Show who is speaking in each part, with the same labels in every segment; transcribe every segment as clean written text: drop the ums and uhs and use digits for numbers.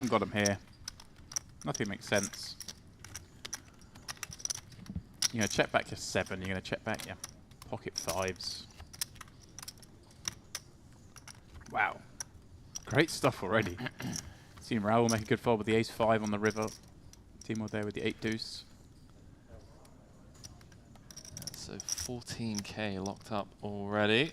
Speaker 1: Got him here. Nothing makes sense. You're going to check back your 7. You're going to check back your pocket 5s. Wow. Great stuff already. Seen Raul make a good fold with the ace-5 on the river. Timur there with the 8 deuce.
Speaker 2: So 14k locked up already.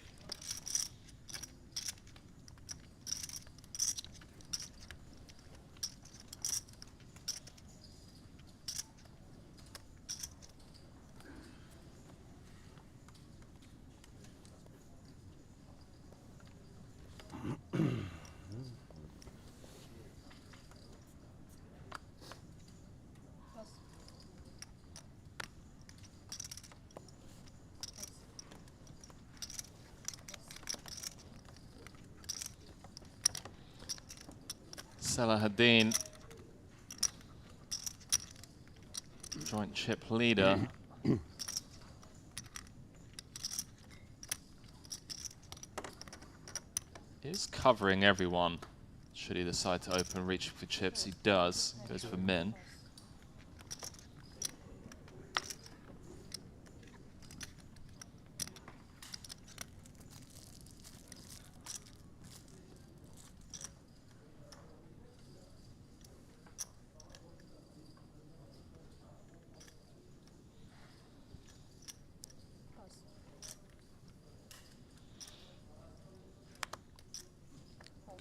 Speaker 2: Salahadin, joint chip leader. Is covering everyone. Should he decide to open reach for chips, he does. Goes for min.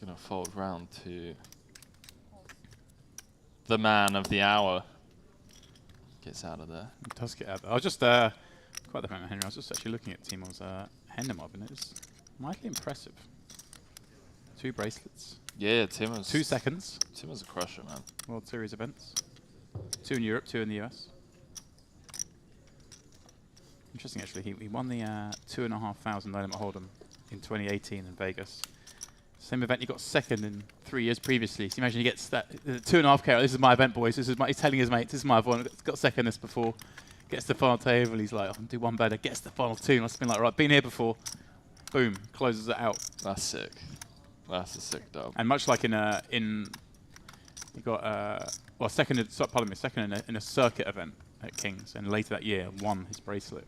Speaker 2: Gonna fold round to the man of the hour. Gets out of there.
Speaker 1: It does get out there. I was just, quite the moment, Henry, I was just actually looking at Timur's Hendemov, and it's mightily impressive. 2 bracelets.
Speaker 2: Yeah, Timur's
Speaker 1: 2 seconds.
Speaker 2: Timur's a crusher, man.
Speaker 1: World Series events. 2 in Europe, 2 in the US. Interesting, actually. He won the 2,500 no limit hold'em in 2018 in Vegas. Same event he got second in 3 years previously. So imagine he gets that 2.5K. This is my event, boys. This is my. He's telling his mates, "This is my one." Got second this before. Gets the final table. He's like, "I'll do one better." Gets the final 2. Must have been like, right, been here before. Boom, closes it out.
Speaker 2: That's sick. That's a sick dub.
Speaker 1: And much like he got well, second in a circuit event at Kings, and later that year won his bracelet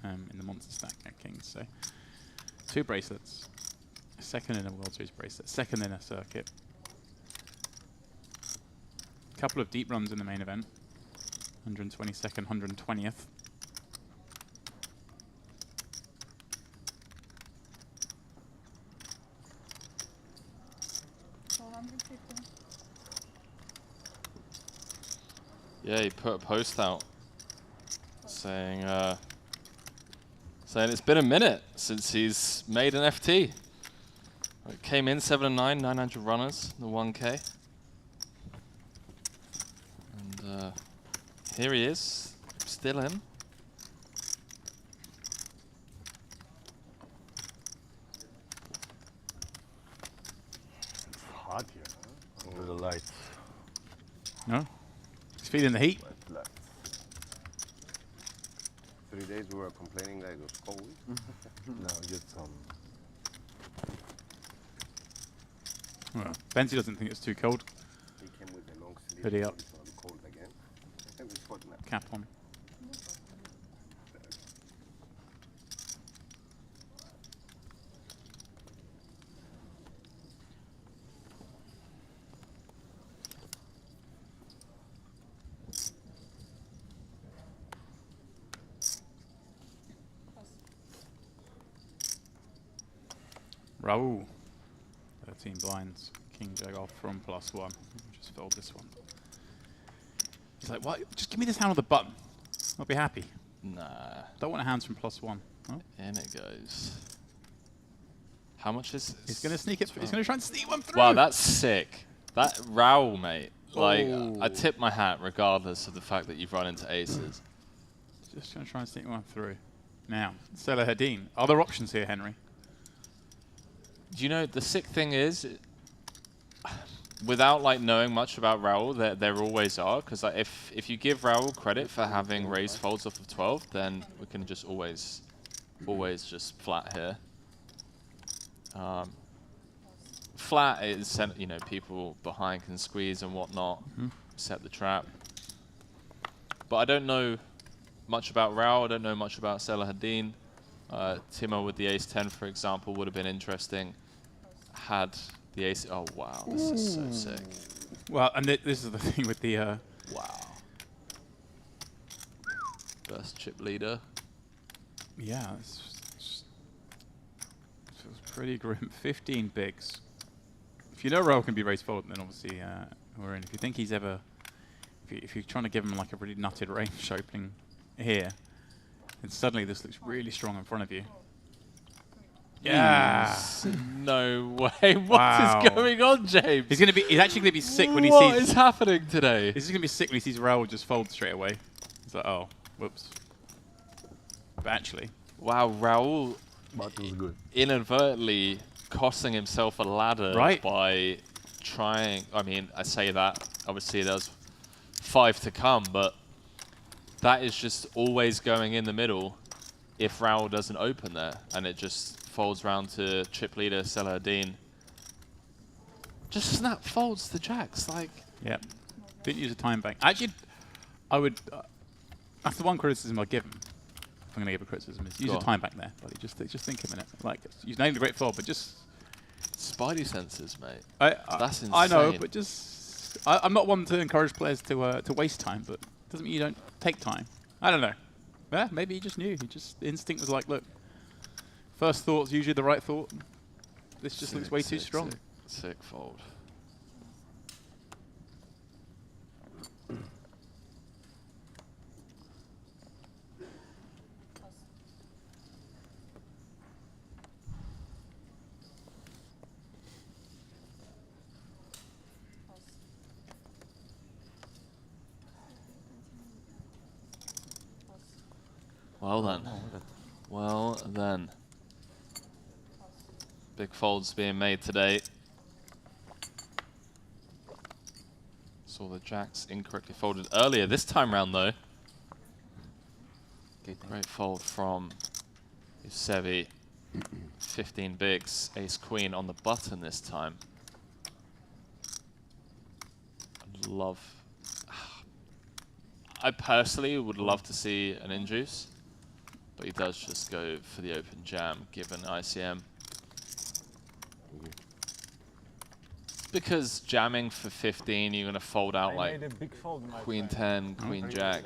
Speaker 1: in the monster stack at Kings. So 2 bracelets. Second in a World Series bracelet, second in a circuit. Couple of deep runs in the main event. 122nd, 120th.
Speaker 2: Yeah, he put a post out saying it's been a minute since he's made an FT. It came in 7 and 9, 900 runners, the 1K. And here he is, still in.
Speaker 3: It's hot here, huh? Under the lights.
Speaker 1: No? He's feeling the heat.
Speaker 4: 3 days we were complaining that it was cold.
Speaker 3: No, just some.
Speaker 1: Well, Benzi doesn't think it's too cold.
Speaker 4: He came with the long sleeve.
Speaker 1: Hoodie up.
Speaker 4: It's gonna be cold again. I think it's hot now.
Speaker 1: Cap on. Raul. 13 blinds. King Jack off from +1. Just fold this one. He's like, what? Just give me this hand on the button. I'll be happy.
Speaker 2: Nah.
Speaker 1: Don't want a hands from +1. Oh.
Speaker 2: In it goes. How much is this?
Speaker 1: He's going to sneak it. He's going to try and sneak one through.
Speaker 2: Wow, that's sick. That Raul, mate. Like,
Speaker 1: Oh.
Speaker 2: I tip my hat regardless of the fact that you've run into aces.
Speaker 1: Just going to try and sneak one through. Now, Salahadin. Other options here, Henry.
Speaker 2: Do you know, the sick thing is, without like knowing much about Raul, there always are, because like, if you give Raul credit for having raised folds off of 12, then we can just always just flat here. flat is, you know, people behind can squeeze and whatnot, set the trap. But I don't know much about Rao. I don't know much about Salahuddin. Timo with the ace-10, for example, would have been interesting. Had the ace... Oh, wow. This is so sick.
Speaker 1: Well, and this is the thing with the...
Speaker 2: Wow. First chip leader.
Speaker 1: Yeah, it feels pretty grim. 15 bigs. If you know Raul can be raised forward, then obviously we're in. If you think he's ever... If you're trying to give him like a really nutted range opening here, and suddenly this looks really strong in front of you. Yeah.
Speaker 2: No way. What is going on, James?
Speaker 1: He's actually gonna be sick when he
Speaker 2: What
Speaker 1: sees.
Speaker 2: is happening today?
Speaker 1: He's gonna be sick when he sees Raul just fold straight away. He's like, oh, whoops. But actually,
Speaker 2: Wow, Raul
Speaker 3: But it was good.
Speaker 2: inadvertently costing himself a ladder by trying. I mean, I say that. Obviously, there's 5 to come, but that is just always going in the middle if Raul doesn't open there, and it just folds round to chip leader Salahuddin. Just snap folds the jacks, like.
Speaker 1: yeah, didn't use a time bank. Actually, I would. That's the one criticism I give him. If I'm gonna give a criticism, is use a time bank there, buddy. Just think a minute. Like, you've named a great fold, but just.
Speaker 2: Spidey senses, mate.
Speaker 1: That's insane. I know, but just. I'm not one to encourage players to waste time, but doesn't mean you don't take time. I don't know. Yeah, maybe he just knew. Instinct was like, look, first thought's usually the right thought. This just looks way too strong.
Speaker 2: Sick fold. Well then. Well then. Big folds being made today. Saw the jacks incorrectly folded earlier. This time round though. Great fold from Sevi. 15 bigs. Ace queen on the button this time. I personally would love to see an induce. But he does just go for the open jam, given ICM. Because jamming for 15, you're going to fold out like
Speaker 3: made a big fold,
Speaker 2: Queen 10, Queen Jack.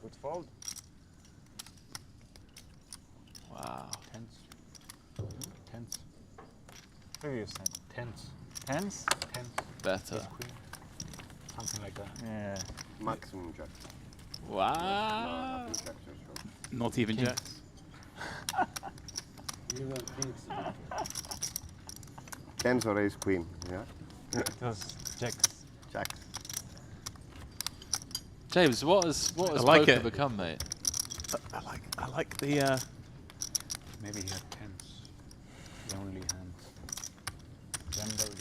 Speaker 3: Good fold.
Speaker 2: Wow.
Speaker 3: Tens. Tens. Previous time. Tens. Tens? Tens.
Speaker 2: Better.
Speaker 3: Queen. Something like that. Yeah.
Speaker 4: Maximum jack.
Speaker 2: Wow.
Speaker 1: Not even jacks.
Speaker 4: Tens or ace queen, yeah?
Speaker 3: It was jacks.
Speaker 4: Jacks.
Speaker 2: James, what has
Speaker 1: like
Speaker 2: poker
Speaker 1: it.
Speaker 2: become, mate?
Speaker 1: I like the.
Speaker 3: Maybe he had tens. The only hand. Gamble.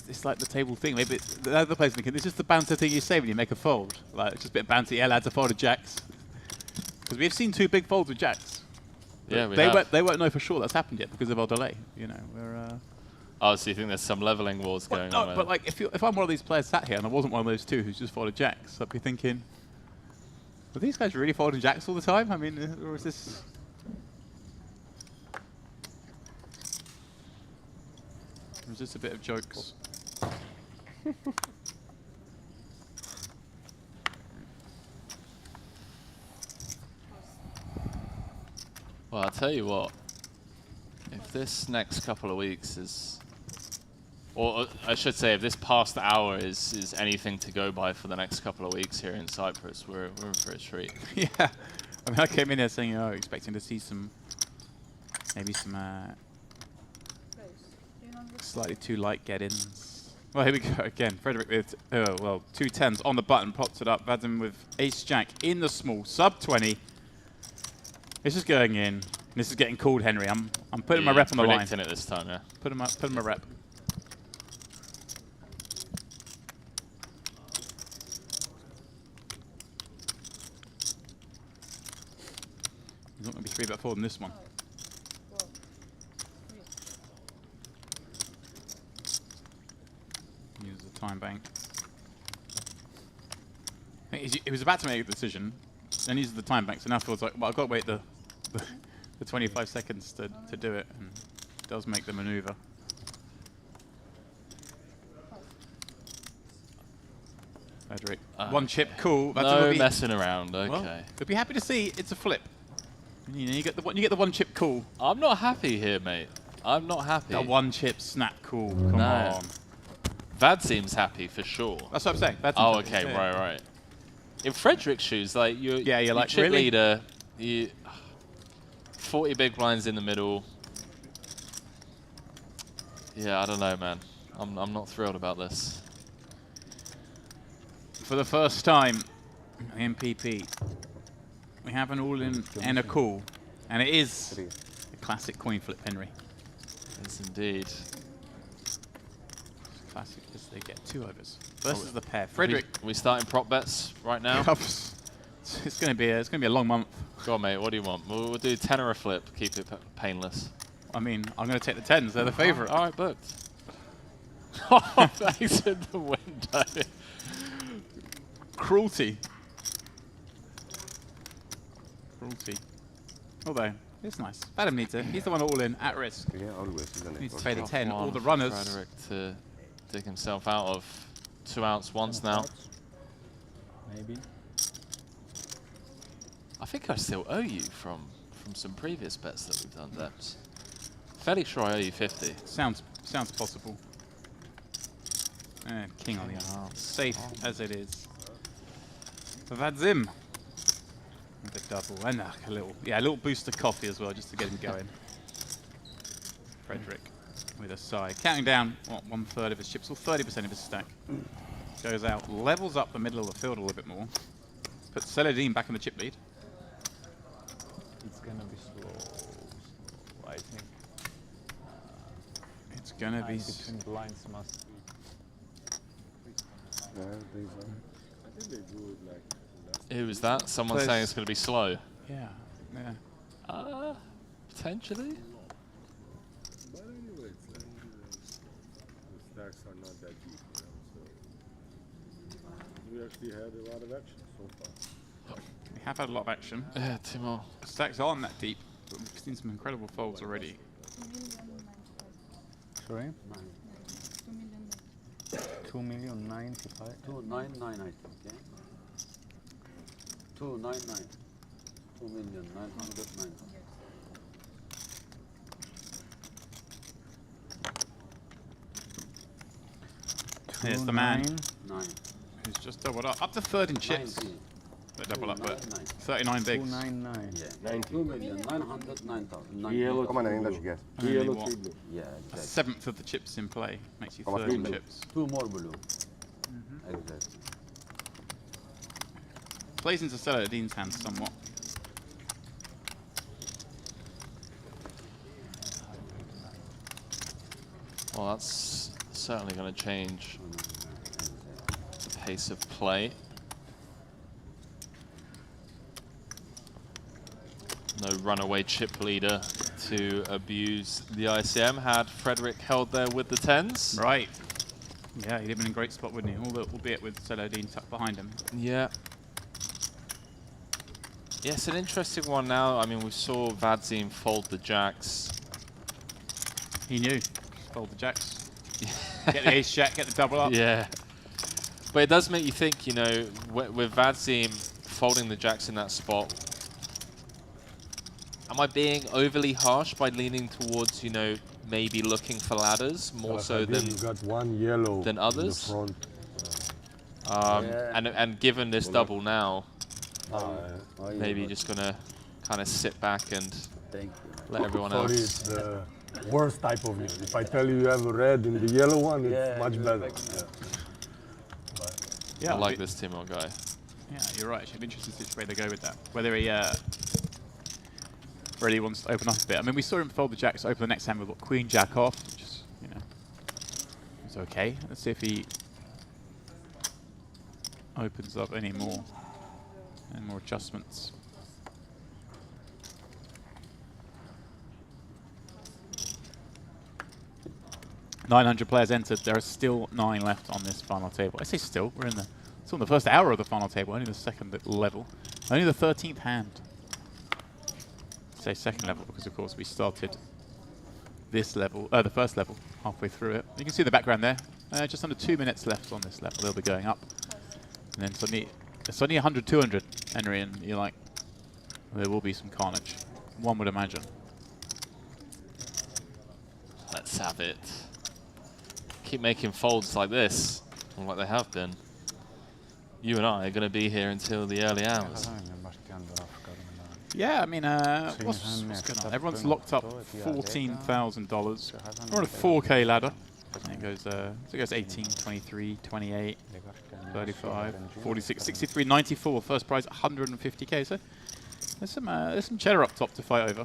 Speaker 1: It's like the table thing. Maybe the other players thinking it's just the banter thing you say when you make a fold. Like, it's just a bit of banter. Yeah, lads, a fold of jacks. Because we've seen 2 big folds with jacks.
Speaker 2: Yeah,
Speaker 1: they won't know for sure that's happened yet because of our delay. You know, we're.
Speaker 2: Oh, so you think there's some leveling wars going on?
Speaker 1: No, but like if I'm one of these players sat here and I wasn't one of those 2 who's just folded jacks, I'd be thinking, are these guys really folding jacks all the time? I mean, or is this? Or is this a bit of jokes?
Speaker 2: Well, I'll tell you what. If this next couple of weeks is... Or I should say, if this past hour is anything to go by for the next couple of weeks here in Cyprus, we're in for a treat.
Speaker 1: Yeah. I mean, I came in here saying, expecting to see maybe some slightly too light get-ins. Well, here we go again. Frederick with, 2 tens on the button, pops it up. Vadim with ace-jack in the small, sub-20. This is going in. This is getting called, Henry. I'm putting my rep on the line.
Speaker 2: Predicting it this time, yeah.
Speaker 1: Put him my rep. He's not going to be 3-bet 4 in this one. Uses the time bank. I think he was about to make a decision, then uses the time bank, so now feels like, well, I've got to wait the 25 seconds to do it, and does make the maneuver. Frederick, one chip, cool. That's
Speaker 2: no messing around. Okay.
Speaker 1: Well, we'd be happy to see it's a flip. You know, you get the one chip, cool.
Speaker 2: I'm not happy here, mate. I'm not happy.
Speaker 1: The one chip snap, cool. Come on.
Speaker 2: Vad seems happy for sure.
Speaker 1: That's what I'm saying. That's
Speaker 2: oh, okay, right. In Frederick's shoes, like you're
Speaker 1: like
Speaker 2: chip
Speaker 1: really?
Speaker 2: leader. 40 big blinds in the middle. Yeah, I don't know, man. I'm not thrilled about this.
Speaker 1: For the first time, MPP, we have an all-in and a call, and it is a classic coin flip, Henry.
Speaker 2: Yes, indeed.
Speaker 1: Classic because they get 2 overs versus the pair. Frederick,
Speaker 2: we starting prop bets right now.
Speaker 1: It's going to be a long month.
Speaker 2: Go on, mate. What do you want? We'll do 10 or a flip. Keep it painless.
Speaker 1: I mean, I'm going to take the 10s. They're the favourite.
Speaker 2: All right, booked. Oh, thanks in the window.
Speaker 1: Cruelty. Although, it's nice. Adam needs it. He's the one all in, at risk.
Speaker 4: Yeah, always, isn't it?
Speaker 1: Needs to pay the 10, all the
Speaker 2: for
Speaker 1: runners.
Speaker 2: Frederick to dig himself out of 2-ounce ones now.
Speaker 3: Maybe.
Speaker 2: I think I still owe you from some previous bets that we've done, Debs. Fairly sure I owe you 50.
Speaker 1: Sounds possible. And king on the arm. Safe as it is. Vadzim. The double and a little boost of coffee as well, just to get him going. Frederick with a sigh, counting down what, 1/3 of his chips, or 30% of his stack. Goes out, levels up the middle of the field a little bit more. Puts Celadine back in the chip lead.
Speaker 3: It's gonna be slow, I think.
Speaker 1: It's gonna be.
Speaker 3: Between blinds must be.
Speaker 4: Yeah, these are.
Speaker 5: I think they do it like.
Speaker 2: Who was that? Someone saying it's going to be slow.
Speaker 1: Yeah.
Speaker 2: Potentially.
Speaker 5: But anyway, it's like the stacks are not that deep, so we actually had a lot of action so far.
Speaker 1: We have had a lot of action.
Speaker 2: Yeah, Timo.
Speaker 1: The stacks aren't that deep, but we've seen some incredible folds already.
Speaker 3: Sorry? 2,095,000.
Speaker 6: 299, I think, yeah? 299. 2,999,000.
Speaker 1: Here's the man
Speaker 6: 9.
Speaker 1: who's just doubled up to 3rd in chips.
Speaker 6: 90.
Speaker 1: But double up, but
Speaker 6: 299.
Speaker 1: 39 bigs.
Speaker 3: 299.
Speaker 6: Yeah. 2,909,000.
Speaker 4: Yellow. Come on, I let you guess.
Speaker 1: Only
Speaker 5: Yellow,
Speaker 1: what,
Speaker 5: 3 blue.
Speaker 6: Yeah,
Speaker 1: a
Speaker 6: exactly.
Speaker 1: 7th of the chips in play makes you
Speaker 4: Come on,
Speaker 1: 3rd in
Speaker 4: blue.
Speaker 1: chips.
Speaker 6: 2 more blue. Exactly.
Speaker 1: Plays into Celadine's hands somewhat.
Speaker 2: Well, that's certainly going to change the pace of play. No runaway chip leader to abuse the ICM. Had Frederick held there with the 10s.
Speaker 1: Right. Yeah, he'd have been in a great spot, wouldn't he? Albeit with Celadine tucked behind him.
Speaker 2: Yeah. Yeah, it's an interesting one now. I mean, we saw Vadzim fold the jacks.
Speaker 1: He knew. Fold the jacks. Get the ace jack, get the double up.
Speaker 2: Yeah. But it does make you think, you know, with Vadzim folding the jacks in that spot, am I being overly harsh by leaning towards, you know, maybe looking for ladders more so than
Speaker 5: you got one yellow
Speaker 2: than others?
Speaker 5: in the front.
Speaker 2: And given this double now,
Speaker 6: Oh,
Speaker 2: maybe
Speaker 6: yeah,
Speaker 2: just gonna kind of sit back and
Speaker 6: thank you.
Speaker 2: let everyone
Speaker 5: Sorry,
Speaker 2: else.
Speaker 5: it's the worst type of yellow. If I tell you you have a red in the yellow one, it's
Speaker 6: Yeah,
Speaker 5: much
Speaker 6: you
Speaker 5: better.
Speaker 1: Yeah,
Speaker 2: I like this Timo guy.
Speaker 1: Yeah, you're right. It'd be interesting to see which way they go with that. Whether he really wants to open up a bit. I mean, we saw him fold the jacks, open the next hand with what, Queen Jack off, which is, you know, it's okay. Let's see if he opens up any more and more adjustments. 900 players entered. There are still 9 left on this final table. I say still. We're in the still in the first hour of the final table. Only the second level. Only the 13th hand. I say second level because, of course, we started this level, the first level, halfway through it. You can see the background there. Just under 2 minutes left on this level. They'll be going up. And then suddenly 100, 200, Henry, and you're like, well, there will be some carnage. One would imagine.
Speaker 2: Let's have it. Keep making folds like this, or like they have been. You and I are going to be here until the early hours.
Speaker 1: Yeah, I mean, what's going on? Everyone's locked up $14,000. We're on a 4K ladder. And it goes, so it goes 18, 23, 28, 35, 46, 63, 94. First prize 150K. So there's some cheddar up top to fight over.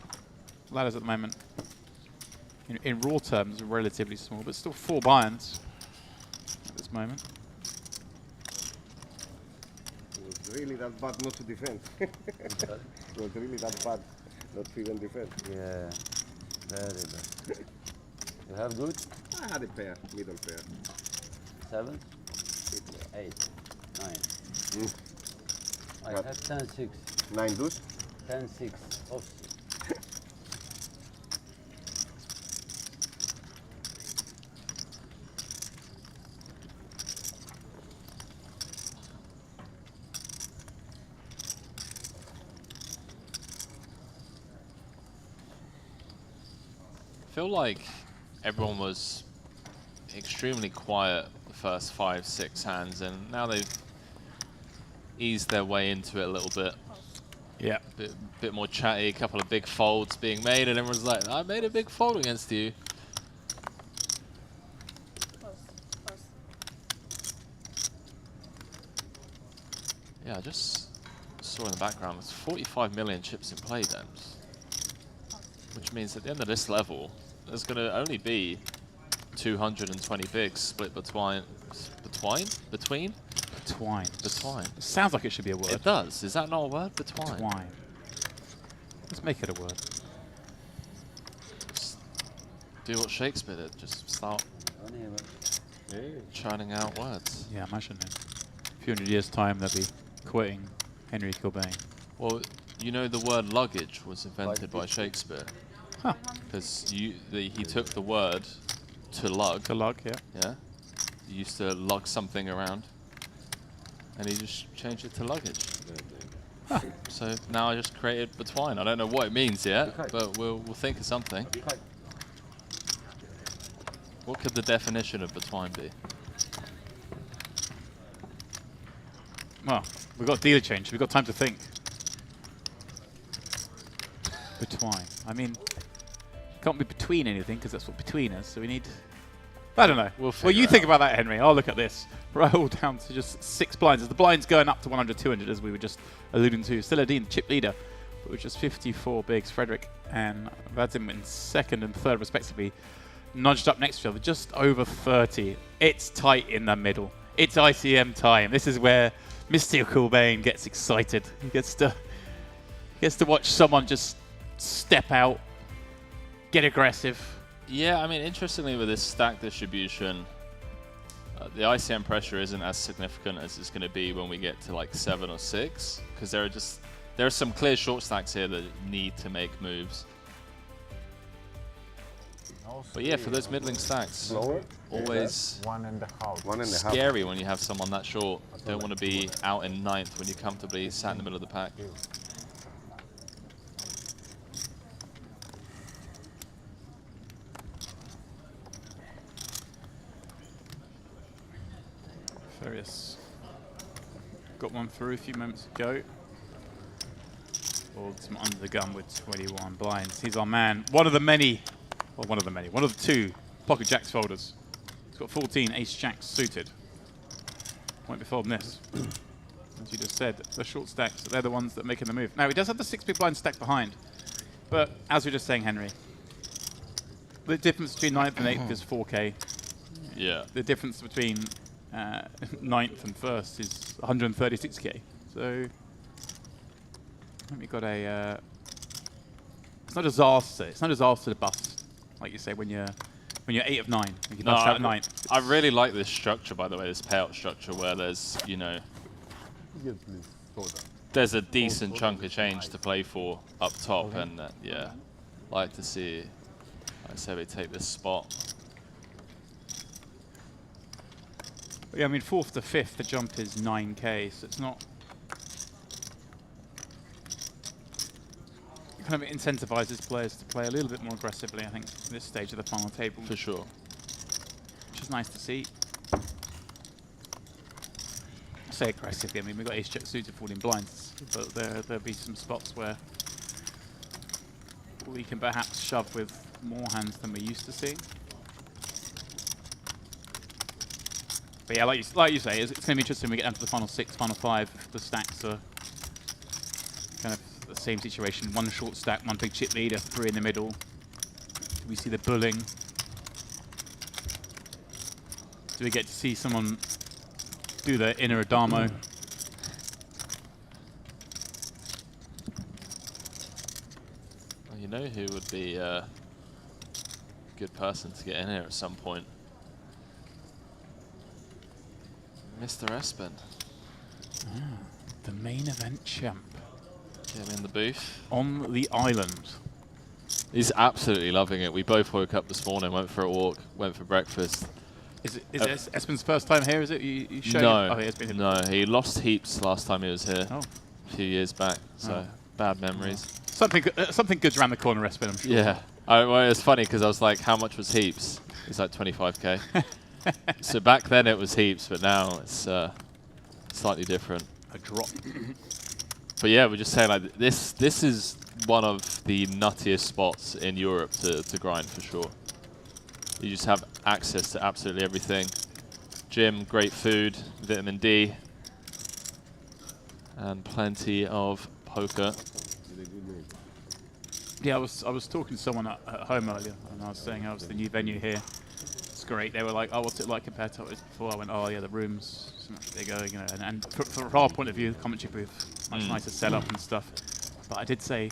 Speaker 1: Ladders at the moment, in raw terms, are relatively small, but still 4 buy-ins at this moment.
Speaker 4: It was really that bad not to defend. It was really that bad not to even defend.
Speaker 6: Yeah, very bad. You have good?
Speaker 4: I had a pair, middle pair.
Speaker 6: 7, 8, 9. I have 10, 6.
Speaker 4: 9 deuce?
Speaker 6: 10, 6. Offsuit.
Speaker 2: I feel like everyone was extremely quiet the first 5, 6 hands, and now they've eased their way into it a little bit.
Speaker 1: Yeah.
Speaker 2: Bit more chatty, a couple of big folds being made, and everyone's like, I made a big fold against you. Yeah, I just saw in the background, there's 45 million chips in play, Dems. Which means at the end of this level, there's going to only be 220 bigs split between. Between?
Speaker 1: Betwine.
Speaker 2: Betwine.
Speaker 1: It sounds like it should be a word.
Speaker 2: It does. Is that not a word? Betwine.
Speaker 1: Betwine. Let's make it a word.
Speaker 2: Just do what Shakespeare did. Just start churning out words.
Speaker 1: Yeah, imagine in a few hundred years' time they'll be quoting Henry Corbin.
Speaker 2: Well, you know the word luggage was invented by Shakespeare.
Speaker 1: Huh.
Speaker 2: Because he took the word to lug.
Speaker 1: To lug, yeah.
Speaker 2: Yeah. He used to lug something around. And he just changed it to luggage.
Speaker 1: Huh.
Speaker 2: So now I just created betwine. I don't know what it means yet, but we'll think of something. What could the definition of betwine be?
Speaker 1: Well, we've got dealer change. We've got time to think. Betwine. I mean, can't be between anything because that's what between is. So we need. I don't know. Well, you think about that, Henry. I'll look at this. Roll down to just 6 blinds. As the blinds going up to 100, 200, as we were just alluding to. Saladin, chip leader, but with just 54 bigs. Frederick and Vadim in second and third, respectively, nudged up next to each other, just over 30. It's tight in the middle. It's ICM time. This is where Mr. Corbin gets excited. He gets to watch someone just step out, get aggressive.
Speaker 2: Yeah, I mean, interestingly, with this stack distribution, the ICM pressure isn't as significant as it's going to be when we get to like 7 or 6, because there are some clear short stacks here that need to make moves. But yeah, for those middling stacks, always
Speaker 4: 1.5.
Speaker 2: scary when you have someone that short. Don't want to be out in 9th when you're comfortably sat in the middle of the pack.
Speaker 1: Furious. Got one through a few moments ago. Pulled some under the gun with 21 blinds. He's our man. One of the two pocket jacks folders. He's got 14 ace jacks suited. Won't be folding this. As you just said, the short stacks, they're the ones that are making the move. Now, he does have the 6 big blinds stacked behind. But as we were just saying, Henry, the difference between 9th and 8th is 4K.
Speaker 2: Yeah.
Speaker 1: The difference between 9th and 1st is 136K. So we got a. It's not a disaster. It's not a disaster to bust, like you say, when you're when you're 8 of 9. You can dodge out at 9.
Speaker 2: I really like this structure, by the way, this payout structure where there's, you know,
Speaker 3: Yes, please. Soda.
Speaker 2: there's a decent chunk of change to play for up top, and yeah, like to see, like I say, we take this spot.
Speaker 1: Yeah, I mean, 4th to 5th, the jump is 9k, so it's not. It kind of incentivizes players to play a little bit more aggressively, I think, at this stage of the final table.
Speaker 2: For sure.
Speaker 1: Which is nice to see. I say aggressively, I mean, we've got ace-jack suited falling blinds, but there'll be some spots where we can perhaps shove with more hands than we're used to seeing. But yeah, like you say, it's going to be interesting when we get down to the final 6, final 5. The stacks are kind of the same situation. 1 short stack, 1 big chip leader, 3 in the middle. Do we see the bullying? Do we get to see someone do the inner Adamo?
Speaker 2: Well, you know who would be a good person to get in here at some point? Mr. Espen.
Speaker 1: The main event champ.
Speaker 2: Get him in the booth.
Speaker 1: On the island.
Speaker 2: He's absolutely loving it. We both woke up this morning, went for a walk, went for breakfast.
Speaker 1: Is it Espen's first time here, is it? You showed
Speaker 2: No,
Speaker 1: him? Oh, he has been here.
Speaker 2: no, he lost heaps last time he was here,
Speaker 1: Oh.
Speaker 2: a few years back, so bad memories.
Speaker 1: Something good's around the corner, Espen, I'm sure.
Speaker 2: Yeah, well, it was funny because I was like, how much was heaps? He's like 25k. So back then it was heaps, but now it's slightly different.
Speaker 1: A drop.
Speaker 2: But yeah, we're just saying like this is one of the nuttiest spots in Europe to grind for sure. You just have access to absolutely everything. Gym, great food, vitamin D, and plenty of poker.
Speaker 1: Yeah, I was talking to someone at home earlier, and I was saying how it's the new venue here. It's great. They were like, "Oh, what's it like compared to what it was before?" I went, "Oh, yeah, the rooms so much bigger, you know." And from our point of view, the commentary booth much nicer setup and stuff. But I did say,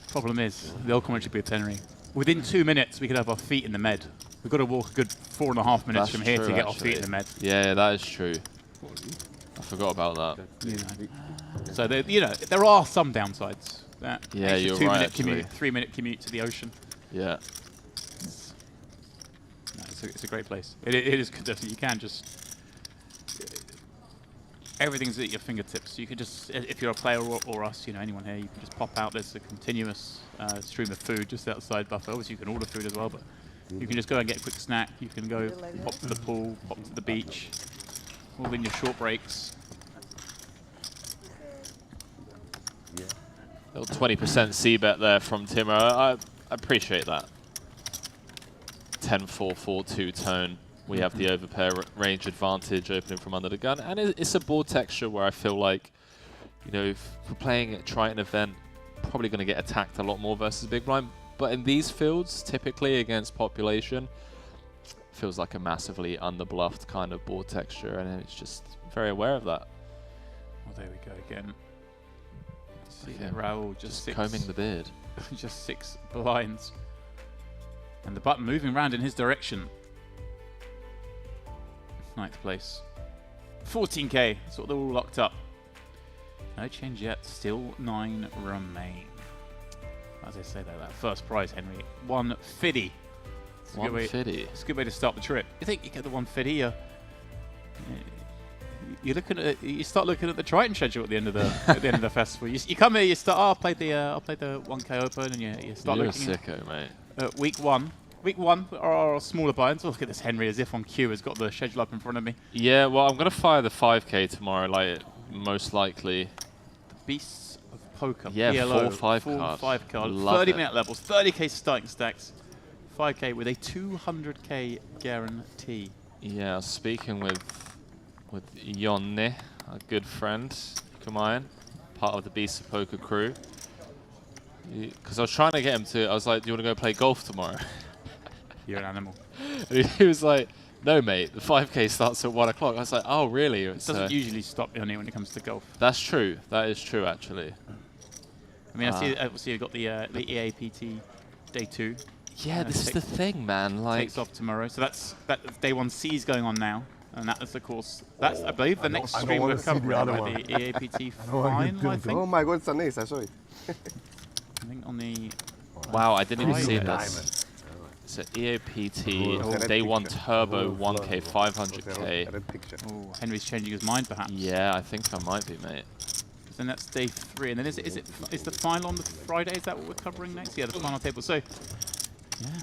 Speaker 1: problem is the old commentary booth, Henry. Within 2 minutes, we could have our feet in the med. We've got to walk a good 4.5 minutes from here to get our feet in the med.
Speaker 2: Yeah, that is true. I forgot about that.
Speaker 1: You know. So there are some downsides. That
Speaker 2: Yeah, you're
Speaker 1: 2
Speaker 2: right,
Speaker 1: minute
Speaker 2: actually.
Speaker 1: commute, 3 minute commute to the ocean.
Speaker 2: Yeah.
Speaker 1: No, it's a great place. It is good. You can just everything's at your fingertips. You can just, if you're a player or us, you know, anyone here, you can just pop out. There's a continuous stream of food just outside Buffet. Obviously, you can order food as well, but you can just go and get a quick snack. You can go pop to the pool, pop to the beach, all in your short breaks.
Speaker 2: Little 20% C-bet there from Timur. I appreciate that. 10-4, 4-2 tone. We have the overpair range advantage opening from under the gun. And it's a board texture where I feel like, you know, if we're playing a Triton event, probably going to get attacked a lot more versus Big Blind. But in these fields, typically against population, feels like a massively underbluffed kind of board texture. And it's just very aware of that.
Speaker 1: Well, there we go again. See Raul just
Speaker 2: combing the beard.
Speaker 1: Just 6 blinds. And the button moving around in his direction. 9th place. 14k. That's what they're all locked up. No change yet. Still 9 remain. As I say though, that first prize, Henry. 150. It's
Speaker 2: 150.
Speaker 1: It's a good way to start the trip. You think you get the 150? You're looking at. You start looking at the Triton schedule at the end of the festival. You come here. You start. Oh, I'll play the 1K Open, and you start
Speaker 2: You're
Speaker 1: looking.
Speaker 2: You're a sicko, mate.
Speaker 1: Week one are smaller buy-ins. Oh, look at this Henry, as if on cue has got the schedule up in front of me.
Speaker 2: Yeah, well, I'm gonna fire the 5K tomorrow, like most likely.
Speaker 1: The Beasts of Poker.
Speaker 2: Yeah,
Speaker 1: PLO,
Speaker 2: 4-5
Speaker 1: 5 card.
Speaker 2: Love
Speaker 1: 30-minute levels, 30k starting stacks, 5k with a 200k guarantee.
Speaker 2: Yeah, speaking with Jonne, a good friend of mine, part of the Beasts of Poker crew. Because I was trying to get him to, I was like, do you want to go play golf tomorrow?
Speaker 1: You're an animal.
Speaker 2: He was like, no, mate, the 5K starts at 1 o'clock. I was like, oh, really?
Speaker 1: It doesn't usually stop Jonne when it comes to golf.
Speaker 2: That's true. That is true, actually.
Speaker 1: I mean, I see obviously you've got the EAPT Day 2.
Speaker 2: Yeah, this is the thing, man. Like,
Speaker 1: takes off tomorrow. So that's day 1C is going on now. And that is, of course, that's, I believe, the next stream we're covering, right? The EAPT final, I think.
Speaker 4: Oh my god, it's an ace, I saw it.
Speaker 1: I think on the...
Speaker 2: wow, I didn't even see
Speaker 3: Diamond.
Speaker 2: this. It's an EAPT,
Speaker 4: Oh,
Speaker 2: day 1
Speaker 4: picture.
Speaker 2: turbo,
Speaker 4: Oh,
Speaker 2: 1K,
Speaker 4: blood.
Speaker 2: 500K.
Speaker 4: Red picture.
Speaker 1: Oh, Henry's changing his mind, perhaps.
Speaker 2: Yeah, I think I might be, mate.
Speaker 1: Then that's day 3, and then is the final on the Friday? Is that what we're covering next? Yeah, the final table. So, yeah,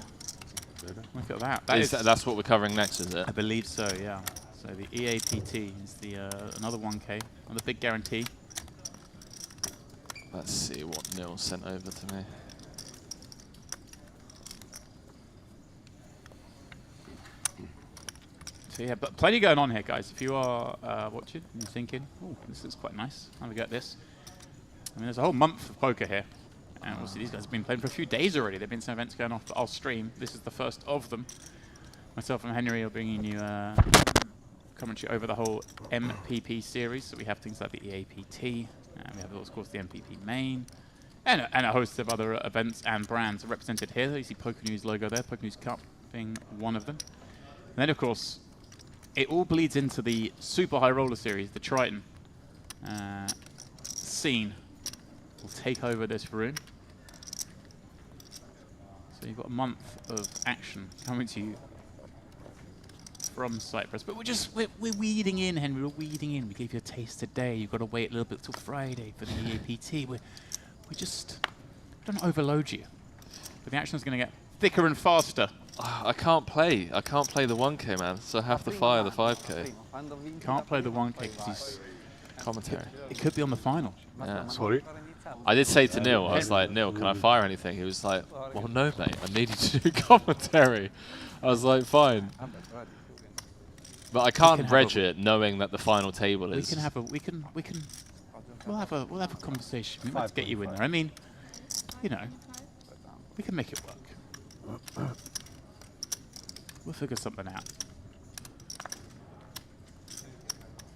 Speaker 1: look at that.
Speaker 2: That's what we're covering next, is it?
Speaker 1: I believe so. Yeah. So the EAPT is the another 1K, another big guarantee.
Speaker 2: Let's see what Neil sent over to me.
Speaker 1: So yeah, but plenty going on here, guys. If you are watching and you're thinking, oh, this is quite nice. How do we get this? I mean, there's a whole month of poker here. And obviously these guys have been playing for a few days already. There have been some events going off that I'll stream. This is the first of them. Myself and Henry are bringing you commentary over the whole MPP series. So we have things like the EAPT, and we have, of course, the MPP main, and a host of other events and brands represented here. You see Poker News logo there, Poker News Cup being one of them. And then, of course, it all bleeds into the super high roller series, the Triton scene will take over this room. So you've got a month of action coming to you from Cyprus. But we're weeding in, Henry, we're weeding in. We gave you a taste today. You've got to wait a little bit till Friday for the EAPT. We just don't overload you. But the action is going to get thicker and faster.
Speaker 2: I can't play the 1K, man, so I have to fire the 5K.
Speaker 1: Can't play the 1K because he's...
Speaker 2: Commentary.
Speaker 1: It could be on the final.
Speaker 2: Yeah.
Speaker 3: Sorry?
Speaker 2: I did say to Neil, I was like, Neil, can I fire anything? He was like, well, no, mate, I need you to do commentary. I was like, fine. But I can't reg it knowing that the final table is...
Speaker 1: We'll have a conversation. We might get you in there. I mean, you know, we can make it work. We'll figure something out.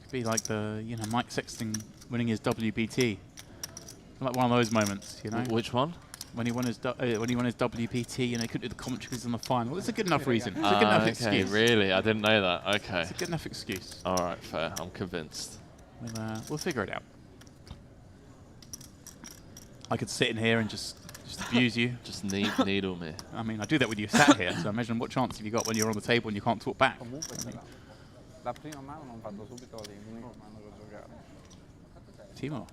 Speaker 1: Could be like the, you know, Mike Sexton winning his WBT. Like one of those moments, you know.
Speaker 2: Which one?
Speaker 1: When he won his WPT and he couldn't do the commentary because he's on the final. It's a good enough reason. It's a good enough excuse.
Speaker 2: Really? I didn't know that. Okay.
Speaker 1: It's a good enough excuse.
Speaker 2: All right, fair. I'm convinced.
Speaker 1: We'll figure it out. I could sit in here and just abuse you.
Speaker 2: Just needle me.
Speaker 1: I mean, I do that with you sat here, so imagine what chance have you got when you're on the table and you can't talk back. Timo,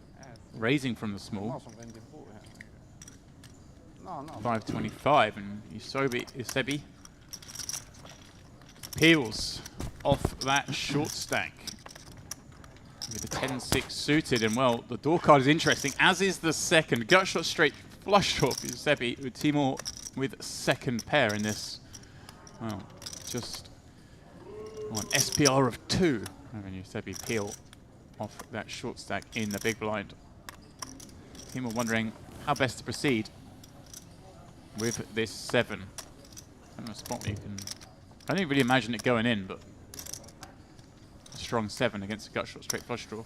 Speaker 1: raising from the small. 525, and Eusebi peels off that short stack with the 10-6 suited, and well, the door card is interesting, as is the second. Gut shot straight flush draw for Eusebi, with Timor with second pair in this. Well, just an SPR of 2. And Eusebi peel off that short stack in the big blind. Timor wondering how best to proceed with this 7. I don't know, a spot where you can... I didn't really imagine it going in, but a strong 7 against a gut shot straight flush draw.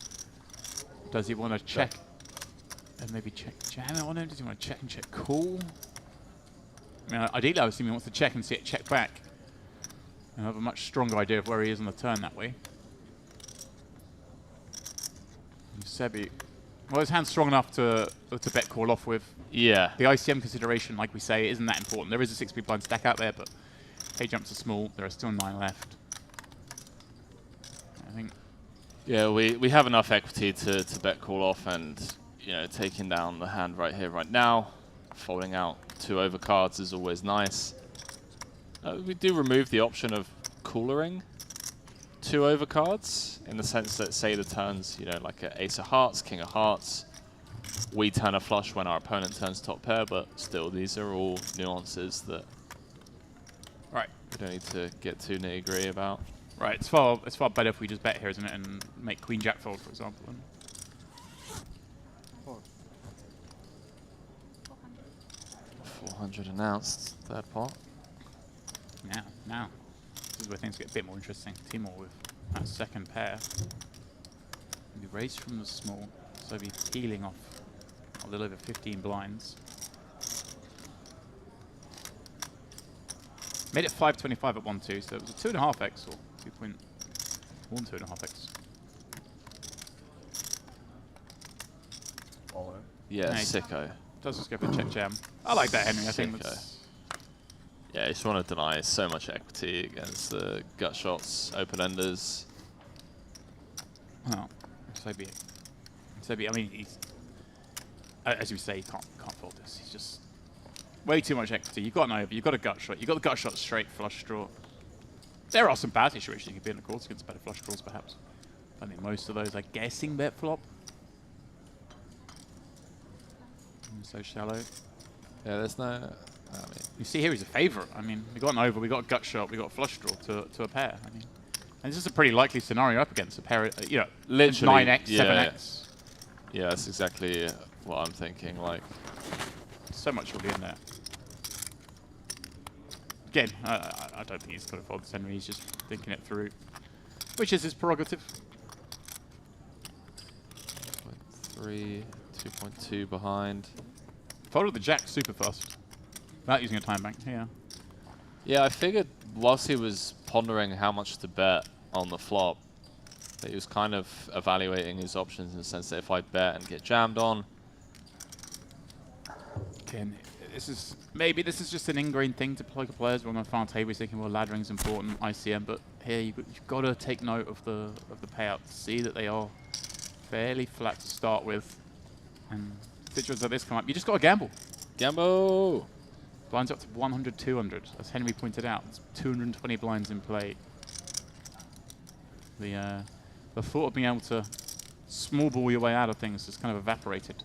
Speaker 1: Does he want to check and maybe check jam it on him? Does he want to check and check call? I mean, ideally I would assume he wants to check and see it check back and have a much stronger idea of where he is on the turn that way. And Sebi, well, his hand's strong enough to bet call off with.
Speaker 2: Yeah.
Speaker 1: The ICM consideration, like we say, isn't that important. There is a 6-big blind stack out there, but K jumps are small. There are still 9 left. I think.
Speaker 2: Yeah, we have enough equity to bet call off, and you know, taking down the hand right here, right now, folding out 2 overcards is always nice. We do remove the option of coolering 2 overcards in the sense that, say, the turns, you know, like an Ace of Hearts, King of Hearts. We turn a flush when our opponent turns top pair, but still, these are all nuances that we don't need to get too nitty-gritty about.
Speaker 1: Right, it's far better if we just bet here, isn't it, and make Queen Jack fold, for example. And
Speaker 2: 400 announced, third pot.
Speaker 1: Now, this is where things get a bit more interesting. Timor with that second pair. We raise from the small, so be peeling off a little over 15 blinds. Made it 525 at 1-2, so it was a 2.5x or 2.12.5x.
Speaker 3: All in.
Speaker 2: Yeah,
Speaker 1: Nice.
Speaker 2: sicko.
Speaker 1: Does just go for check jam. I like that, Henry. I think
Speaker 2: Sicko.
Speaker 1: that's...
Speaker 2: Yeah, you just want to deny so much equity against the gut shots, open-enders.
Speaker 1: Well, so be it. So be it. I mean, he's... as you say, you can't fold this. He's just... way too much equity. You've got an over, you've got a gut shot, you've got the gut shot straight flush draw. There are some bad situations you can be in, of course, against better flush draws, perhaps. I think most of those are guessing bet flop. So shallow.
Speaker 2: Yeah, there's no... I mean,
Speaker 1: You see here he's a favourite. I mean, we got an over, we got a gut shot, we got a flush draw to a pair. I mean, and this is a pretty likely scenario up against a pair, you know,
Speaker 2: literally
Speaker 1: 9x,
Speaker 2: yeah,
Speaker 1: 7x.
Speaker 2: Yeah, that's exactly what I'm thinking. Like,
Speaker 1: So much will be in there. Again, I don't think he's going to fold this Henry. He's just thinking it through, which is his prerogative.
Speaker 2: 3, 2.2 behind.
Speaker 1: Folded the jack super fast without using a time bank. Yeah.
Speaker 2: Yeah, I figured whilst he was pondering how much to bet on the flop, that he was kind of evaluating his options in the sense that if I bet and get jammed on.
Speaker 1: Again, this is just an ingrained thing to poker players. When on the final table, he's thinking, well, laddering is important, ICM, but here you've got to take note of the payouts. See that they are fairly flat to start with, and situations like this come up. You just got to gamble.
Speaker 2: Gamble!
Speaker 1: Blinds up to 100, 200, as Henry pointed out. It's 220 blinds in play. The thought of being able to small ball your way out of things has kind of evaporated.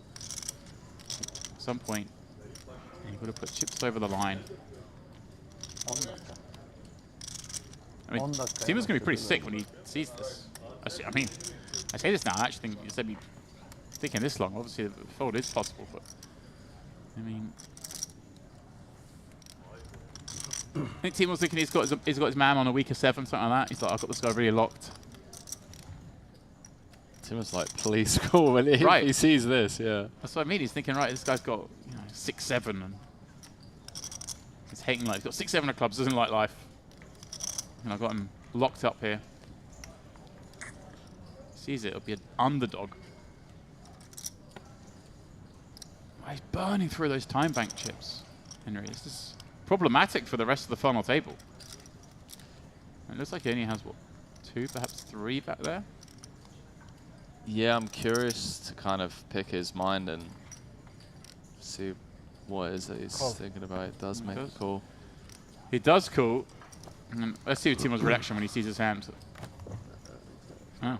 Speaker 1: At some point, you've got to put chips over the line. I mean, Timo's going to be pretty sick when he sees this. I say this now. I actually think instead of me thinking this long, obviously the fold is possible, but I mean, I think Timo's thinking he's got his man on a weaker 7, something like that. He's like, I've got this guy really locked.
Speaker 2: Timo's like, please call when he sees this, yeah.
Speaker 1: That's what I mean. He's thinking, right, this guy's got 6-7, and he's hating life. He's got 6-7 of clubs, doesn't like life. And I've got him locked up here. Sees it, it'll be an underdog. Oh, he's burning through those time bank chips, Henry. This is problematic for the rest of the final table. It looks like he only has, what, 2, perhaps 3 back there?
Speaker 2: Yeah, I'm curious to kind of pick his mind and see what it is that he's thinking about. It does make a call.
Speaker 1: He does call. Let's see Timo's reaction when he sees his hand. Oh.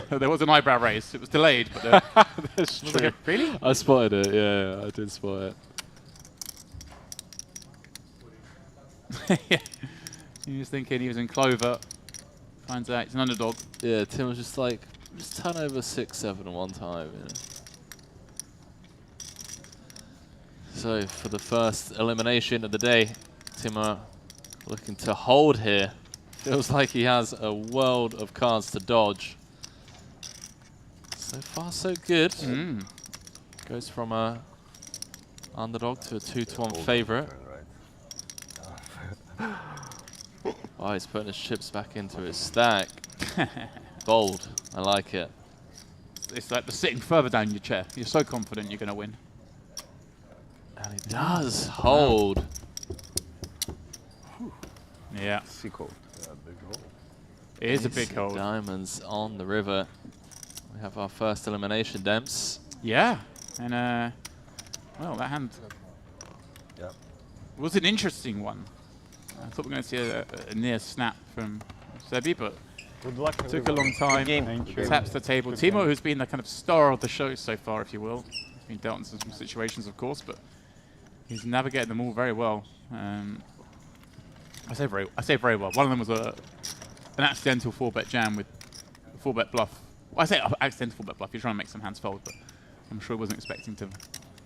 Speaker 1: There was an eyebrow raise. It was delayed, but
Speaker 2: that's true.
Speaker 1: Really?
Speaker 2: I spotted it. Yeah, I did spot it.
Speaker 1: Yeah. He was thinking he was in clover. Finds out it's an underdog.
Speaker 2: Yeah, Tim was just like, just turn over 6-7 one time. You know? So for the first elimination of the day, Timo looking to hold here. Feels like he has a world of cards to dodge. So far, so good. Goes from a underdog to a 2-1 favorite. Oh, he's putting his chips back into his stack. Bold. I like it.
Speaker 1: It's like the sitting further down your chair. You're so confident you're going to win.
Speaker 2: And he does hold.
Speaker 1: Yeah.
Speaker 3: Sequel. Yeah, big hole.
Speaker 1: It is a big
Speaker 2: Ace
Speaker 1: hold.
Speaker 2: Diamonds on the river. We have our first elimination, Demps.
Speaker 1: Yeah. And, well, that hand was an interesting one. I thought we were going to see a near snap from Sebi, but
Speaker 3: Good luck.
Speaker 1: took a long time. Taps the table. Timo, who's been the kind of star of the show so far, if you will. He's been dealt into some situations, of course, but he's navigated them all very well. I say very well. One of them was an accidental 4-bet jam with a 4-bet bluff. Well, I say accidental 4-bet bluff. You're trying to make some hands fold, but I'm sure he wasn't expecting to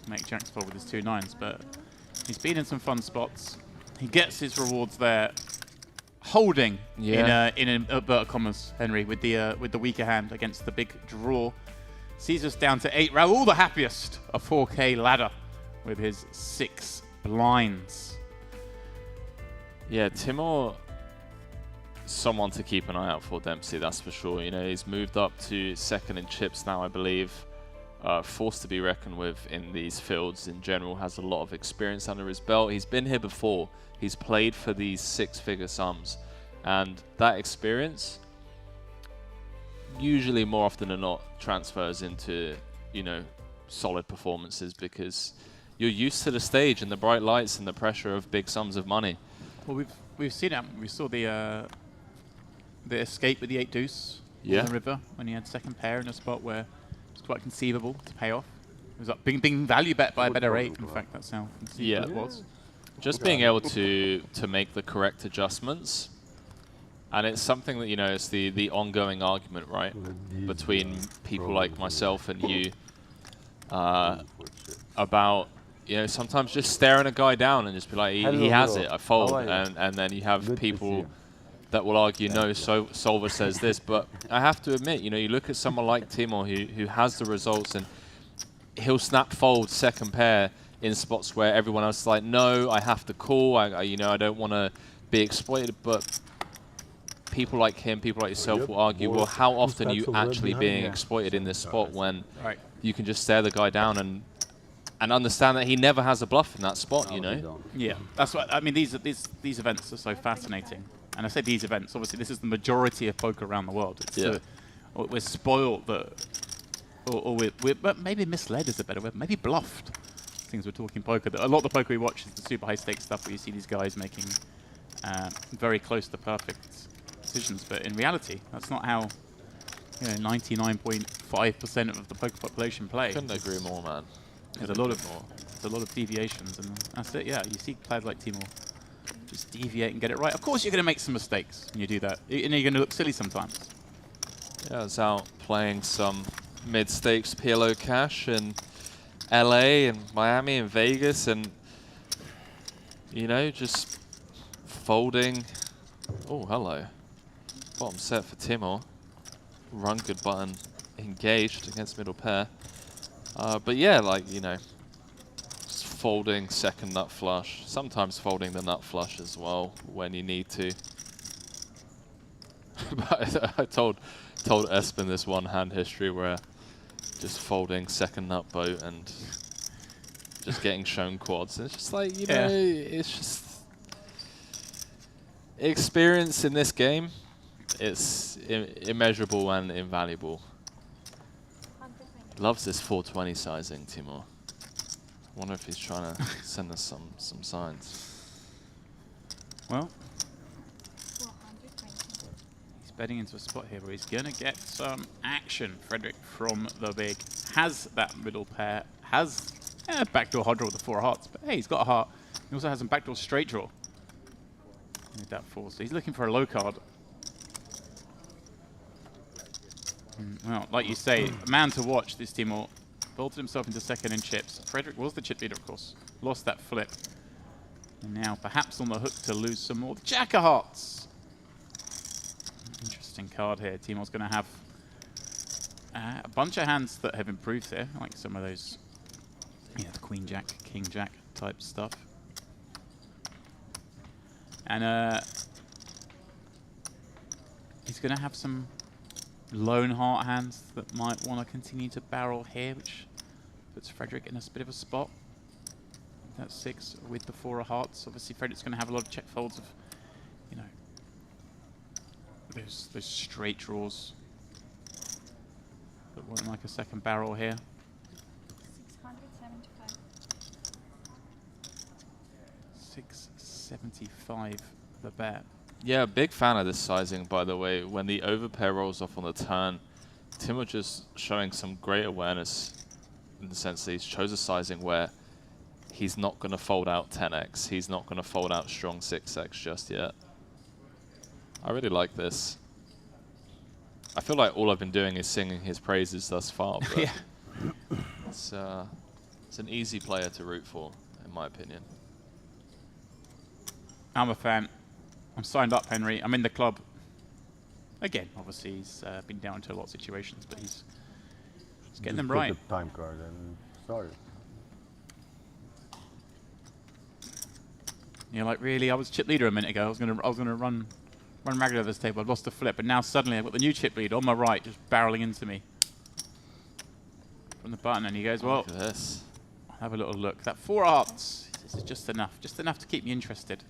Speaker 1: make jacks fold with his 2 9s. But he's been in some fun spots. He gets his rewards there, holding in inverted commas, Henry, with the weaker hand against the big draw. Sees us down to 8. Raul, the happiest, a 4K ladder with his 6 blinds.
Speaker 2: Yeah, Timor, someone to keep an eye out for, Dempsey, that's for sure. You know, he's moved up to second in chips now, I believe. Forced to be reckoned with in these fields in general, has a lot of experience under his belt. He's been here before. He's played for these six-figure sums. And that experience, usually more often than not, transfers into, you know, solid performances because you're used to the stage and the bright lights and the pressure of big sums of money.
Speaker 1: Well, we've seen it. We saw the escape with the 8 deuce on the river when he had second pair in a spot where it's quite conceivable to pay off. It was like being value bet by a better rate. In fact, that's how conceivable it was.
Speaker 2: Just being able to make the correct adjustments, and it's something that, you know, it's the ongoing argument, right, between people like myself and you about, you know, sometimes just staring a guy down and just be like, he has it, I fold, and then you have people that will argue, no, Solver says this, but I have to admit, you know, you look at someone like Timor who has the results and he'll snap fold second pair in spots where everyone else is like, no, I have to call, you know, I don't want to be exploited, but people like him, people like yourself will argue, well, how often are you actually being exploited in this spot when you can just stare the guy down and understand that he never has a bluff in that spot, you know?
Speaker 1: Yeah, that's what I mean. These events are so fascinating, and I say these events. Obviously, this is the majority of poker around the world. It's we're spoiled that, or we're maybe misled is a better word. Maybe bluffed. Things we're talking poker. A lot of the poker we watch is the super high stakes stuff where you see these guys making very close to perfect decisions, but in reality, that's not how 99.5% of the poker population play.
Speaker 2: Couldn't agree more, man.
Speaker 1: There's a lot of deviations, and that's it. Yeah, you see players like Timor just deviate and get it right. Of course, you're going to make some mistakes when you do that, and you're going to look silly sometimes.
Speaker 2: Yeah, I was out playing some mid-stakes PLO cash in LA and Miami and Vegas, and you know, just folding. Oh, hello. Bottom set for Timor. Run good button engaged against middle pair. But yeah, like, you know, just folding second nut flush. Sometimes folding the nut flush as well when you need to. But I told Espen this one hand history where just folding second nut boat and just getting shown quads. And it's just like, you know, it's just experience in this game. It's immeasurable and invaluable. Loves this 420 sizing, Timor. I wonder if he's trying to send us some signs.
Speaker 1: Well, he's betting into a spot here where he's going to get some action. Frederick from the big has that middle pair, has backdoor hard draw with the 4 hearts, but hey, he's got a heart. He also has some backdoor straight draw with that 4, so he's looking for a low card. Well, like you say, a man to watch, this Timor. Bolted himself into second in chips. Frederick was the chip leader, of course. Lost that flip. And now perhaps on the hook to lose some more. The Jack of Hearts. Interesting card here. Timor's going to have a bunch of hands that have improved here, like some of those, the Queen Jack, King Jack type stuff. And he's going to have some lone heart hands that might want to continue to barrel here, which puts Frederick in a bit of a spot. That's 6 with the 4 of hearts. Obviously, Frederick's going to have a lot of check folds of, those straight draws that won't like a second barrel here.
Speaker 7: 675.
Speaker 1: 675 the bet.
Speaker 2: Yeah, big fan of this sizing, by the way. When the overpair rolls off on the turn, Timor just showing some great awareness in the sense that he's chose a sizing where he's not going to fold out 10x. He's not going to fold out strong 6x just yet. I really like this. I feel like all I've been doing is singing his praises thus far, but
Speaker 1: Yeah.
Speaker 2: it's an easy player to root for, in my opinion.
Speaker 1: I'm a fan. I'm signed up, Henry. I'm in the club. Again, obviously, he's been down to a lot of situations, but he's getting them right.
Speaker 3: The time card and sorry.
Speaker 1: You're like, really? I was chip leader a minute ago. I was gonna run ragged over this table. I've lost a flip, and now suddenly I've got the new chip leader on my right, just barreling into me from the button. And he goes, well,
Speaker 2: look at this.
Speaker 1: I'll have a little look. That 4 hearts is just enough to keep me interested.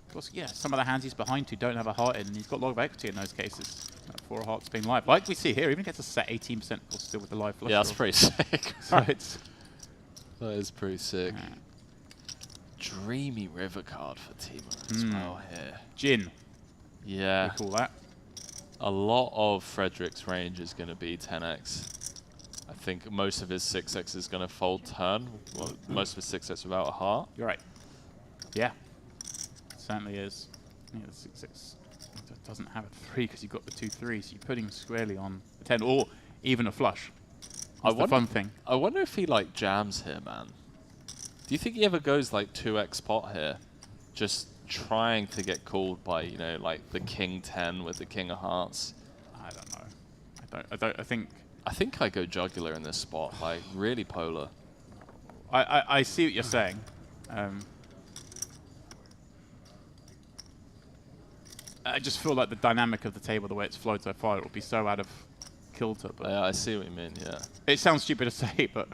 Speaker 1: Of course, yeah, some of the hands he's behind to don't have a heart in, and he's got a lot of equity in those cases. That 4 hearts being live, like we see here, even gets a set 18% still with the live flush.
Speaker 2: Yeah, that's pretty sick.
Speaker 1: So it's
Speaker 2: that is pretty sick. Dreamy river card for Timo as well here.
Speaker 1: Jin.
Speaker 2: Yeah.
Speaker 1: We call that.
Speaker 2: A lot of Frederick's range is going to be 10x. I think most of his 6x is going to fold turn. Well, most of his 6x without a heart.
Speaker 1: You're right. Yeah. It certainly is. Yeah, the 6x doesn't have a 3 because you've got the 2 3s. So you're putting him squarely on a 10 or even a flush. That's the fun thing.
Speaker 2: I wonder if he like jams here, man. Do you think he ever goes like 2x pot here? Just trying to get called by, you know, like the king 10 with the king of hearts?
Speaker 1: I don't know.
Speaker 2: I think I go jugular in this spot, like really polar.
Speaker 1: I see what you're saying. I just feel like the dynamic of the table, the way it's flowed so far, it will be so out of kilter. But
Speaker 2: Yeah, I see what you mean, yeah.
Speaker 1: it sounds stupid to say, but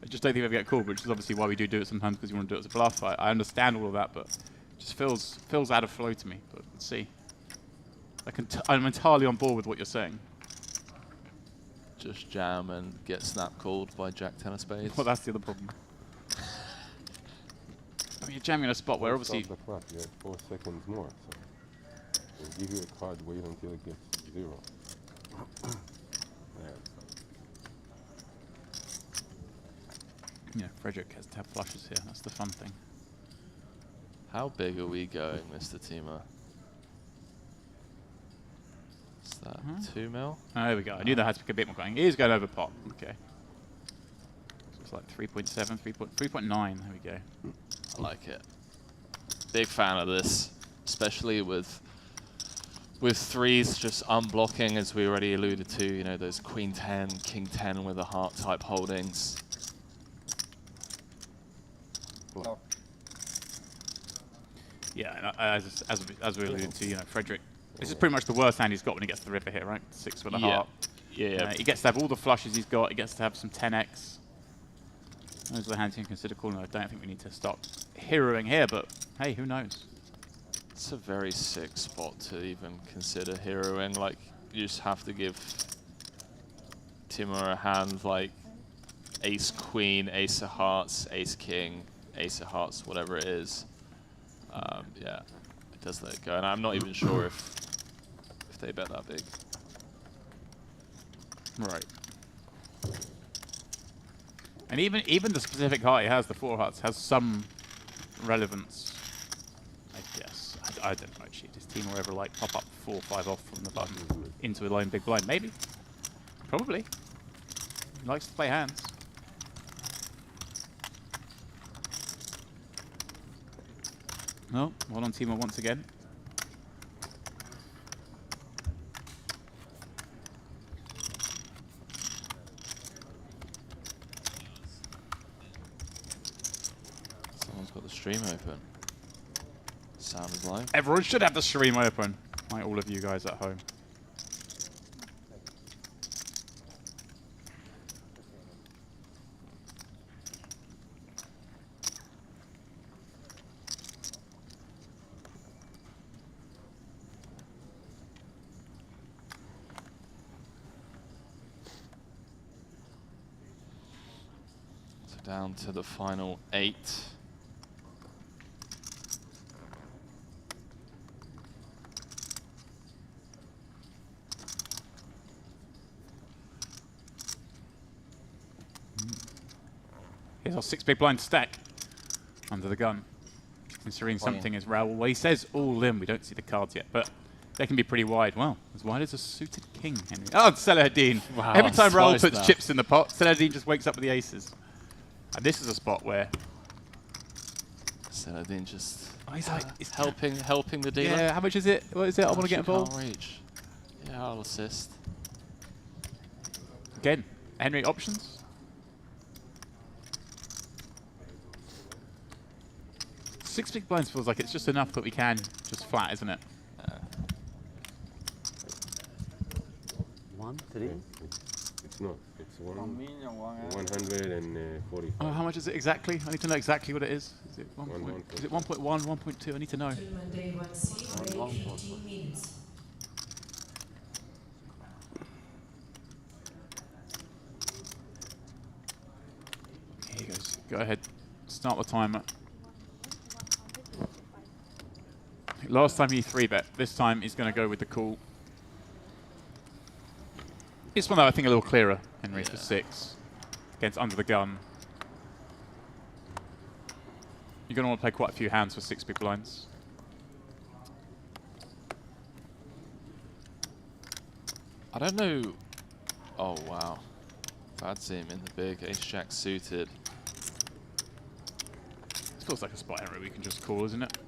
Speaker 1: I just don't think we ever get called, which is obviously why we do it sometimes, because you want to do it as a bluff. I understand all of that, but it just feels out of flow to me. But let's see. I'm entirely on board with what you're saying.
Speaker 2: Just jam and get snap called by Jack 10 of spades.
Speaker 1: Well, that's the other problem. I mean, you're jamming in a spot where obviously...
Speaker 5: Stop the clock. You have 4 seconds more. So we'll give you a card, wait until it gets 0.
Speaker 1: Yeah, Frederick has to have flushes here. That's the fun thing.
Speaker 2: How big are we going, Mr. Timo? Is that 2 mil?
Speaker 1: Oh, there we go. I knew there had to be a bit more going. He is going over pot. Okay. So it's like 3.7, 3.9. There we go.
Speaker 2: I like it. Big fan of this, especially with 3s just unblocking, as we already alluded to. You know, those queen 10, king 10 with a heart type holdings.
Speaker 1: Yeah, and as we alluded to, you know, Frederick. This is pretty much the worst hand he's got when he gets to the river here, right? 6 with a heart.
Speaker 2: Yeah.
Speaker 1: He gets to have all the flushes he's got. He gets to have some 10x. Those are the hands you can consider calling. I don't think we need to stop heroing here, but hey, who knows?
Speaker 2: It's a very sick spot to even consider heroing. Like, you just have to give Timo a hand like ace queen, ace of hearts, ace king, ace of hearts, whatever it is. Yeah, it does let it go, and I'm not even sure if they bet that big.
Speaker 1: Right. And even the specific heart he has, the 4 hearts, has some relevance, I guess. I don't know, actually. Does Timo ever like pop up 4 or 5 off from the button into a lone big blind? Maybe. Probably. He likes to play hands. Well, one on Timo once again.
Speaker 2: Someone's got the stream open. Sound is live.
Speaker 1: Everyone should have the stream open, like all of you guys at home.
Speaker 2: Down to the final 8.
Speaker 1: Here's our 6 big blind stack under the gun. Considering something is Raoul. Well, he says all in. We don't see the cards yet, but they can be pretty wide. Well, as wide as a suited king, Henry. Oh, Saladin.
Speaker 2: Wow,
Speaker 1: Every time Raoul puts
Speaker 2: that.
Speaker 1: chips in the pot, Saladin just wakes up with the aces. And this is a spot where
Speaker 2: Saladin just
Speaker 1: he's like,
Speaker 2: helping the dealer.
Speaker 1: yeah, how much is it? What is it? I want to get involved.
Speaker 2: Can't reach. Yeah, I'll assist.
Speaker 1: Again, Henry, options? 6 big blinds feels like it's just enough that we can just flat, isn't it?
Speaker 6: 1, 3.
Speaker 5: It's not. It's 145.
Speaker 1: Oh, how much is it exactly? I need to know exactly what it is. Is it 1.1, 1.2? I need to know. Here he goes. Go ahead. Start the timer. Last time he 3-bet. This time he's going to go with the call. This one, though, I think a little clearer. Henry for 6 against under the gun. You're going to want to play quite a few hands for 6 big blinds.
Speaker 2: I don't know. Oh, wow. That's him in the big ace-jack suited.
Speaker 1: This feels like a spot area we can just call, isn't it?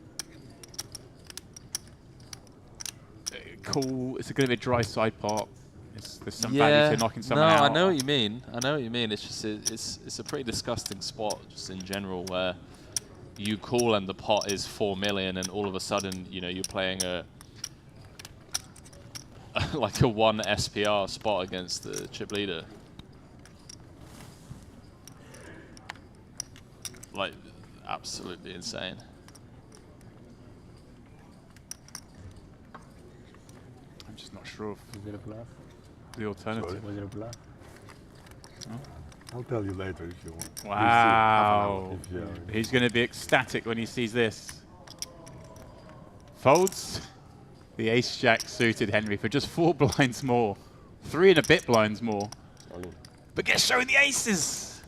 Speaker 1: Call. It's going to be a dry side part. There's some value to knocking someone out.
Speaker 2: I know what you mean. I know what you mean. It's just it's a pretty disgusting spot, just in general, where you call and the pot is 4 million, and all of a sudden, you know, you're playing a like a 1 SPR spot against the chip leader. Like, absolutely insane.
Speaker 1: I'm just not sure of
Speaker 3: Is it a bluff?
Speaker 1: the alternative.
Speaker 3: Was it a bluff?
Speaker 1: Oh.
Speaker 3: I'll tell you later if you want.
Speaker 1: Wow.
Speaker 3: If you-
Speaker 1: He's going to be ecstatic when he sees this. Folds the ace-jack suited Henry for just 4 blinds more. 3 and a bit blinds more. But gets shown the aces.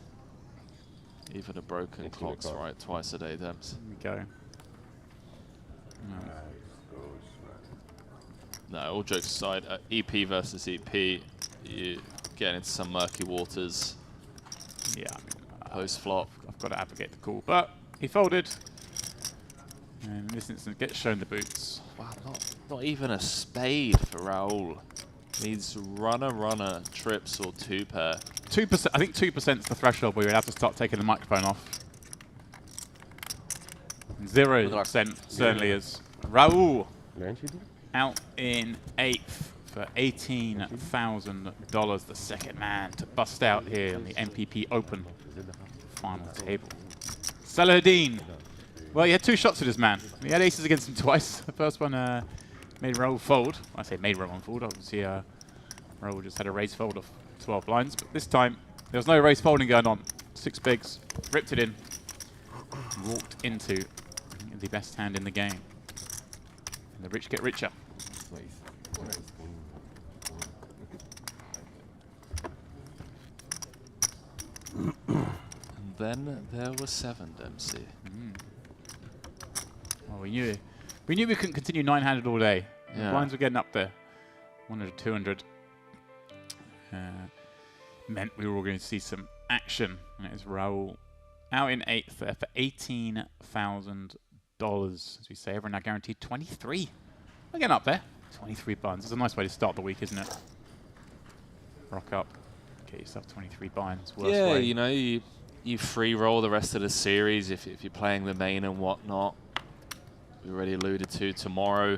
Speaker 2: Even a broken clock's right twice a day, Dems.
Speaker 1: There we go.
Speaker 2: No, all jokes aside, EP versus EP, you get into some murky waters.
Speaker 1: Yeah,
Speaker 2: Post flop.
Speaker 1: I've got to advocate the call, but he folded. And in this instance, gets shown the boots.
Speaker 2: Wow, not even a spade for Raul. Needs runner, trips, or 2-pair.
Speaker 1: 2%. I think 2% is the threshold where you'd have to start taking the microphone off. 0% certainly is. Raul out in 8th for $18,000. The second man to bust out here on the MPP Open final table. Salahuddin. Well, he had 2 shots at his man. He had aces against him twice. The first one made Raul fold. I say made Raul fold. Obviously, Raul just had a raise fold of 12 blinds. But this time, there was no raise folding going on. 6 bigs. Ripped it in. Walked into the best hand in the game. And the rich get richer.
Speaker 2: And then there was 7, Dempsey.
Speaker 1: Well, we knew we couldn't continue 9-handed all day.
Speaker 2: Yeah.
Speaker 1: The blinds were getting up there. 100, 200. Meant we were all going to see some action. And it is Raul out in 8th there for $18,000. As we say, everyone now guaranteed 23. We're getting up there. 23 binds. It's a nice way to start the week, isn't it? Rock up. Get yourself 23 binds. Worst
Speaker 2: Yeah,
Speaker 1: way.
Speaker 2: you know, you free roll the rest of the series if you're playing the main and whatnot. We already alluded to tomorrow.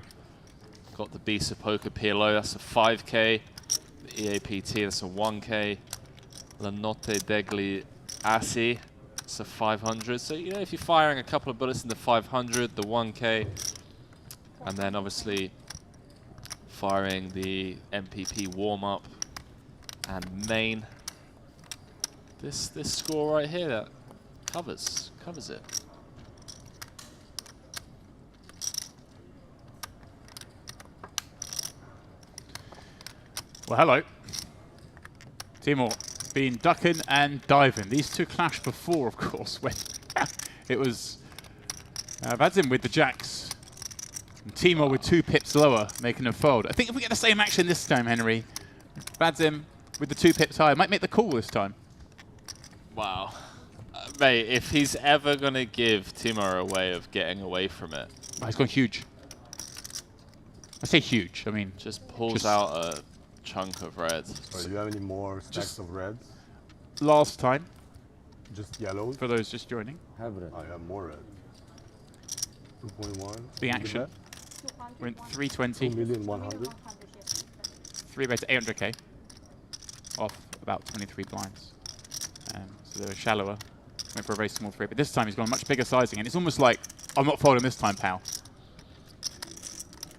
Speaker 2: Got the Beast of Poker PLO, that's a 5K. The EAPT, that's a 1K. La Notte degli Assi, it's a 500. So, you know, if you're firing a couple of bullets in the 500, the 1K, and then obviously firing the MPP warm-up and main, this score right here, that covers it.
Speaker 1: Well, hello. Timur, been ducking and diving. These two clashed before, of course, when it was Vadzim with the jacks and Timur with 2 pips lower, making them fold. I think if we get the same action this time, Henry, Vadzim with the 2 pips higher might make the call this time.
Speaker 2: Wow. Mate, if he's ever going to give Timur a way of getting away from it.
Speaker 1: Oh, he's gone huge. I say huge, I mean...
Speaker 2: Just pulls out a chunk of reds.
Speaker 3: So do you have any more stacks of reds?
Speaker 1: Last time,
Speaker 3: Just yellows?
Speaker 1: for those just joining.
Speaker 6: Have red.
Speaker 3: I have more red. 2.1.
Speaker 1: Big action. We're in 320.
Speaker 3: 2,100,000.
Speaker 1: 3 bet to 800k. Off about 23 blinds. So they were shallower. Went for a very small 3, but this time he's gone much bigger sizing, and it's almost like, I'm not folding this time, pal.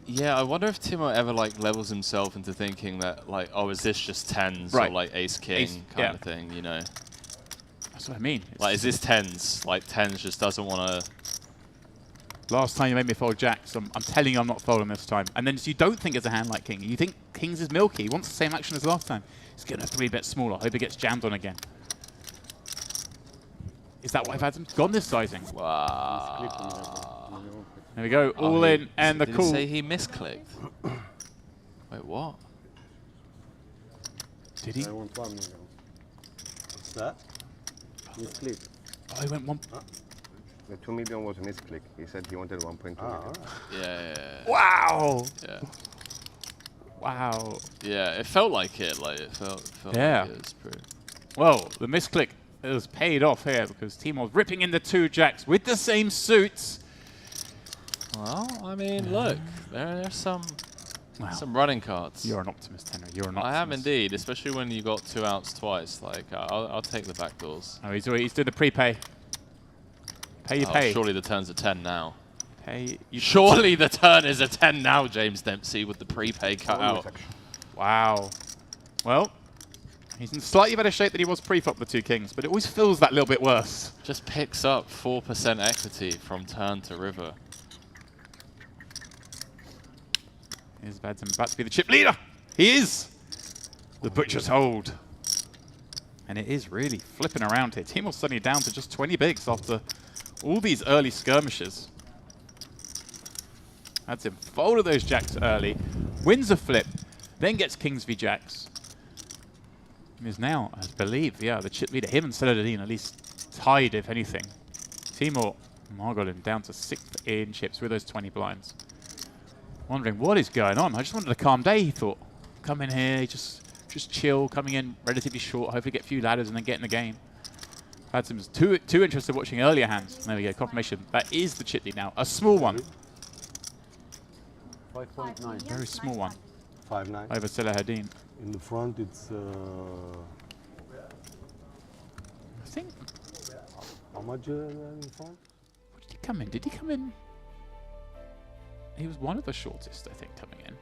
Speaker 2: Yeah, I wonder if Timo ever like levels himself into thinking that like, oh, is this just tens
Speaker 1: Right.
Speaker 2: or like ace king kind of thing, you know?
Speaker 1: That's what I mean. It's
Speaker 2: Like, is this tens? Like tens just doesn't want to.
Speaker 1: last time you made me fold jacks, I'm telling you I'm not folding this time. And then you don't think it's a hand like king. You think kings is milky. He wants the same action as last time. He's getting a 3 bet smaller. Hope he gets jammed on again. Is that why Vadzim's gone this sizing?
Speaker 2: Wow.
Speaker 1: There we go. All in and the
Speaker 2: Did
Speaker 1: call.
Speaker 2: he say he misclicked? Wait, what?
Speaker 1: Did he?
Speaker 3: I want 1 million. What's that?
Speaker 4: Misclick.
Speaker 1: Oh, he went 1.
Speaker 4: The 2 million was a misclick. He said he wanted 1.2
Speaker 3: Ah,
Speaker 4: million.
Speaker 3: alright.
Speaker 2: Yeah.
Speaker 1: Wow.
Speaker 2: Yeah.
Speaker 1: Wow.
Speaker 2: Yeah, it felt like it. Like it felt
Speaker 1: Yeah.
Speaker 2: like it was pretty.
Speaker 1: Well, the misclick has paid off here because Timor's ripping in the 2 jacks with the same suits.
Speaker 2: Well, I mean, look, there's some
Speaker 1: Wow.
Speaker 2: running cards.
Speaker 1: You're an optimist, Henry. You're an optimist.
Speaker 2: I am indeed, especially when you got 2 outs twice. Like, I'll take the back doors.
Speaker 1: Oh, he's doing the prepay. Pay you
Speaker 2: Oh,
Speaker 1: pay.
Speaker 2: surely the turn's a 10 now.
Speaker 1: Pay you.
Speaker 2: Surely the turn is a 10 now, James Dempsey, with the prepay cut out.
Speaker 1: Wow. Well, he's in slightly better shape than he was pre-flop with 2 kings, but it always feels that little bit worse.
Speaker 2: Just picks up 4% equity from turn to river.
Speaker 1: Here's Vadzim about to be the chip leader. He is. The butcher's hold. And it is really flipping around here. Timor's suddenly down to just 20 bigs after all these early skirmishes. Vadzim folded those jacks early, wins a flip, then gets kings v jacks. And is now, I believe, the chip leader. Him and Celadine at least tied, if anything. Timor Margolin down to 6th in chips with those 20 blinds. Wondering what is going on. I just wanted a calm day, he thought. Come in here, just chill, coming in relatively short, hopefully get a few ladders and then get in the game. Vadzim's too interested in watching earlier hands. There we go, confirmation. That is the chip lead now. A small one.
Speaker 3: 5.9.
Speaker 1: Very small one.
Speaker 3: 5.9.
Speaker 1: Over Celadine.
Speaker 3: In the front, it's.
Speaker 1: I think.
Speaker 3: How much in front?
Speaker 1: What did he come in? Did he come in? He was one of the shortest, I think, coming in.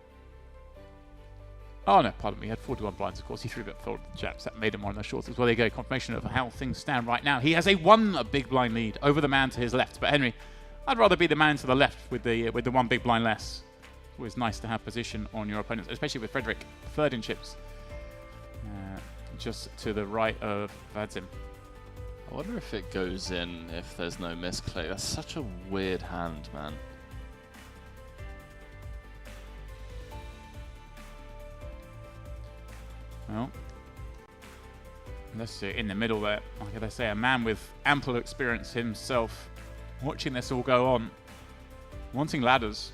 Speaker 1: Oh no, pardon me. He had 41 blinds, of course. He 3-bet folded the jacks. That made him one of the shortest. Well, there you go. Confirmation of how things stand right now. He has a 1 big blind lead over the man to his left. But Henry, I'd rather be the man to the left with the 1 big blind less. It's always nice to have position on your opponents, especially with Frederick, 3rd in chips. Just to the right of Vadzim.
Speaker 2: I wonder if it goes in if there's no misclick. That's such a weird hand, man.
Speaker 1: Well, let's see, in the middle there, like I say, a man with ample experience himself, watching this all go on, wanting ladders,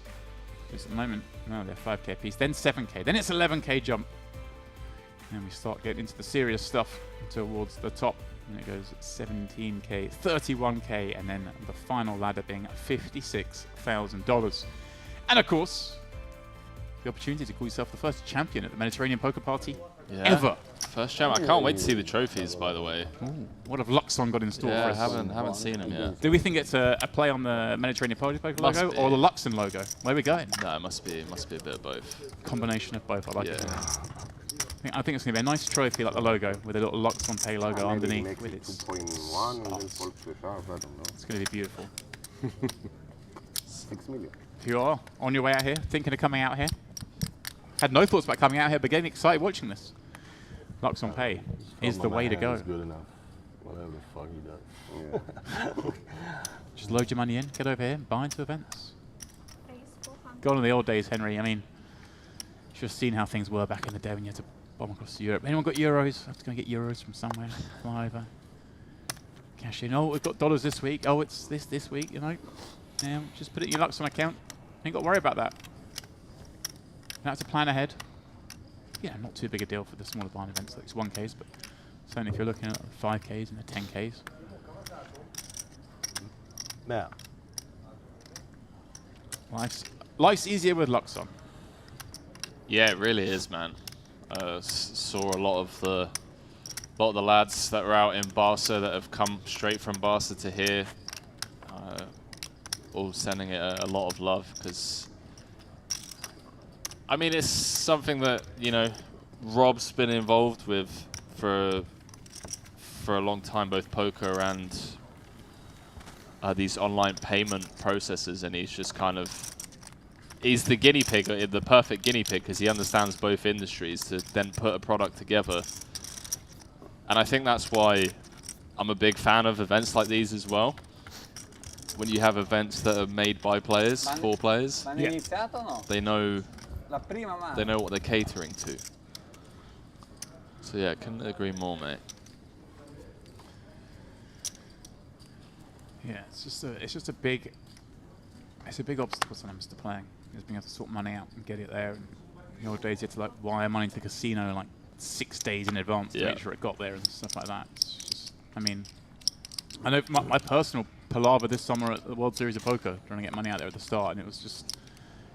Speaker 1: because at the moment, no, they're 5k a piece, then 7k, then it's 11k jump, and we start getting into the serious stuff towards the top, and it goes 17k, 31k, and then the final ladder being $56,000. And of course, the opportunity to call yourself the first champion at the Mediterranean Poker Party ever.
Speaker 2: First champ. I can't wait to see the trophies, by the way.
Speaker 1: Ooh, what have Luxon got in store for us?
Speaker 2: haven't seen them yet.
Speaker 1: Do we think it's a play on the Mediterranean Poker
Speaker 2: Must
Speaker 1: logo
Speaker 2: be.
Speaker 1: or the Luxon logo? Where are we going?
Speaker 2: No, it must be a bit of both.
Speaker 1: Combination of both. I like it.
Speaker 2: Yeah.
Speaker 1: I think it's going to be a nice trophy like the logo with a little luxonpay logo underneath.
Speaker 4: Make
Speaker 1: With
Speaker 4: it
Speaker 1: its
Speaker 4: 2.1 and then fold to the half. I don't know.
Speaker 1: It's going to be beautiful.
Speaker 4: 6 million.
Speaker 1: If you are on your way out here, thinking of coming out here, had no thoughts about coming out here, but getting excited watching this. Luxonpay is the way to go.
Speaker 3: Good enough. Whatever the fuck he does.
Speaker 4: Yeah.
Speaker 1: Just load your money in, get over here, buy into events. Gone are the old days, Henry. I mean, you should have seen how things were back in the day when you had to bomb across Europe. Anyone got euros? I was going to get euros from somewhere. Fly over. Cash in. Oh, we've got dollars this week. Oh, it's this week, you know. Yeah, just put it in your Luxon account. Ain't got to worry about that. You don't have to plan ahead. Yeah, not too big a deal for the smaller blind events like it's 1Ks, but certainly if you're looking at 5Ks and the 10Ks.
Speaker 3: Now,
Speaker 1: Life's easier with Luxon.
Speaker 2: Yeah, it really is, man. Saw a lot of the lads that were out in Barca that have come straight from Barca to here, all sending it a lot of love, because I mean, it's something that, you know, Rob's been involved with for a long time, both poker and these online payment processes, and he's just kind of, he's the guinea pig, the perfect guinea pig, because he understands both industries to then put a product together. And I think that's why I'm a big fan of events like these as well. When you have events that are made by players, for players, they know what they're catering to. So yeah, couldn't agree more, mate.
Speaker 1: Yeah, it's just a big obstacle sometimes to playing. Just being able to sort money out and get it there. And in the old days, you had to like wire money to the casino like 6 days in advance to make sure it got there and stuff like that. It's just, I mean, I know my personal palaver this summer at the World Series of Poker, trying to get money out there at the start, and it was just,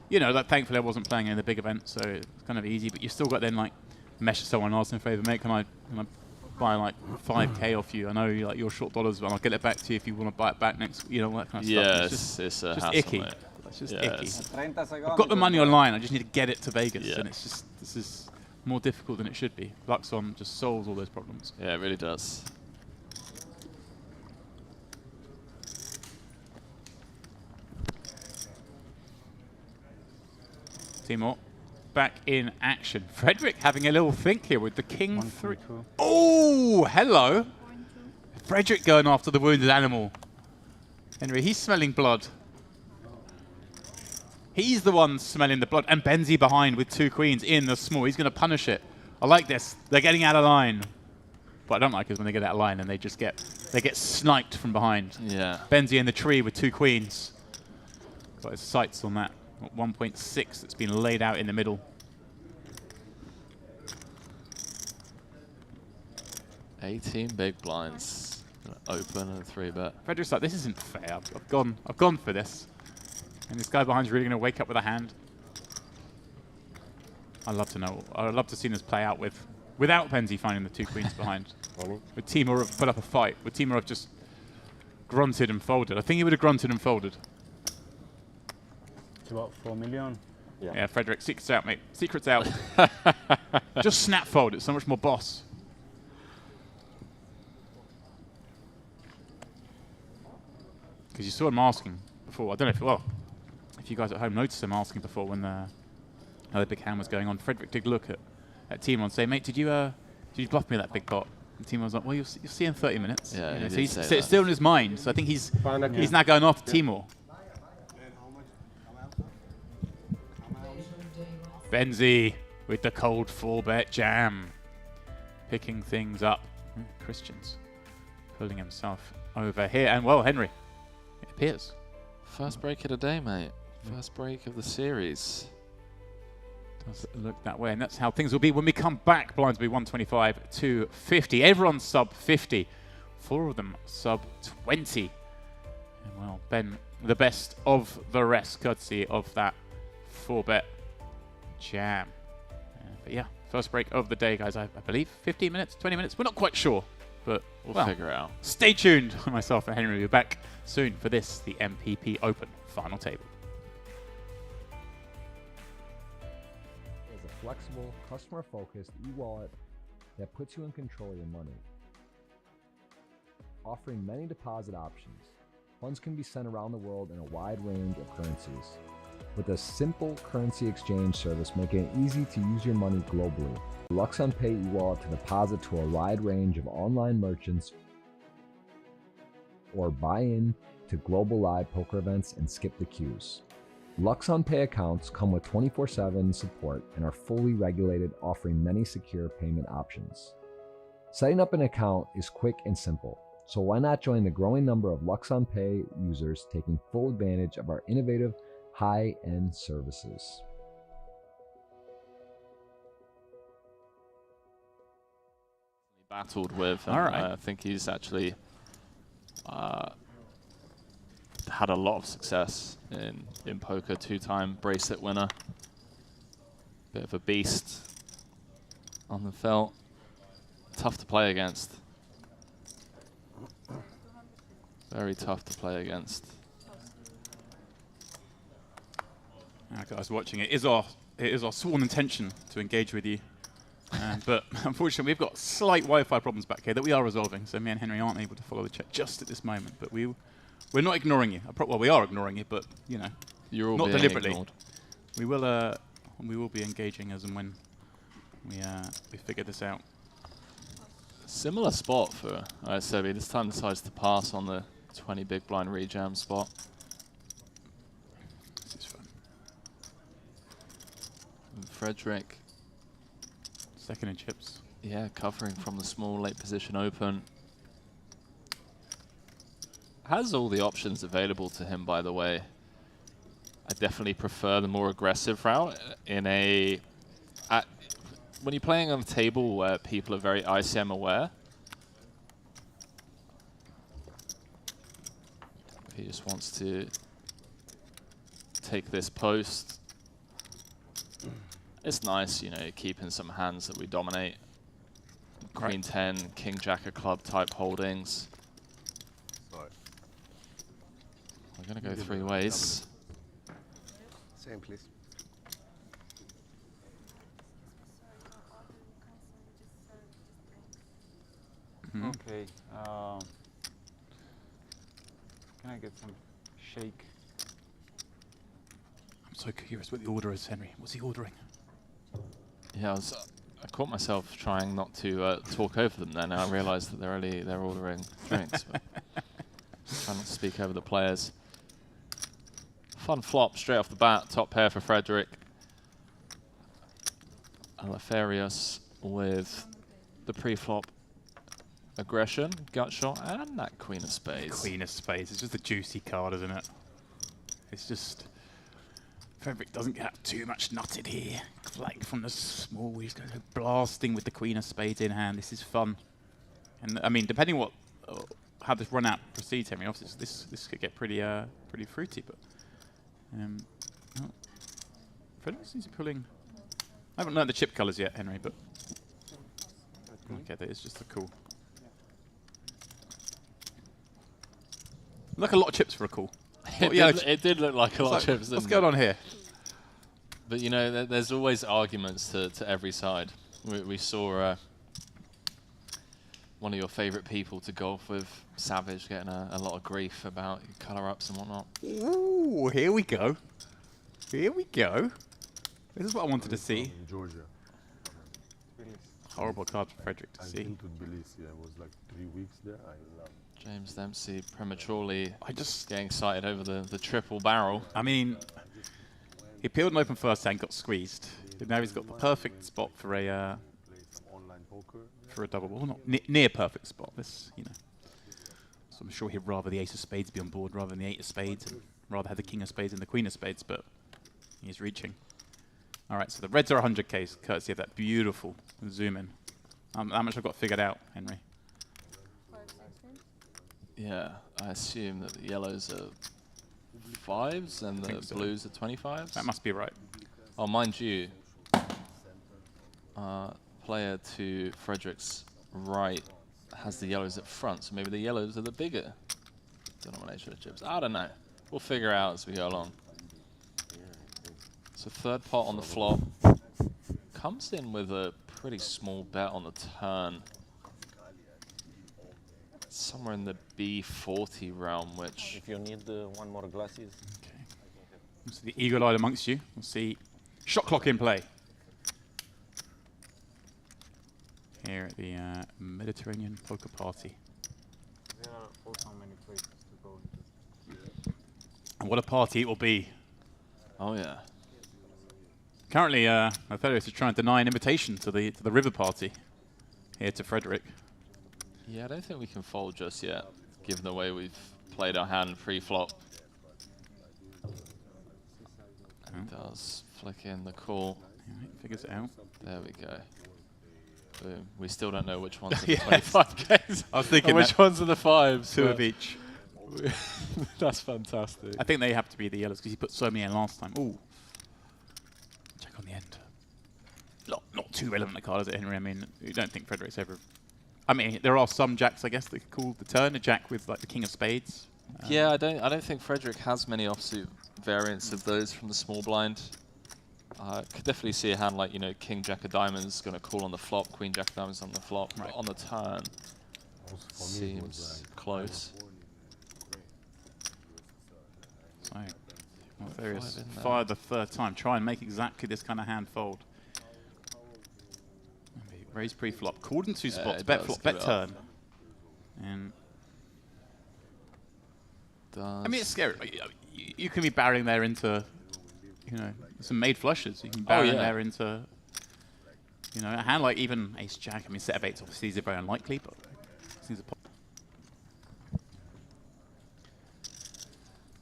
Speaker 1: you know, like thankfully I wasn't playing in the big event, so it's kind of easy. But you still got then like message someone asking a favor, mate, can I buy like 5K off you? I know like you're short dollars, but I'll get it back to you if you want to buy it back next, you know, that kind of stuff.
Speaker 2: Yeah,
Speaker 1: it's
Speaker 2: just
Speaker 1: hassle,
Speaker 2: icky.
Speaker 1: mate. It's just
Speaker 2: Yeah,
Speaker 1: icky. I've got the money online, I just need to get it to Vegas, and it's just, this is more difficult than it should be. Luxon just solves all those problems.
Speaker 2: Yeah, it really does.
Speaker 1: Timor back in action. Frederick having a little think here with the king 3. Oh, hello. Frederick going after the wounded animal. Henry, he's smelling blood. He's the one smelling the blood. And Benzie behind with 2 queens in the small. He's going to punish it. I like this. They're getting out of line. What I don't like is when they get out of line and they get sniped from behind.
Speaker 2: Yeah.
Speaker 1: Benzie in the tree with 2 queens. Got his sights on that. 1.6 that's been laid out in the middle.
Speaker 2: 18 big blinds. Open and 3-bet.
Speaker 1: Frederick's like, this isn't fair. I've gone for this. And this guy behind's really going to wake up with a hand. I'd love to know. I'd love to see this play out without Benzie finding the 2 queens behind. Would Timur put up a fight? Would Timur have just grunted and folded? I think he would have grunted and folded.
Speaker 3: About 4 million.
Speaker 1: Yeah, Frederick, secrets out, mate. Secrets out. Just snap fold. It's so much more boss. Because you saw him asking before. I don't know if you guys at home noticed him asking before when the big hand was going on. Frederick did look at Timor and say, mate, did you bluff me that big pot? And Timor was like, well, you'll see in 30 minutes.
Speaker 2: Yeah,
Speaker 1: you know, so
Speaker 2: say
Speaker 1: it's still in his mind. So I think he's now going after Timor. Benzie with the cold 4-bet jam. Picking things up. Christian's pulling himself over here. And, well, Henry, it appears.
Speaker 2: First break of the day, mate. First break of the series.
Speaker 1: Does look that way. And that's how things will be when we come back. Blinds will be 125 to 50. Everyone's sub 50. 4 of them sub 20. And, well, Ben, the best of the rest, courtesy of that 4-bet jam. But yeah, first break of the day, guys. I believe 15 minutes, 20 minutes. We're not quite sure, but
Speaker 2: we'll figure it out.
Speaker 1: Stay tuned. Myself and Henry will be back soon for this, the MPP Open final table.
Speaker 7: It's a flexible, customer-focused e-wallet that puts you in control of your money. Offering many deposit options, funds can be sent around the world in a wide range of currencies. With a simple currency exchange service making it easy to use your money globally. luxonpay e-wallet to deposit to a wide range of online merchants or buy in to global live poker events and skip the queues. LuxonPay accounts come with 24/7 support and are fully regulated, offering many secure payment options. Setting up an account is quick and simple, so why not join the growing number of LuxonPay users taking full advantage of our innovative high-end services.
Speaker 2: Battled with.
Speaker 1: All right.
Speaker 2: I think he's actually had a lot of success in poker, 2-time bracelet winner. Bit of a beast on the felt. Tough to play against. Very tough to play against.
Speaker 1: Guys watching, it is our sworn intention to engage with you. But unfortunately, we've got slight Wi-Fi problems back here that we are resolving, so me and Henry aren't able to follow the chat just at this moment. But we're not ignoring you. Well, we are ignoring you, but you know,
Speaker 2: You're all
Speaker 1: not
Speaker 2: being
Speaker 1: deliberately.
Speaker 2: ignored.
Speaker 1: We will be engaging as and when we figure this out.
Speaker 2: Similar spot for Sebi. This time decides to pass on the 20 big blind rejam spot.
Speaker 1: This is fun.
Speaker 2: And Frederick,
Speaker 1: Second in chips.
Speaker 2: yeah, covering from the small late position open. Has all the options available to him, by the way. I definitely prefer the more aggressive route when you're playing on a table where people are very ICM aware. He just wants to take this post. It's nice, you know, keeping some hands that we dominate. Queen 10, King Jack of club type holdings.
Speaker 4: Sorry.
Speaker 2: We're going to go 3 ways.
Speaker 4: Same, please.
Speaker 8: Okay. Can I get some shake?
Speaker 1: I'm so curious what the order is, Henry. What's he ordering?
Speaker 2: Yeah, I caught myself trying not to talk over them then. I realised that they're ordering drinks. But trying not to speak over the players. Fun flop straight off the bat. Top pair for Frederick. Alefarius with the pre-flop aggression, gut shot, and that Queen of Spades.
Speaker 1: Queen of Spades. It's just a juicy card, isn't it? It's just... Frederick doesn't get too much nutted here. Like from the small, he's going to blasting with the Queen of Spades in hand. This is fun. And I mean, depending what how this run out proceeds, Henry, obviously this could get pretty fruity. But Frederick seems to be pulling. I haven't learned the chip colours yet, Henry, but okay, that is just a cool. Look, a lot of chips for a call.
Speaker 2: It did look like a lot of chips.
Speaker 1: What's going on here?
Speaker 2: But you know, there's always arguments to every side. We saw one of your favourite people to golf with, Savage, getting a lot of grief about colour ups and whatnot.
Speaker 1: Ooh, here we go. Here we go. This is what I wanted to see.
Speaker 5: In Georgia.
Speaker 1: Horrible card for Frederick to
Speaker 5: I've
Speaker 1: see.
Speaker 5: been to Tbilisi. I was like 3 weeks there. I love it.
Speaker 2: James Dempsey prematurely getting excited over the triple barrel.
Speaker 1: I mean, he peeled an open first hand, got squeezed. But now he's got the perfect spot for a double. Well, not near perfect spot. This, you know. So I'm sure he'd rather the Ace of Spades be on board rather than the 8 of Spades, and rather have the King of Spades and the Queen of Spades. But he's reaching. All right, so the reds are 100k, courtesy of that beautiful zoom in. How much I've got figured out, Henry?
Speaker 2: Yeah, I assume that the yellows are 5s and the blues are 25s.
Speaker 1: That must be right.
Speaker 2: Oh, mind you, player to Frederick's right has the yellows at front, so maybe the yellows are the bigger denomination of chips. I don't know. We'll figure out as we go along. So third pot on the flop. Comes in with a pretty small bet on the turn. Somewhere in the B40 realm, which...
Speaker 6: If you need one more glasses.
Speaker 1: Okay. We'll see the eagle-eyed amongst you. We'll see shot clock in play. Here at the Mediterranean Poker Party.
Speaker 8: There are also many places to go into.
Speaker 1: And what a party it will be.
Speaker 2: Oh, yeah.
Speaker 1: Currently, Alefarius is trying to deny an invitation to the river party here to Frederick.
Speaker 2: Yeah, I don't think we can fold just yet, given the way we've played our hand pre-flop. Does flick in the call.
Speaker 1: Right, figures it out.
Speaker 2: There we go. Boom. We still don't know which ones are the
Speaker 1: Yes.
Speaker 2: 25Ks.
Speaker 1: I was thinking
Speaker 2: which ones are the 5s.
Speaker 1: 2 of each.
Speaker 2: That's fantastic.
Speaker 1: I think they have to be the yellows because he put so many in last time. Ooh. Check on the end. Not too relevant a card, is it, Henry? I mean, you don't think Frederick's ever... I mean, there are some jacks, I guess, that could call the turn. A jack with, like, the king of spades.
Speaker 2: Yeah, I don't think Frederick has many offsuit variants of those from the small blind. I could definitely see a hand like, you know, king jack of diamonds going to call on the flop, queen jack of diamonds on the flop, but on the turn seems close.
Speaker 1: So, Alfarius fire the third time. Try and make exactly this kind of hand fold. Maybe raise pre-flop. Called in 2 spots. Bet flop, bet turn. And I mean, it's scary. You can be barreling there into, you know, some made flushes. You can barrel there into, you know, a hand like even ace jack. I mean, set of eights obviously is very unlikely, but it seems a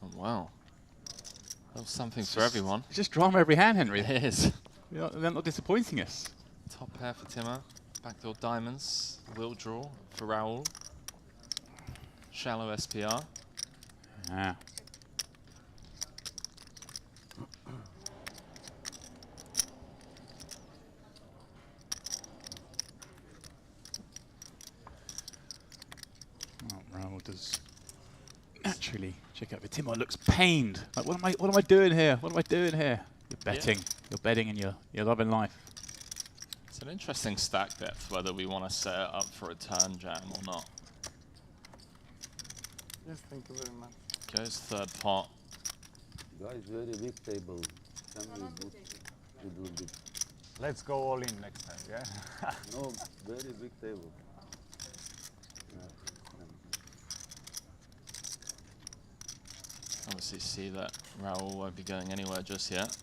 Speaker 2: oh, wow. That was something for everyone.
Speaker 1: It's just drama every hand, Henry.
Speaker 2: It is.
Speaker 1: They're not disappointing us.
Speaker 2: Top pair for Timur. Backdoor diamonds. Will draw for Raoul. Shallow SPR.
Speaker 1: Yeah. Well, Raoul does naturally check out. But Timur looks pained. Like, what am I doing here? What am I doing here? You're betting. Yeah. You're betting, and you're loving life.
Speaker 2: It's an interesting stack depth, whether we want to set it up for a turn jam or not.
Speaker 8: Yes, thank you very much.
Speaker 2: Goes third pot.
Speaker 6: Guys, very big table. Can we put little bit?
Speaker 8: Let's go all in next time, yeah?
Speaker 6: No, very big table.
Speaker 2: Obviously see that Raoul won't be going anywhere just yet.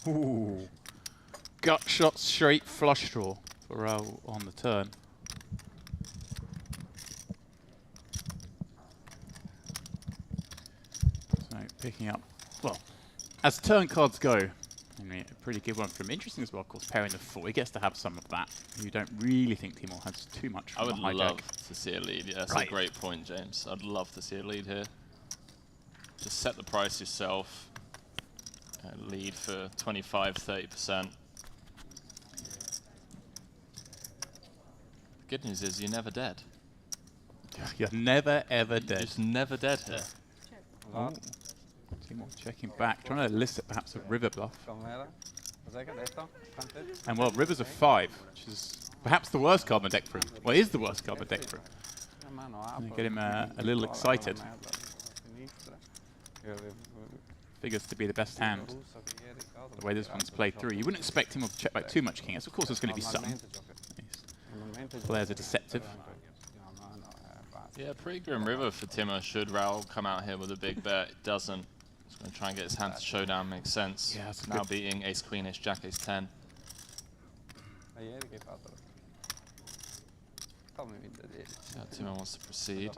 Speaker 1: Ooh. Gut shot straight flush draw for Raoul on the turn. So picking up, well, as turn cards go, I mean, a pretty good one from him. Interesting as well, of course, pairing the 4. He gets to have some of that. You don't really think Timur has too much from
Speaker 2: I would
Speaker 1: the hijack.
Speaker 2: love to see a lead. Yeah, that's a great point, James. I'd love to see a lead here. Just set the price yourself. Lead for 25–30%. The good news is you're never dead.
Speaker 1: You're never ever dead.
Speaker 2: You're just never dead here.
Speaker 1: Oh. Timur checking back, trying to elicit perhaps a river bluff. And well, river's a 5, which is perhaps the worst card in the deck for him. Well, it is the worst card in the deck for him. Get him a little excited. Figures to be the best hand. The way this one's played through, you wouldn't expect him to check back too much king. Of course, there's going to be some. Players are deceptive.
Speaker 2: Yeah, pretty grim river for Timur. Should Raoul come out here with a big bet, it doesn't. He's going to try and get his hand to showdown. Makes sense.
Speaker 1: Yeah,
Speaker 2: now beating ace queen, ace jack, ace 10. Yeah, Timur wants to proceed.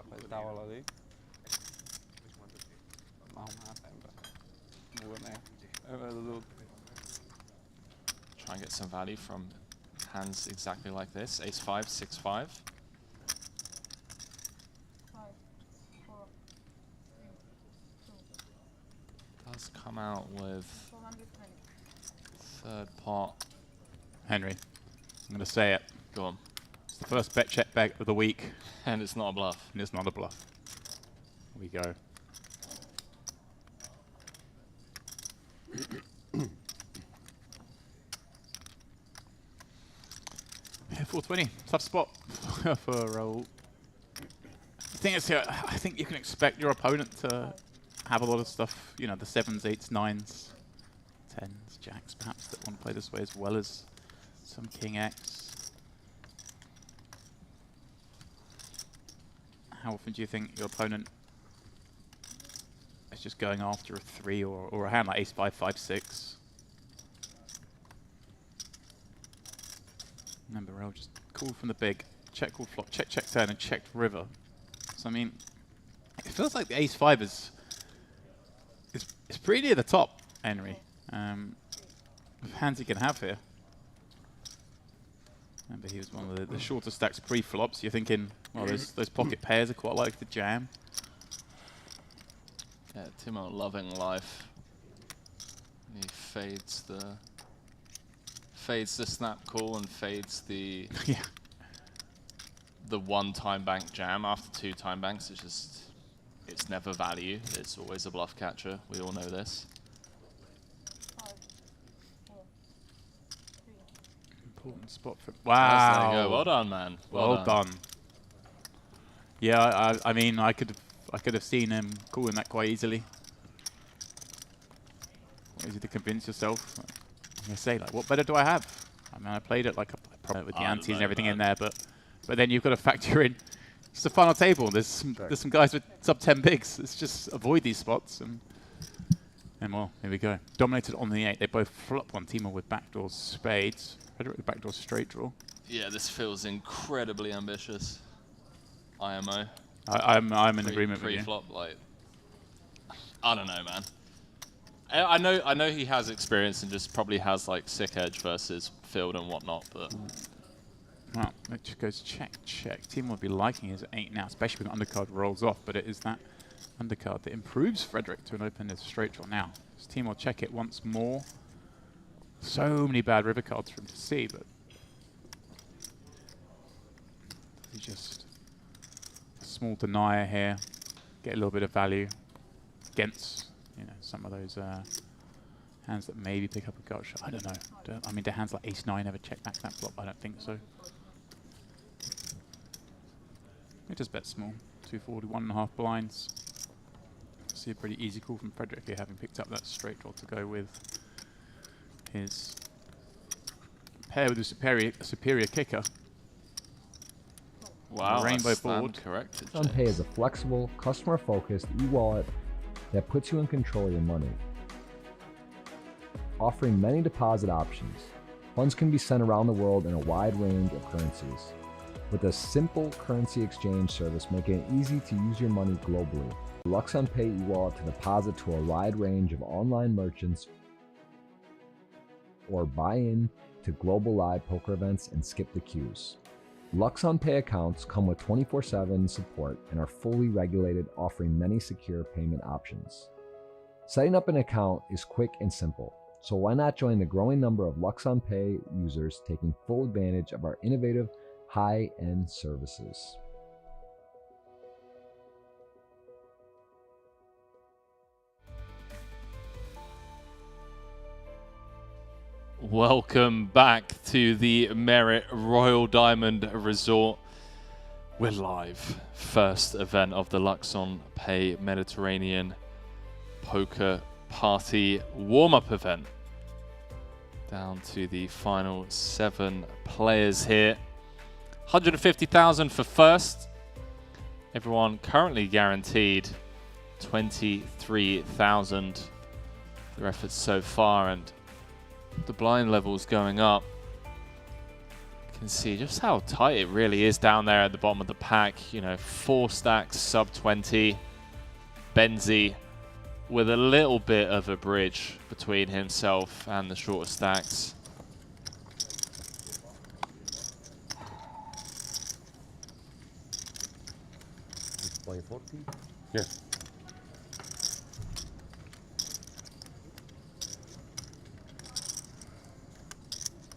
Speaker 2: Try and get some value from hands exactly like this. Ace 5, 6, 5. Does come out with third pot.
Speaker 1: Henry, I'm going to say it.
Speaker 2: Go on.
Speaker 1: It's the first bet check back of the week.
Speaker 2: And it's not a bluff.
Speaker 1: And it's not a bluff. Here we go. Yeah, 420. Tough spot for Raoul. The thing is, I think you can expect your opponent to have a lot of stuff, you know, the 7s, 8s, 9s, 10s, jacks perhaps that want to play this way as well as some king X. How often do you think your opponent is just going after a 3 or a hand like ace 5, 5, 6? Remember, Raoul just called from the big, check, call flop, check, check, turn, and checked river. spots. I mean, it feels like the ace-5 is pretty near the top, Henry, of hands he can have here. Remember, he was one of the shorter stacks pre-flops. You're thinking, well, those pocket pairs are quite like to jam.
Speaker 2: Yeah, Timo loving life. And he fades the snap call and fades the
Speaker 1: Yeah.
Speaker 2: the one time bank jam after 2 time banks. It's never value. It's always a bluff catcher. We all know this.
Speaker 1: Important spot for...
Speaker 2: There
Speaker 1: Wow.
Speaker 2: you go. Well done, man.
Speaker 1: Well done. Yeah, I mean, I could have seen him calling that quite easily. What is it to convince yourself? I say, like, what better do I have? I mean, I played it like with the antes and everything in there, but then you've got to factor in. It's the final table. There's some guys with sub 10 bigs. Let's just avoid these spots and well, here we go. Dominated on the 8. They both flop one. Timo with backdoor spades. Frederick with backdoor straight draw.
Speaker 2: Yeah, this feels incredibly ambitious. IMO.
Speaker 1: I'm in agreement with you.
Speaker 2: Pre-flop, like, I don't know, man. I know he has experience and just probably has like sick edge versus field and whatnot, but.
Speaker 1: Well, it just goes check, check. Timo would be liking his 8 now, especially when the undercard rolls off, but it is that undercard that improves Frederick to an open as straight draw now. Does Timo check it once more? So many bad river cards for him to see, but he's just a small denier here. Get a little bit of value against, you know, some of those hands that maybe pick up a gut shot. I don't know. I mean, do hands like ace-9 ever check back that flop? I don't think so. He just bet small. 240, 1.5 blinds. See a pretty easy call from Frederick here, having picked up that straight draw to go with his pair with a superior kicker.
Speaker 2: Wow,
Speaker 1: Rainbow board.
Speaker 2: Correct.
Speaker 7: LuxonPay is a flexible, customer-focused e-wallet that puts you in control of your money. Offering many deposit options, funds can be sent around the world in a wide range of currencies. With a simple currency exchange service making it easy to use your money globally. LuxonPay e-wallet to deposit to a wide range of online merchants or buy in to global live poker events and skip the queues. LuxonPay accounts come with 24/7 support and are fully regulated, offering many secure payment options. Setting up an account is quick and simple, so why not join the growing number of LuxonPay users taking full advantage of our innovative, high-end services.
Speaker 2: Welcome back to the Merit Royal Diamond Resort. We're live. First event of the LuxonPay Mediterranean Poker Party warm-up event. Down to the final 7 players here. 150,000 for first. Everyone currently guaranteed 23,000. Their efforts so far, and the blind levels going up. You can see just how tight it really is down there at the bottom of the pack. You know, 4 stacks, sub 20. Benzi with a little bit of a bridge between himself and the shorter stacks.
Speaker 6: Play 40?
Speaker 3: Yeah.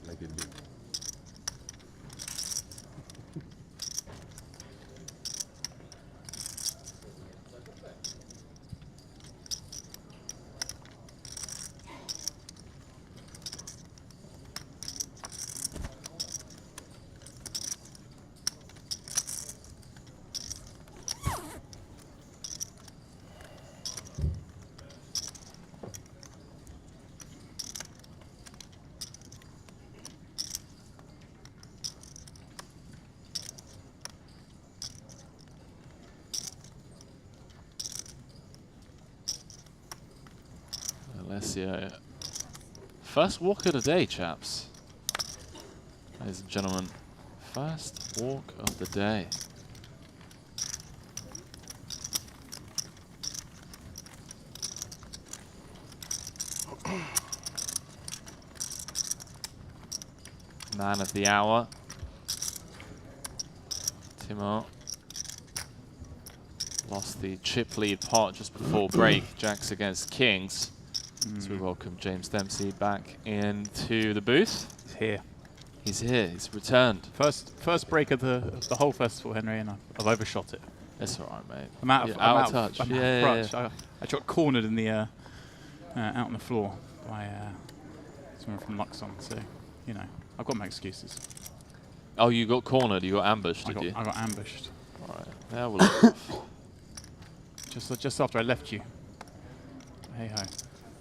Speaker 6: Make it big.
Speaker 2: Alessio. First walk of the day, chaps. Ladies and gentlemen, first walk of the day. Man of the hour. Timo lost the chip lead pot just before break. Jacks against Kings. So we welcome James Dempsey back into the booth.
Speaker 1: He's here.
Speaker 2: He's here. He's returned.
Speaker 1: First break of the whole festival, Henry, and I've overshot it.
Speaker 2: That's all right, mate.
Speaker 1: I'm out of
Speaker 2: touch.
Speaker 1: I'm out of touch. I got cornered in the out on the floor by someone from Luxon. So, you know, I've got my excuses.
Speaker 2: Oh, you got cornered. You got ambushed, did you?
Speaker 1: I got ambushed.
Speaker 2: All right. Yeah, well,
Speaker 1: just after I left you. Hey ho,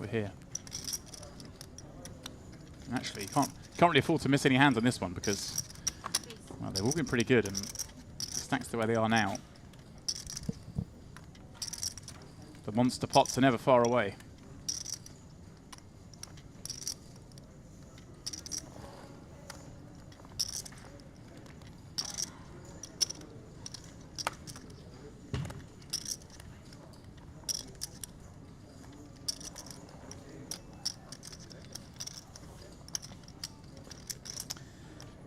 Speaker 1: we're here. And actually, you can't really afford to miss any hands on this one because, well, they've all been pretty good, and thanks to where they are now, the monster pots are never far away.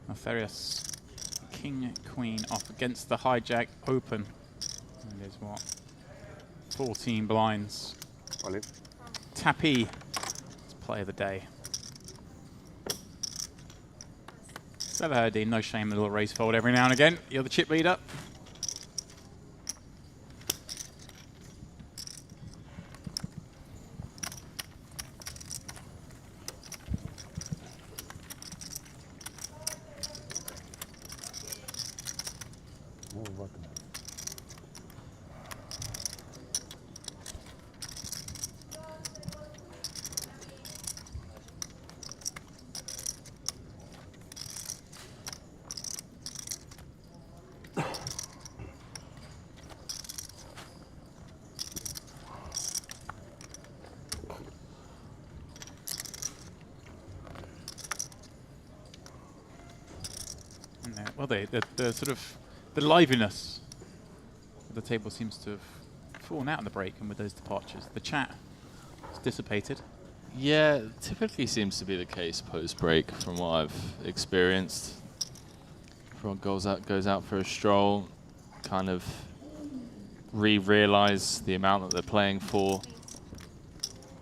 Speaker 1: Alfarius, King, Queen off against the hijack open. And there's what? 14 blinds.
Speaker 4: Olive.
Speaker 1: Tappy. It's play of the day. Salahadin, no shame, a little race fold every now and again. You're the chip leader. Well, the sort of the liveliness of the table seems to have fallen out in the break, and with those departures, the chat is dissipated.
Speaker 2: Yeah, typically seems to be the case post-break, from what I've experienced. Everyone goes out for a stroll, kind of realize the amount that they're playing for.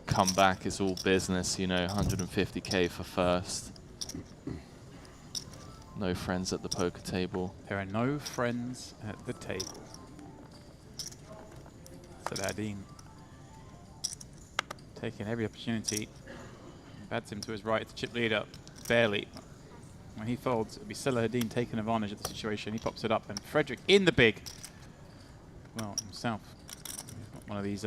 Speaker 2: Come back, it's all business, you know, 150k for first. No friends at the poker table.
Speaker 1: There are no friends at the table. Saladin taking every opportunity. Bats him to his right, the chip lead up, barely. When he folds, it'll be Saladin taking advantage of the situation. He pops it up, and Frederick in the big. Well, himself. He's got one of these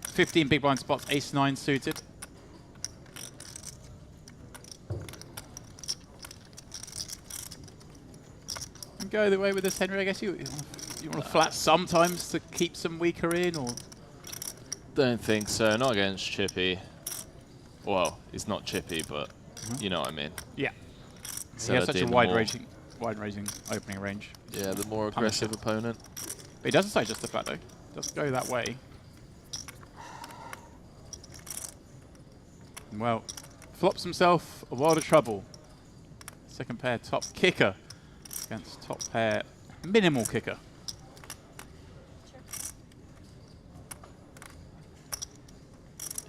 Speaker 1: 15 big blind spots, ace-9 suited. Go the way with this, Henry. I guess you want to flat sometimes to keep some weaker in, or
Speaker 2: don't think so. Not against Chippy. Well, he's not Chippy, but you know what I mean.
Speaker 1: Yeah.
Speaker 2: So
Speaker 1: he has such a wide-ranging opening range.
Speaker 2: Yeah, the more aggressive opponent.
Speaker 1: But he doesn't say just the flat though. Doesn't go that way. Well, flops himself a world of trouble. Second pair top kicker against top pair minimal kicker.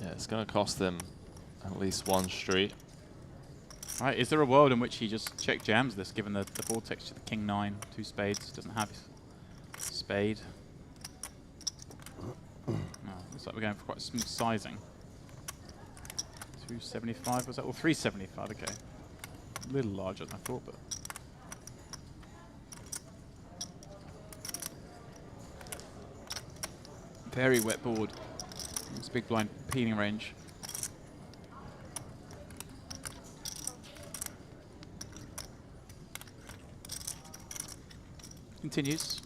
Speaker 2: Yeah, it's going to cost them at least one street.
Speaker 1: Right, is there a world in which he just check jams this, given the board texture, the king 9, 2 spades, doesn't have his spade? No, looks like we're going for quite smooth sizing. 275 was that? Or 375, okay. A little larger than I thought, but. Very wet board. It's big blind peeling range. Continues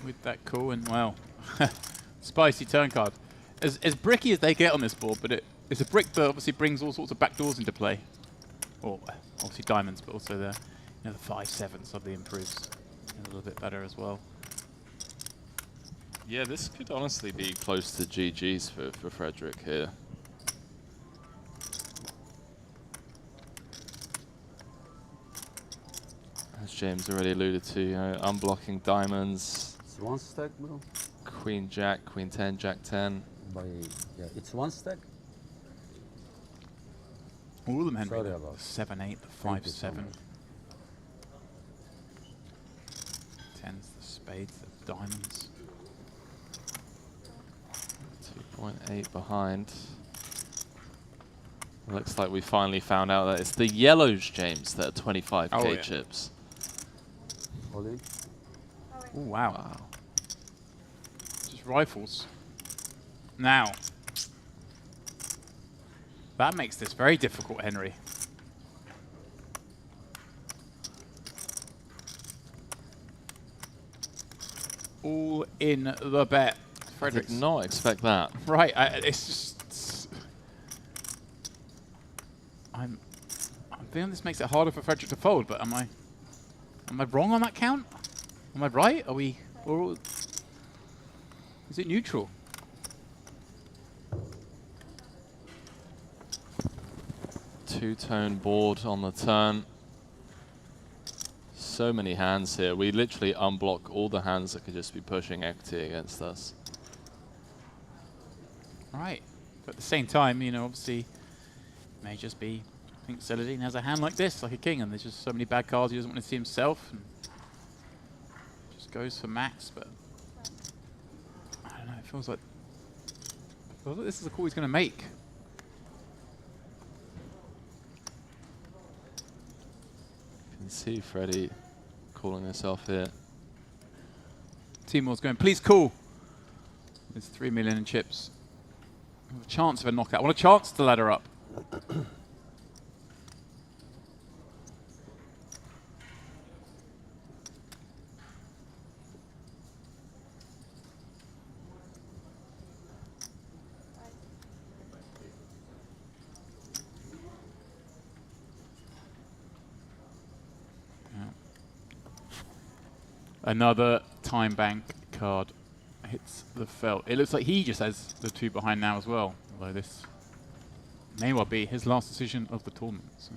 Speaker 1: with that call, and wow, spicy turn card. As bricky as they get on this board, but it's a brick that obviously brings all sorts of backdoors into play. Or obviously diamonds, but also the 5-7 suddenly improves a little bit better as well.
Speaker 2: Yeah, this could honestly be close to GG's for Frederick here. as James already alluded to, you know, unblocking diamonds.
Speaker 6: It's one stack, bro.
Speaker 2: Queen Jack, Queen 10, Jack 10.
Speaker 6: Yeah, it's one stack.
Speaker 1: All of them, Henry.
Speaker 6: Sorry
Speaker 1: The
Speaker 6: about
Speaker 1: 7-8, the
Speaker 6: Thank you so
Speaker 1: 5-7.
Speaker 6: much.
Speaker 1: 10s, the spades, the diamonds.
Speaker 2: 2.8 behind. Looks like we finally found out that it's the yellows, James, that are 25k
Speaker 1: Oh, yeah.
Speaker 2: chips.
Speaker 6: All in.
Speaker 1: Oh, wow.
Speaker 2: Wow.
Speaker 1: Just rifles. Now. That makes this very difficult, Henry. All in the bet.
Speaker 2: I
Speaker 1: Frederick.
Speaker 2: did not expect that.
Speaker 1: Right, it's just... I'm feeling this makes it harder for Frederick to fold, but am I wrong on that count? Am I right? Are we... Or is it neutral?
Speaker 2: Two-tone board on the turn. So many hands here. We literally unblock all the hands that could just be pushing equity against us.
Speaker 1: Right. But at the same time, you know, obviously, may just be... I think Celadine has a hand like this, like a king, and there's just so many bad cards he doesn't want to see himself. And just goes for max, but... I don't know, it feels like this is a call he's going to make.
Speaker 2: You can see Freddie calling himself here.
Speaker 1: Timur's going, please call. There's 3 million in chips. I want a chance of a knockout. I want a chance to ladder up. Another time bank card hits the felt. It looks like he just has the 2 behind now as well, although this may well be his last decision of the tournament. So.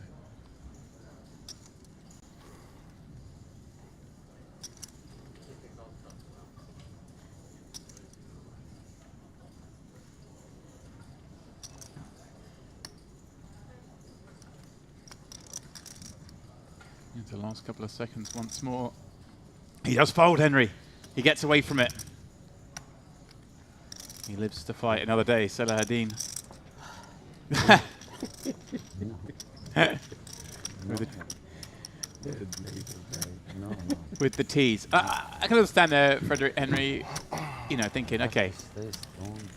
Speaker 1: Into the last couple of seconds once more. He does fold, Henry. He gets away from it. He lives to fight another day, Salahadin. With the tees. I can understand there, Frederick Henry, you know, thinking, okay,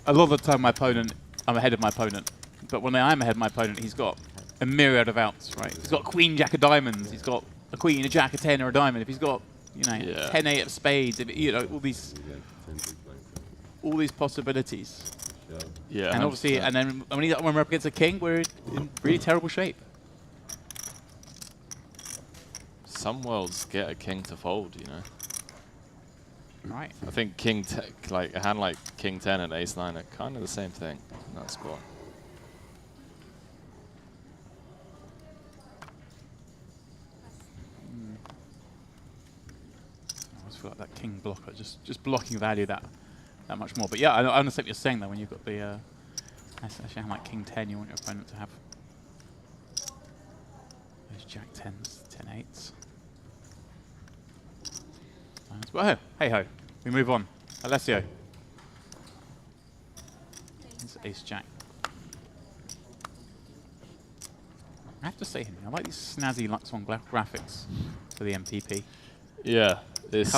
Speaker 1: a lot of the time I'm ahead of my opponent. But when I'm ahead of my opponent, he's got a myriad of outs, right? He's got queen, jack of diamonds. He's got a queen, a jack, a 10, or a diamond. If he's got, you know, 10-8 of spades, you know, all these possibilities.
Speaker 2: Yeah.
Speaker 1: And obviously, and then when we're up against a king, we're in really terrible shape.
Speaker 2: Some worlds get a king to fold, you know.
Speaker 1: Right.
Speaker 2: I think like a hand like king 10 and ace 9 are kind of the same thing in that squad.
Speaker 1: I always feel like that king blocker, just blocking value that much more. But yeah, I understand what you're saying though. When you've got the, especially hand like king 10, you want your opponent to have those jack 10s, 10-8s. Well, hey ho, we move on. Alessio. It's ace jack. I have to say, I like these snazzy Luxon graphics for the MPP.
Speaker 2: Yeah, it's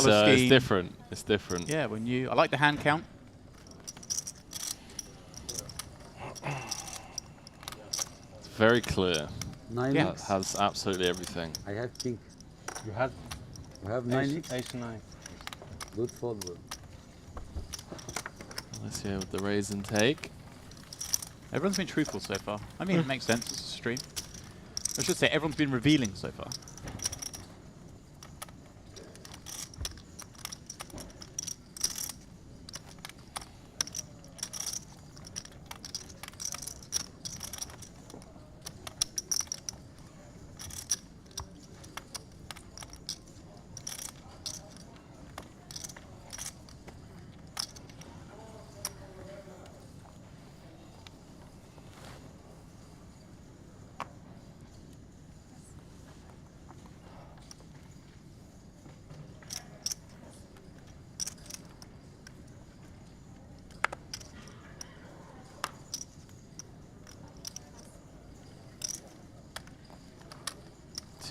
Speaker 2: different. It's different.
Speaker 1: Yeah, I like the hand count.
Speaker 2: It's very clear.
Speaker 6: 9
Speaker 1: Yeah.
Speaker 6: X.
Speaker 2: Has absolutely everything.
Speaker 6: I have king.
Speaker 5: You had
Speaker 6: I have 9 X.
Speaker 5: ace 9.
Speaker 6: Good fold, bro.
Speaker 2: Let's see with the raise and take.
Speaker 1: Everyone's been truthful so far. I mean, it makes sense. It's a stream. I should say everyone's been revealing so far.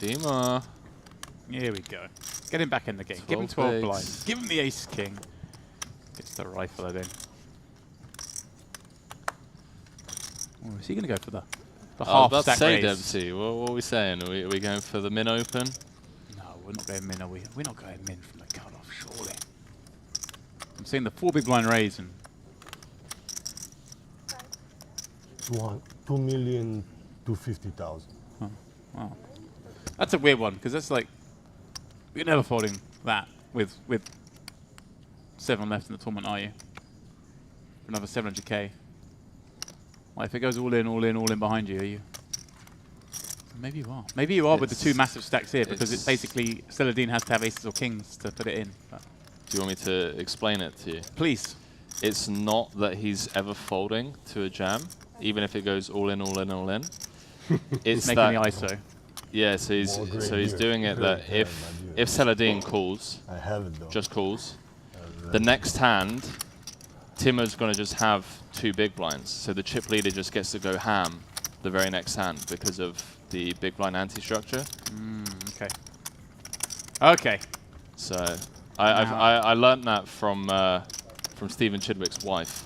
Speaker 2: Timo.
Speaker 1: Here we go. Get him back in the game. Give him 12 blinds. Give him the ace king. Gets the rifle it in. Oh, is he going to go for the half
Speaker 2: about to
Speaker 1: stack
Speaker 2: say,
Speaker 1: raise?
Speaker 2: Dempsey, what are we saying? Are we going for the min open?
Speaker 1: No, we're not going min, are we? We're not going min from the cutoff, surely. I'm seeing the 4 big blind raise and
Speaker 3: 2,250,000.
Speaker 1: oh, wow. That's a weird one because that's like you're never folding that with 7 left in the tournament, are you? For another 700k. Like if it goes all in behind you, are you? Maybe you are. Maybe you are with the 2 massive stacks here because it's basically Celadine has to have aces or kings to put it in. But
Speaker 2: Do you want me to explain it to you?
Speaker 1: please.
Speaker 2: It's not that he's ever folding to a jam, even if it goes all in. It's
Speaker 1: Making
Speaker 2: that
Speaker 1: the ISO.
Speaker 2: yeah, so he's doing it that if Celadine calls,
Speaker 3: I have it though.
Speaker 2: just calls, the next hand, Timo's going to just have 2 big blinds, so the chip leader just gets to go ham the very next hand because of the big blind anti-structure.
Speaker 1: Okay. Okay.
Speaker 2: So I learned that from Stephen Chidwick's wife.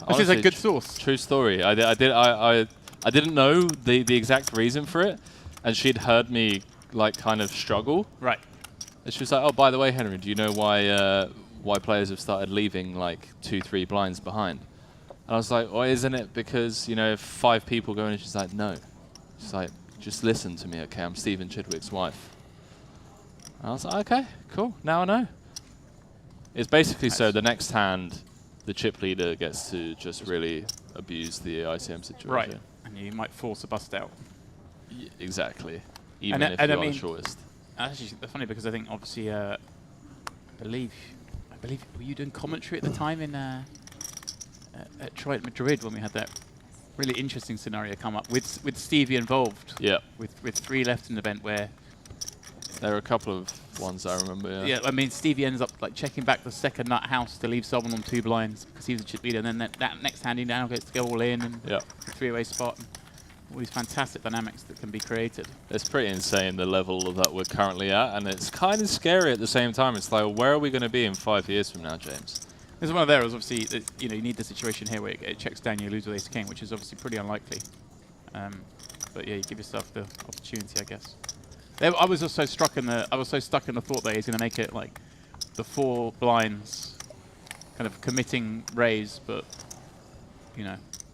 Speaker 1: This is a good source.
Speaker 2: True story. I didn't know the exact reason for it, and she'd heard me like kind of struggle.
Speaker 1: Right.
Speaker 2: And she was like, "Oh, by the way, Henry, do you know why players have started leaving like 2-3 blinds behind?" And I was like, "Well, isn't it because if 5 people go in?" And she's like, "No." She's like, "Just listen to me, okay? I'm Stephen Chidwick's wife." And I was like, "Okay, cool. Now I know." It's basically so the next hand, the chip leader gets to just really abuse the ICM situation.
Speaker 1: Right. And you might force a bust out.
Speaker 2: Exactly. Even if
Speaker 1: and
Speaker 2: you
Speaker 1: I
Speaker 2: are
Speaker 1: mean,
Speaker 2: the shortest.
Speaker 1: Actually, that's funny because I think obviously, I believe, were you doing commentary at the time in at Troy at Madrid when we had that really interesting scenario come up with Stevie involved?
Speaker 2: Yeah.
Speaker 1: With 3 left in the event where.
Speaker 2: There are a couple of ones I remember.
Speaker 1: Yeah, I mean Stevie ends up like checking back the second nut house to leave someone on 2 blinds because he was a chip leader, and then that next hand he now gets to go all in and
Speaker 2: Yeah.
Speaker 1: 3-way spot. And all these fantastic dynamics that can be created.
Speaker 2: It's pretty insane the level that we're currently at, and it's kind of scary at the same time. It's like, where are we going to be in 5 years from now, James?
Speaker 1: There's one of those, obviously, that, you need the situation here where it checks down, you lose with ace king, which is obviously pretty unlikely. But yeah, you give yourself the opportunity, I guess. I was also stuck in the thought that he's going to make it like the 4 blinds, kind of committing raise, but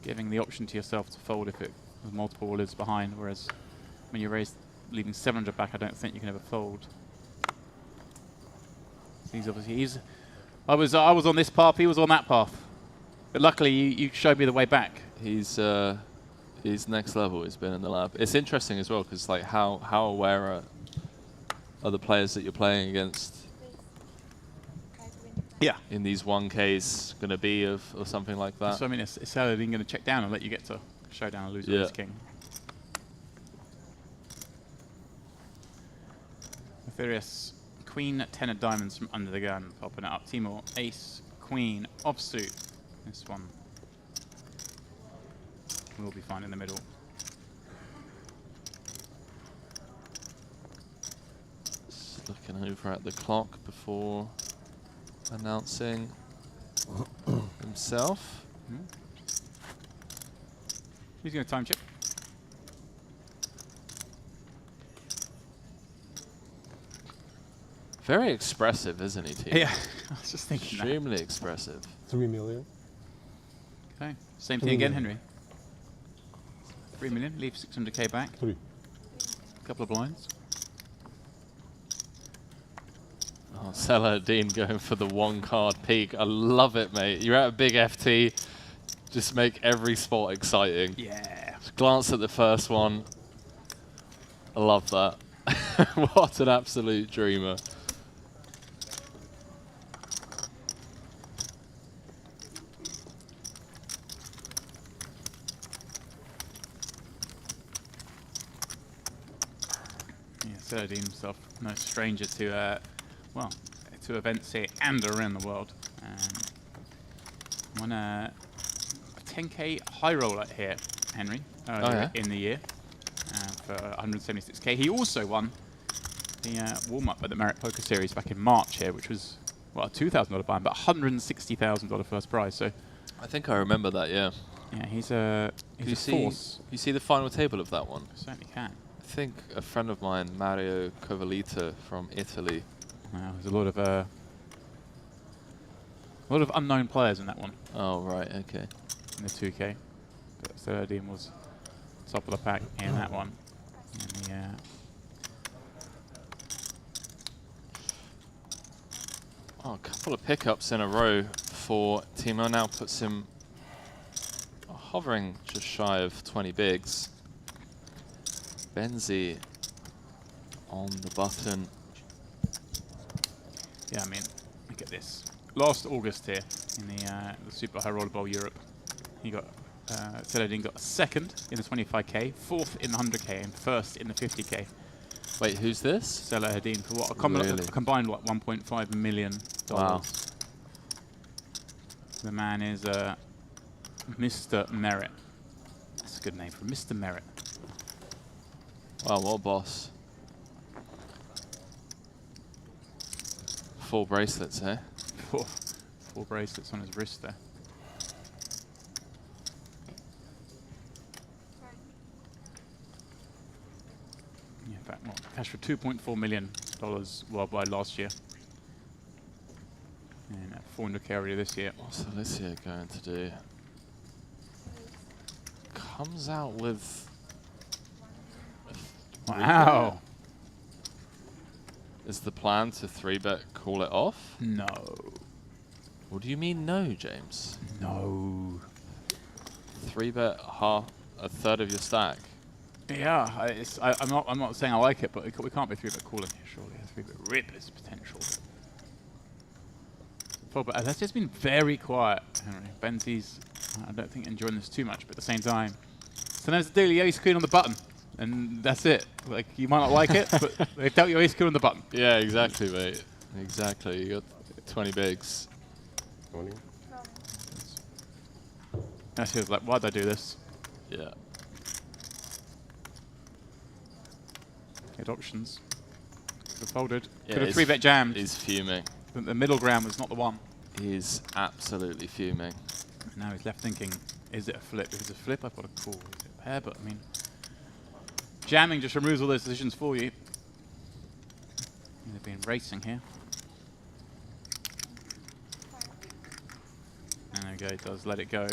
Speaker 1: giving the option to yourself to fold if it was multiple wallets behind. Whereas when you raise, leaving 700 back, I don't think you can ever fold. He's obviously I was on this path, he was on that path, but luckily you showed me the way back.
Speaker 2: He's next level. He's been in the lab. It's interesting as well because like how aware are the players that you're playing against?
Speaker 1: Yeah.
Speaker 2: In these 1Ks going to be of or something like that.
Speaker 1: So I mean, is Saladin going to check down and let you get to showdown and lose with ace king? Ethereus, queen 10 of diamonds from under the gun, popping it up. Timur, ace, queen, offsuit. This one. We'll be fine in the middle.
Speaker 2: Just looking over at the clock before announcing himself.
Speaker 1: Who's going to time chip?
Speaker 2: Very expressive, isn't he, T?
Speaker 1: Yeah, I was just thinking that.
Speaker 2: Extremely expressive.
Speaker 3: 3 million.
Speaker 1: Okay, same thing again, Henry. 3 million, leave 600k back.
Speaker 3: 3.
Speaker 1: A couple of blinds.
Speaker 2: Oh, Saladin going for the 1-card peak. I love it, mate. You're at a big FT. Just make every spot exciting.
Speaker 1: Yeah.
Speaker 2: Just glance at the first one. I love that. What an absolute dreamer.
Speaker 1: Saladin himself, no stranger to, to events here and around the world. Won a 10k high roller here, Henry, earlier in the year. for 176k. He also won the warm-up at the Merit Poker Series back in March here, which was, well, a $2,000 buy-in, but $160,000 first prize. So
Speaker 2: I think I remember that, yeah.
Speaker 1: yeah, he's a force.
Speaker 2: You see the final table of that one?
Speaker 1: Certainly can.
Speaker 2: I think a friend of mine, Mario Covalita from Italy.
Speaker 1: Wow, there's a lot of unknown players in that one.
Speaker 2: Oh, right, okay.
Speaker 1: In the 2K. But Celadine was top of the pack in that one. And the,
Speaker 2: oh, a couple of pickups in a row for Timo. Now puts him hovering just shy of 20 bigs. Benzi on the button.
Speaker 1: yeah, I mean, look at this. Last August here in the Super High Roller Bowl Europe, he got Celadine got second in the 25k, fourth in the 100k, and first in the 50k.
Speaker 2: Wait, who's this?
Speaker 1: Celadine for what? A
Speaker 2: Really?
Speaker 1: combined what? $1.5 million.
Speaker 2: Wow.
Speaker 1: The man is Mr. Merit. That's a good name for Mr. Merit.
Speaker 2: Wow, what a boss. 4 bracelets, eh?
Speaker 1: Four bracelets on his wrist there. Yeah, in fact, well, cash for $2.4 million worldwide last year. And 400k already this year.
Speaker 2: What's Alicia going to do? Comes out with...
Speaker 1: Wow.
Speaker 2: Is the plan to 3-bet call it off?
Speaker 1: No.
Speaker 2: What do you mean no, James?
Speaker 1: No.
Speaker 2: 3-bet half, a third of your stack.
Speaker 1: Yeah, I'm not saying I like it, but we can't be 3-bet calling here, surely. 3-bet rip is potential. 4-bet, that's just been very quiet, Henry. Benzi's, I don't think, enjoying this too much, but at the same time, sometimes the daily ace queen on the button, and that's it. Like, you might not like it, but they've dealt your ace queen on the button.
Speaker 2: Yeah, exactly, mate. Exactly. You got 20 bigs.
Speaker 4: 20?
Speaker 1: That's just like, why'd I do this?
Speaker 2: Yeah.
Speaker 1: Get options. Could have folded.
Speaker 2: Yeah,
Speaker 1: Could have 3-bet jammed.
Speaker 2: He's fuming.
Speaker 1: But the middle ground was not the one.
Speaker 2: He's absolutely fuming.
Speaker 1: And now he's left thinking, is it a flip? If it's a flip, I've got a call. Is it a pair? But I mean, jamming just removes all those decisions for you. They've been racing here. And there we go, he does let it go.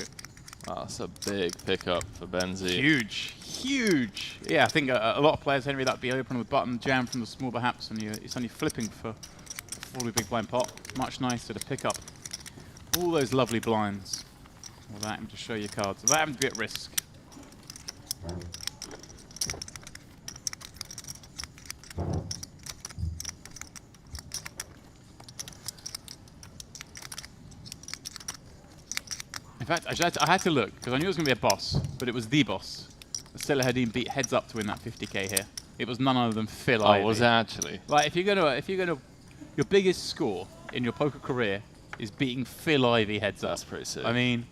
Speaker 2: Wow, that's a big pickup for Benzi.
Speaker 1: Huge, huge. Yeah, I think a lot of players, Henry, that'd be open with button, jam from the small perhaps, and it's only flipping for a fully big blind pot. Much nicer to pick up all those lovely blinds without having to show your cards, without having to be at risk. In fact, I had to look because I knew it was going to be a boss, but it was the boss. Stella Hadeen beat heads up to win that 50k here. It was none other than Phil Ivey.
Speaker 2: Oh, was it actually?
Speaker 1: Like if you're gonna, your biggest score in your poker career is beating Phil Ivey heads up.
Speaker 2: That's pretty sick.
Speaker 1: I mean,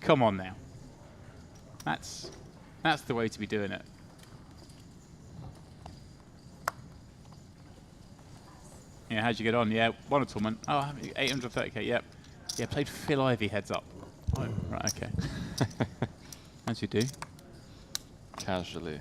Speaker 1: come on now. That's the way to be doing it. Yeah, how'd you get on? Yeah, won a tournament. Oh, 830k. Yep. Yeah, played Phil Ivey heads up. Oh, right, okay. As you do.
Speaker 2: Casually.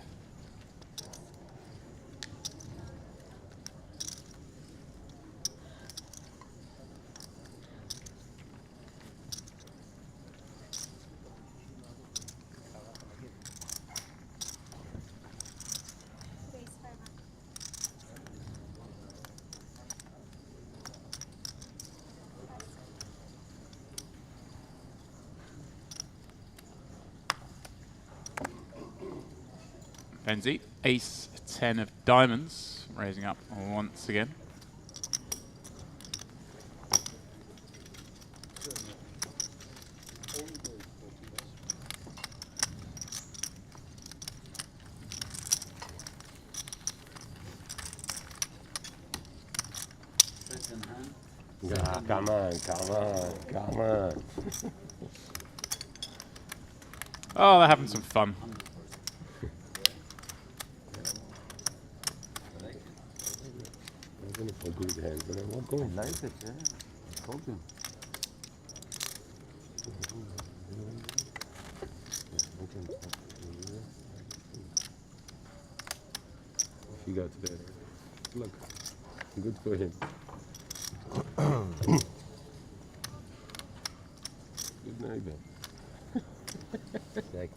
Speaker 1: Benzi, ace 10 of diamonds, raising up once again.
Speaker 4: Yeah, come on, come on, come on.
Speaker 1: Oh, they're having some fun.
Speaker 5: many for good hands, but I'm not going.
Speaker 6: I like it, yeah. I told you.
Speaker 5: He got there. Look, good for him. Good night, then.
Speaker 6: Exactly.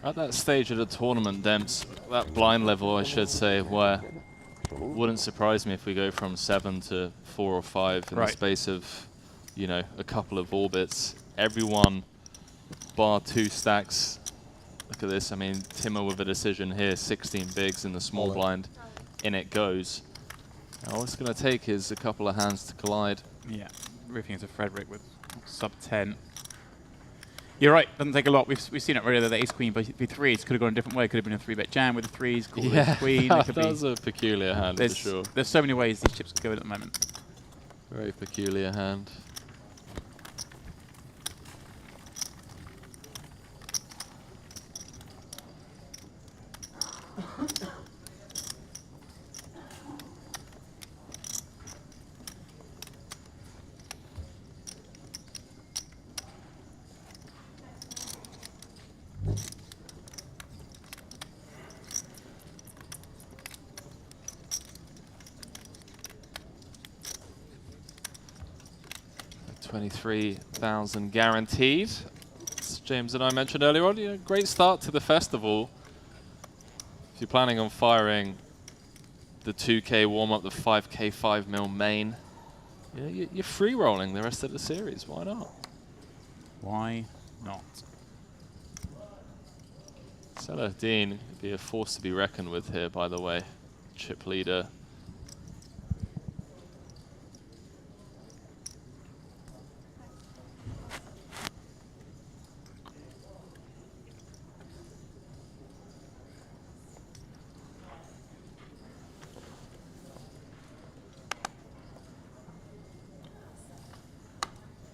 Speaker 2: At that stage of the tournament, Demps, that blind level, I should say, where wouldn't surprise me if we go from 7 to 4 or 5 in the space of, you know, a couple of orbits. Everyone, bar 2 stacks. Look at this. I mean, Timo with a decision here, 16 bigs in the small blind. In it goes. Now, all it's going to take is a couple of hands to collide.
Speaker 1: Yeah, ripping into Frederick with sub 10. You're right, doesn't take a lot. We've seen it already, that the ace-queen b3s could have gone a different way. Could have been a 3-bet jam with the 3s, called
Speaker 2: Yeah,
Speaker 1: queen.
Speaker 2: that was a peculiar hand for sure.
Speaker 1: There's so many ways these chips could go in at the moment.
Speaker 2: Very peculiar hand. $23,000 guaranteed. As James and I mentioned earlier on, you know, great start to the festival. If you're planning on firing the 2K warm-up, the 5K 5 mil main, yeah, you're free rolling the rest of the series. Why not?
Speaker 1: Why not?
Speaker 2: Saladin would be a force to be reckoned with here, by the way. Chip leader.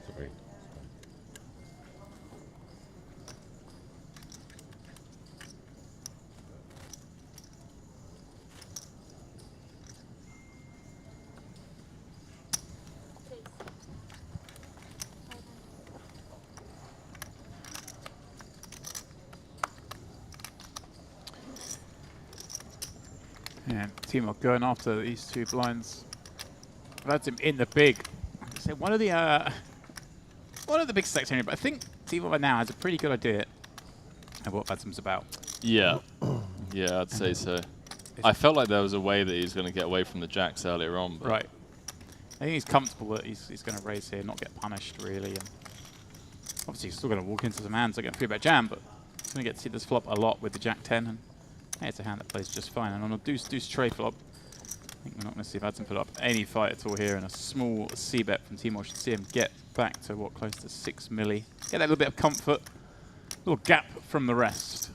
Speaker 5: Sorry.
Speaker 1: Yeah, Timo going after these 2 blinds. That's him in the big. So one of the big stacks only, but I think Timo by now has a pretty good idea of what Vadsim's about.
Speaker 2: Yeah. Yeah, I'd say so. I felt like there was a way that he was going to get away from the jacks earlier on. But
Speaker 1: Right. I think he's comfortable that he's going to raise here, not get punished really. And obviously he's still going to walk into some hands that get 3-bet jam, but he's going to get to see this flop a lot with the jack 10. And hey, it's a hand that plays just fine. And on a deuce tray flop, I think we're not going to see Vadsim put up any fight at all here. And a small c-bet from Timo should see him get back to what, close to 6 milli. Get that little bit of comfort, little gap from the rest.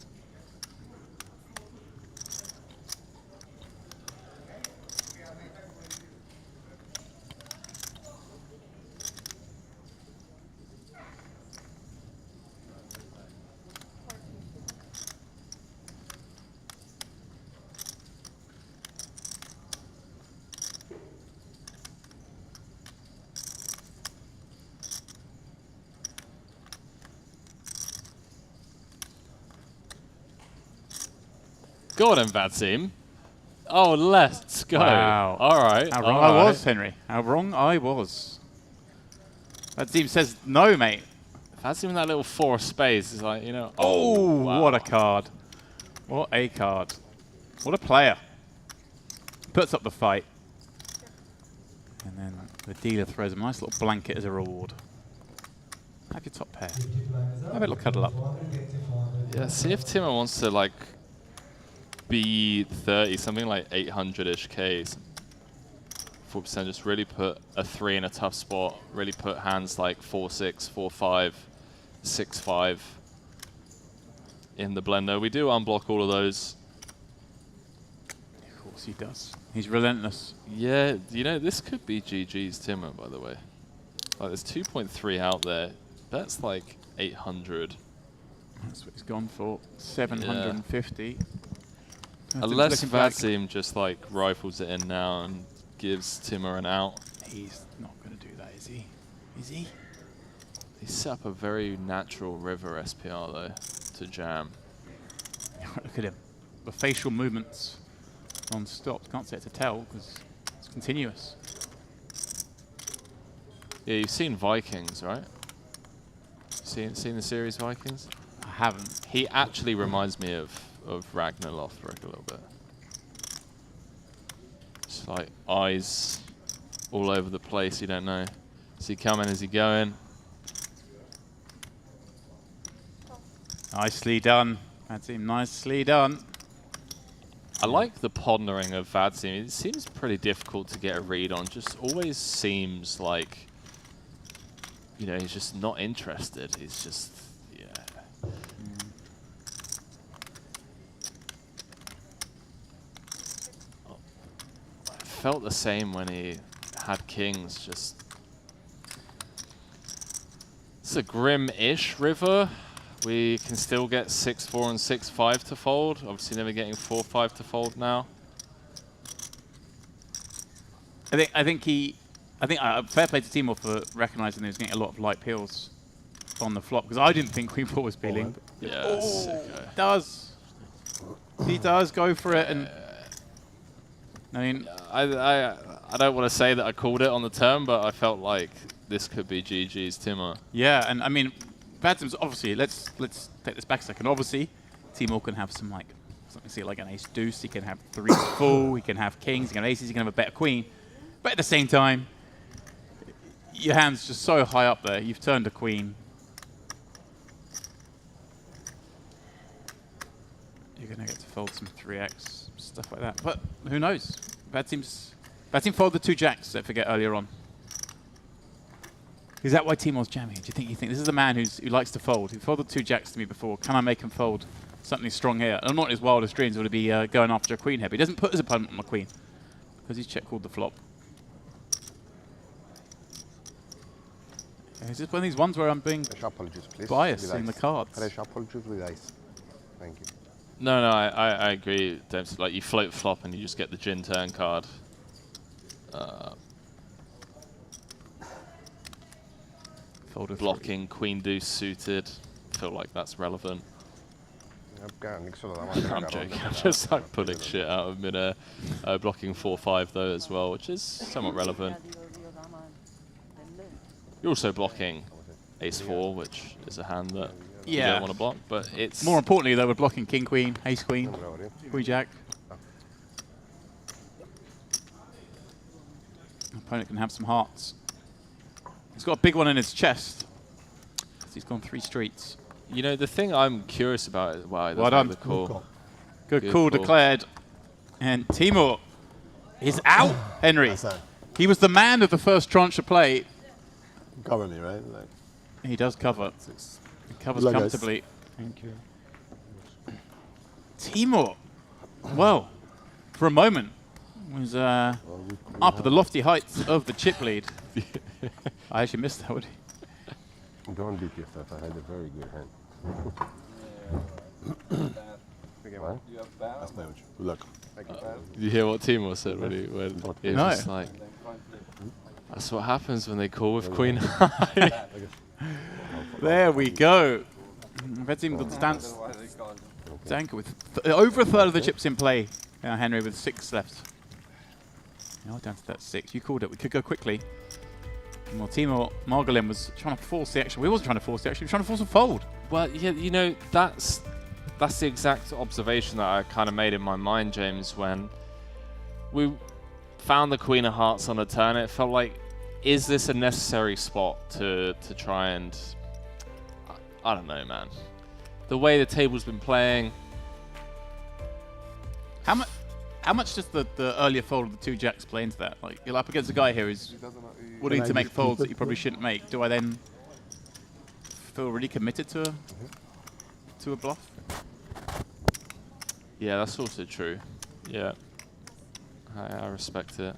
Speaker 2: go on then, Vadsim. Oh, let's go.
Speaker 1: Wow.
Speaker 2: All right.
Speaker 1: How wrong I was, Henry. How wrong I was. Vadsim says no, mate.
Speaker 2: Vadsim in that little 4 space is like, you know.
Speaker 1: Oh,
Speaker 2: wow.
Speaker 1: what a card. What a card. What a player. Puts up the fight. And then the dealer throws him a nice little blanket as a reward. Have your top pair. Have a little cuddle up.
Speaker 2: Yeah, see if Timo wants to, like, be 30, something like 800-ish Ks. 4% just really put a 3 in a tough spot. Really put hands like 4-6, 4-5, 6-5 in the blender. We do unblock all of those.
Speaker 1: course he does. He's relentless.
Speaker 2: Yeah, you know, this could be GG's Timur, by the way. Like, there's 2.3 out there. That's like 800.
Speaker 1: That's what he's gone for. 750. Yeah.
Speaker 2: Unless Vadzim just like rifles it in now and gives Timur an out.
Speaker 1: He's not going to do that, is he? Is he?
Speaker 2: He set up a very natural river SPR though to jam.
Speaker 1: Look at him. The facial movements non-stop. Can't say it's a tell because it's continuous.
Speaker 2: Yeah, you've seen Vikings, right? Seen the series Vikings?
Speaker 1: I haven't.
Speaker 2: He actually reminds me of Ragnar Lothbrok a little bit. Just like eyes all over the place, you don't know. Is he coming, is he going?
Speaker 1: Nicely done. Vadzim, nicely done.
Speaker 2: I like the pondering of Vadzim. It seems pretty difficult to get a read on. Just always seems like, you know, he's just not interested. He's just, yeah. Oh. I felt the same when he had kings. Just, it's a grim-ish river. We can still get 6-4 and 6-5 to fold. Obviously never getting 4-5 to fold now.
Speaker 1: I think fair play to Timur for recognising he was getting a lot of light peels on the flop because I didn't think Queen 4 was peeling.
Speaker 2: Yeah,
Speaker 1: he does. He does go for it, and I mean,
Speaker 2: I don't want to say that I called it on the turn, but I felt like this could be GG's Timur.
Speaker 1: Yeah, and I mean, Vadzim's obviously. Let's take this back a second. Obviously, Timur can have some like something see like an ace deuce. He can have 3 full. He can have kings. He can have aces. He can have a better queen. But at the same time, your hand's just so high up there. You've turned a queen. You're gonna get to fold some 3x stuff like that. But who knows? Vadzim folded the 2 jacks. Don't forget earlier on. Is that why Timur's jamming? Do you think this is a man who likes to fold? He folded 2 jacks to me before. Can I make him fold something strong here? And not in his wildest dreams would he be going after a queen here. But he doesn't put his opponent on the queen because he's check called the flop. It's just one of these ones where I'm being biased in the cards.
Speaker 4: Fresh apple juice with ice. Thank you.
Speaker 2: No, I agree. Dempsey. Like you float flop and you just get the gin turn card. Blocking queen deuce suited. Feel like that's relevant. I'm joking. I'm just like pulling shit out of midair. Blocking 4-5 though as well, which is somewhat relevant. You're also blocking ace-4, which is a hand that you don't want to block, but it's...
Speaker 1: More importantly, though, we're blocking king-queen, ace-queen, queen-jack. Opponent can have some hearts. He's got a big one in his chest. He's gone 3 streets.
Speaker 2: You know, the thing I'm curious about is why
Speaker 1: well done.
Speaker 2: The call.
Speaker 1: Good call declared. And Timur is out, Henry. He was the man of the first tranche of play.
Speaker 3: Cover me, right? Like
Speaker 1: he does cover. He covers comfortably.
Speaker 3: Thank you.
Speaker 1: Timur, well, for a moment, was up at the lofty heights of the chip lead. I actually missed that, would he?
Speaker 3: Don't beat yourself. I had a very good hand. That's my good luck.
Speaker 2: Did you hear what Timur said when he was just like, that's what happens when they call with Queen High.
Speaker 1: There we go. Vadzim will dance Danker with over a third of the chips in play. Now Henry with 6 left. Now down to that 6. You called it. We could go quickly. Well, Timur Margolin was trying to force the action. We wasn't trying to force the action. He was trying to force a fold.
Speaker 2: Well, yeah, you know, that's the exact observation that I kind of made in my mind, James, when we found the Queen of Hearts on a turn. It felt like, is this a necessary spot to try and... I don't know, man. The way the table's been playing...
Speaker 1: How much does the earlier fold of the 2 jacks play into that? Like, you're up against a guy here who's willing to make folds that you probably shouldn't make. Do I then feel really committed to a bluff?
Speaker 2: Yeah, that's also true. Yeah. I respect it.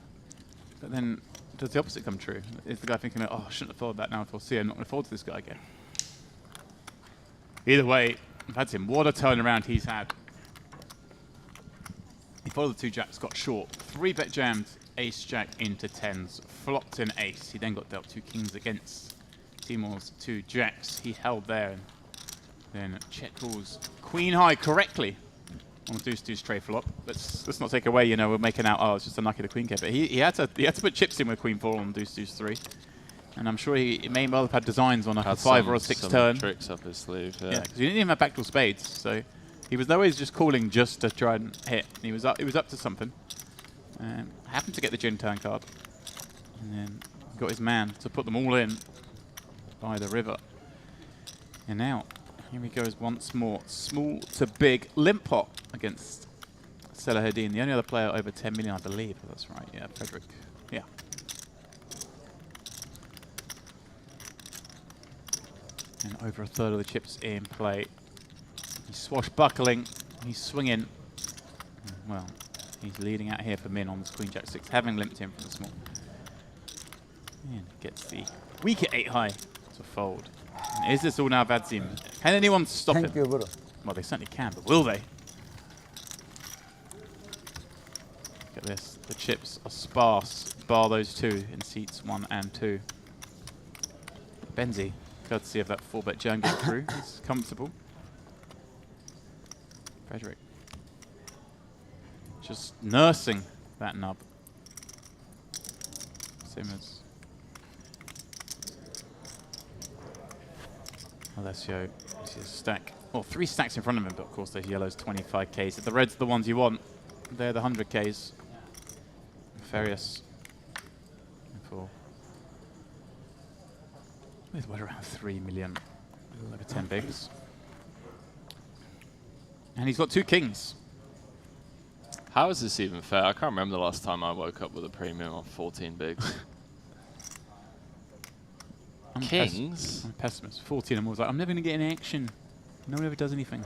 Speaker 1: But then, does the opposite come true? Is the guy thinking, oh, I shouldn't have folded that now if I'll see I'm not going to fold to this guy again? Either way, that's him. What a turnaround he's had. He followed the 2 jacks, got short. 3-bet jammed, ace-jack into 10s. Flopped an ace. He then got dealt 2 kings against Timur's 2 jacks. He held there and then check calls queen high correctly on the deuce tray flop. Let's not take away, you know, we're making out, oh, it's just unlucky the queen kept it. He had to put chips in with queen 4 on deuce 3. And I'm sure he may well have had designs on a 5 or a 6 turn.
Speaker 2: Tricks up his sleeve,
Speaker 1: Yeah, because he didn't even have backdoor spades, so he was always just calling just to try and hit. He was up to something. Happened to get the gin turn card. And then got his man to put them all in by the river. And now, here he goes once more. Small to big limp pot against Selahedin, the only other player over 10 million, I believe. That's right, yeah, Frederick. Yeah. And over a third of the chips in play. He's swashbuckling, he's swinging. Well, he's leading out here for min on this queen jack 6, having limped him from the small. And gets the weak at 8 high to fold. And is this all now Vadzim? Can anyone stop him? Well, they certainly can, but will they? Look at this. The chips are sparse, bar those 2 in seats 1 and 2. Benzi, courtesy of that 4-bet jam getting through, is comfortable. Frederick just nursing that nub. Same as Alessio. You see a stack. Well, 3 stacks in front of him, but of course those yellows 25Ks. If the reds are the ones you want, they're the 100Ks. Nefarious. With what, around 3 million, a little over 10 bigs. And he's got 2 kings.
Speaker 2: How is this even fair? I can't remember the last time I woke up with a premium of 14 bigs. Kings?
Speaker 1: I'm a pessimist. 14 and I was like, I'm never going to get any action. No one ever does anything.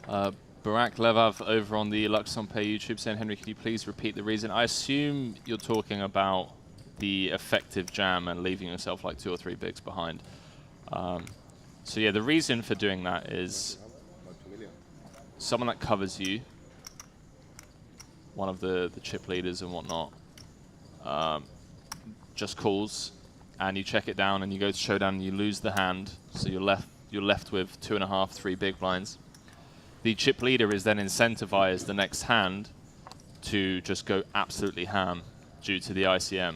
Speaker 2: Barak Levav over on the luxonpay YouTube saying, Henry, can you please repeat the reason? I assume you're talking about the effective jam and leaving yourself like 2 or 3 bigs behind. So yeah, the reason for doing that is someone that covers you, one of the chip leaders and whatnot, just calls and you check it down and you go to showdown and you lose the hand, so you're left with 2.5, 3 big blinds. The chip leader is then incentivized the next hand to just go absolutely ham due to the ICM,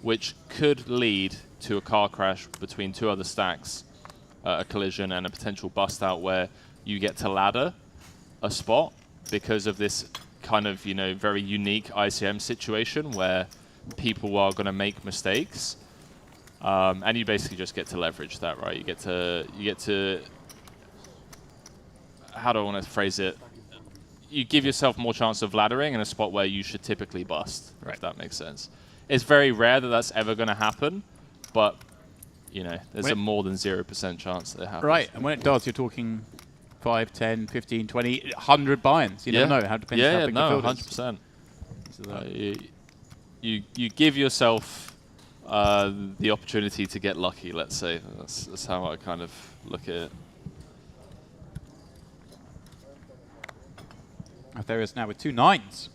Speaker 2: which could lead to a car crash between 2 other stacks, a collision and a potential bust out where you get to ladder a spot because of this kind of, you know, very unique ICM situation where people are going to make mistakes, and you basically just get to leverage that, right? You get to how do I want to phrase it? You give yourself more chance of laddering in a spot where you should typically bust, right, if that makes sense. It's very rare that that's ever going to happen, but you know, there's a more than 0% chance that it happens.
Speaker 1: Right, and when it does, you're talking 5, 10, 15, 20, 100 buy-ins. You never know. How depends how big the field is.
Speaker 2: 100%. You give yourself the opportunity to get lucky, let's say. That's how I kind of look at it.
Speaker 1: Aetherius now with 2 9s.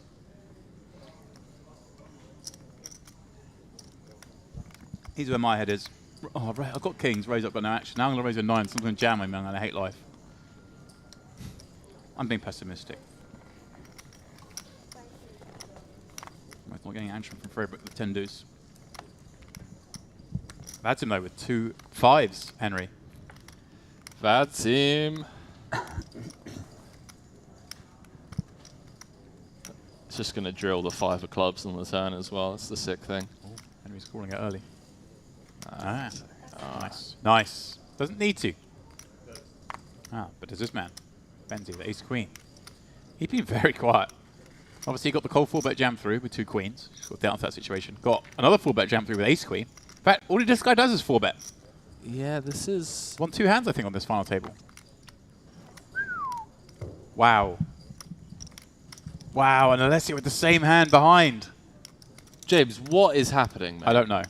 Speaker 1: Here's where my head is. Oh, right, I've got kings, raise up, but no action. Now I'm going to raise a 9, so I'm going to jam him, and I hate life. I'm being pessimistic. I'm not getting action from Fred, but the 10 deuce. That's him though with 2 5s, Henry.
Speaker 2: That's him. It's just going to drill the 5 of clubs on the turn as well. That's the sick thing.
Speaker 1: Oh, Henry's scoring it early. Nice. Nice. Doesn't need to. But does this man, Benzi, the ace queen. He'd been very quiet. Obviously, he got the cold 4-bet jam through with 2 queens. Just got down to that situation. Got another 4-bet jam through with ace queen. In fact, all this guy does is 4-bet.
Speaker 2: Yeah, this is...
Speaker 1: Won 2 hands, I think, on this final table. Wow. Wow, and Alessio with the same hand behind.
Speaker 2: James, what is happening, man?
Speaker 1: I don't know.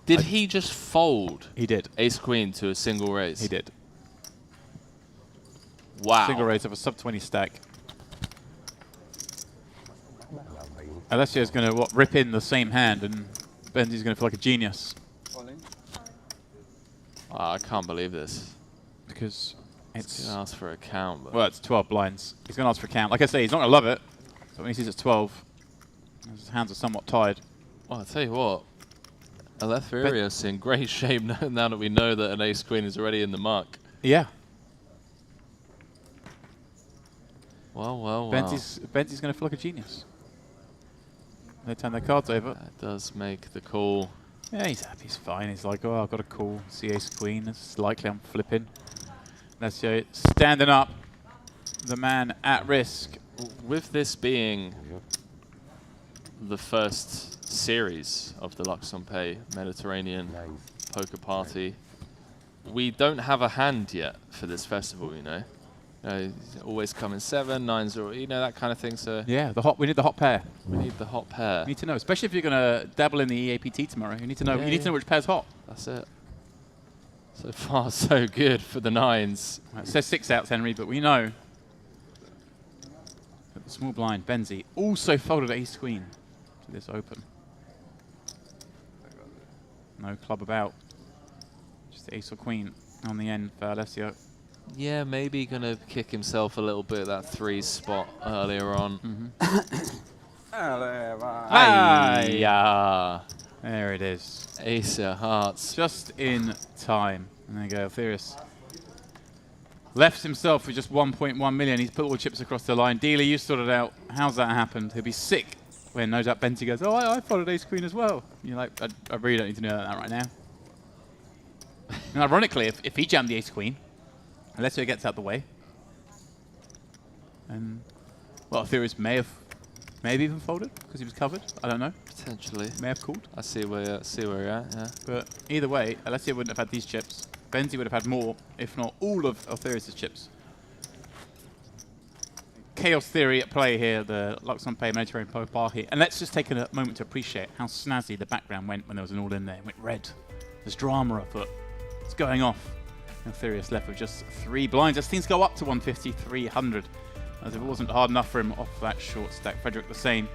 Speaker 2: Did he just fold?
Speaker 1: He did.
Speaker 2: Ace queen to a single raise.
Speaker 1: He did.
Speaker 2: Wow.
Speaker 1: Single raise of a sub 20 stack. Alessio's going to rip in the same hand, and Benzi's going to feel like a genius.
Speaker 2: I can't believe this.
Speaker 1: Because
Speaker 2: He's going to ask for a count. But
Speaker 1: well, it's 12 blinds. He's going to ask for a count. Like I say, he's not going to love it. But when he sees it's 12, his hands are somewhat tied.
Speaker 2: well, I'll tell you what. Eleftherios in great shape now that we know that an ace queen is already in the muck.
Speaker 1: Yeah.
Speaker 2: Well.
Speaker 1: Benzi's going to feel like a genius. They turn their cards over.
Speaker 2: That does make the call.
Speaker 1: Yeah, he's happy. He's fine. He's like, oh, I've got a call. See ace queen. It's likely I'm flipping. Alessio standing up. The man at risk.
Speaker 2: With this being the first series of the luxonpay Mediterranean poker party, we don't have a hand yet for this festival, you know. Always come in 7, 9, 0, you know, that kind of thing. So
Speaker 1: Yeah, we need the hot pair.
Speaker 2: we need the hot pair.
Speaker 1: You need to know, especially if you're going to dabble in the EAPT tomorrow. You need to know.
Speaker 2: Yeah,
Speaker 1: you need to know which pair's hot.
Speaker 2: That's it. So far, so good for the nines.
Speaker 1: It says 6 outs, Henry, but we know that the small blind Benzi also folded ace queen to this open. No club about. Just ace or queen on the end for Alessio.
Speaker 2: Yeah, maybe gonna kick himself a little bit that 3 spot earlier on. Yeah.
Speaker 1: There it is.
Speaker 2: Ace of hearts.
Speaker 1: Just in time. And there you go, Altherius. Left himself with just 1.1 million. He's put all the chips across the line. Dealer, you sorted out. How's that happened? He'll be sick when no doubt Benzi goes, oh, I followed ace queen as well. You're like, I really don't need to know that right now. And ironically, if he jammed the ace queen, Alessio gets out the way. And, well, Altherius may have even folded because he was covered. I don't know.
Speaker 2: Potentially.
Speaker 1: May have called.
Speaker 2: I see where you're at, yeah.
Speaker 1: But either way, Alessio wouldn't have had these chips. Benzi would have had more, if not all of Altherius' chips. Chaos theory at play here, the luxonpay Mediterranean poker party. And let's just take a moment to appreciate how snazzy the background went when there was an all in there. It went red. There's drama afoot. It's going off. Altherius left with just 3 blinds. As things go up to 150, 300. As it wasn't hard enough for him off that short stack. Frederick the same.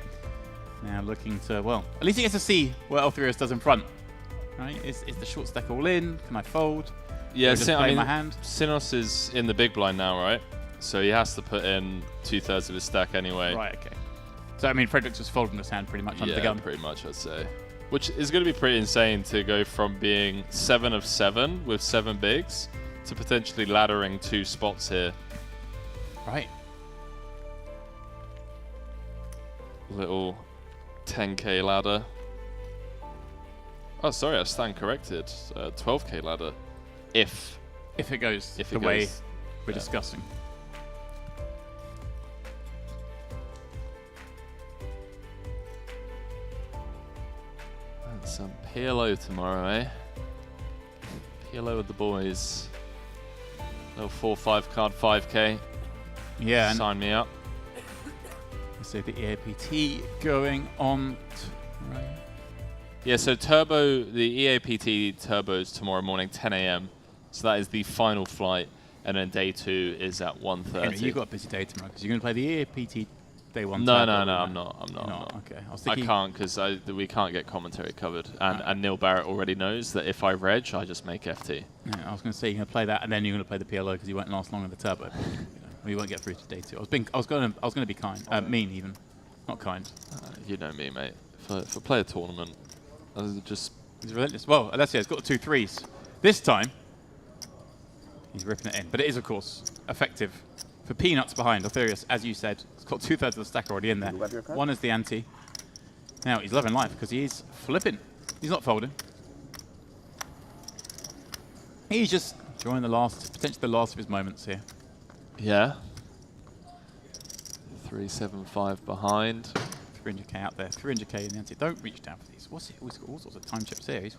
Speaker 1: Now looking to, well, at least he gets to see what Altherius does in front. Right? Is the short stack all in? Can I fold?
Speaker 2: Yeah,
Speaker 1: I mean, my hand?
Speaker 2: Sinos is in the big blind now, right? So he has to put in 2/3 of his stack anyway.
Speaker 1: Right, okay. So, I mean, Frederick's just folding his hand pretty much under the gun.
Speaker 2: Yeah, pretty much, I'd say. Which is going to be pretty insane to go from being 7 of 7 with 7 bigs to potentially laddering 2 spots here.
Speaker 1: Right.
Speaker 2: Little 10k ladder. Oh, sorry, I stand corrected. 12k ladder. If
Speaker 1: it goes
Speaker 2: If
Speaker 1: the
Speaker 2: it
Speaker 1: way
Speaker 2: goes,
Speaker 1: we're
Speaker 2: yeah.
Speaker 1: discussing.
Speaker 2: And some PLO tomorrow, eh? PLO with the boys. Little 4-5 card 5k.
Speaker 1: Yeah.
Speaker 2: Sign me up.
Speaker 1: Let's see the EAPT going on. Right.
Speaker 2: Yeah, so the EAPT turbos tomorrow morning, 10 a.m. So that is the final flight, and then day 2 is at 1:30.
Speaker 1: Henry, you've got a busy day tomorrow because you're going to play the EAPT day 1.
Speaker 2: No, I'm not.
Speaker 1: Okay.
Speaker 2: I can't because we can't get commentary covered, and Neil Barrett already knows that if I reg, I just make FT.
Speaker 1: Yeah, I was going to say you're going to play that, and then you're going to play the PLO because you won't last long in the turbo. You won't get through to day 2. I was going to be kind, mean even, not kind.
Speaker 2: You know me, mate. If I play a tournament,
Speaker 1: He's relentless. Well, Alessio has got 2 3s. This time, he's ripping it in. But it is, of course, effective for peanuts behind. Altherius, as you said, has got 2/3 of the stack already in there. One is the ante. Now, he's loving life because he's flipping. He's not folding. He's just enjoying potentially the last of his moments here.
Speaker 2: Yeah. 375 behind.
Speaker 1: 300k out there, 300k in the ante. Don't reach down for these. What's it? He's got all sorts of time chips here.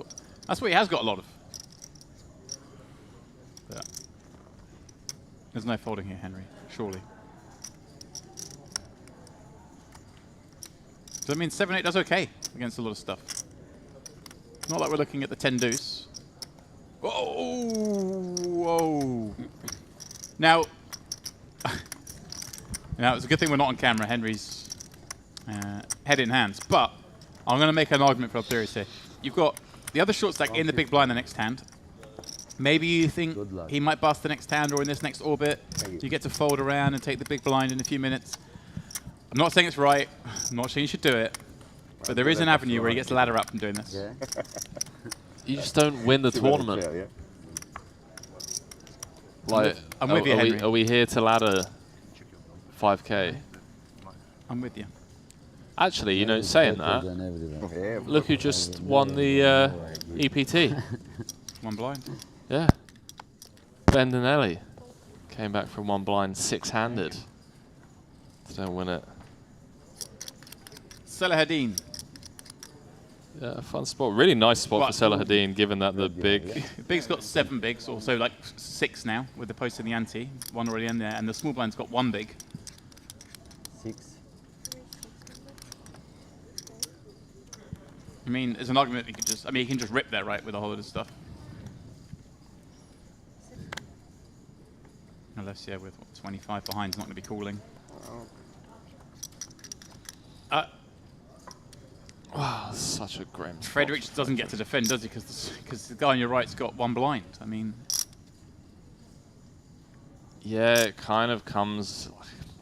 Speaker 1: That's what he has got a lot of. But there's no folding here, Henry. Surely. So I mean, 7-8 does okay against a lot of stuff. Not like we're looking at the 10 deuce. Oh, whoa. Now, it's a good thing we're not on camera. Henry's head in hands. But I'm going to make an argument for Altherius here. You've got the other short stack in the big blind the next hand. Maybe you think he might bust the next hand or in this next orbit. You get to fold around and take the big blind in a few minutes. I'm not saying it's right. I'm not saying you should do it. But there is an avenue where he gets the ladder up from doing this.
Speaker 6: Yeah.
Speaker 2: You just don't win the tournament. Like,
Speaker 1: I'm with you, Henry.
Speaker 2: Are we here to ladder 5K?
Speaker 1: I'm with you.
Speaker 2: Actually, you know, saying that, look who just won the EPT.
Speaker 1: One blind.
Speaker 2: Yeah. Bendinelli came back from one blind, 6-handed. Don't win it.
Speaker 1: Salahadin.
Speaker 2: Yeah, fun spot. Really nice spot for Salahadin, given that the big...
Speaker 1: Big's got 7 bigs, also like 6 now, with the post and the ante. One already in there, and the small blind's got 1 big.
Speaker 6: 6.
Speaker 1: I mean, there's an argument you could just... I mean, you can just rip that, right, with a whole lot of stuff. Unless, yeah, with what, 25 behind, it's not going to be calling.
Speaker 2: Wow, such a grim.
Speaker 1: Frederick just doesn't get to defend, does he? Because the guy on your right's got 1 blind. I mean...
Speaker 2: Yeah, it kind of comes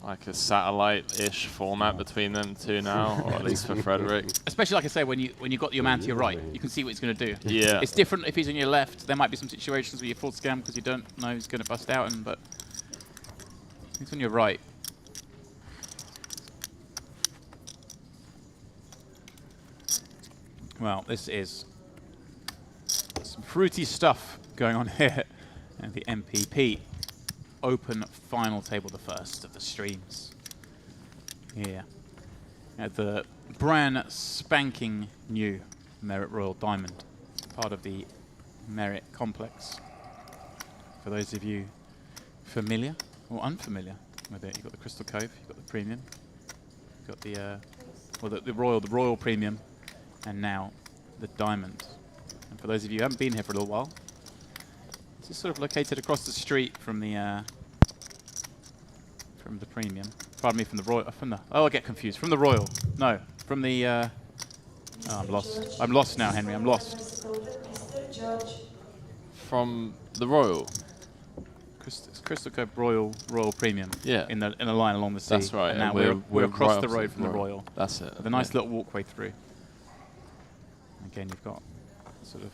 Speaker 2: like a satellite-ish format between them two now, or at least for Frederick.
Speaker 1: Especially, like I say, when you got your man to your right, you can see what he's going to do.
Speaker 2: Yeah.
Speaker 1: It's different if he's on your left. There might be some situations where you full scam because you don't know he's going to bust out, but he's on your right. Well, this is some fruity stuff going on here at the MPP Open final table, the first of the streams. Here at the brand spanking new Merit Royal Diamond, part of the Merit complex. For those of you familiar or unfamiliar with it, you've got the Crystal Cove, you've got the Premium, you've got the Royal Premium, and now the Diamond. And for those of you who haven't been here for a little while, this is sort of located across the street from the Premium. Pardon me, from the Royal. Oh, I get confused. From the Royal. No, from the. Oh, I'm lost. I'm lost now, Henry. I'm lost.
Speaker 2: From the Royal.
Speaker 1: Crystal Cove Royal Premium.
Speaker 2: Yeah.
Speaker 1: In a line along the sea.
Speaker 2: That's right.
Speaker 1: And now we're across the road from the Royal.
Speaker 2: That's it.
Speaker 1: With a nice little walkway through. Again, you've got sort of.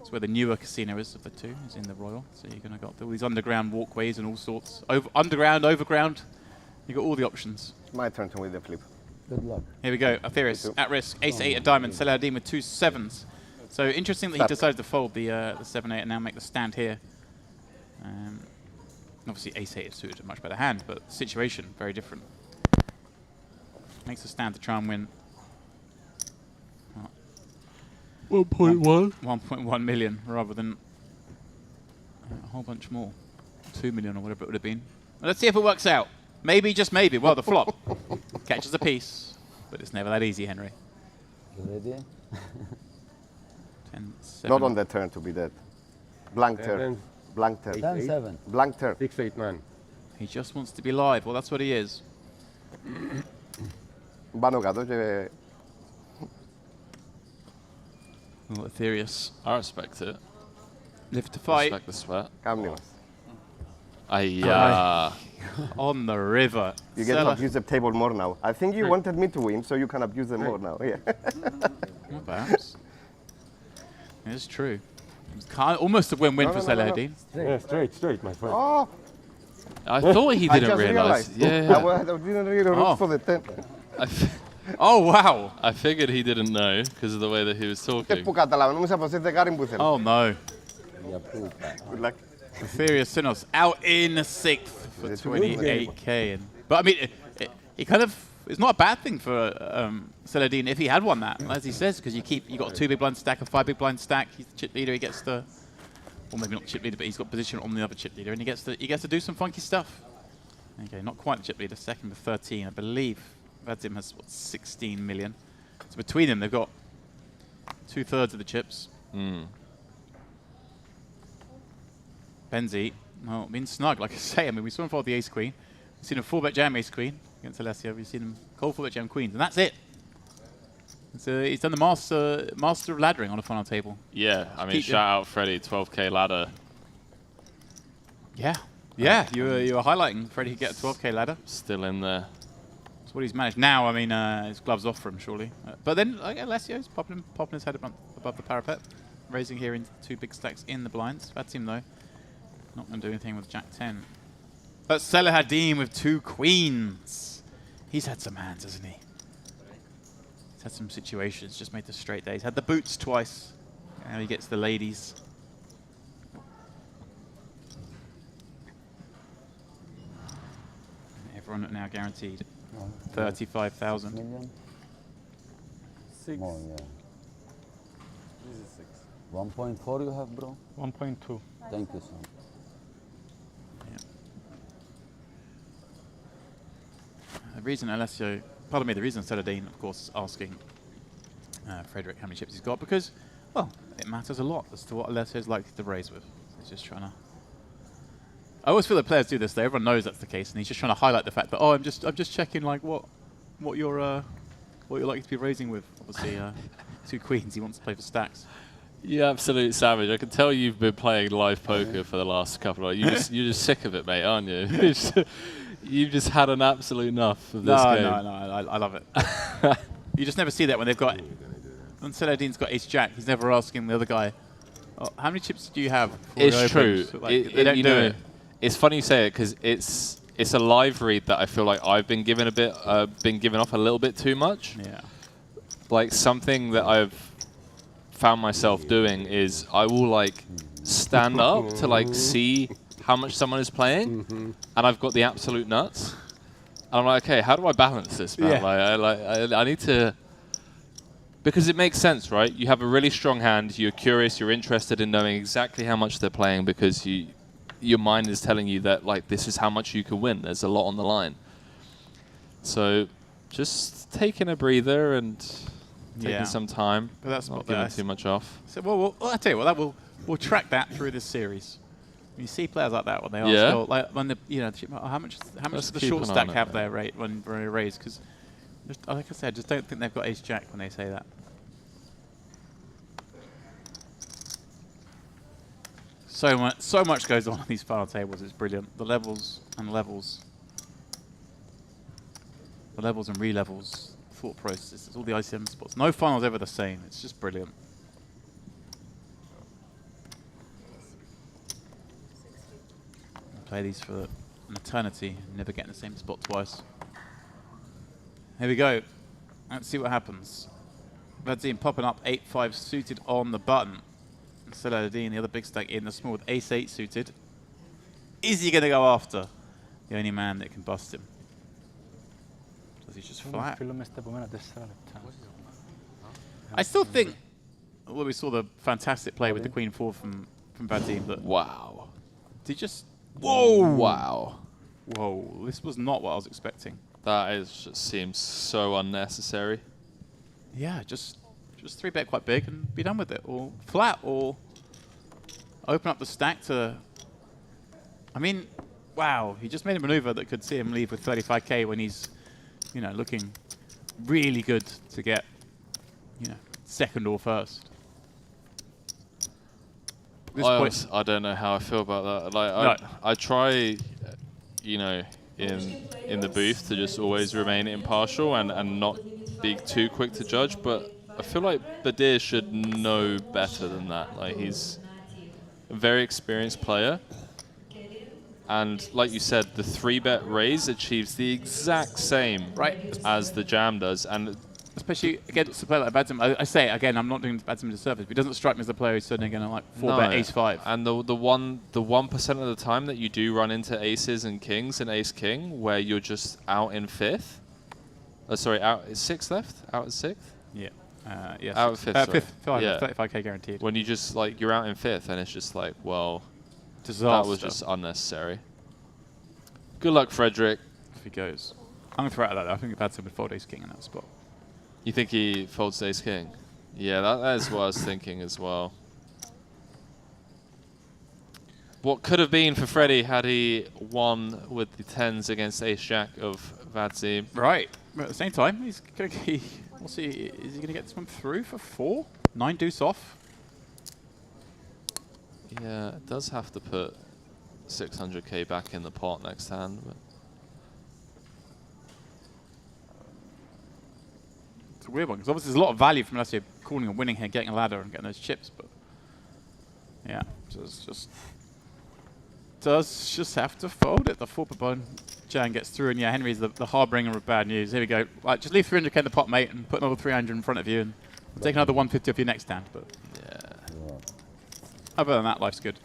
Speaker 1: It's where the newer casino is of the two, is in the Royal. So you're going to got all these underground walkways and all sorts. Underground, overground. You've got all the options.
Speaker 4: It's my turn to win the flip.
Speaker 6: Good luck.
Speaker 1: Here we go. Altherius at risk. Ace-8 a diamond. Salahadin with 2 7s. So interesting that he decided to fold the 7-8 and now make the stand here. Obviously, Ace-8 is suited a much better hand, but situation very different. Makes the stand to try and win.
Speaker 2: 1.1.
Speaker 1: 1.1 million rather than a whole bunch more. 2 million or whatever it would have been. Well, let's see if it works out. Maybe, just maybe. Well, the flop catches a piece, but it's never that easy, Henry.
Speaker 6: You ready?
Speaker 1: 10, 7.
Speaker 4: Not on the turn to be dead. Blank turn. Blank turn.
Speaker 6: 10-7.
Speaker 4: Blank turn.
Speaker 5: 6-8-9.
Speaker 1: He just wants to be live. Well, that's what he is.
Speaker 4: Πάνω κάτω και...
Speaker 1: Well, Altherius.
Speaker 2: I respect it.
Speaker 1: Live to fight.
Speaker 2: Respect the sweat.
Speaker 4: Κάμνη μας.
Speaker 1: On the river.
Speaker 4: You get to abuse the table more now. I think you wanted me to win, so you can abuse them more now. Yeah.
Speaker 1: Well, perhaps. It's true. It's almost a win-win for Salahadin.
Speaker 5: Yeah, straight, my friend.
Speaker 4: Oh,
Speaker 2: I thought he
Speaker 4: I
Speaker 2: didn't
Speaker 4: just
Speaker 2: realise.
Speaker 4: realized.
Speaker 2: Yeah.
Speaker 4: I didn't really root for the 10.
Speaker 1: Oh, wow.
Speaker 2: I figured he didn't know because of the way that he was talking.
Speaker 4: Που καταλάβαινε, νόμιζα πως ήρθε κάρι που ήθελε.
Speaker 1: Oh, no.
Speaker 4: Good luck.
Speaker 1: Altherius Sinos out in 6th for 28k. But I mean, it kind of, it's not a bad thing for Salahadin if he had won that, as he says, because you got a 2 big blind stack, a 5 big blind stack. He's the chip leader. He gets the, or maybe not the chip leader, but he's got position on the other chip leader, and he gets to do some funky stuff. Okay, not quite the chip leader, second with 13, I believe. Vadim has, what, 16 million. So between them, they've got 2/3 of the chips. Benzi, well, being snug, like I say. I mean, we saw him fold the ace-queen. We've seen him 4-bet jam ace-queen against Alessio. We've seen him cold 4-bet jam queens, and that's it. So he's done the master of laddering on a final table.
Speaker 2: Yeah, I mean, shout out Freddie, 12K ladder.
Speaker 1: Yeah, yeah, you were highlighting Freddie could get a 12K ladder.
Speaker 2: Still in there.
Speaker 1: That's what he's managed. Now, I mean, his gloves off for him, surely. But then Alessio's popping his head above the parapet, raising here into 2 big stacks in the blinds. Vadim, though, not going to do anything with Jack 10. But Selahattin with 2 queens. He's had some hands, hasn't he? He's had some situations, just made the straight days. Had the boots twice. Now he gets the ladies. Everyone now guaranteed 35,000.
Speaker 6: Million?
Speaker 8: 6.
Speaker 6: More, yeah.
Speaker 8: This is 6.
Speaker 6: 1.4 you have, bro?
Speaker 8: 1.2.
Speaker 6: Thank you so much.
Speaker 1: The reason Alessio, pardon me, the reason Selahattin, of course, is asking Frederick how many chips he's got, because, well, it matters a lot as to what Alessio is likely to raise with. He's just trying to... I always feel that players do this, though. Everyone knows that's the case, and he's just trying to highlight the fact that, oh, I'm just checking, like, what you're likely to be raising with. Obviously, 2 queens, he wants to play for stacks.
Speaker 2: Yeah, absolute savage. I can tell you've been playing live poker for the last couple of... You're just sick of it, mate, aren't you? You've just had an absolute enough of this game.
Speaker 1: No, I love it. You just never see that when they've got... When Selahattin's got ace-jack, he's never asking the other guy, oh, how many chips do you have?
Speaker 2: It's true.
Speaker 1: Like, they don't do it.
Speaker 2: It's funny you say it, because it's a live read that I feel like I've been given off a little bit too much.
Speaker 1: Yeah.
Speaker 2: Like, something that I've found myself doing is I will, like, stand up to, like, see how much someone is playing, and I've got the absolute nuts. And I'm like, okay, how do I balance this, man?
Speaker 1: Yeah.
Speaker 2: I need to... Because it makes sense, right? You have a really strong hand, you're curious, you're interested in knowing exactly how much they're playing, because your mind is telling you that, like, this is how much you can win. There's a lot on the line. So just taking a breather and taking some time.
Speaker 1: But that's
Speaker 2: not giving too much off.
Speaker 1: So, well, I'll tell you what, we'll track that through this series. When you see players like that, when they ask, oh, like when how much does the short stack have their rate when they raise? Because, like I said, just don't think they've got ace jack when they say that. So much goes on these final tables. It's brilliant. The levels and re-levels, thought processes, all the ICM spots. No final's ever the same. It's just brilliant. Play these for an eternity, never getting the same spot twice. Here we go. Let's see what happens. Vadim popping up 8-5 suited on the button. Selahattin, the other big stack in the small with ace-8 suited. Is he going to go after the only man that can bust him? Does he just flat? I still think, well, we saw the fantastic play with the Queen 4 from Vadim, but
Speaker 2: wow.
Speaker 1: Did he just...
Speaker 2: Whoa! Wow.
Speaker 1: Whoa, this was not what I was expecting.
Speaker 2: That just seems so unnecessary.
Speaker 1: Yeah, just 3-bet quite big and be done with it. Or flat, or open up the stack to... I mean, wow, he just made a maneuver that could see him leave with 35k when he's, you know, looking really good to get, you know, second or first.
Speaker 2: I don't know how I feel about that. Like, I try, you know, in the booth to just always remain impartial and not be too quick to judge, but I feel like Badir should know better than that. Like, he's a very experienced player, and like you said, the 3-bet raise achieves the exact same as the jam does, and
Speaker 1: especially against a player like Vadim. I say again, I'm not doing Vadim disservice, but he doesn't strike me as the player who's suddenly going to like 4-bet ace-5.
Speaker 2: And the 1% of the time that you do run into aces and kings and ace-king, where you're just out in 5th. Sorry, out is 6th left? Out at 6th?
Speaker 1: Yeah. Yes.
Speaker 2: Out of 5th.
Speaker 1: 5th,
Speaker 2: yeah.
Speaker 1: 35k guaranteed.
Speaker 2: When you just like you're out in 5th, and it's just like, well,
Speaker 1: disaster.
Speaker 2: That was just unnecessary. Good luck, Frederick.
Speaker 1: If he goes. I'm going to throw out that. I think Vadzim would fold ace king in that spot.
Speaker 2: You think he folds ace king? Yeah, that is what I was thinking as well. What could have been for Freddie had he won with the 10s against ace jack of Vadzim.
Speaker 1: Right. But at the same time, he's going to we'll see. Is he going to get this one through for 4? 9 deuce off.
Speaker 2: Yeah, it does have to put 600k back in the pot next hand. But
Speaker 1: it's a weird one because obviously there's a lot of value from Alessio calling and winning here, getting a ladder and getting those chips. But yeah, does just have to fold it. The 4 bone Jan gets through, and yeah, Henry's the harbinger of bad news. Here we go. Right, just leave 300k in the pot, mate, and put another 300 in front of you, and we'll take another 150 off your next hand. But
Speaker 2: yeah.
Speaker 1: Other than that, life's good.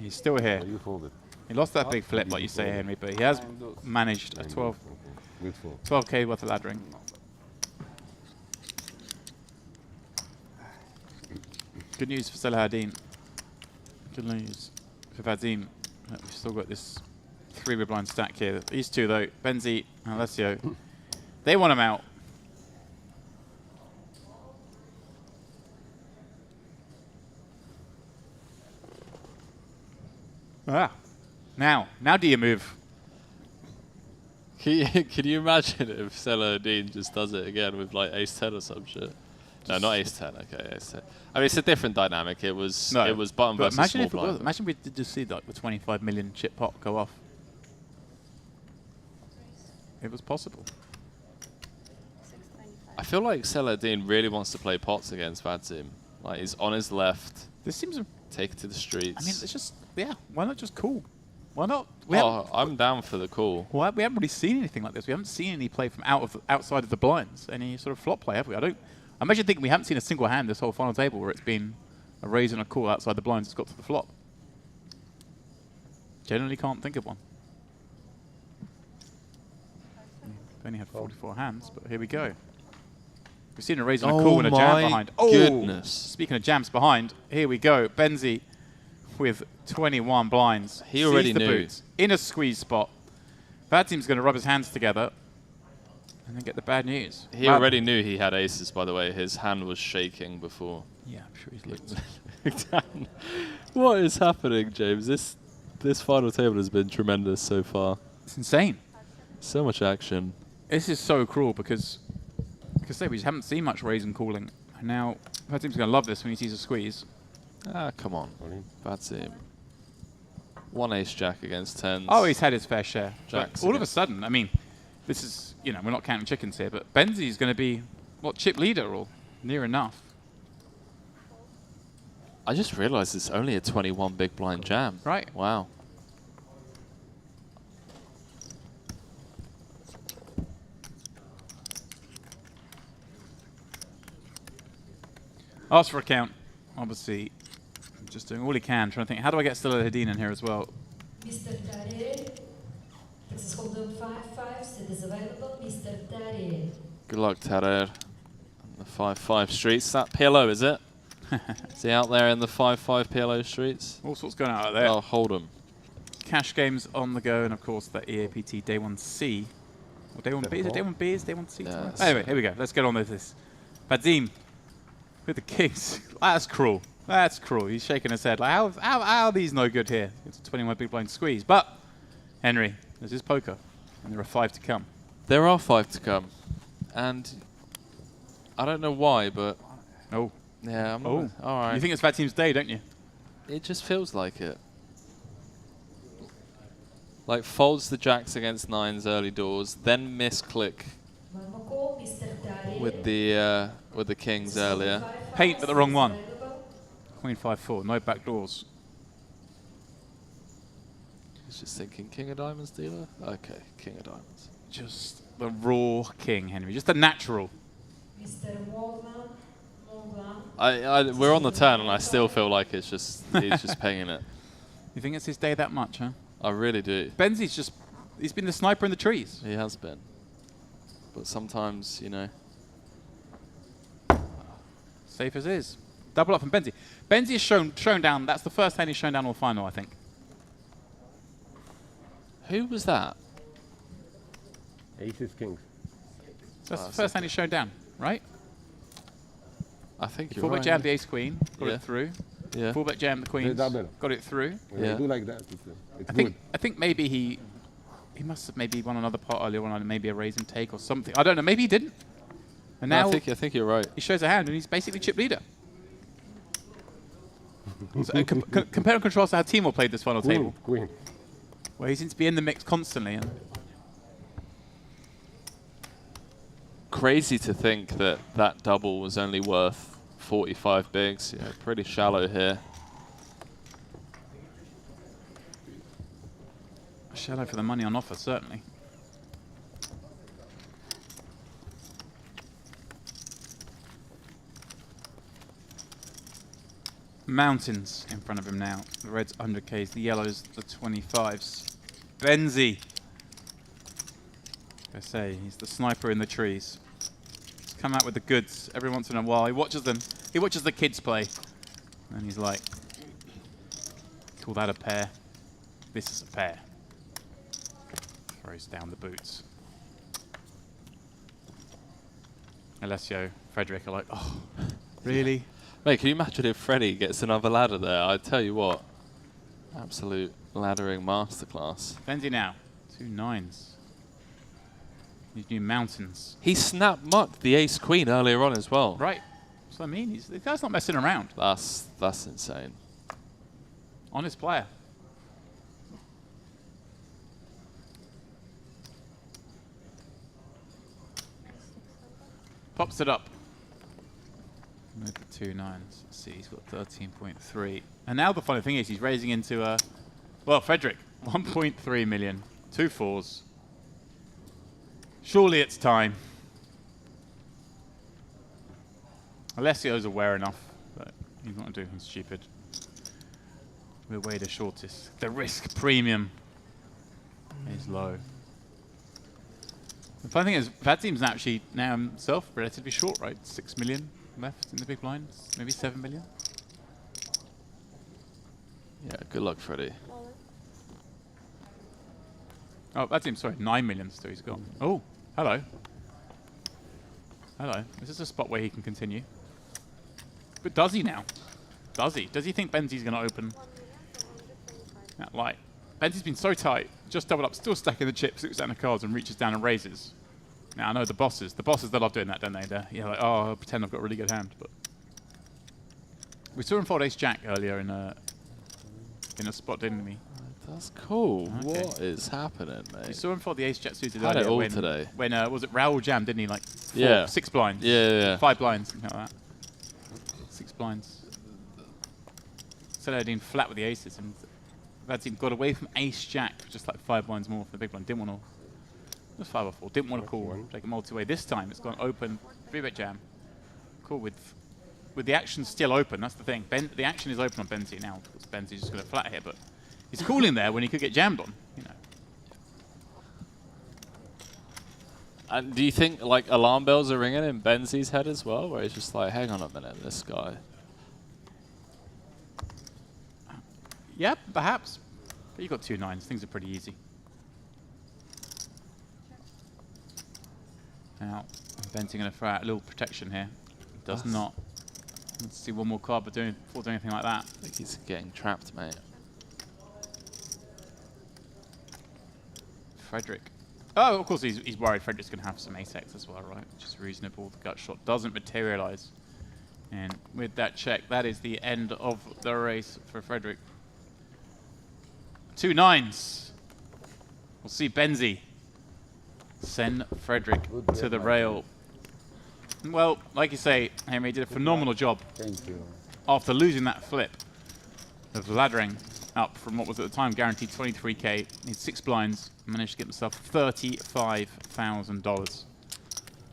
Speaker 1: He's still here.
Speaker 6: You folded.
Speaker 1: He lost that big flip, like you say, Henry, but he has managed a 12k worth of laddering. Good news for Salahadin. Good news for Vadzim. We've still got this 3 big blind stack here. These two, though, Benzi and Alessio, they want him out. Now do you move?
Speaker 2: Can you imagine if Salahadin just does it again with like ace 10 or some shit? No, not ace 10. Okay, ace 10. I mean, it's a different dynamic. It was button versus
Speaker 1: imagine
Speaker 2: small
Speaker 1: if it
Speaker 2: blind.
Speaker 1: was. Imagine we did just see like the 25 million chip pot go off. It was possible.
Speaker 2: I feel like Salahadin really wants to play pots against Vadzim. Like he's on his left.
Speaker 1: This seems.
Speaker 2: Take it to the streets.
Speaker 1: I mean, it's just why not just call? Why not?
Speaker 2: I'm down for the call.
Speaker 1: Well, we haven't really seen anything like this. We haven't seen any play from outside of the blinds. Any sort of flop play, have we? I'm actually thinking we haven't seen a single hand this whole final table where it's been a raise and a call outside the blinds that's got to the flop. Generally can't think of one. We only had 44 hands, but here we go. We've seen a raise and a call and a jam behind.
Speaker 2: Oh, goodness.
Speaker 1: Speaking of jams behind, here we go. Benzi with 21 blinds.
Speaker 2: He already knew.
Speaker 1: Boots in a squeeze spot. Vadzim's going to rub his hands together and then get the bad news.
Speaker 2: He already knew he had aces, by the way. His hand was shaking before.
Speaker 1: Yeah, I'm sure he's looked.
Speaker 2: What is happening, James? This final table has been tremendous so far.
Speaker 1: It's insane.
Speaker 2: So much action.
Speaker 1: This is so cruel because we just haven't seen much raise and calling. And now Vadzim's going to love this when he sees a squeeze.
Speaker 2: Ah, come on. Vadzim. 1 ace jack against 10s.
Speaker 1: Oh, he's had his fair share.
Speaker 2: Jacks
Speaker 1: all of a sudden, I mean, this is, we're not counting chickens here, but Benzi's going to be, chip leader or near enough.
Speaker 2: I just realized it's only a 21 big blind jam.
Speaker 1: Right.
Speaker 2: Wow.
Speaker 1: Ask for a count. Obviously, just doing all he can, trying to think, how do I get Salahadin in here as well?
Speaker 9: Mr. Tariel, Texas Hold'em 5-5, it is available, Mr. Tariel.
Speaker 2: Good luck, Tarer. The 5-5 streets. Is that PLO, is it? Is he out there in the 5-5 PLO streets?
Speaker 1: All sorts going on out there.
Speaker 2: Oh, Hold'em.
Speaker 1: Cash games on the go, and of course, the EAPT Day 1C. Or Day 1B? Is it Day 1B? Is Day 1C?
Speaker 2: Yeah,
Speaker 1: anyway, here we go. Let's get on with this. Vadzim with the kings. That's cruel. That's cruel. He's shaking his head. Like, how are these no good here? It's a 21 big blind squeeze. But, Henry, this is poker, and there are 5 to come.
Speaker 2: There are 5 to come. And I don't know why, but...
Speaker 1: Oh.
Speaker 2: Yeah, I'm not... All right.
Speaker 1: You think it's Vadzim's day, don't you?
Speaker 2: It just feels like it. Like, folds the jacks against 9s early doors, then misclick with the kings earlier.
Speaker 1: Paint, but the wrong one. Queen 5-4, no back doors.
Speaker 2: He's just thinking king of diamonds dealer? Okay, king of diamonds.
Speaker 1: Just the raw king, Henry. Just the natural.
Speaker 2: We're on the turn, and I still feel like it's just he's just paying it.
Speaker 1: You think it's his day that much, huh?
Speaker 2: I really do.
Speaker 1: Benzi's just... He's been the sniper in the trees.
Speaker 2: He has been. But sometimes,
Speaker 1: Safe as is. Double up from Benzi. Benzi is shown down. That's the first hand he's shown down all final, I think.
Speaker 2: Who was that?
Speaker 3: Aces, kings.
Speaker 1: So that's the first hand he's shown down, right?
Speaker 2: I think you're
Speaker 1: Full bet
Speaker 2: right.
Speaker 1: jammed the ace queen, got
Speaker 2: Yeah.
Speaker 1: it through.
Speaker 2: Yeah.
Speaker 1: Full bet jammed the queens,
Speaker 3: double.
Speaker 1: got it through.
Speaker 3: When
Speaker 2: Yeah.
Speaker 3: I do like that, it's
Speaker 1: I
Speaker 3: good.
Speaker 1: think maybe he must have maybe won another pot earlier on, maybe a raise and take or something. I don't know. Maybe he didn't. And
Speaker 2: No,
Speaker 1: now
Speaker 2: I think you're right.
Speaker 1: he shows a hand and he's basically chip leader. So, compare and contrast to how Timur played this final table,
Speaker 3: Queen.
Speaker 1: where he seems to be in the mix constantly. And
Speaker 2: Crazy to think that that double was only worth 45 bigs. Yeah, pretty shallow here.
Speaker 1: shallow for the money on offer, certainly. Mountains in front of him now. The red's 100Ks, the yellow's the 25s. Benzi. I say, he's the sniper in the trees. He's come out with the goods every once in a while. He watches them. He watches the kids play. And he's like, call that a pair. This is a pair. Throws down the boots. Alessio, Frederick are like, oh, really?
Speaker 2: Mate, can you imagine if Freddie gets another ladder there? I tell you what, absolute laddering masterclass.
Speaker 1: Benzi now, 2 9s. These new mountains.
Speaker 2: He snap mucked the ace queen earlier on as well.
Speaker 1: Right. That's what I mean. The guy's not messing around.
Speaker 2: That's insane.
Speaker 1: Honest player. Pops it up. With the 2 9s. Let's see, he's got 13.3. And now the funny thing is he's raising into well, Frederick, 1.3 million. 2 4s. Surely it's time. Alessio's aware enough, but he's not going to do anything stupid. We're way the shortest. The risk premium is low. The funny thing is, Vadzim's actually now himself relatively short, right? 6 million left in the big blinds, maybe 7 million.
Speaker 2: Yeah, good luck, Freddie.
Speaker 1: Oh, Vadzim, sorry, 9 million still he's got. Oh, hello. Hello. This is a spot where he can continue. But does he now? Does he? Does he think Benzi's going to open that light? Benzi's been so tight, just doubled up, still stacking the chips, looks down the cards and reaches down and raises. Now, I know the bosses, they love doing that, don't they? They're like, oh, I'll pretend I've got a really good hand. But we saw him fold ace-jack earlier in a spot, didn't we?
Speaker 2: That's cool.
Speaker 1: Okay.
Speaker 2: What is happening, mate?
Speaker 1: We saw him fold the ace-jack suited
Speaker 2: Had
Speaker 1: earlier
Speaker 2: it all
Speaker 1: when,
Speaker 2: today.
Speaker 1: when was it Raoul jammed, didn't he? Like 6 blinds.
Speaker 2: Yeah.
Speaker 1: 5 blinds, something like that. 6 blinds. Saladin flat with the aces, and Vadzim got away from ace-jack for just like 5 blinds more for the big blind. Didn't want to. It was 5 or 4. Didn't want to call. Take a multi-way. This time it's gone open. 3-bet jam. Cool with the action still open. That's the thing. The action is open on Benzi now because Benzi's just going to flat here, but he's calling there when he could get jammed on. You know.
Speaker 2: And do you think like alarm bells are ringing in Benzi's head as well, where he's just like, hang on a minute, this guy?
Speaker 1: Yeah, perhaps. But you got 2 9s. Things are pretty easy. Now, Benzi going to throw out a little protection here. Does not. Let's see one more card before doing anything like that.
Speaker 2: I think he's getting trapped, mate.
Speaker 1: Frederick. Oh, of course he's worried Frederick's going to have some ace-x as well, right? Which is reasonable. The gut shot doesn't materialize. And with that check, that is the end of the race for Frederick. 2 9s. We'll see Benzi send Frederick to the rail. Well, like you say, Henry did a phenomenal job.
Speaker 6: Thank you.
Speaker 1: After losing that flip of laddering up from what was at the time guaranteed 23K, needs 6 blinds, managed to get himself $35,000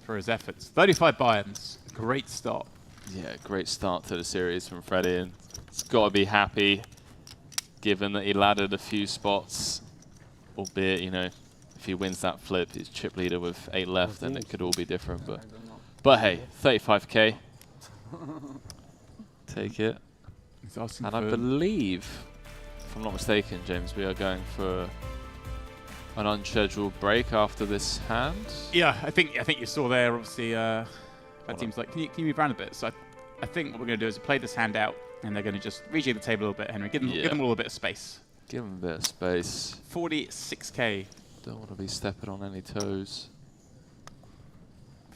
Speaker 1: for his efforts. 35 buy-ins, great start.
Speaker 2: Yeah, great start to the series from Freddie, and he's got to be happy, given that he laddered a few spots, albeit, you know, if he wins that flip, he's chip leader with 8 left, then it could all be different. But hey, 35K. Take it. And I believe, if I'm not mistaken, James, we are going for an unscheduled break after this hand.
Speaker 1: Yeah, I think you saw there. Obviously, that team's like, can you move around a bit? So I think what we're going to do is play this hand out, and they're going to just rejig the table a little bit. Henry, give them all a bit of space.
Speaker 2: Give them a bit of space.
Speaker 1: 46k.
Speaker 2: Don't want to be stepping on any toes.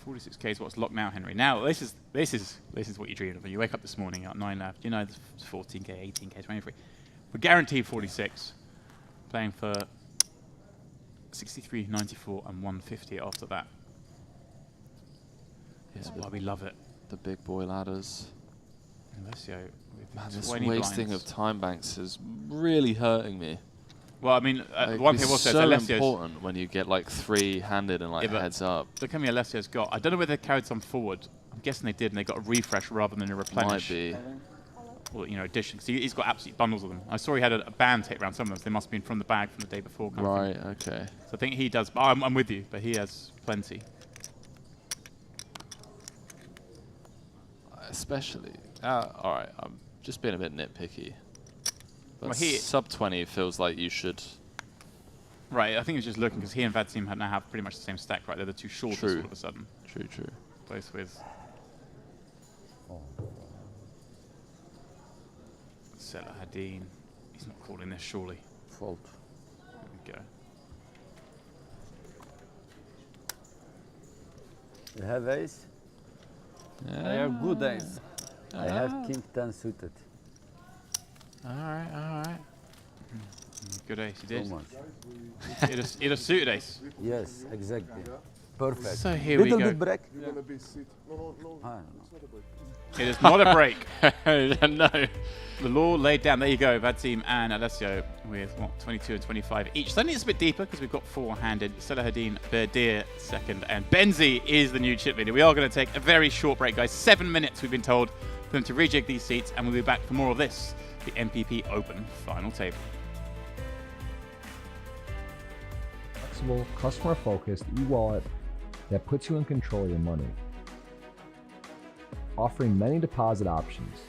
Speaker 1: 46k is what's locked now, Henry. Now this is what you dreamed of. When you wake up this morning at 9 left, you know there's 14k, 18k, 23. We're guaranteed 46. Playing for 63, 94, and 150 after that. That's why we love it.
Speaker 2: The big boy ladders.
Speaker 1: Alessio,
Speaker 2: man, this wasting of time banks is really hurting me.
Speaker 1: Well, I mean, one thing I will say is
Speaker 2: so
Speaker 1: Alessio's
Speaker 2: important when you get like 3-handed and like heads up.
Speaker 1: Look how many Alessio's got. I don't know whether they carried some forward. I'm guessing they did, and they got a refresh rather than a replenish.
Speaker 2: Might be.
Speaker 1: Or, you know, addition. Because he's got absolute bundles of them. I saw he had a band tape around some of them. They must have been from the bag from the day before.
Speaker 2: Right, okay.
Speaker 1: So I think he does. I'm with you, but he has plenty.
Speaker 2: Especially. All right, I'm just being a bit nitpicky. But
Speaker 1: Well,
Speaker 2: sub 20 feels like you should.
Speaker 1: Right, I think he's just looking because he and Vadsim now have pretty much the same stack, right? They're the two shortest all of a sudden.
Speaker 2: True.
Speaker 1: Both with Salahadin. He's not calling this, surely.
Speaker 6: Fault.
Speaker 1: There we go.
Speaker 6: You have ace?
Speaker 2: Yeah.
Speaker 6: I have good ace. I have king 10 suited.
Speaker 2: All right.
Speaker 1: Good ace, you did.
Speaker 6: So much.
Speaker 1: It a suited ace.
Speaker 6: Yes, exactly. Perfect.
Speaker 1: So here we go.
Speaker 6: Little bit break.
Speaker 5: You're gonna be sit. No.
Speaker 6: I don't know.
Speaker 1: It is not a break.
Speaker 2: No.
Speaker 1: The law laid down. There you go. Vadsim and Alessio with, what, 22 and 25 each. Suddenly it's a bit deeper because we've got four-handed. Salahadin, Berdir second, and Benzi is the new chip leader. We are going to take a very short break, guys. 7 minutes, we've been told, for them to rejig these seats, and we'll be back for more of this, the MPP Open final table.
Speaker 7: Flexible, customer-focused e-wallet that puts you in control of your money. Offering many deposit options,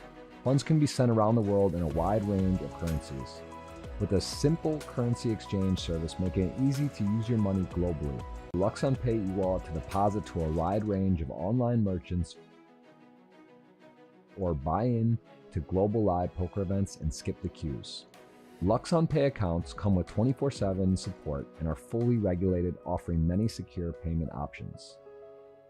Speaker 7: funds can be sent around the world in a wide range of currencies. With a simple currency exchange service making it easy to use your money globally. LuxonPay e-wallet to deposit to a wide range of online merchants or buy in to global live poker events and skip the queues. LuxonPay accounts come with 24/7 support and are fully regulated, offering many secure payment options.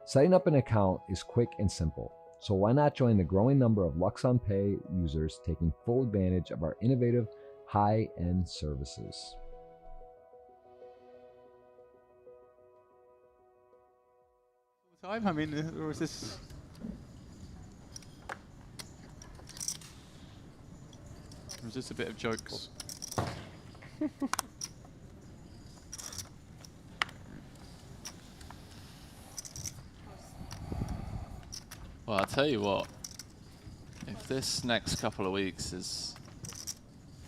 Speaker 7: Setting up an account is quick and simple, so why not join the growing number of LuxonPay users taking full advantage of our innovative, high-end services.
Speaker 1: Time? I mean, or is this... Or is this a bit of jokes?
Speaker 2: Well, I'll tell you what. If this next couple of weeks is,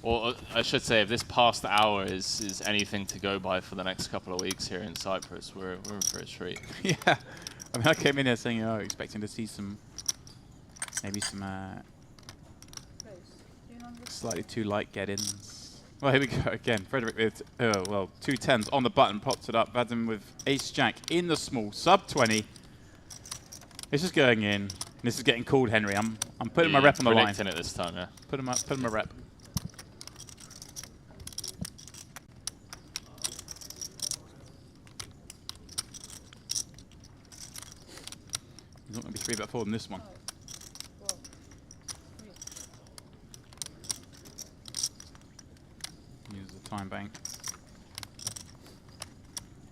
Speaker 2: or I should say, if this past hour is anything to go by for the next couple of weeks here in Cyprus, we're in for a treat.
Speaker 1: Yeah. I mean, I came in here saying, expecting to see maybe some slightly too light get-ins. Well, here we go again. Frederick with, 2 10s on the button, pops it up. Vadim with ace-jack in the small, sub 20. This is going in. This is getting called, Henry. I'm putting my rep on the line.
Speaker 2: Predicting it this time, yeah.
Speaker 1: Put him a rep. He's not going to be 3-bet 4 than this one. Uses the time bank.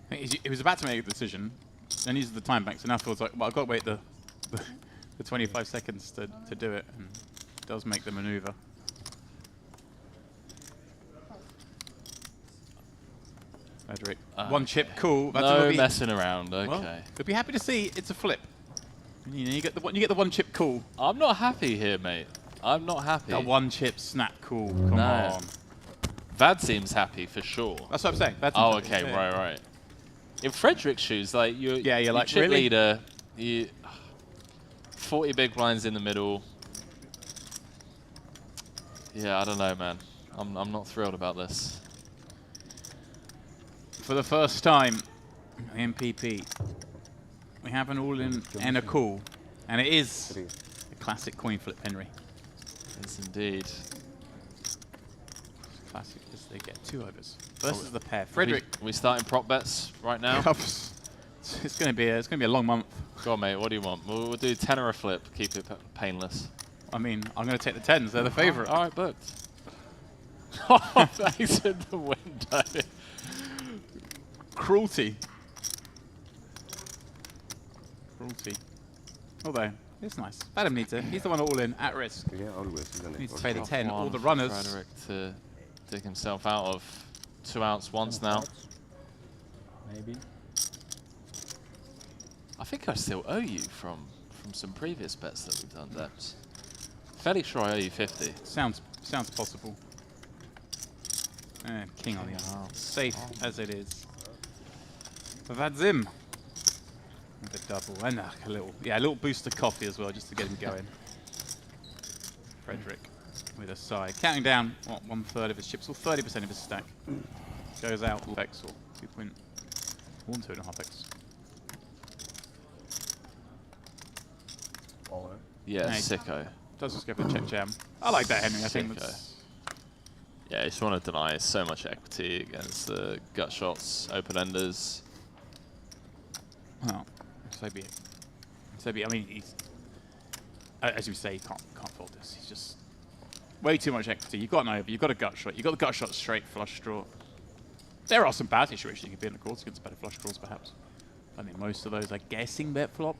Speaker 1: I think he was about to make a decision, then uses the time bank, so now feels like, well, I've got to wait the 25 seconds to do it, and does make the maneuver. Frederick, one chip, cool. That's
Speaker 2: no messing around. Okay.
Speaker 1: Well, you'll be happy to see it's a flip. You know, you get the one chip, cool.
Speaker 2: I'm not happy here, mate. I'm not happy.
Speaker 1: The one chip snap, cool. Come on.
Speaker 2: Vad seems happy for sure.
Speaker 1: That's what I'm saying.
Speaker 2: Oh, okay, right. In Frederick's shoes, like you're
Speaker 1: like
Speaker 2: chip
Speaker 1: really?
Speaker 2: leader. 40 big blinds in the middle. Yeah, I don't know, man. I'm not thrilled about this.
Speaker 1: for the first time, the MPP, we have an all-in and a call, and it is a classic coin flip, Henry.
Speaker 2: Yes, indeed.
Speaker 1: Classic because they get 2 overs versus the pair. Frederick,
Speaker 2: we starting prop bets right now.
Speaker 1: It's going to be a long month.
Speaker 2: Go on, mate. What do you want? We'll do 10 or a flip. Keep it painless.
Speaker 1: I mean, I'm going to take the 10s. They're the favourite.
Speaker 2: All right, booked. Oh, thanks in the window.
Speaker 1: Cruelty. Although, it's nice. Adam needs it. He's the one all in, at risk.
Speaker 4: Yeah, always, isn't it?
Speaker 1: Needs to pay the 10. All the
Speaker 2: for
Speaker 1: runners.
Speaker 2: Frederick to dig himself out of 2 outs once now.
Speaker 8: Maybe.
Speaker 2: I think I still owe you from some previous bets that we've done, Debs. Fairly sure I owe you 50.
Speaker 1: Sounds possible. And king on the arm. Safe as it is. Vadzim. With a double and a little boost of coffee as well, just to get him going. Frederick with a side, counting down what 1/3 of his chips, or 30% of his stack goes out. X or 2.12.5x.
Speaker 3: All in.
Speaker 2: Yeah,
Speaker 1: Nice.
Speaker 2: sicko.
Speaker 1: Does just go for check jam. I like that, Henry. I think
Speaker 2: Sicko.
Speaker 1: that's
Speaker 2: Yeah, you just want to deny so much equity against the gut shots, open enders.
Speaker 1: well, so be it. So be it. I mean, he's as you say, you can't fold this. He's just way too much equity. You've got an over. You've got a gut shot. You've got the gut shot straight flush draw. There are some bad situations you could be in the courts against better flush draws, perhaps. I think most of those are guessing bet flop.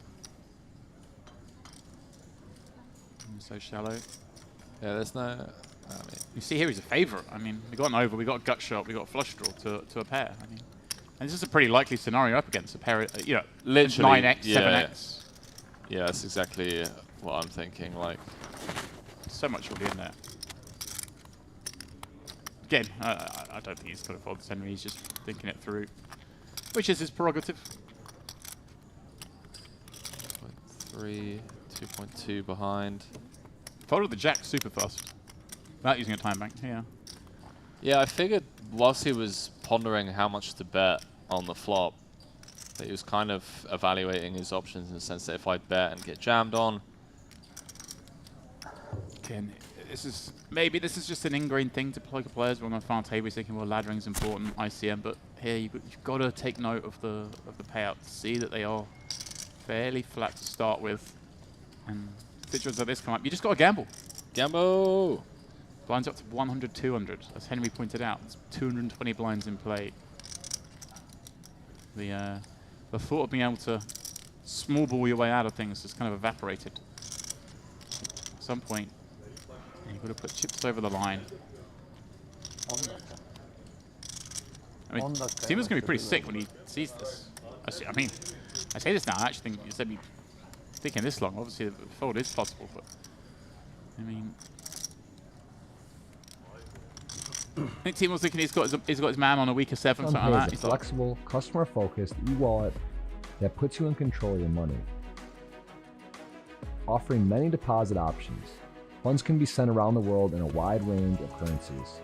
Speaker 1: So shallow.
Speaker 2: Yeah, there's no. I mean,
Speaker 1: You see here he's a favourite. I mean, we got an over, we got a gut shot, we got a flush draw to a pair. I mean, and this is a pretty likely scenario up against a pair. You know,
Speaker 2: literally
Speaker 1: 9x,
Speaker 2: yeah,
Speaker 1: 7x.
Speaker 2: Yeah, that's exactly what I'm thinking. Like,
Speaker 1: So much will be in there. Again, I don't think he's going to fold this Henry. He's just thinking it through, which is his prerogative.
Speaker 2: 3, 2.2 behind.
Speaker 1: Folded the jack super fast. Without using a time bank, yeah.
Speaker 2: Yeah, I figured whilst he was pondering how much to bet on the flop, that he was kind of evaluating his options in the sense that if I bet and get jammed on.
Speaker 1: Again, this is just an ingrained thing to poker players. We're on the final table, he's thinking, well, laddering's important, ICM, but here you've got to take note of the payout to see that they are fairly flat to start with. And situations like this come up, you just got to gamble.
Speaker 2: Gamble!
Speaker 1: Blinds up to 100, 200, as Henry pointed out. There's 220 blinds in play. The thought of being able to small ball your way out of things has kind of evaporated. At some point, you've got to put chips over the line. I mean, Timu's going to be pretty sick when he sees this. I say this now, I actually think instead of me thinking this long, obviously the fold is possible, but I mean, I think Timo's thinking he's got his man on a weaker 7, something like that.
Speaker 7: He's a flexible, customer-focused e-wallet that puts you in control of your money. Offering many deposit options, funds can be sent around the world in a wide range of currencies.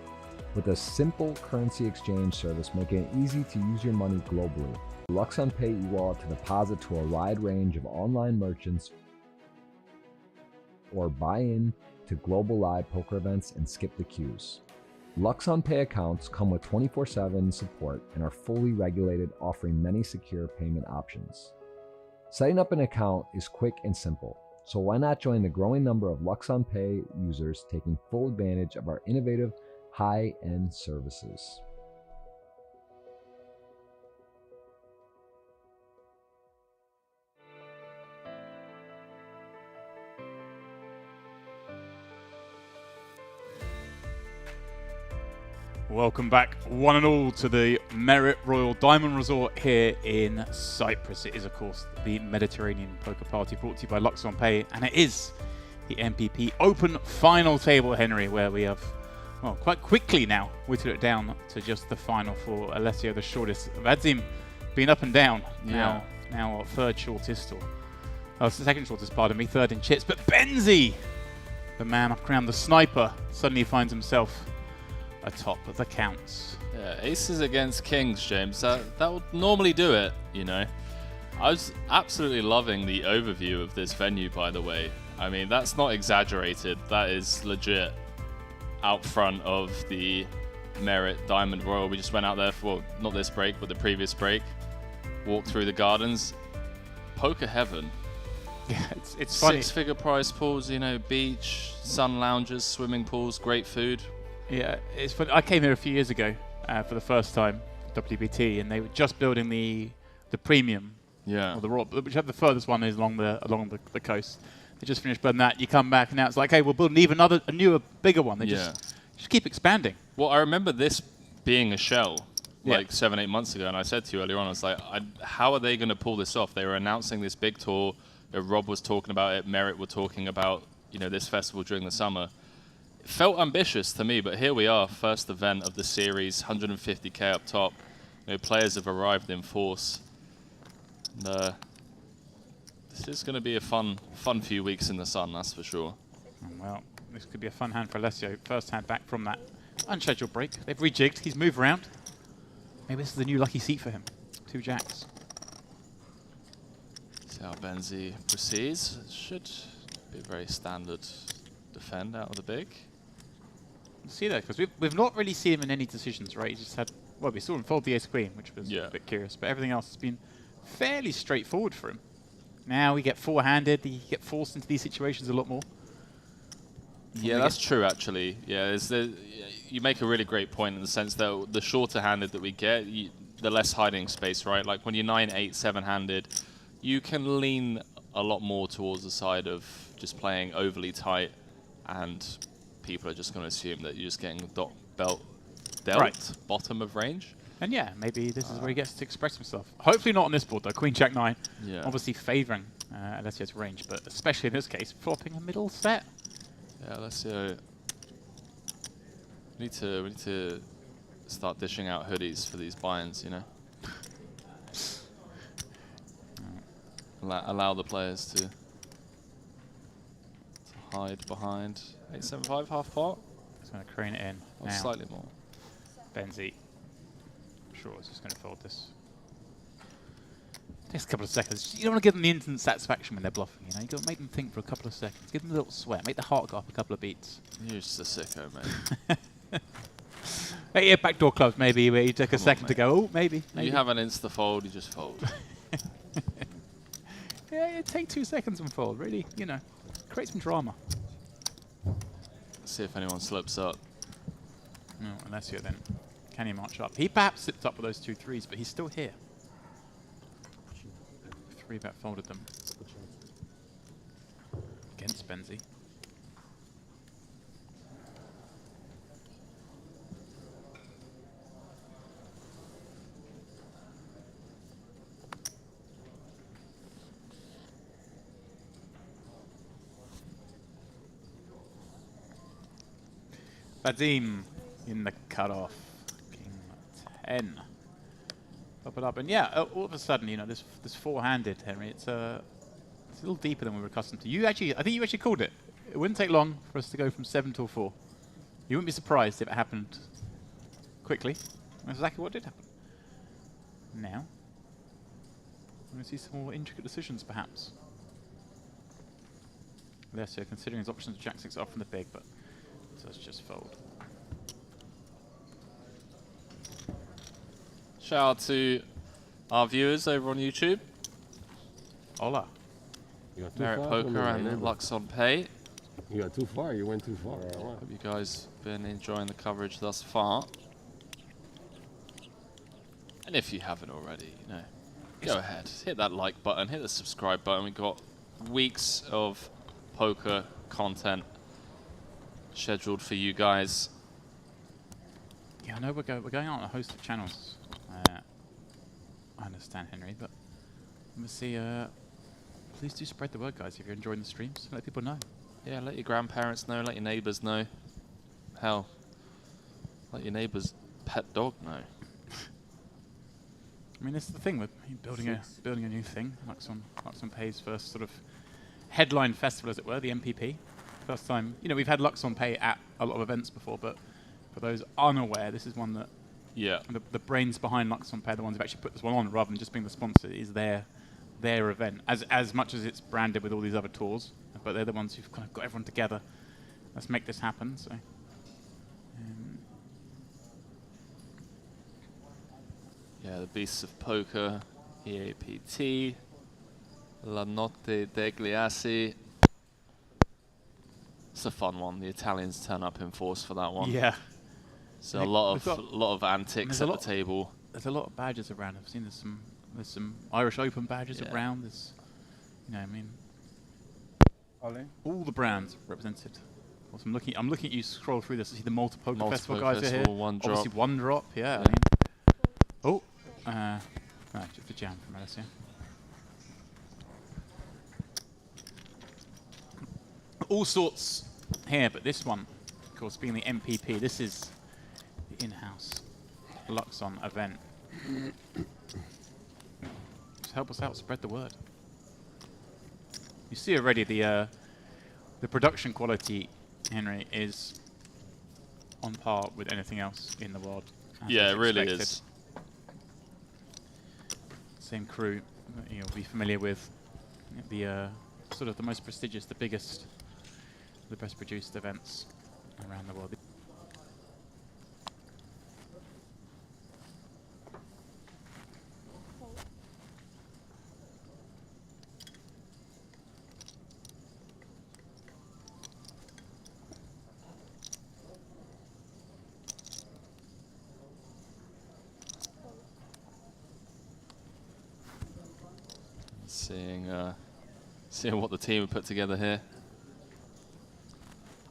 Speaker 7: With a simple currency exchange service making it easy to use your money globally. LuxonPay e-wallet to deposit to a wide range of online merchants or buy in to global live poker events and skip the queues. LuxonPay accounts come with 24/7 support and are fully regulated, offering many secure payment options. Setting up an account is quick and simple, so why not join the growing number of LuxonPay users taking full advantage of our innovative, high-end services.
Speaker 1: Welcome back, one and all, to the Merit Royal Diamond Resort here in Cyprus. It is, of course, the Mediterranean Poker Party brought to you by LuxonPay, and it is the MPP Open Final Table, Henry, where we have, well, quite quickly now whittled it down to just the final for Alessio, the shortest. Vadzim been up and down, now third shortest, or second shortest, pardon me, third in chips. But Benzi, the man up crowned the sniper, suddenly finds himself atop the counts.
Speaker 2: Yeah, aces against kings, James. That would normally do it, you know. I was absolutely loving the overview of this venue, by the way. I mean, that's not exaggerated. That is legit out front of the Merit Diamond Royal. We just went out there for, well, not this break, but the previous break. Walked through the gardens. Poker heaven.
Speaker 1: Yeah, it's funny.
Speaker 2: 6-figure prize pools, you know, beach, sun lounges, swimming pools, great food.
Speaker 1: Yeah, it's funny. I came here a few years ago for the first time, WBT, and they were just building the premium.
Speaker 2: Yeah.
Speaker 1: Or the raw, whichever the furthest one is along the coast. They just finished building that. You come back and now it's like, hey, we'll build a newer, bigger one. They just keep expanding.
Speaker 2: Well, I remember this being a shell like 7-8 months ago, and I said to you earlier on, I was like, how are they going to pull this off? They were announcing this big tour. Rob was talking about it. Merit were talking about, you know, this festival during the summer. It felt ambitious to me, but here we are, first event of the series, 150k up top. You know, players have arrived in force. And, this is going to be a fun few weeks in the sun, that's for sure.
Speaker 1: Well, this could be a fun hand for Alessio. First hand back from that unscheduled break. They've rejigged. He's moved around. Maybe this is the new lucky seat for him. 2 jacks.
Speaker 2: See how Benzi proceeds. It should be a very standard defend out of the big.
Speaker 1: We'll see that, because we've not really seen him in any decisions, right? He just had, well, we saw him fold the ace queen, which was a bit curious, but everything else has been fairly straightforward for him. Now we get 4-handed. He get forced into these situations a lot more.
Speaker 2: Yeah, that's true, actually. Yeah, you make a really great point in the sense that the shorter handed that we get, the less hiding space, right? Like when you're 9-8, 7-handed, you can lean a lot more towards the side of just playing overly tight, and people are just going to assume that you're just getting dealt bottom of range.
Speaker 1: And yeah, maybe this is where he gets to express himself. Hopefully not on this board, though. Queen Jack 9, obviously favouring Alessio's range, but especially in this case, flopping a middle set.
Speaker 2: Yeah, Alessio. We need to start dishing out hoodies for these buy-ins, you know. Allow the players to hide behind 875 half pot.
Speaker 1: Just going to crane it in.
Speaker 2: Or
Speaker 1: now.
Speaker 2: Slightly more.
Speaker 1: Benzi. Sure, it's just going to fold this. Takes a couple of seconds. You don't want to give them the instant satisfaction when they're bluffing, you know. You've got to make them think for a couple of seconds. Give them a little sweat. Make the heart go up a couple of beats.
Speaker 2: You're just a sicko, mate.
Speaker 1: Hey, yeah, backdoor clubs, maybe, where you take a second to go, oh, maybe.
Speaker 2: You have an insta-fold, you just fold.
Speaker 1: Yeah, take 2 seconds and fold, really, you know. Create some drama.
Speaker 2: Let's see if anyone slips up.
Speaker 1: No, Alessio then. Can he march up? He perhaps slipped up with those 2 3s, but he's still here. 3-bet folded them. Against Benzi. Vadim in the cutoff. King 10. Pop it up, and yeah, all of a sudden, you know, this 4-handed, Henry, it's a little deeper than we were accustomed to. I think you actually called it. It wouldn't take long for us to go from 7 to 4. You wouldn't be surprised if it happened quickly. That's exactly what did happen. Now, we're going to see some more intricate decisions, perhaps. Alessio considering his options, Jack 6 off from the big, but does just fold.
Speaker 2: Shout out to our viewers over on YouTube.
Speaker 1: Hola.
Speaker 3: You got too
Speaker 2: Merit
Speaker 3: far
Speaker 2: Poker and luxonpay.
Speaker 3: You got too far. You went too far.
Speaker 2: Hope you guys been enjoying the coverage thus far. And if you haven't already, you know, go ahead, hit that like button, hit the subscribe button. We've got weeks of poker content scheduled for you guys.
Speaker 1: Yeah, I know we're going on a host of channels. I understand, Henry, but let me see. Please do spread the word, guys, if you're enjoying the streams. Let people know.
Speaker 2: Yeah, let your grandparents know, let your neighbours know. Hell, let your neighbour's pet dog know.
Speaker 1: I mean, this is the thing with building a new thing. luxonpay's first sort of headline festival, as it were, the MPP. First time, you know, we've had luxonpay at a lot of events before, but For those unaware, this is one that the brains behind LuxonPay, the ones who've actually put this one on, rather than just being the sponsor, is their event. As much as it's branded with all these other tours, but they're the ones who've kind of got everyone together. Let's make this happen. So.
Speaker 2: Yeah, the Beasts of Poker, EAPT, La Notte degli Assi. It's a fun one. The Italians turn up in force for that one.
Speaker 1: Yeah.
Speaker 2: So a lot of antics at the table.
Speaker 1: There's a lot of badges around. I've seen there's some Irish Open badges around. There's, you know, I mean, all the brands represented. Also, I'm looking at you scroll through this to see the Malta Poker Festival guys are here. Obviously, One Drop. Yeah. I mean, no, just a jam from Alice, yeah. All sorts here, but this one, of course, being the MPP, this is the in-house Luxon event. Just help us out, spread the word. You see already the production quality, Henry, is on par with anything else in the world.
Speaker 2: Yeah, it really is.
Speaker 1: Same crew that you'll be familiar with. The sort of the most prestigious, the biggest, the best produced events around the world.
Speaker 2: Seeing what the team have put together here.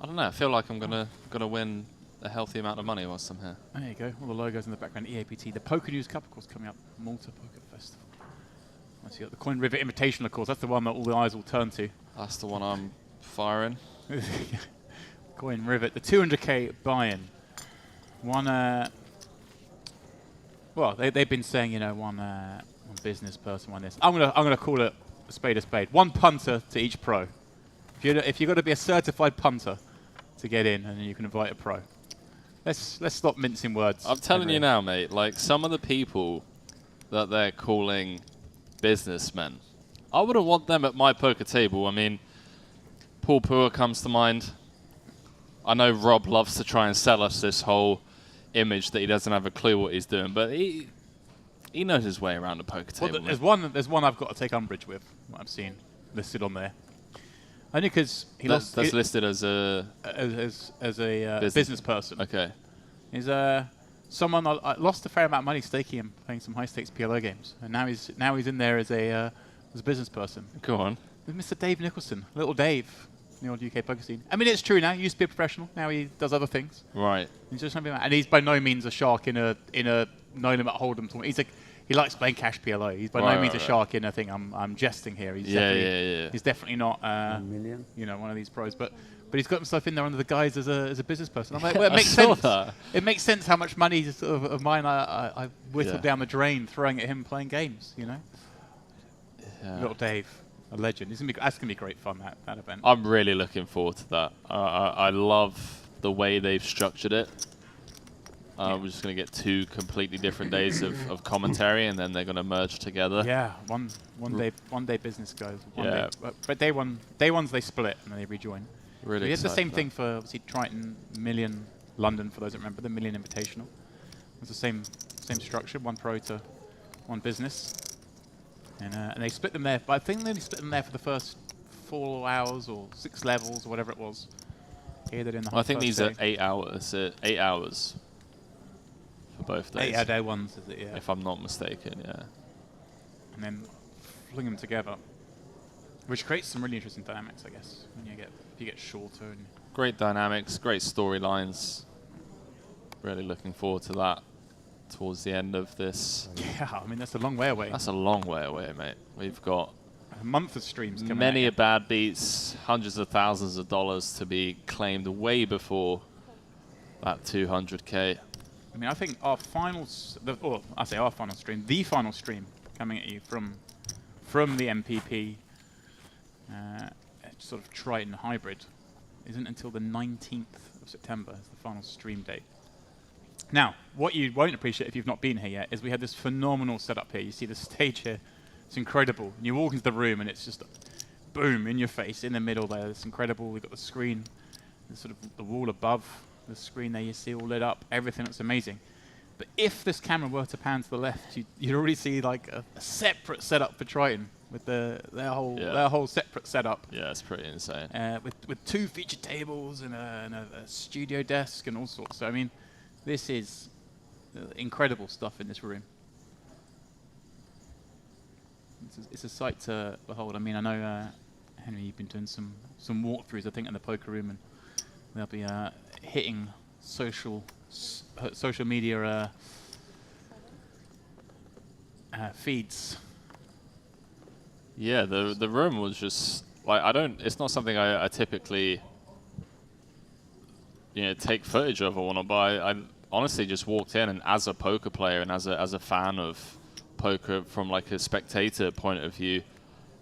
Speaker 2: I don't know. I feel like I'm gonna win a healthy amount of money whilst I'm here.
Speaker 1: There you go. All the logos in the background. EAPT, the Poker News Cup, of course, coming up. Malta Poker Festival. Once you got the Coin River Invitational, of course. That's the one that all the eyes will turn to.
Speaker 2: That's the one I'm firing.
Speaker 1: Coin Rivet, the 200k buy-in. One. Well, they've been saying, you know, one business person, one this. I'm gonna call it a spade. One punter to each pro. If you've got to be a certified punter to get in, and then you can invite a pro. Let's stop mincing words.
Speaker 2: I'm telling you now, mate. Like some of the people that they're calling businessmen, I wouldn't want them at my poker table. I mean, Paul Poor comes to mind. I know Rob loves to try and sell us this whole image that he doesn't have a clue what he's doing, but he knows his way around a poker table.
Speaker 1: Well, there's one I've got to take umbrage with. What I've seen listed on there. Only because
Speaker 2: that's listed as a
Speaker 1: business person.
Speaker 2: Okay.
Speaker 1: He's someone I lost a fair amount of money staking him, playing some high stakes PLO games, and now he's in there as a business person.
Speaker 2: Go on.
Speaker 1: With Mr. Dave Nicholson, little Dave, in the old UK poker scene. I mean, it's true now. He used to be a professional. Now he does other things.
Speaker 2: Right.
Speaker 1: He's just something, and he's by no means a shark in a no limit hold'em tournament. He likes playing cash PLO. He's by no means a shark in a thing. I'm jesting here. He's He's definitely not you know, one of these pros, but he's got himself in there under the guise as a business person. I'm like, well, it makes sense. It makes sense how much money of mine I whittled down the drain throwing at him playing games. You know, little Dave, a legend. That's gonna be great fun, that event.
Speaker 2: I'm really looking forward to that. I love the way they've structured it. We're just going to get 2 completely different days of commentary, and then they're going to merge together.
Speaker 1: Yeah, one day business goes. But day ones they split and then they rejoin.
Speaker 2: Really,
Speaker 1: we had the same thing for obviously Triton Million London. For those that remember, the Million Invitational. It's the same structure, 1 pro to 1 business, and they split them there. But I think they only split them there for the first 4 hours or 6 levels or whatever it was. Here they're in the
Speaker 2: I think these are 8 hours. 8 hours. For both days.
Speaker 1: 8-hour-day ones, is it? Yeah.
Speaker 2: If I'm not mistaken, yeah.
Speaker 1: And then fling them together, which creates some really interesting dynamics, I guess. When if you get shorter. And
Speaker 2: great dynamics, great storylines. Really looking forward to that towards the end of this.
Speaker 1: Yeah, I mean that's a long way away.
Speaker 2: That's a long way away, mate. We've got
Speaker 1: a month of streams coming.
Speaker 2: Many a bad beats, hundreds of thousands of dollars to be claimed way before that 200k.
Speaker 1: I mean, I think our final, I say our final stream, the final stream coming at you from the MPP sort of Triton hybrid isn't until the 19th of September. It's the final stream date. Now, what you won't appreciate if you've not been here yet is we have this phenomenal setup here. You see the stage here. It's incredible. And you walk into the room and it's just boom, in your face, in the middle there. It's incredible. We've got the screen, the sort of the wall above the screen there you see all lit up. Everything looks amazing. But if this camera were to pan to the left, you'd already see like a separate setup for Triton with their whole separate setup.
Speaker 2: Yeah, it's pretty insane.
Speaker 1: With 2 feature tables and a studio desk and all sorts. So I mean, this is incredible stuff in this room. It's a sight to behold. I mean, I know Henry, you've been doing some walkthroughs, I think, in the poker room, and they'll be hitting social media feeds.
Speaker 2: Yeah, the room was just like it's not something I typically take footage of or whatnot, but I honestly just walked in, and as a poker player and as a fan of poker from like a spectator point of view,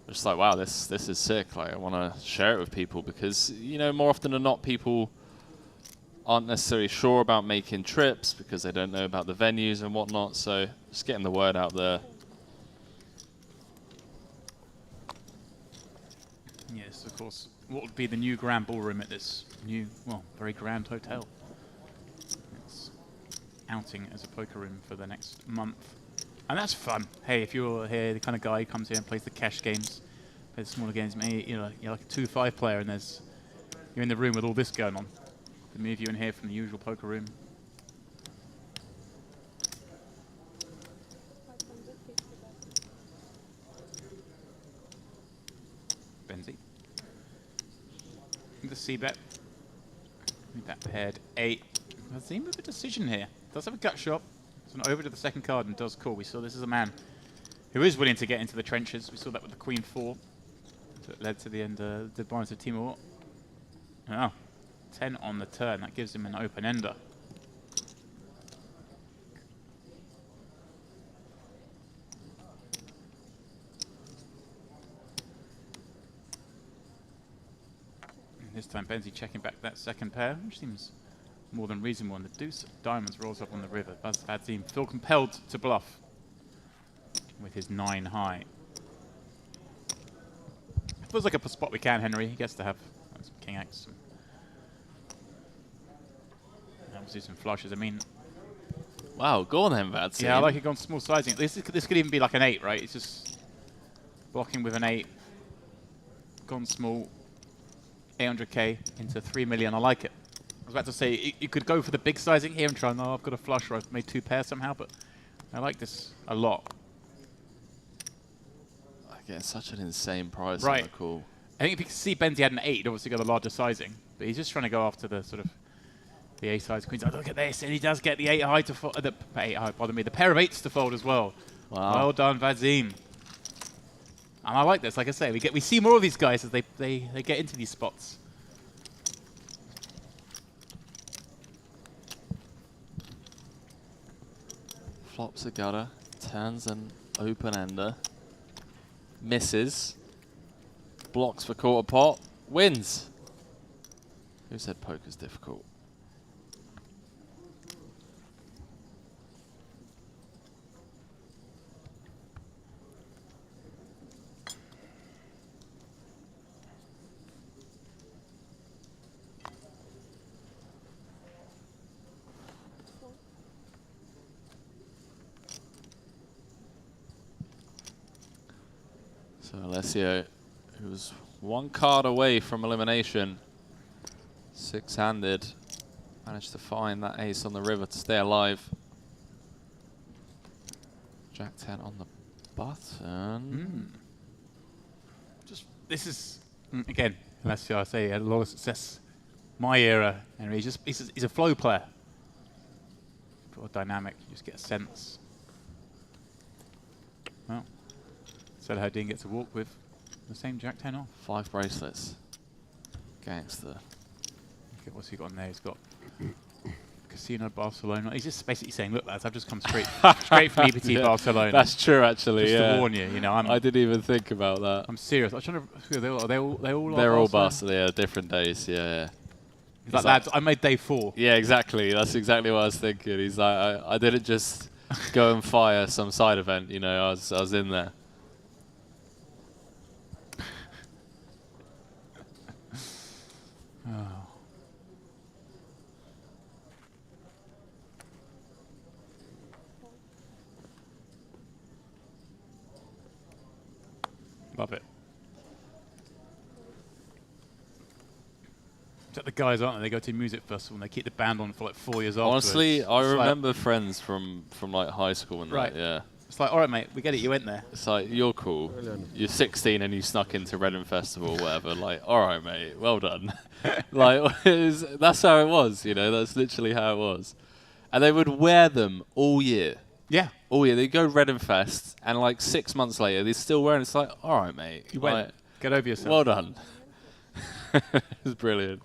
Speaker 2: just like, wow, this is sick. Like, I want to share it with people because more often than not, people aren't necessarily sure about making trips because they don't know about the venues and whatnot. So just getting the word out there.
Speaker 1: Yes, of course. What would be the new grand ballroom at this new, well, very grand hotel? It's outing as a poker room for the next month. And that's fun. Hey, if you're here, the kind of guy who comes here and plays the cash games, plays the smaller games, maybe you're like a 2-5 player, and you're in the room with all this going on. To move you in here from the usual poker room. Benzie. The C-bet. Need that paired 8. Vazim with a decision here. Does have a gut shot. So over to the second card and does call. We saw this is a man who is willing to get into the trenches. We saw that with the Queen 4. That led to the end of the bonus of Timur. Oh, 10 on the turn. That gives him an open ender. And this time Benzie checking back that second pair, which seems more than reasonable. And the deuce of diamonds rolls up on the river. Vazim feel compelled to bluff with his 9 high. Feels like a spot we can, Henry. He gets to have some king X. Obviously some flushes. I mean,
Speaker 2: wow, go on then, Vazim.
Speaker 1: Yeah, I like it going small sizing. This could even be like an 8, right? It's just blocking with an 8, gone small, 800k into 3 million. I like it. I was about to say you could go for the big sizing here and try. No, I've got a flush, or I've made 2 pairs somehow, but I like this a lot.
Speaker 2: Again, such an insane price.
Speaker 1: Right.
Speaker 2: Cool.
Speaker 1: I think if you can see Benzie had an 8, he'd obviously got a larger sizing, but he's just trying to go after the sort of the A size queens. Oh, look at this, and he does get the 8 high to fold. The 8 high, pardon me, the pair of 8s to fold as well.
Speaker 2: Wow.
Speaker 1: Well done, Vazim. And I like this. Like I say, we see more of these guys as they get into these spots.
Speaker 2: Flops a gutter, turns an open ender, misses, blocks for quarter pot, wins. Who said poker's difficult? So Alessio, who was 1 card away from elimination, 6-handed, managed to find that ace on the river to stay alive. Jack 10 on the button.
Speaker 1: Just this is again, Alessio, I say, he had a lot of success. My era, Henry. He's a flow player. For a dynamic, you just get a sense. Well. Salahuddin gets a walk with the same Jack 10 off.
Speaker 2: 5 bracelets. Gangster.
Speaker 1: Okay, what's he got in there? He's got Casino Barcelona. He's just basically saying, look lads, I've just come straight from EPT Barcelona.
Speaker 2: That's true, actually.
Speaker 1: Just to warn you,
Speaker 2: I didn't even think about that.
Speaker 1: I'm serious. I'm trying to. They're all
Speaker 2: Barcelona, yeah, different days. Yeah.
Speaker 1: He's like, lads, I made day 4.
Speaker 2: Yeah, exactly. That's exactly what I was thinking. He's like, I didn't just go and fire some side event. You know, I was in there.
Speaker 1: Oh. Love it. It's like the guys, aren't they? They go to a music festival and they keep the band on for like 4 years afterwards.
Speaker 2: Honestly, I remember friends from like high school and
Speaker 1: right.
Speaker 2: that, yeah.
Speaker 1: It's like, all right, mate, we get it, you went there.
Speaker 2: It's like, you're cool. You're 16 and you snuck into Reading Festival or whatever. Like, all right, mate, well done. Like, that's how it was, you know, that's literally how it was. And they would wear them all year.
Speaker 1: Yeah.
Speaker 2: All year. They'd go Reading Fest, and like 6 months later, they're still wearing it. It's like, all right, mate.
Speaker 1: You went.
Speaker 2: Like,
Speaker 1: Get over yourself.
Speaker 2: Well done. It's brilliant.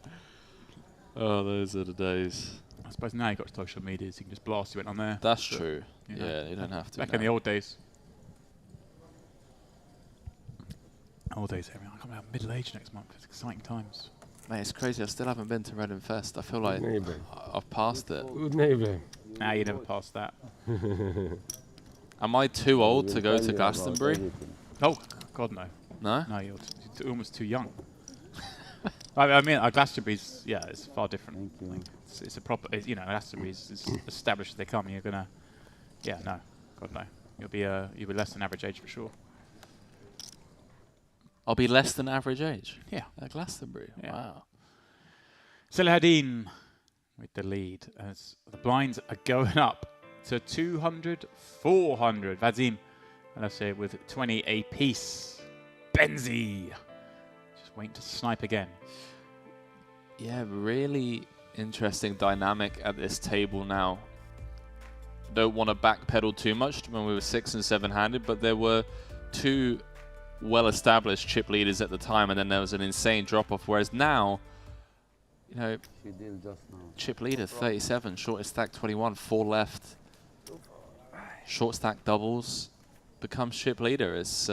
Speaker 2: Oh, those are the days.
Speaker 1: I suppose now you've got social media, so you can just blast you went on there.
Speaker 2: That's true.
Speaker 1: You know,
Speaker 2: yeah, you don't have to.
Speaker 1: Back in the old days. Old days, I mean, I can't remember middle-aged next month. It's exciting times.
Speaker 2: Mate, it's crazy. I still haven't been to Reading Fest. I feel like I've passed it.
Speaker 3: Good neighbor.
Speaker 1: Nah, you never passed that.
Speaker 2: Am I too old to go to Glastonbury?
Speaker 1: Oh, God, no.
Speaker 2: No?
Speaker 1: No, you're almost too young. I mean, Glastonbury's, yeah, it's far different. Like, it's a proper, you know, Glastonbury's as established as they come. You're gonna, yeah, no, God no. You'll be less than average age for sure.
Speaker 2: I'll be less than average age?
Speaker 1: Yeah.
Speaker 2: At Glastonbury?
Speaker 1: Yeah.
Speaker 2: Wow.
Speaker 1: Salahadin with the lead as the blinds are going up to 200, 400. Vadim, let's say, with 20 apiece. Benzi just waiting to snipe again.
Speaker 2: Yeah, really interesting dynamic at this table now. Don't want to backpedal too much when we were 6 and 7-handed, but there were 2 well-established chip leaders at the time, and then there was an insane drop-off. Whereas now, you know, chip leader 37, shortest stack 21, 4 left, short stack doubles, becomes chip leader. It's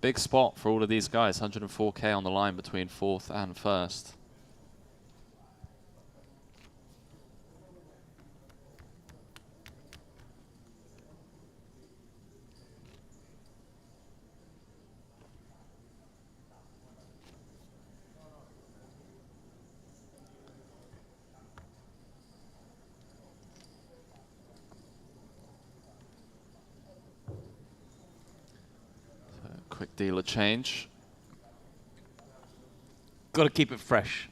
Speaker 2: big spot for all of these guys. 104k on the line between 4th and 1st. Quick dealer change.
Speaker 1: Got to keep it fresh.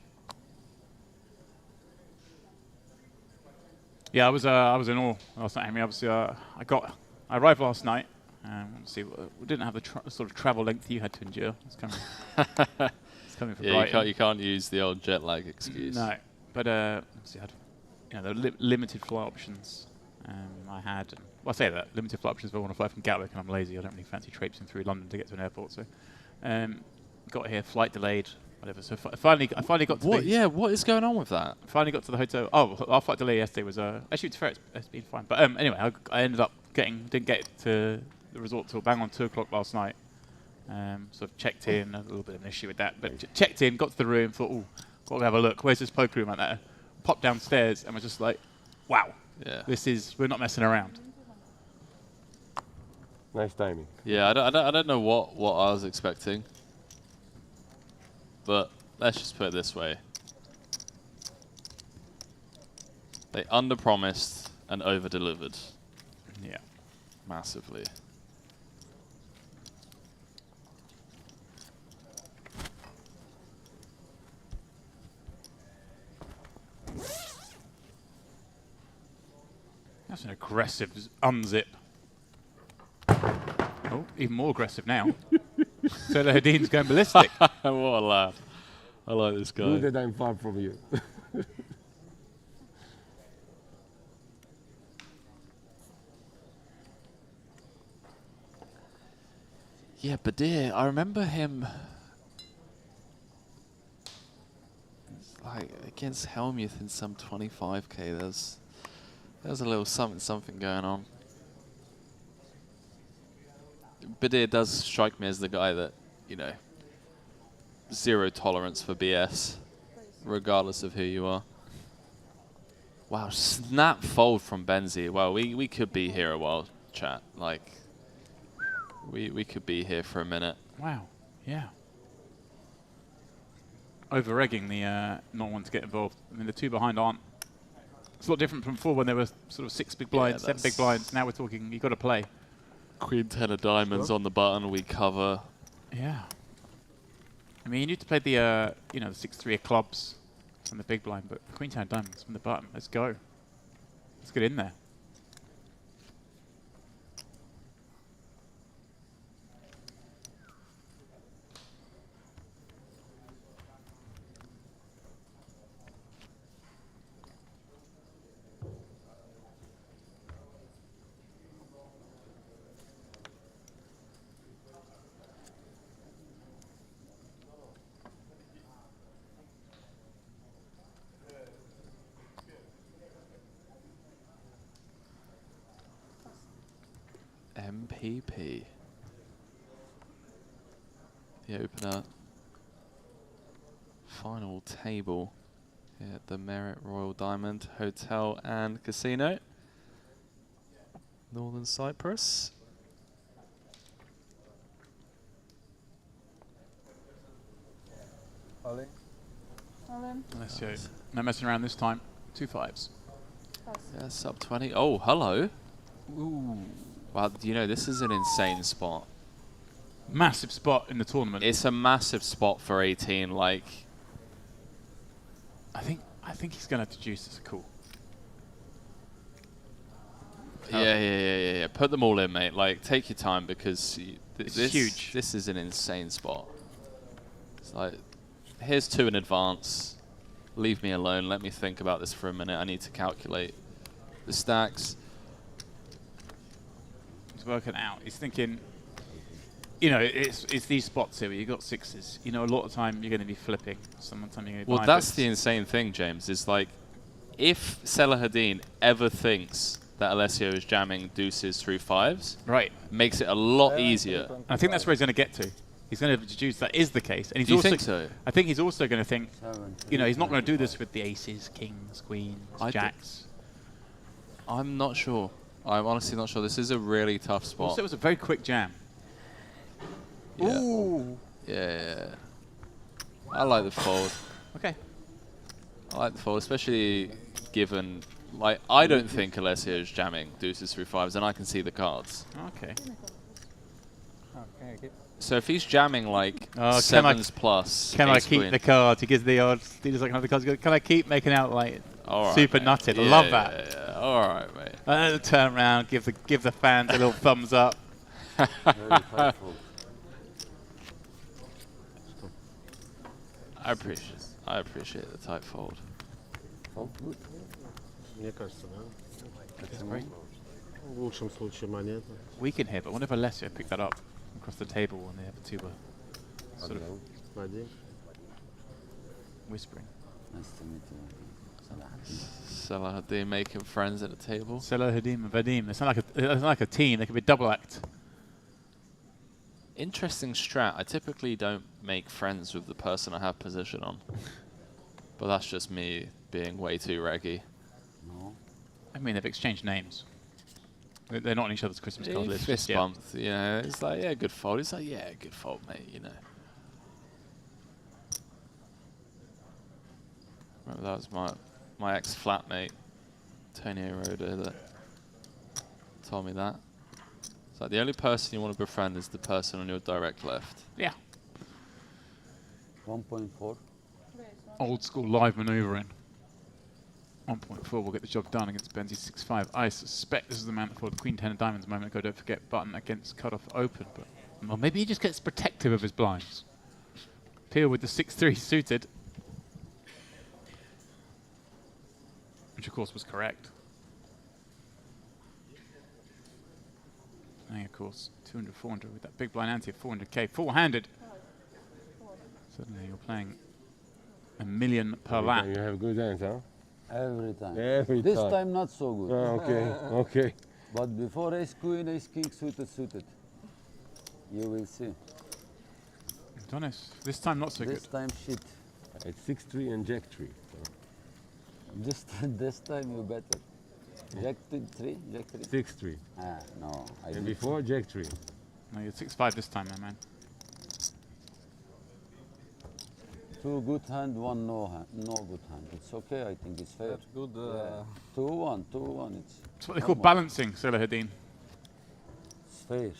Speaker 1: Yeah, I was in awe last night. I mean, obviously, I arrived last night. See, we didn't have the sort of travel length you had to endure. It's coming. It's coming from Brighton.
Speaker 2: You can't use the old jet lag excuse.
Speaker 1: No, but obviously, I had, you know, the limited flight options. I had. Well, I say that limited flight options if I want to fly from Gatwick, and I'm lazy. I don't really fancy traipsing through London to get to an airport. So, got here, flight delayed, whatever. So I finally got to.
Speaker 2: What is going on with that?
Speaker 1: Finally got to the hotel. Oh, our flight delay yesterday was actually it's fair. It's been fine. But anyway, I ended up didn't get to the resort till bang on 2 o'clock last night. Sort of checked in. A little bit of an issue with that, but checked in, got to the room, thought, oh, got to have a look. Where's this poker room at that? Popped downstairs and was just like, wow.
Speaker 2: Yeah.
Speaker 1: We're not messing around.
Speaker 3: Nice timing.
Speaker 2: Yeah, I don't know what I was expecting, but let's just put it this way: they underpromised and overdelivered.
Speaker 1: Yeah,
Speaker 2: massively.
Speaker 1: That's an aggressive unzip. Oh, even more aggressive now. Salahadin's going ballistic.
Speaker 2: What a laugh. I like this guy.
Speaker 3: Good that I'm far from you.
Speaker 2: Yeah, Badir, I remember him like against Helmuth in some 25k. There's a little something going on. Badir does strike me as the guy that, you know, zero tolerance for BS. regardless of who you are. Wow, snap fold from Benzi. Well, we could be here a while, chat. Like, we could be here for a minute.
Speaker 1: Wow. Yeah. Over-egging the not wanting to get involved. I mean, the two behind aren't. It's a lot different from before when there were sort of 6 big blinds, 7 big blinds. Now we're talking, you've got to play.
Speaker 2: Queen 10 of diamonds on the button, we cover.
Speaker 1: Yeah. I mean, you need to play the, the 6-3 of clubs on the big blind, but Queen 10 of diamonds from the button. Let's go. Let's get in there.
Speaker 2: MPP. The opener. Final table here at the Merit Royal Diamond Hotel and Casino. Northern Cyprus.
Speaker 6: Ali?
Speaker 1: Let's go. No messing around this time. 2 5s.
Speaker 2: Yeah, sub 20. Oh, hello. Ooh. Wow, this is an insane spot.
Speaker 1: Massive spot in the tournament.
Speaker 2: It's a massive spot for 18. Like,
Speaker 1: I think he's going to deduce this a call.
Speaker 2: Yeah. Put them all in, mate. Like, take your time because
Speaker 1: It's huge.
Speaker 2: This is an insane spot. It's like, here's 2 in advance. Leave me alone. Let me think about this for a minute. I need to calculate the stacks.
Speaker 1: He's working out. He's thinking, it's these spots here where you've got 6s. A lot of time you're going to be flipping. Sometimes you're going to be
Speaker 2: Well, that's the insane thing, James, is like, if Selahadin ever thinks that Alessio is jamming deuces through 5s,
Speaker 1: right,
Speaker 2: makes it a lot easier.
Speaker 1: And I think that's where he's going to get to. He's going to deduce that is the case. And he's
Speaker 2: Do you
Speaker 1: also
Speaker 2: think so?
Speaker 1: I think he's also going to think, he's not going to do this with the aces, kings, queens, jacks.
Speaker 2: I'm not sure. I'm honestly not sure. This is a really tough spot.
Speaker 1: Also, it was a very quick jam.
Speaker 2: Yeah.
Speaker 1: Ooh.
Speaker 2: Yeah. I like the fold.
Speaker 1: Okay.
Speaker 2: I like the fold, especially given, like, I don't think Alessio is jamming deuces through 5s, and I can see the cards.
Speaker 1: Okay.
Speaker 2: So if he's jamming, like, 7s plus,
Speaker 1: can I keep the cards? He gives the odds. He doesn't have the cards. Can I keep making out, like, super nutted? I love that.
Speaker 2: Yeah. All right, mate.
Speaker 1: And then turn around, give the fans a little thumbs up.
Speaker 2: I appreciate the tight fold.
Speaker 3: Мне кажется, да?
Speaker 1: That's great.
Speaker 3: В лучшем случае монета.
Speaker 1: We can hit, but what if Alessio picked that up across the table when the other 2 were sort of whispering?
Speaker 6: Nice to meet you.
Speaker 2: Selahadin making friends at the table.
Speaker 1: Selahadin and Vadim. It's not like a team. They could be a double act.
Speaker 2: Interesting strat. I typically don't make friends with the person I have position on. But that's just me being way too reggy.
Speaker 6: No.
Speaker 1: I mean, they've exchanged names. They're not on each other's Christmas card list.
Speaker 2: Fist bumped, it's like, yeah, good fold. It's like, yeah, good fold, mate, Remember, that was my ex-flatmate, Tony Roda, that told me that. It's like, the only person you want to befriend is the person on your direct left.
Speaker 1: Yeah.
Speaker 6: 1.4.
Speaker 1: Old school live manoeuvring. 1.4 will get the job done against Benzi 6-5. I suspect this is the man that followed Queen 10 of diamonds a moment ago. Don't forget button against cutoff open. But well, maybe he just gets protective of his blinds. Peel with the 6-3 suited. Which of course was correct. And of course, 200, 400 with that big blind ante of 400k. Four-handed. Suddenly you're playing $1 million per lap.
Speaker 5: You have good hands, huh?
Speaker 6: Every time.
Speaker 5: Every
Speaker 6: this
Speaker 5: time.
Speaker 6: time not so good.
Speaker 5: Okay.
Speaker 6: But before ace queen, ace king suited. You will see.
Speaker 1: Adonis, this time not so good.
Speaker 6: This time shit.
Speaker 3: It's 6-3 and Jack 3. So.
Speaker 6: This time you better. Jack 3? Jack 3?
Speaker 3: 6-3.
Speaker 6: Ah, no.
Speaker 3: And before, Jack 3.
Speaker 1: No, you're 6-5 this time, my man.
Speaker 6: 2 good hand, 1 no good hand. It's okay, I think it's fair.
Speaker 8: That's good.
Speaker 6: Yeah. 2-1, 2-1.
Speaker 1: It's what they call balancing, Salahuddin.
Speaker 6: It's fair.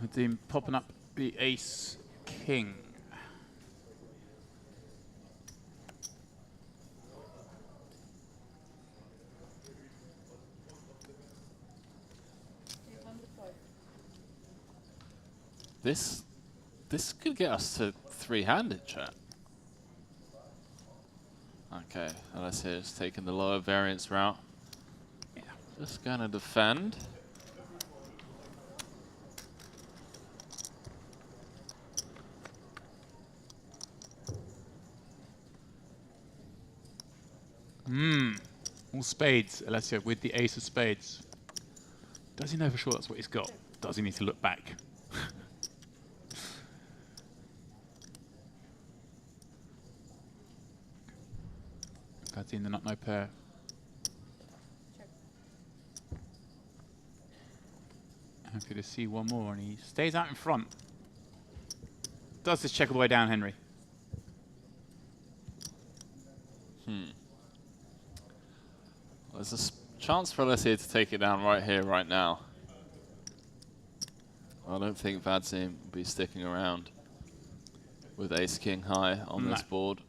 Speaker 1: Nadim popping up the ace king.
Speaker 2: This could get us to 3-handed, chat. Okay, Alessia's taking the lower variance route.
Speaker 1: Yeah.
Speaker 2: Just gonna defend.
Speaker 1: All spades, Alessio, with the ace of spades. Does he know for sure that's what he's got? Does he need to look back? That's in the not no pair. Happy to see one more, and he stays out in front. Does this check all the way down, Henry?
Speaker 2: There's a chance for Alessia to take it down right here, right now. I don't think Vadzim will be sticking around with ace king high on this board.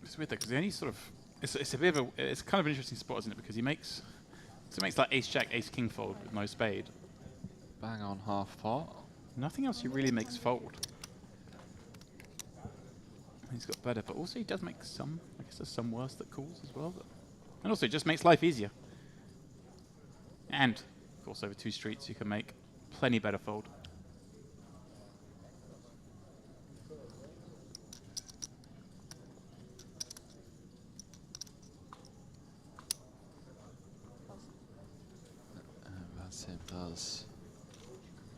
Speaker 1: It's weird though, because any sort of it's a bit of a it's kind of an interesting spot, isn't it? Because he makes like ace jack, ace king fold with no spade.
Speaker 2: Bang on half pot.
Speaker 1: Nothing else he really makes fold. He's got better, but also he does make some. I guess there's some worse that calls as well. And also it just makes life easier. And of course over 2 streets you can make plenty better fold.
Speaker 2: Vadzim does.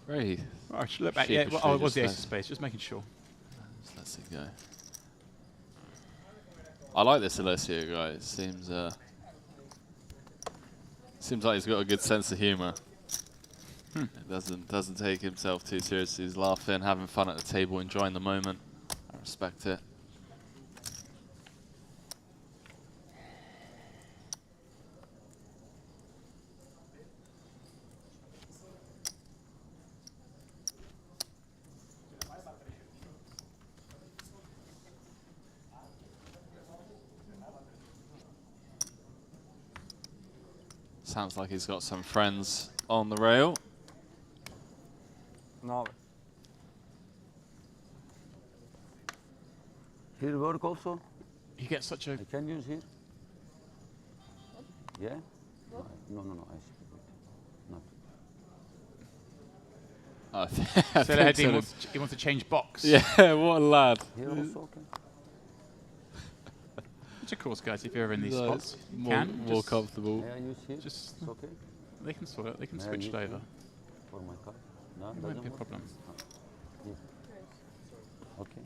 Speaker 2: Very.
Speaker 1: Oh, I should look back. Yeah, well, it was the ace of spades. Just making sure.
Speaker 2: Just lets it go. I like this Alessio guy. It seems like he's got a good sense of humour. It doesn't take himself too seriously. He's laughing, having fun at the table, enjoying the moment. I respect it. Sounds like he's got some friends on the rail.
Speaker 8: No.
Speaker 6: Here work also?
Speaker 1: You get such a...
Speaker 6: I can use here? Yeah? No, I see. Not.
Speaker 1: So he wants to change box.
Speaker 2: Yeah, what a lad.
Speaker 6: Here also, okay.
Speaker 1: Which of course, guys, if you're ever in these spots,
Speaker 2: more comfortable.
Speaker 6: May I use here?
Speaker 1: Just
Speaker 6: it's okay?
Speaker 1: They can sort it. They can
Speaker 6: May
Speaker 1: switch
Speaker 6: I
Speaker 1: it
Speaker 6: use
Speaker 1: over.
Speaker 6: here? For my car? No,
Speaker 1: It won't be a problem.
Speaker 6: Yeah. Okay.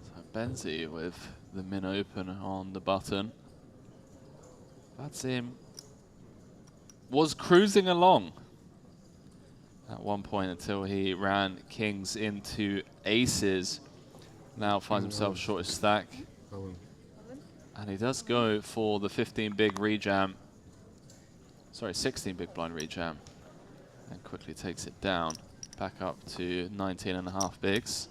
Speaker 2: So Benzi with the min open on the button. That's him. Was cruising along at one point until he ran kings into aces. Now finds himself shortest stack. And he does go for the 15 big rejam. Sorry, 16 big blind rejam. And quickly takes it down. Back up to 19.5 bigs.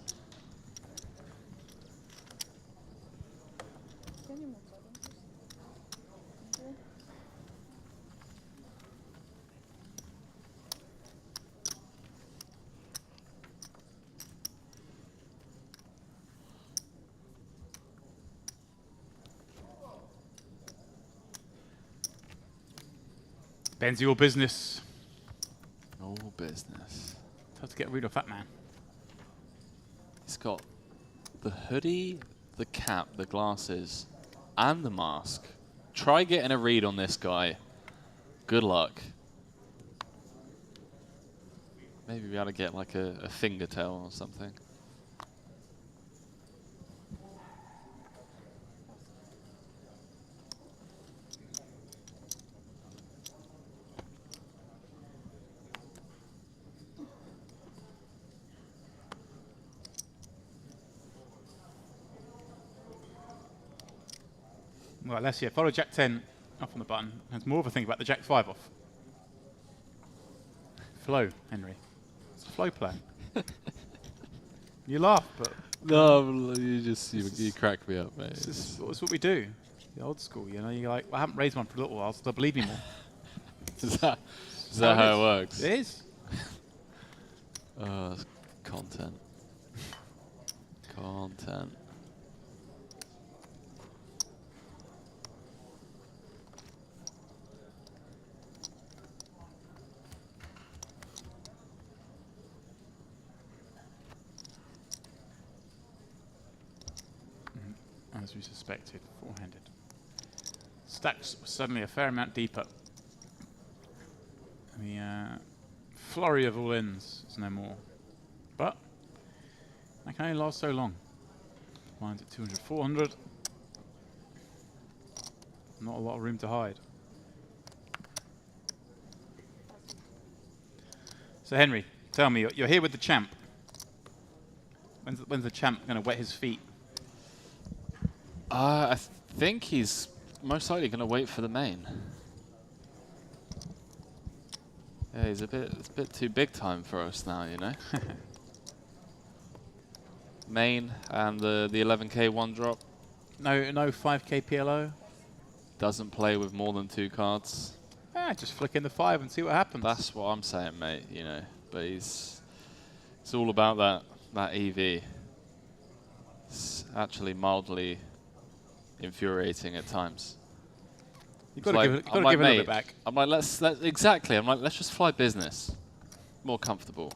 Speaker 1: Ben's your business.
Speaker 2: All business.
Speaker 1: Tough to get rid of that man.
Speaker 2: He's got the hoodie, the cap, the glasses, and the mask. Try getting a read on this guy. Good luck. Maybe we ought to get like a fingertail or something.
Speaker 1: Well, let's see. Follow Jack 10 off on the button. There's more of a thing about the Jack 5 off. Flow, Henry. It's a flow plan. You laugh, but...
Speaker 2: No, you crack me up, mate.
Speaker 1: It's what we do. The old school, you know. You're like, well, I haven't raised one for a little while, so they'll believe me more.
Speaker 2: Is that how it works?
Speaker 1: It is.
Speaker 2: Oh, content. Content.
Speaker 1: As we suspected, four-handed. Stacks were suddenly a fair amount deeper. The flurry of all-ins is no more. But that can only last so long. Mine's at 200, 400. Not a lot of room to hide. So Henry, tell me, you're here with the champ. When's the champ going to wet his feet?
Speaker 2: I think he's most likely going to wait for the main. Yeah, he's it's a bit too big time for us now, you know. Main and the 11k one drop.
Speaker 1: No 5k PLO.
Speaker 2: Doesn't play with more than 2 cards.
Speaker 1: Just flick in the 5 and see what happens.
Speaker 2: That's what I'm saying, mate. You know, but it's all about that EV. It's actually mildly infuriating at times.
Speaker 1: You've got to give it a little bit back.
Speaker 2: I'm like, exactly. I'm like, let's just fly business. More comfortable.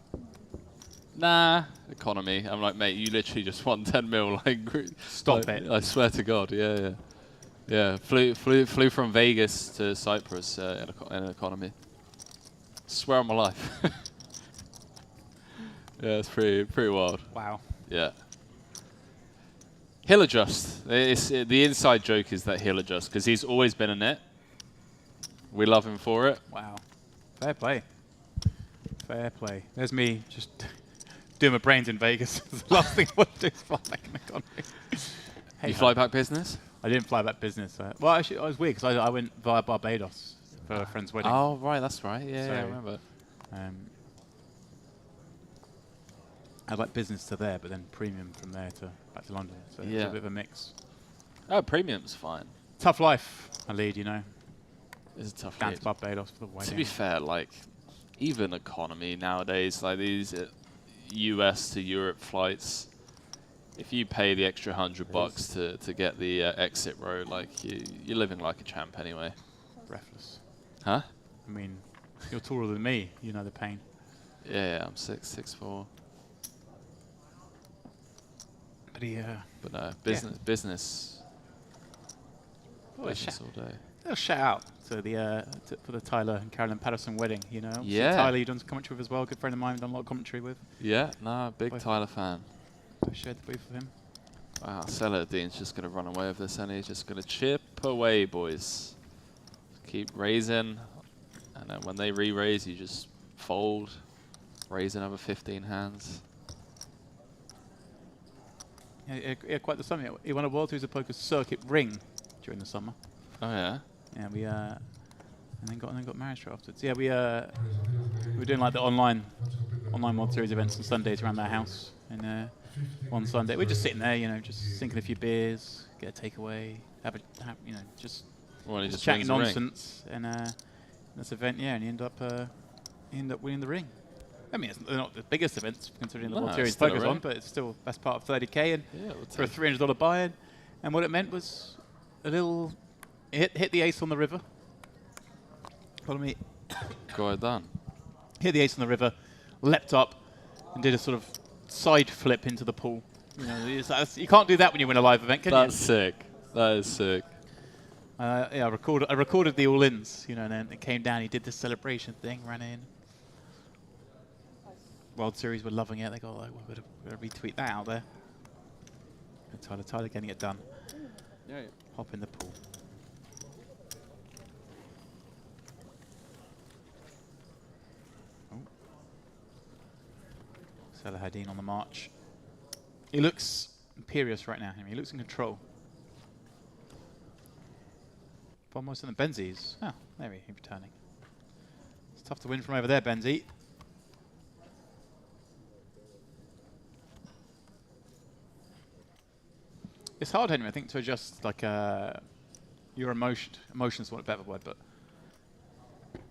Speaker 2: Nah, economy. I'm like, mate, you literally just won 10 mil. Like,
Speaker 1: stop it.
Speaker 2: I swear to God. Yeah. Flew from Vegas to Cyprus in an economy. Swear on my life. Yeah, it's pretty wild.
Speaker 1: Wow.
Speaker 2: Yeah. He'll adjust. The inside joke is that he'll adjust because he's always been a net. We love him for it.
Speaker 1: Wow. Fair play. Fair play. There's me just doing my brains in Vegas. The last thing I want to do is fly back in the economy.
Speaker 2: You fly back business?
Speaker 1: I didn't fly back business. Well, actually, it was weird because I went via Barbados for a friend's wedding.
Speaker 2: Oh, right. That's right. Yeah,
Speaker 1: so,
Speaker 2: I remember.
Speaker 1: I had like business to there, but then premium from there to back to London. So it's a bit of a mix.
Speaker 2: Oh, premium's fine.
Speaker 1: Tough life, I lead, you know.
Speaker 2: It's a tough
Speaker 1: Down
Speaker 2: lead.
Speaker 1: to Barbados for the wedding.
Speaker 2: To be fair, like, even economy nowadays, like these US to Europe flights, if you pay the extra $100 to get the exit row, like, you're living like a champ anyway.
Speaker 1: Breathless.
Speaker 2: Huh?
Speaker 1: I mean, you're taller than me. You know the pain.
Speaker 2: Yeah, I'm 6'4". But no, business all day.
Speaker 1: A shout out to the for the Tyler and Carolyn Patterson wedding. You know,
Speaker 2: yeah.
Speaker 1: Tyler, you've done some commentary with as well. Good friend of mine, done a lot of commentary with.
Speaker 2: Yeah, no, big Tyler fan.
Speaker 1: I shared the booth with him.
Speaker 2: Wow, Saladin's just gonna run away with this, and he's just gonna chip away, boys. Keep raising, and then when they re-raise, you just fold, raise another 15 hands.
Speaker 1: Yeah, quite the summer. He won a World Series of Poker circuit ring during the summer.
Speaker 2: Oh yeah.
Speaker 1: Yeah, we and then got married straight afterwards. Yeah, we we're doing like the online World Series events on Sundays around their house. And one Sunday, we're just sitting there, you know, just sinking a few beers, get a takeaway, you know, just chatting nonsense. And this event, yeah, and you end up winning the ring. I mean, it's not the biggest event considering the World Series focus on, but it's still best part of 30K and for a $300 buy-in. And what it meant was a little hit the ace on the river. Follow me.
Speaker 2: Go ahead, Dan.
Speaker 1: Hit the ace on the river, leapt up, and did a sort of side flip into the pool. You know, you can't do that when you win a live event, can you?
Speaker 2: That's sick. That is sick.
Speaker 1: Yeah, I recorded the all-ins, you know, and then it came down. He did the celebration thing, ran in. World Series were loving it. They got like, we're gonna retweet that out there. And Tyler getting it done.
Speaker 2: Yeah.
Speaker 1: Hop in the pool. Oh. Salahadin on the march. He looks imperious right now. He looks in control. Almost in the Benzies. Oh, there he's returning. It's tough to win from over there, Benzi. It's hard, Henry, I think, to adjust like your emotions, want a better word, but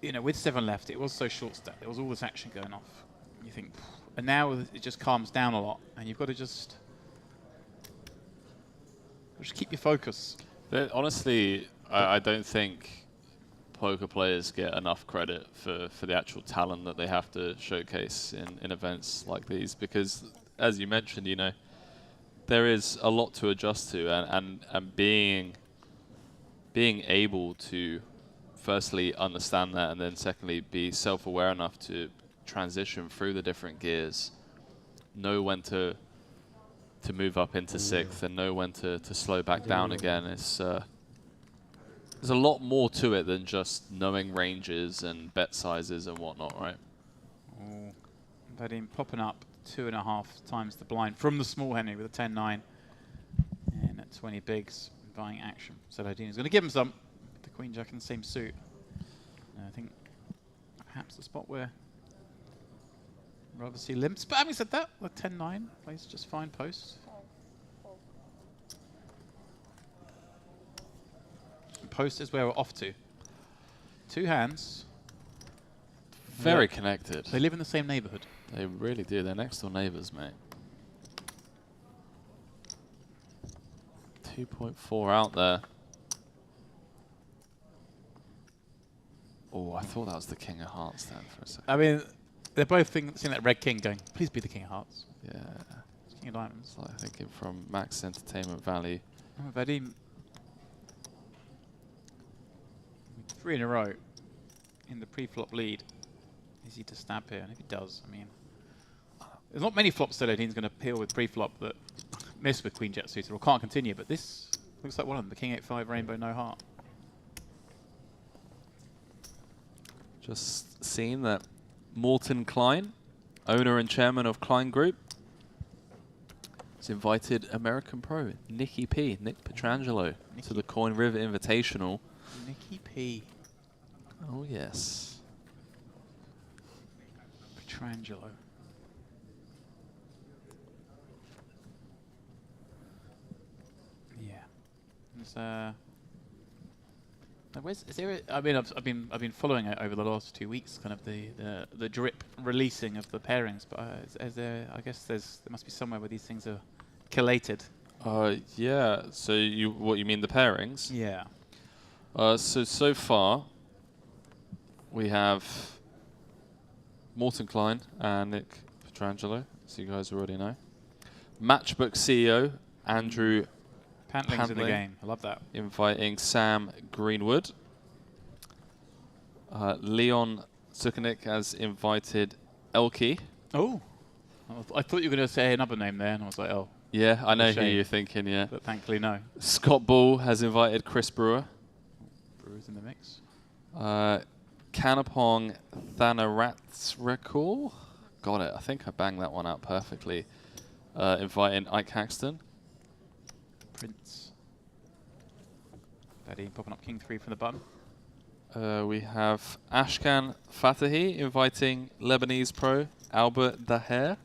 Speaker 1: you know, with 7 left, it was so short stacked. There was all this action going off. You think, and now it just calms down a lot, and you've got to just keep your focus.
Speaker 2: But honestly, I don't think poker players get enough credit for the actual talent that they have to showcase in events like these, because, as you mentioned, you know, there is a lot to adjust to, and being able to firstly understand that, and then secondly be self-aware enough to transition through the different gears, know when to move up into 6th and know when to slow back down again. It's there's a lot more to it than just knowing ranges and bet sizes and whatnot, right?
Speaker 1: Oh, but him popping up 2.5 times the blind from the small Henry with a 10-9 and at 20 bigs buying action. So Saladin's going to give him some. The Queen Jack in the same suit. And I think perhaps the spot where we'd rather see limps. But having said that, the 10-9 plays just fine post. And post is where we're off to. 2 hands.
Speaker 2: Very connected.
Speaker 1: They live in the same neighborhood.
Speaker 2: They really do. They're next door neighbors, mate. 2.4 out there. Oh, I thought that was the King of Hearts then for a second.
Speaker 1: I mean, they're both seeing that red king going, please be the King of Hearts.
Speaker 2: Yeah.
Speaker 1: It's King of Diamonds.
Speaker 2: It's like thinking from Max Entertainment Valley.
Speaker 1: Oh, Vadim. 3 in a row in the pre-flop lead. Is he to stab here? And if he does, I mean, there's not many flops that Odin's going to peel with pre-flop that miss with Queen Jet suited or can't continue, but this looks like one of them, the King 8-5 Rainbow No Heart.
Speaker 2: Just seeing that Morten Klein, owner and chairman of Klein Group, has invited American pro Nick Petrangelo to the Coin River Invitational.
Speaker 1: Nicky P.
Speaker 2: Oh, yes.
Speaker 1: Petrangelo. Yeah. Is there I mean, I've been following it over the last 2 weeks, kind of the drip releasing of the pairings. But is there? I guess there must be somewhere where these things are collated.
Speaker 2: Yeah. So what you mean the pairings?
Speaker 1: Yeah.
Speaker 2: So far, we have Morten Klein and Nick Petrangelo, as you guys already know. Matchbook CEO Andrew
Speaker 1: Pantling's in the game. I love that.
Speaker 2: Inviting Sam Greenwood. Leon Zukanik has invited Elke.
Speaker 1: Oh. I thought you were going to say another name there, and I was like, oh.
Speaker 2: Yeah, I know who you're thinking, yeah.
Speaker 1: But thankfully, no.
Speaker 2: Scott Ball has invited Chris Brewer.
Speaker 1: Brewer's in the mix.
Speaker 2: Kanapong Thanaratsrekul. Got it. I think I banged that one out perfectly. Inviting Ike Haxton.
Speaker 1: Prince. Daddy popping up King 3 from the button.
Speaker 2: We have Ashkan Fatahi inviting Lebanese pro Albert Daher.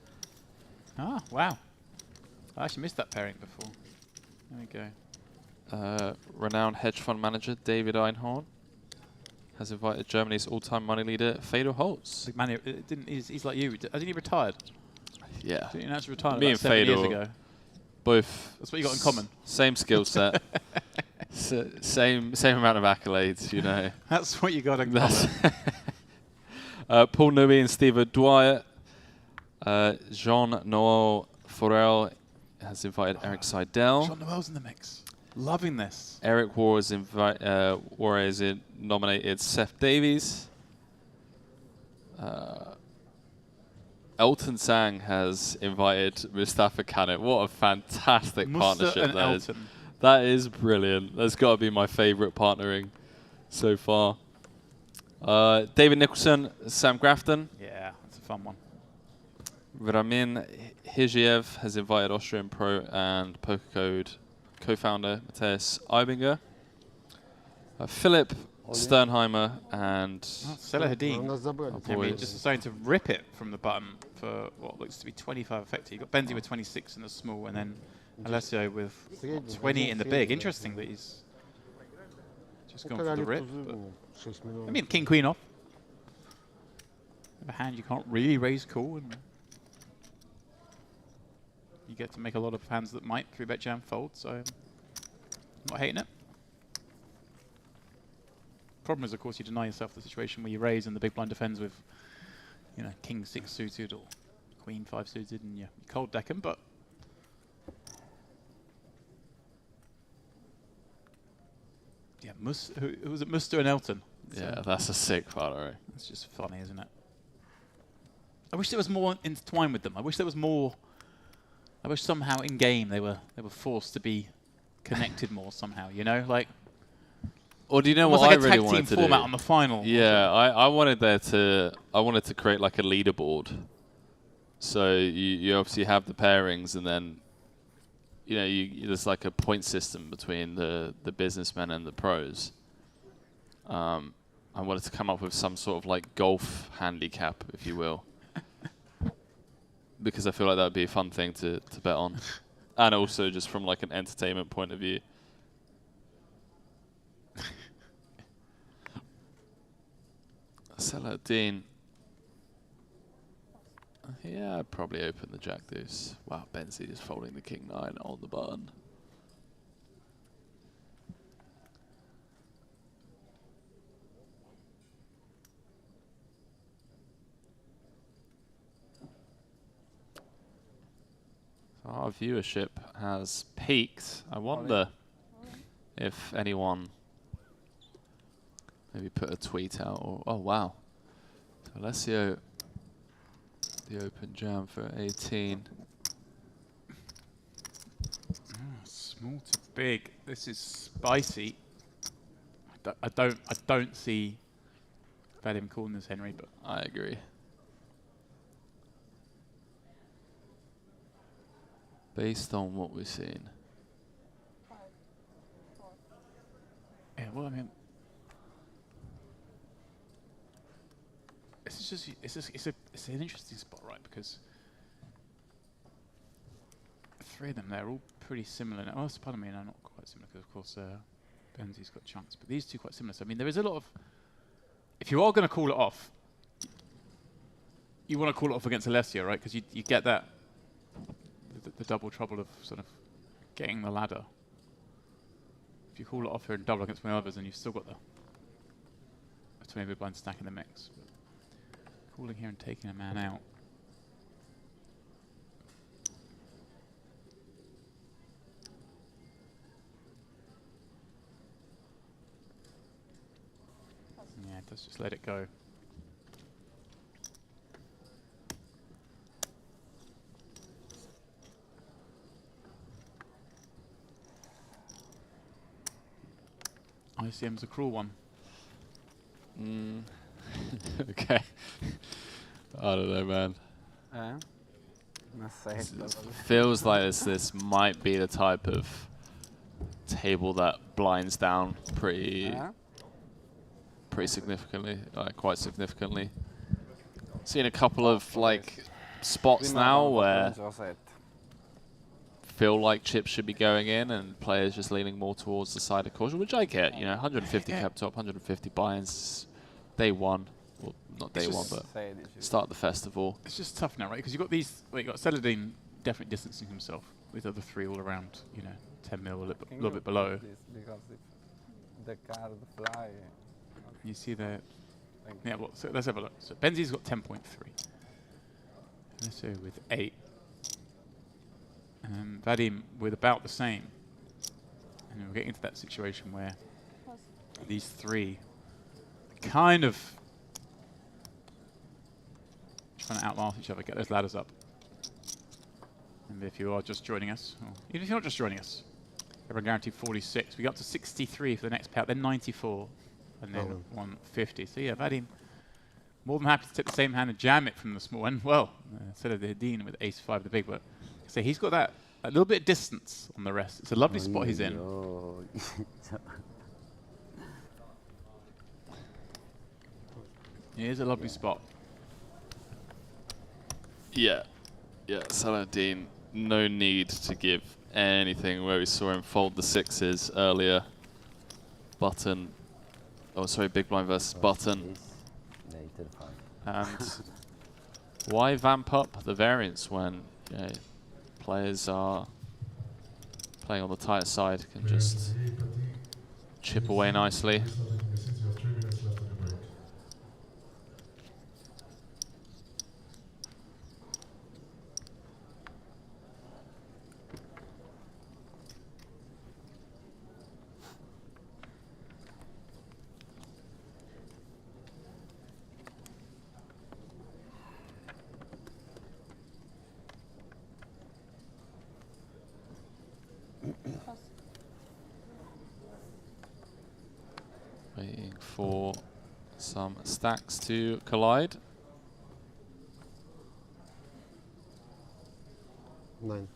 Speaker 1: Ah, wow. I actually missed that pairing before. There we go.
Speaker 2: Renowned hedge fund manager David Einhorn has invited Germany's all-time money leader Fedor Holz.
Speaker 1: Like, man, he's like you. Hasn't he retired?
Speaker 2: Yeah.
Speaker 1: Didn't he actually retire
Speaker 2: Me
Speaker 1: about
Speaker 2: and
Speaker 1: 7 years
Speaker 2: Fedor,
Speaker 1: ago?
Speaker 2: both.
Speaker 1: That's what you got in common.
Speaker 2: Same skill set. Same amount of accolades, you know.
Speaker 1: That's what you got in common.
Speaker 2: Paul Newey and Steve Dwyer. Jean-Noel Forel has invited Eric Seidel.
Speaker 1: Jean-Noel's in the mix. Loving this.
Speaker 2: Eric Warres nominated Seth Davies. Elton Sang has invited Mustafa Kanat. What a fantastic partnership that is. That is brilliant. That's got to be my favourite partnering so far. David Nicholson, Sam Grafton.
Speaker 1: Yeah, that's a fun one.
Speaker 2: Ramin Hijiev has invited Austrian Pro and Poker Code co-founder Matthias Eibinger. Philip Sternheimer and
Speaker 1: Salahadin. I mean, just starting to rip it from the button for what looks to be 25 effective. You've got Benzi with 26 in the small, and then Alessio with 20 in the big. Interesting that he's just gone for the rip. I mean, king queen off. A hand you can't really raise call, and you get to make a lot of hands that might 3-bet jam fold. So I'm not hating it. Problem is, of course, you deny yourself the situation where you raise and the big blind defends with, you know, king 6 suited or queen 5 suited, and you cold deck him. But yeah, who was it? Muster and Elton.
Speaker 2: Yeah, that's a sick photo.
Speaker 1: It's just funny, isn't it? I wish there was more intertwined with them. I wish there was more. I wish somehow in game they were forced to be connected more somehow. You know, like.
Speaker 2: Or do you know what
Speaker 1: like
Speaker 2: I really wanted to do?
Speaker 1: Format on the final.
Speaker 2: Yeah, I wanted to create like a leaderboard. So you obviously have the pairings, and then you know there's like a point system between the businessmen and the pros. I wanted to come up with some sort of like golf handicap, if you will, because I feel like that would be a fun thing to bet on, and also just from like an entertainment point of view. Saladin. Yeah, I'd probably open the jack deuce. Wow, Benzi is folding the king 9 on the button. So our viewership has peaked. I wonder if anyone maybe put a tweet out, or oh wow, Alessio, the open jam for 18.
Speaker 1: Small to big. This is spicy. I don't see Vadim calling this, Henry, but
Speaker 2: I agree. Based on what we've seen.
Speaker 1: Yeah, well, I mean, it's an interesting spot, right? Because three of them, they're all pretty similar. Oh, pardon me, no, not quite similar, because of course Benzi's got chunks, but these two quite similar. So I mean, there is a lot of. If you are going to call it off, you want to call it off against Alessio, right? Because you get that the double trouble of sort of getting the ladder. If you call it off here and double against one of the others, then you've still got the 20 big blind stack in the mix. But calling here and taking a man out. Yeah, let's just let it go. ICM's a cruel one.
Speaker 2: Okay. I don't know, man. Feels like this might be the type of table that blinds down pretty pretty significantly, quite significantly. Seen a couple of like spots now where feel like chips should be going in and players just leaning more towards the side of caution, which I get. You know, 150 kept top, 150 buy-ins, day one. Well, not day one, but start the festival.
Speaker 1: It's just tough now, right? Because you've got these. Well, you've got Celadine definitely distancing himself with the other three all around. You know, 10 mil, a little bit below.
Speaker 10: Because if the card fly.
Speaker 1: You see there. Yeah, well, so let's have a look. So Benzi's got 10.3. So with 8. Vadim with about the same. And we're getting into that situation where these three kind of trying to outlast each other, get those ladders up. And if you are just joining us, or even if you're not just joining us, everyone guaranteed 46. We got up to 63 for the next payout, then 94, and then 150. So yeah, Vadim more than happy to take the same hand and jam it from the small end. Well, instead of the Dean with ace-5, the big, but so he's got that a little bit of distance on the rest. It's a lovely spot he's in. It is a lovely spot.
Speaker 2: Yeah, Saladin, no need to give anything where we saw him fold the 6s earlier. Button, oh sorry, big blind versus button. And why vamp up the variance when players are playing on the tighter side, can just chip away nicely. Waiting for some stacks to collide.
Speaker 4: 9.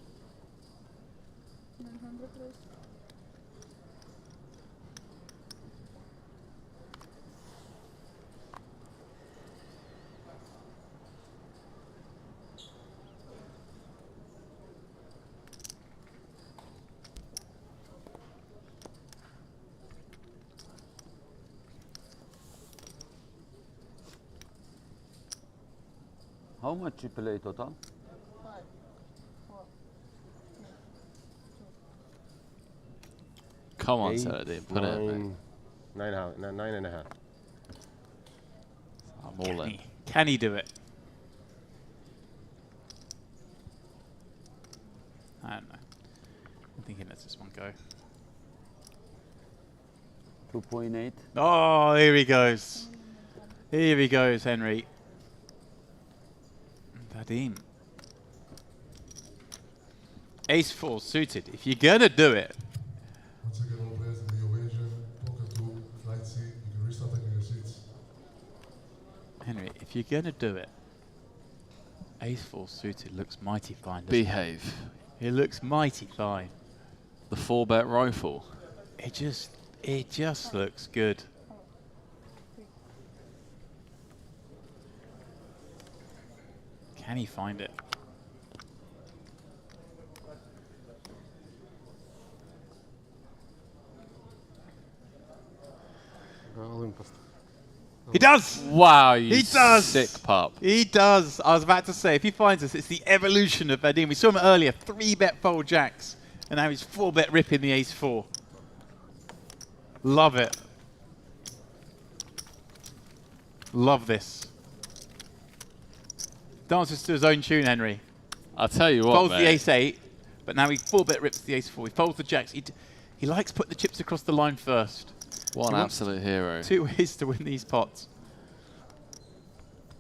Speaker 11: 900 please.
Speaker 6: How much you play total?
Speaker 11: 5, 4, 3, 2.
Speaker 2: Come on, Saturday, put it in.
Speaker 4: 9.5.
Speaker 2: I'm all in.
Speaker 1: Can he do it? I don't know. I'm thinking let's this one go.
Speaker 6: 2.8.
Speaker 1: Oh, here he goes. Here he goes, Henry. Vadim. Ace-4 suited. If you're going to do it.
Speaker 12: Once again, all players in the ovation, poker 2, flight C, you can restart taking your seats.
Speaker 1: Henry, if you're going to do it, Ace-4 suited looks mighty fine.
Speaker 2: Behave.
Speaker 1: It looks mighty fine.
Speaker 2: The 4-bet rifle.
Speaker 1: It just looks good. Can he find it? He does!
Speaker 2: Wow, you
Speaker 1: he does!
Speaker 2: sick pup.
Speaker 1: He does. I was about to say, if he finds us, it's the evolution of Vadim. We saw him earlier, 3-bet fold jacks, and now he's 4-bet ripping the ace-4. Love it. Love this. Dances to his own tune, Henry.
Speaker 2: I'll tell you what,
Speaker 1: folds
Speaker 2: mate.
Speaker 1: the ace-8, but now he 4-bet rips the ace-4. He folds the jacks. He likes putting the chips across the line first.
Speaker 2: What an absolute hero. 2
Speaker 1: ways to win these pots.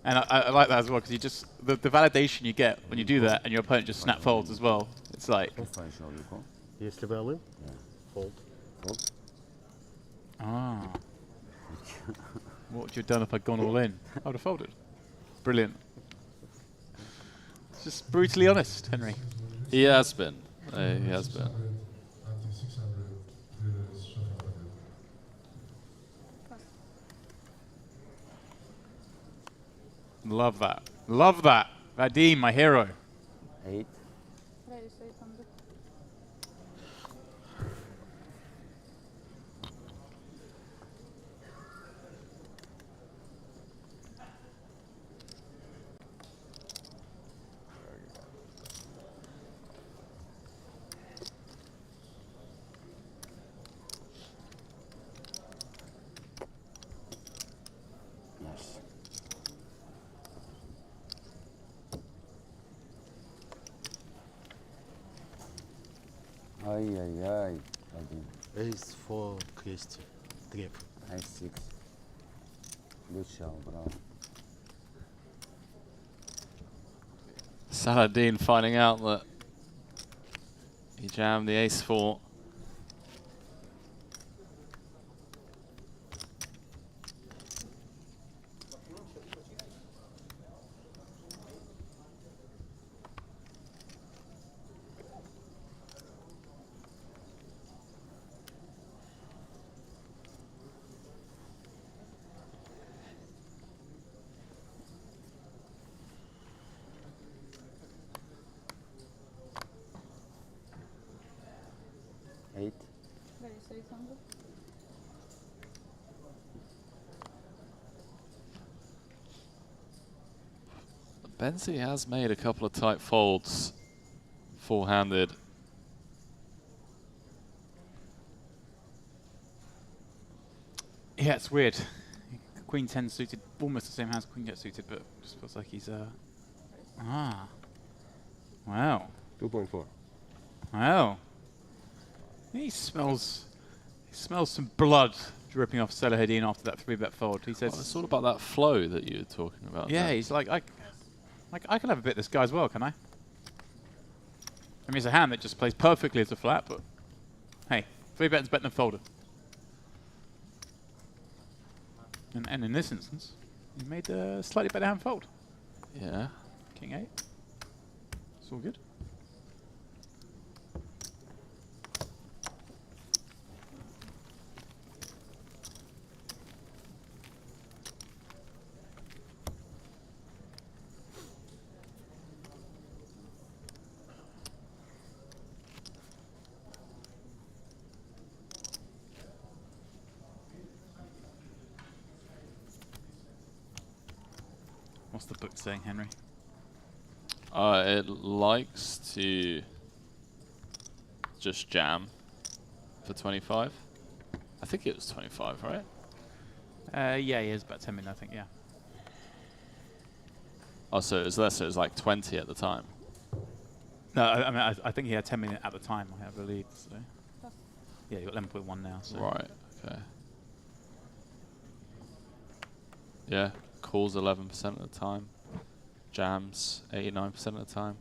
Speaker 1: And I like that as well, because you just, the validation you get when you do that and your opponent just snap folds as well. It's like...
Speaker 3: Если бы all-in? Fold.
Speaker 1: Ah. What would you have done if I'd gone all in? I would have folded. Brilliant. It's just brutally honest, Henry.
Speaker 2: He has been. He has been.
Speaker 1: Love that. Love that. Vadim, my hero.
Speaker 6: 8.
Speaker 11: Ready, say something.
Speaker 6: Yes. Ay, ay, ay. Vadim.
Speaker 3: Ace 4 Christy. Trip.
Speaker 6: Ace 6. Good shot, bravo.
Speaker 2: Saladin finding out that he jammed the ace 4.
Speaker 11: Ready, say something.
Speaker 2: Benzi has made a couple of tight folds, four-handed.
Speaker 1: Yeah, it's weird. Queen 10 suited, almost the same hand as Queen Jet suited, but just feels like he's wow.
Speaker 4: 2.4.
Speaker 1: Wow. He smells some blood dripping off Salahadin after that 3-bet fold. He says
Speaker 2: It's all about that flow that you were talking about.
Speaker 1: yeah,
Speaker 2: there.
Speaker 1: he's like I can have a bit of this guy as well, can I? I mean, it's a hand that just plays perfectly as a flat, but hey, 3-bet is better than folded. And in this instance, he made a slightly better hand fold.
Speaker 2: Yeah.
Speaker 1: King 8. It's all good. What's the book saying, Henry?
Speaker 2: It likes to just jam for 25. I think it was 25, right?
Speaker 1: Yeah, he is about 10 minutes, I think, yeah.
Speaker 2: Oh, so it was less, so it was like 20 at the time.
Speaker 1: No, I mean, I think he had 10 minutes at the time, I believe. So. Yeah, you got 11.1 now. So.
Speaker 2: Right, okay. Yeah, calls 11% of the time. Jams 89% of the time.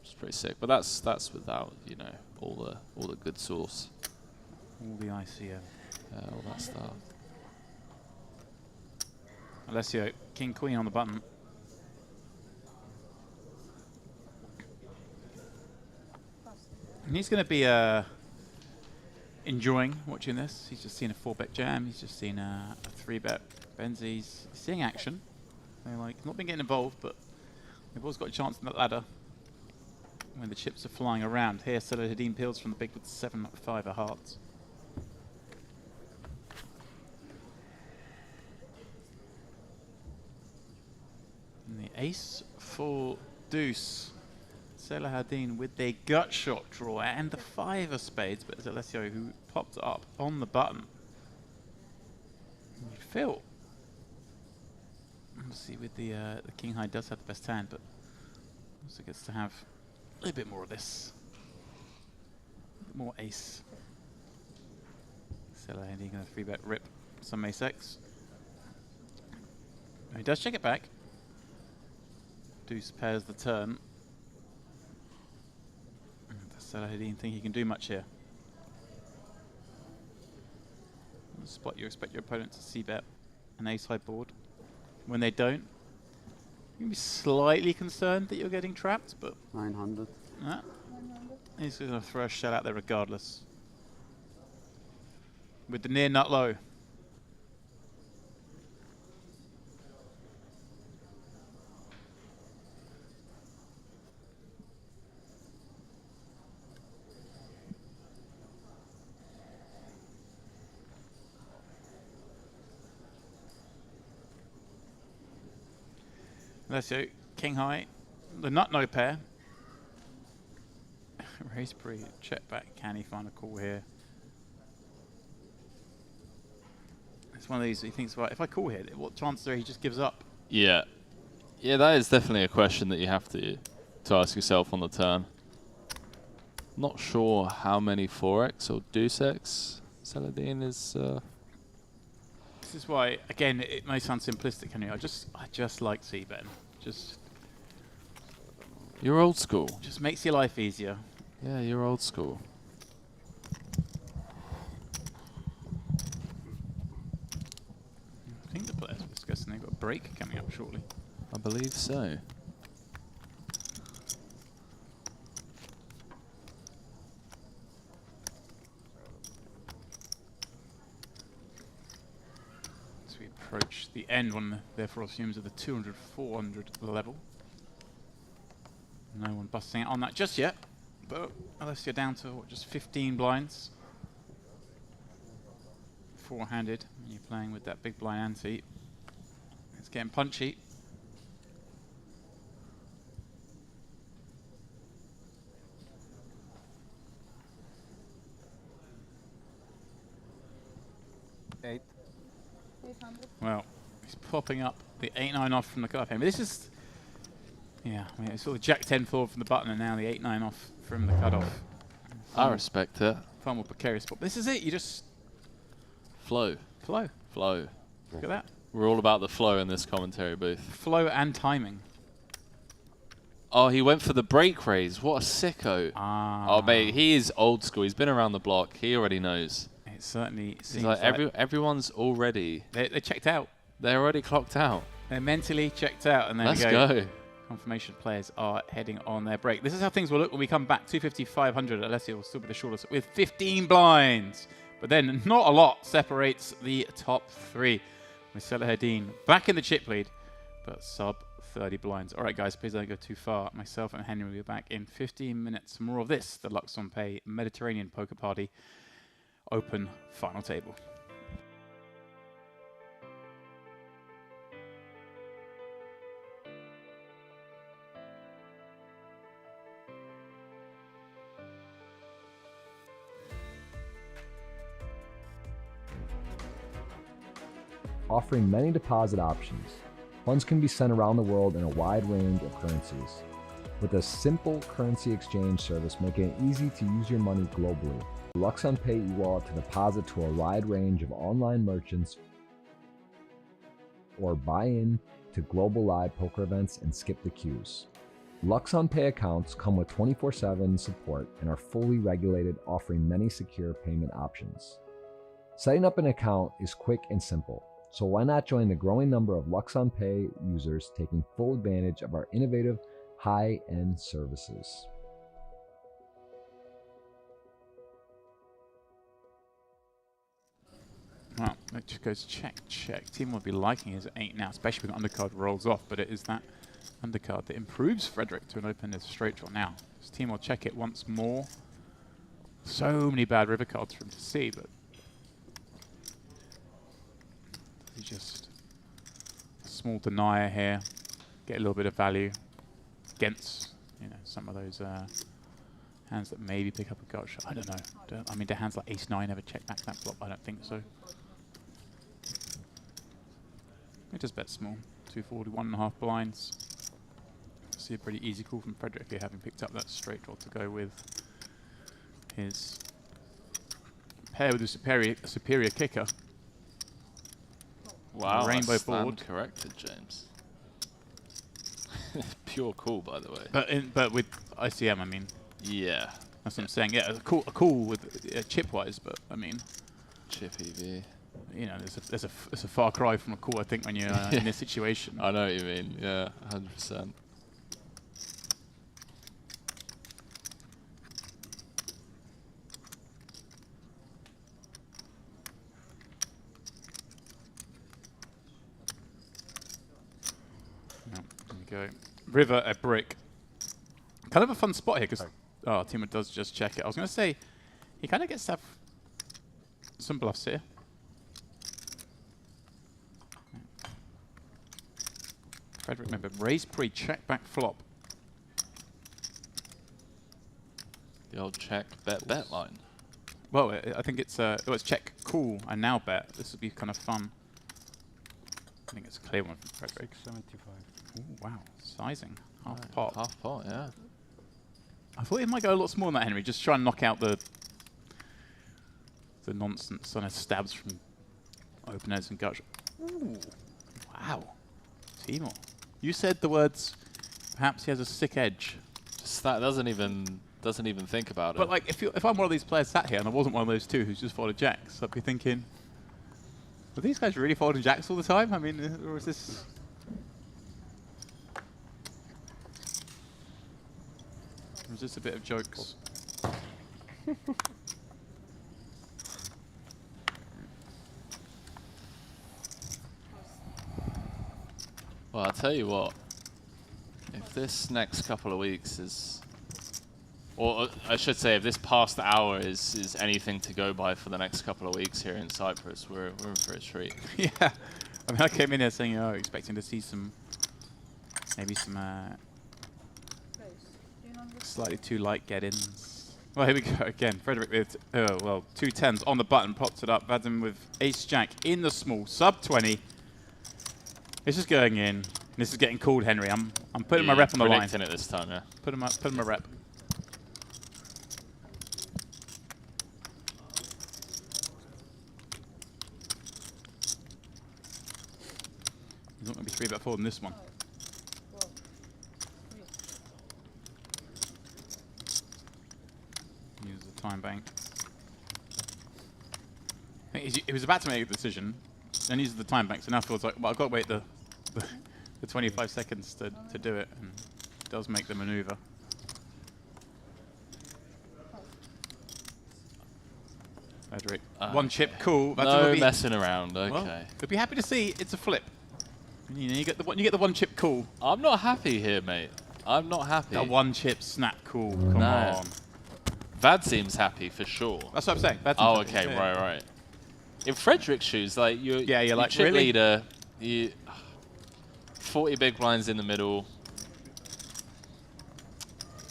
Speaker 2: It's pretty sick. But that's without, you know, all the good sauce.
Speaker 1: All the ICM.
Speaker 2: Yeah, all that stuff.
Speaker 1: Alessio, King Queen on the button. And he's going to be enjoying watching this. He's just seen a 4-bet jam. He's just seen a 3-bet Benzi. He's seeing action. They're like not been getting involved, but they've always got a chance in that ladder when the chips are flying around. Here, Salahadin peels from the big with 7-5 of hearts. And the ace for deuce. Salahadin with the gut shot draw and the 5 of spades, but it's Alessio who popped it up on the button. And Phil, obviously with the king high does have the best hand, but also gets to have a little bit more of this. More ace. Salahadin going to 3-bet rip some ace X. He does check it back. Deuce pairs the turn. Salahadin think he can do much here. On the spot, you expect your opponent to c-bet an ace-high board. When they don't, you can be slightly concerned that you're getting trapped, but
Speaker 6: 900.
Speaker 1: He's going to throw a shell out there regardless. With the near nut low. Alessio, king high, the nut no pair. Raise pre, check back. Can he find a call here? It's one of these he thinks, right, if I call here, what chances are he just gives up?
Speaker 2: Yeah. Yeah, that is definitely a question that you have to ask yourself on the turn. Not sure how many 4x or deuce x Saladin is.
Speaker 1: This is why, again, it may sound simplistic, Henry. I just like c-betting. Just.
Speaker 2: You're old school.
Speaker 1: Just makes your life easier.
Speaker 2: Yeah, you're old school.
Speaker 1: I think the players were discussing they've got a break coming up shortly.
Speaker 2: I believe so.
Speaker 1: As we approach the end, one therefore assumes at the 200, 400 level. No one busting out on that just yet, but unless you're down to what, just 15 blinds. Four-handed, you're playing with that big blind ante. It's getting punchy.
Speaker 10: Eight.
Speaker 11: 800.
Speaker 1: Well, he's popping up the 8-9 off from the cutoff. I mean, this is, yeah, I mean, it's sort of Jack 10 forward from the button and now the 8-9 off from the cutoff.
Speaker 2: I respect it.
Speaker 1: Far more precarious spot. This is it. You just
Speaker 2: flow.
Speaker 1: Flow.
Speaker 2: Flow.
Speaker 1: Look at that.
Speaker 2: We're all about the flow in this commentary booth.
Speaker 1: Flow and timing.
Speaker 2: Oh, he went for the break raise. What a sicko.
Speaker 1: Ah.
Speaker 2: Oh, mate, he is old school. He's been around the block. He already knows.
Speaker 1: It certainly seems
Speaker 2: like everyone's already...
Speaker 1: They checked out.
Speaker 2: They're already clocked out.
Speaker 1: They're mentally checked out. And there
Speaker 2: Let's
Speaker 1: we go.
Speaker 2: go.
Speaker 1: Confirmation players are heading on their break. This is how things will look when we come back. 250, 500. Alessio will still be the shortest with 15 blinds. But then not a lot separates the top three. With Salahadin back in the chip lead, but sub 30 blinds. All right, guys, please don't go too far. Myself and Henry will be back in 15 minutes. More of this, the luxonpay Mediterranean Poker Party Open Final Table.
Speaker 7: Offering many deposit options, funds can be sent around the world in a wide range of currencies. With a simple currency exchange service making it easy to use your money globally, luxonpay e-wallet to deposit to a wide range of online merchants or buy in to global live poker events and skip the queues. luxonpay accounts come with 24/7 support and are fully regulated, offering many secure payment options. Setting up an account is quick and simple. So why not join the growing number of luxonpay users taking full advantage of our innovative, high-end services?
Speaker 1: Well, it just goes check, check. Team will be liking his 8 now, especially when undercard rolls off, but it is that undercard that improves Frederick to an open as straight draw now. His team will check it once more. So many bad river cards for him to see, but just a small denier here, get a little bit of value against, you know, some of those hands that maybe pick up a gut shot. I don't know. I mean, do hands like ace-9 ever check back that flop? I don't think so. It just bet small. 240, 1.5 blinds. See a pretty easy call from Frederick here, having picked up that straight draw to go with his pair with a superior kicker.
Speaker 2: Wow,
Speaker 1: rainbow board.
Speaker 2: Corrected, James. Pure cool, by the way.
Speaker 1: But with ICM, I mean.
Speaker 2: Yeah.
Speaker 1: That's what I'm saying. Yeah, a cool with chip-wise, but I mean.
Speaker 2: Chip EV.
Speaker 1: You know, there's a far cry from a call, I think, when you're in this situation.
Speaker 2: I know what you mean. Yeah, 100%.
Speaker 1: Go. River, a brick. Kind of a fun spot here because Timo does just check it. I was going to say he kind of gets to have some bluffs here. Frederick, remember, raise pre, check back flop.
Speaker 2: The old check, bet line.
Speaker 1: Well, I think it's it's check, call, and now bet. This would be kind of fun. I think it's a clear one from Frederick.
Speaker 10: 75.
Speaker 1: Ooh, wow, sizing. Half pot.
Speaker 2: Half pot, yeah.
Speaker 1: I thought it might go a lot smaller than that, Henry. Just try and knock out the nonsense on stabs from openers and guts. Ooh, wow. Timor. You said the words, perhaps he has a sick edge.
Speaker 2: Just that doesn't even think about it.
Speaker 1: But like, if I'm one of these players sat here and I wasn't one of those two who's just folded jacks, I'd be thinking, are these guys really folding jacks all the time? I mean, or is this... Or is this a bit of jokes?
Speaker 2: Well, I'll tell you what. If this next couple of weeks is... Or I should say, if this past hour is anything to go by for the next couple of weeks here in Cyprus, we're in for a treat.
Speaker 1: Yeah. I mean, I came in here saying, oh, expecting to see some... Maybe some... slightly too light get-ins. Well, here we go again. Frederick with, well, 2 10s on the button, pops it up. Vadim with ace-jack in the small, sub-20. This is going in. This is getting called, Henry. I'm putting my rep on the line.
Speaker 2: Predicting it this time, yeah.
Speaker 1: Put him a rep. He's not going to be 3-bet forward in this one. Use the time bank. I think he was about to make a decision, then uses the time bank, so now feels like, well, I've got to wait the 25 seconds to do it, and does make the maneuver. Frederick, one chip, cool. That's
Speaker 2: no messing around. Okay.
Speaker 1: Well, you'll be happy to see it's a flip. You know, you get the one chip, cool.
Speaker 2: I'm not happy here, mate. I'm not happy.
Speaker 1: The one chip snap, cool. Come on.
Speaker 2: Vad seems happy for sure.
Speaker 1: That's what I'm saying.
Speaker 2: Oh, okay, yeah. Right. In Frederick's shoes, like you're
Speaker 1: like
Speaker 2: chip
Speaker 1: really?
Speaker 2: leader. 40 big blinds in the middle.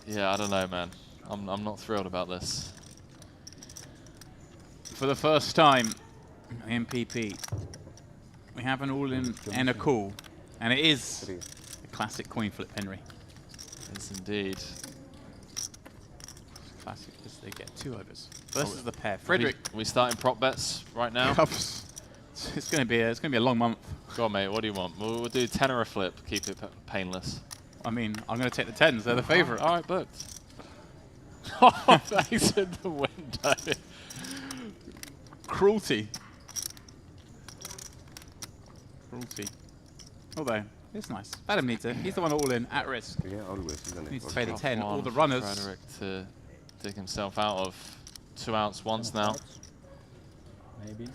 Speaker 2: Yeah, I don't know, man. I'm not thrilled about this.
Speaker 1: For the first time in MPP, we have an all-in and a call, and it is a classic coin flip, Henry.
Speaker 2: Yes, indeed.
Speaker 1: Classic is they get 2 overs versus the pair. Frederick,
Speaker 2: we starting prop bets right now.
Speaker 1: It's going to be a long month.
Speaker 2: Go on, mate. What do you want? We'll do 10 or a flip. Keep it painless.
Speaker 1: I mean, I'm going to take the 10s. They're the favourite.
Speaker 2: All right, booked. Oh, thanks in the window.
Speaker 1: Cruelty. Although, it's nice. Vadim needs it. He's the one all in, at risk.
Speaker 4: Yeah, always, isn't it?
Speaker 1: Needs to pay the 10. All the runners.
Speaker 2: Frederick to dig himself out of 2-ounce ones now.
Speaker 10: Maybe.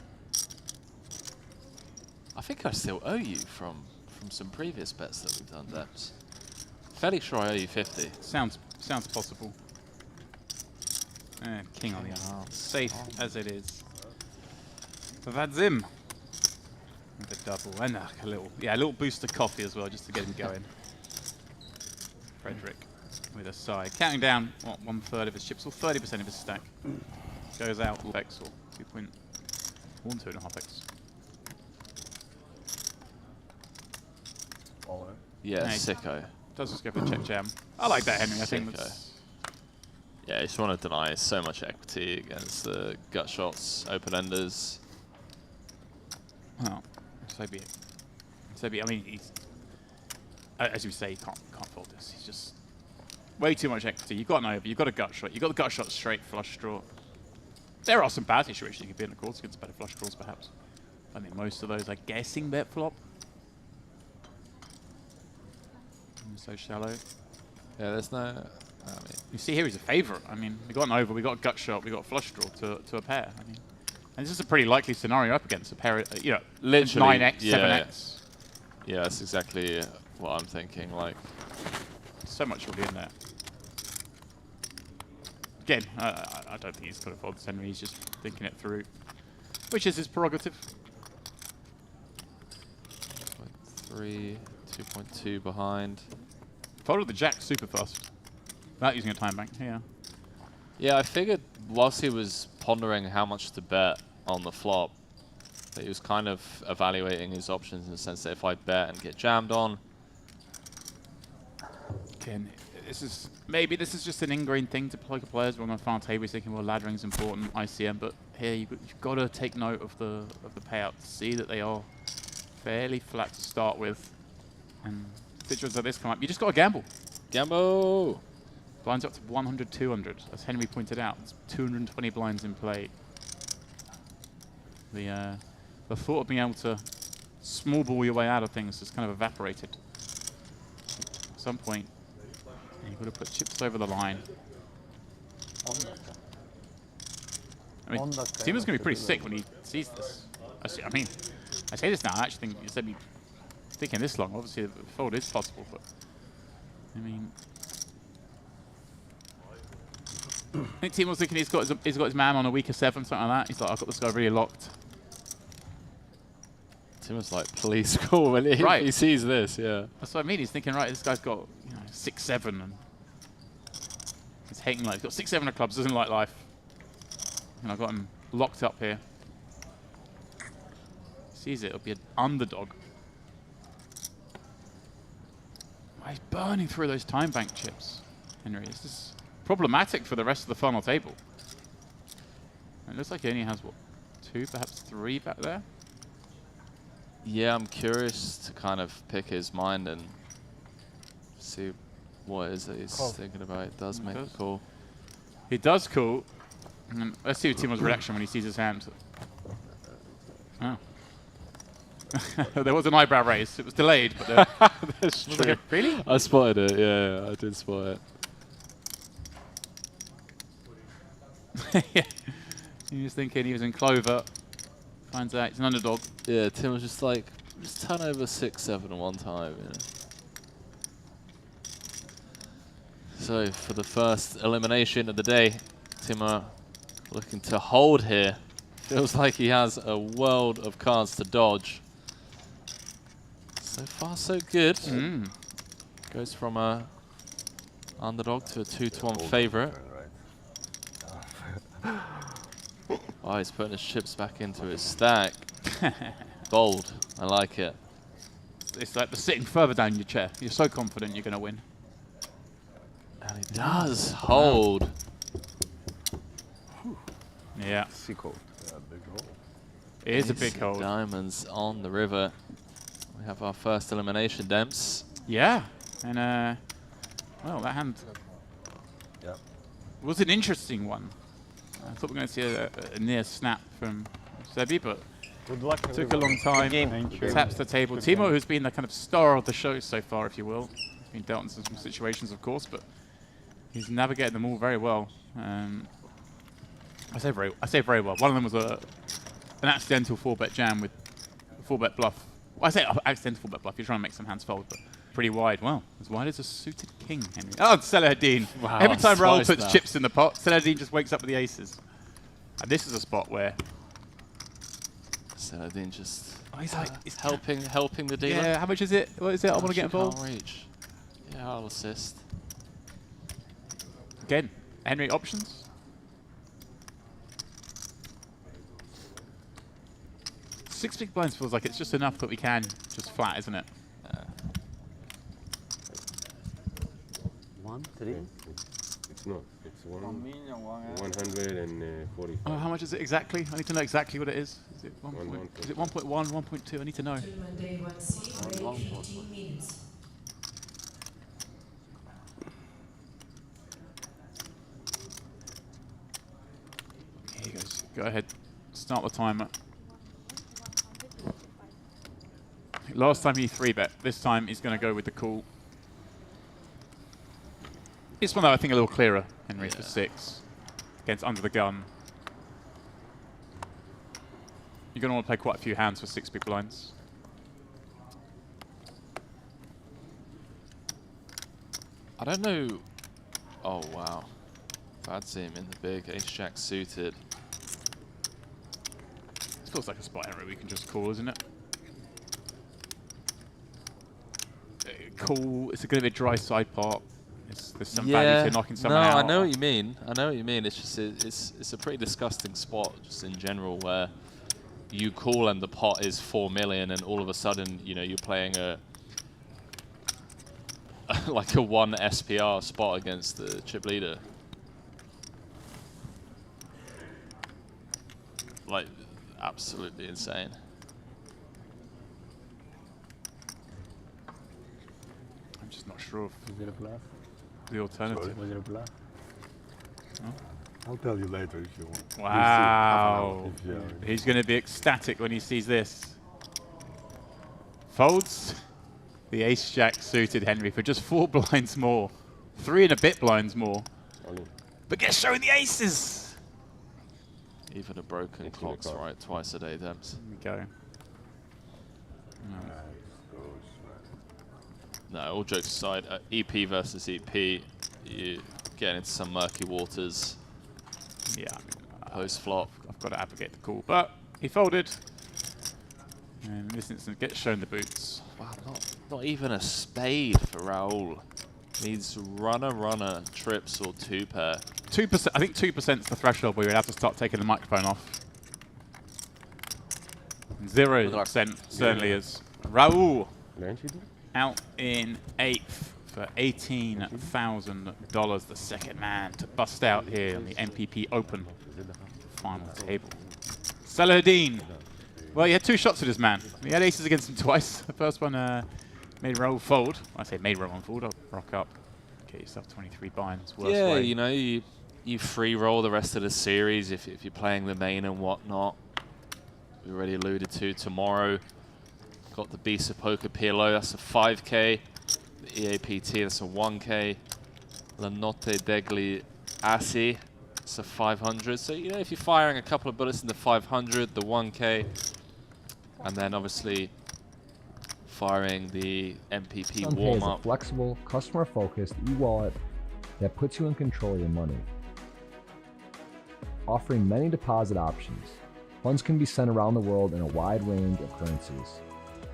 Speaker 2: I think I still owe you from some previous bets that we've done, Debs. Fairly sure I owe you 50.
Speaker 1: Sounds possible. King on the arm. Safe as it is. Vadim. With a double and a little boost of coffee as well, just to get him going. Frederick with a side, counting down what 1/3 of his chips, or 30% of his stack goes out. X or 2.12.5x.
Speaker 3: All in.
Speaker 2: Yeah,
Speaker 1: Nice.
Speaker 2: sicko.
Speaker 1: Does just go for check jam. I like that, Henry. I think
Speaker 2: Sicko.
Speaker 1: that's
Speaker 2: Yeah, you just want to deny so much equity against the gut shots, open enders.
Speaker 1: well, so be it. So be it. I mean, he's as you say, he can't fold this. He's just way too much equity. You've got an over. You've got a gut shot. You've got the gut shot straight flush draw. There are some bad situations you could be in the courts against better flush draws, perhaps. I think most of those are guessing bet flop. So shallow.
Speaker 2: Yeah, there's no. I mean,
Speaker 1: you see here he's a favourite. I mean, we got an over, we got a gut shot, we got a flush draw to a pair. I mean, and this is a pretty likely scenario up against a pair. You know,
Speaker 2: literally
Speaker 1: 9x, 7x.
Speaker 2: Yeah, that's exactly what I'm thinking. Like,
Speaker 1: so much will be in there. Again, I don't think he's going to fold this Henry. He's just thinking it through, which is his prerogative.
Speaker 2: 3, 2.2 behind.
Speaker 1: Folded the jack super fast. Without using a time bank, yeah.
Speaker 2: Yeah, I figured whilst he was pondering how much to bet on the flop, that he was kind of evaluating his options in the sense that if I bet and get jammed on.
Speaker 1: Again, this is just an ingrained thing to poker players. We're on a final table, he's thinking, well, laddering's important, ICM, but here you've got to take note of the payout to see that they are fairly flat to start with. And situations like this come up, you just got to gamble.
Speaker 2: Gamble!
Speaker 1: Blinds up to 100, 200, as Henry pointed out. It's 220 blinds in play. The thought of being able to small ball your way out of things has kind of evaporated. At some point, you've got to put chips over the line. I mean, Timo's going to be pretty sick when he sees this. I say this now, I actually think instead of me thinking this long, obviously the fold is possible, but I mean, I think Timo's thinking he's got his man on a weaker 7, something like that. He's like, I've got this guy really locked.
Speaker 2: Timo's like, please call when he sees this, yeah.
Speaker 1: That's what I mean. He's thinking, right, this guy's got 6-7, and he's hating life. He's got 6-7 of clubs, doesn't like life, and I've got him locked up here. Sees it, it'll be an underdog. Oh, he's burning through those time bank chips, Henry. This is problematic for the rest of the final table. And it looks like he only has, what, 2, perhaps 3 back there?
Speaker 2: Yeah, I'm curious to kind of pick his mind and see what it is that he's thinking about. It does make a call.
Speaker 1: He does call. Let's see Timo's reaction when he sees his hand. Oh. There was an eyebrow raise. It was delayed, but
Speaker 2: that's true.
Speaker 1: Like, really?
Speaker 2: I spotted it. Yeah, I did spot it.
Speaker 1: Yeah. He was thinking he was in clover. Finds out he's an underdog.
Speaker 2: Yeah, Tim was just like, just turn over 6-7 one time. You know? So for the first elimination of the day, Timo looking to hold here. Feels like he has a world of cards to dodge. So far, so good. Goes from a underdog to a 2-1 favorite. Oh, he's putting his chips back into his stack. Bold. I like it.
Speaker 1: It's like the sitting further down your chair. You're so confident you're going to win.
Speaker 2: And he does hold.
Speaker 1: Yeah.
Speaker 3: Seco. Yeah, big hole.
Speaker 1: It is a big hole.
Speaker 2: Diamonds on the river. We have our first elimination, Demps.
Speaker 1: Yeah. And, well, that hand was an interesting one. I thought we were going to see a near snap from Sebi, but
Speaker 3: good luck,
Speaker 1: took a long time. Taps the table. Timo, who's been the kind of star of the show so far, if you will. He's been dealt in some situations, of course, but he's navigated them all very well. I say very well. One of them was an accidental 4-bet jam with 4-bet bluff. Well, I say accidental 4-bet bluff. You're trying to make some hands fold, but pretty wide. Well, as wide as a suited king, Henry. Oh, Salahuddin.
Speaker 2: Wow,
Speaker 1: Every time Raoul puts chips in the pot, Salahuddin just wakes up with the aces. And this is a spot where
Speaker 2: Salahuddin just
Speaker 1: he's like,
Speaker 2: helping the dealer.
Speaker 1: Yeah, how much is it? What is it? I want to get involved.
Speaker 2: Can't reach. Yeah, I'll assist.
Speaker 1: Again, Henry, options? Six big blinds feels like it's just enough that we can just flat, isn't it?
Speaker 6: 1, 3.
Speaker 5: It's not. It's 140.
Speaker 1: Oh, how much is it exactly? I need to know exactly what it is. Is it 1.1, 1.2? I need to know. Here he goes. Go ahead. Start the timer. Last time he 3-bet. This time he's going to go with the call. This one, though, I think a little clearer. Henry for 6 against under the gun. You're going to want to play quite a few hands for 6 big blinds.
Speaker 2: I don't know. Oh, wow. Fancy him in the big ace-jack suited.
Speaker 1: This feels like a spot, Henry, we can just call, isn't it? cool. It's going to be a dry side pot. There's some value to knocking someone out.
Speaker 2: No, I know what you mean. I know what you mean. It's just it's a pretty disgusting spot just in general where you call and the pot is 4 million and all of a sudden, you know, you're playing a like a 1 SPR spot against the chip leader. Like, absolutely insane.
Speaker 1: I'm just not sure of
Speaker 10: Is it a bluff?
Speaker 1: the alternative.
Speaker 10: Was it a bluff?
Speaker 1: Oh.
Speaker 5: I'll tell you later if you want.
Speaker 1: Wow. He's going to be ecstatic when he sees this. Folds the ace-jack suited Henry for just 4 blinds more. 3 and a bit blinds more. But gets shown the aces.
Speaker 2: Even a broken clock's right twice a day, Dems.
Speaker 1: There we go.
Speaker 2: No, all jokes aside, EP versus EP, you get into some murky waters.
Speaker 1: Yeah.
Speaker 2: Post flop.
Speaker 1: I've got to advocate the call, but he folded. And in this instance, gets shown the boots.
Speaker 2: Wow, not even a spade for Raul. Needs runner, trips, or 2-pair.
Speaker 1: 2%. I think 2% is the threshold where you're allowed to start taking the microphone off. 0% certainly is. Raul out in 8th for $18,000. The second man to bust out here on the MPP Open final table. Salahuddin. Well, he had 2 shots at his man. He had aces against him twice. The first one made Raul fold. When I say made Raul fold, I'll rock up. Get yourself 23 binds. Worst way.
Speaker 2: You know, you free roll the rest of the series if you're playing the main and whatnot. We already alluded to tomorrow. Got the Beast of Poker PLO, that's a 5K. The EAPT, that's a 1K. La Notte degli Assi, it's a 500. So, you know, if you're firing a couple of bullets in the 500, the 1K, and then obviously firing the MPP warm-up.
Speaker 7: Is a flexible, customer-focused e-wallet that puts you in control of your money. Offering many deposit options, funds can be sent around the world in a wide range of currencies.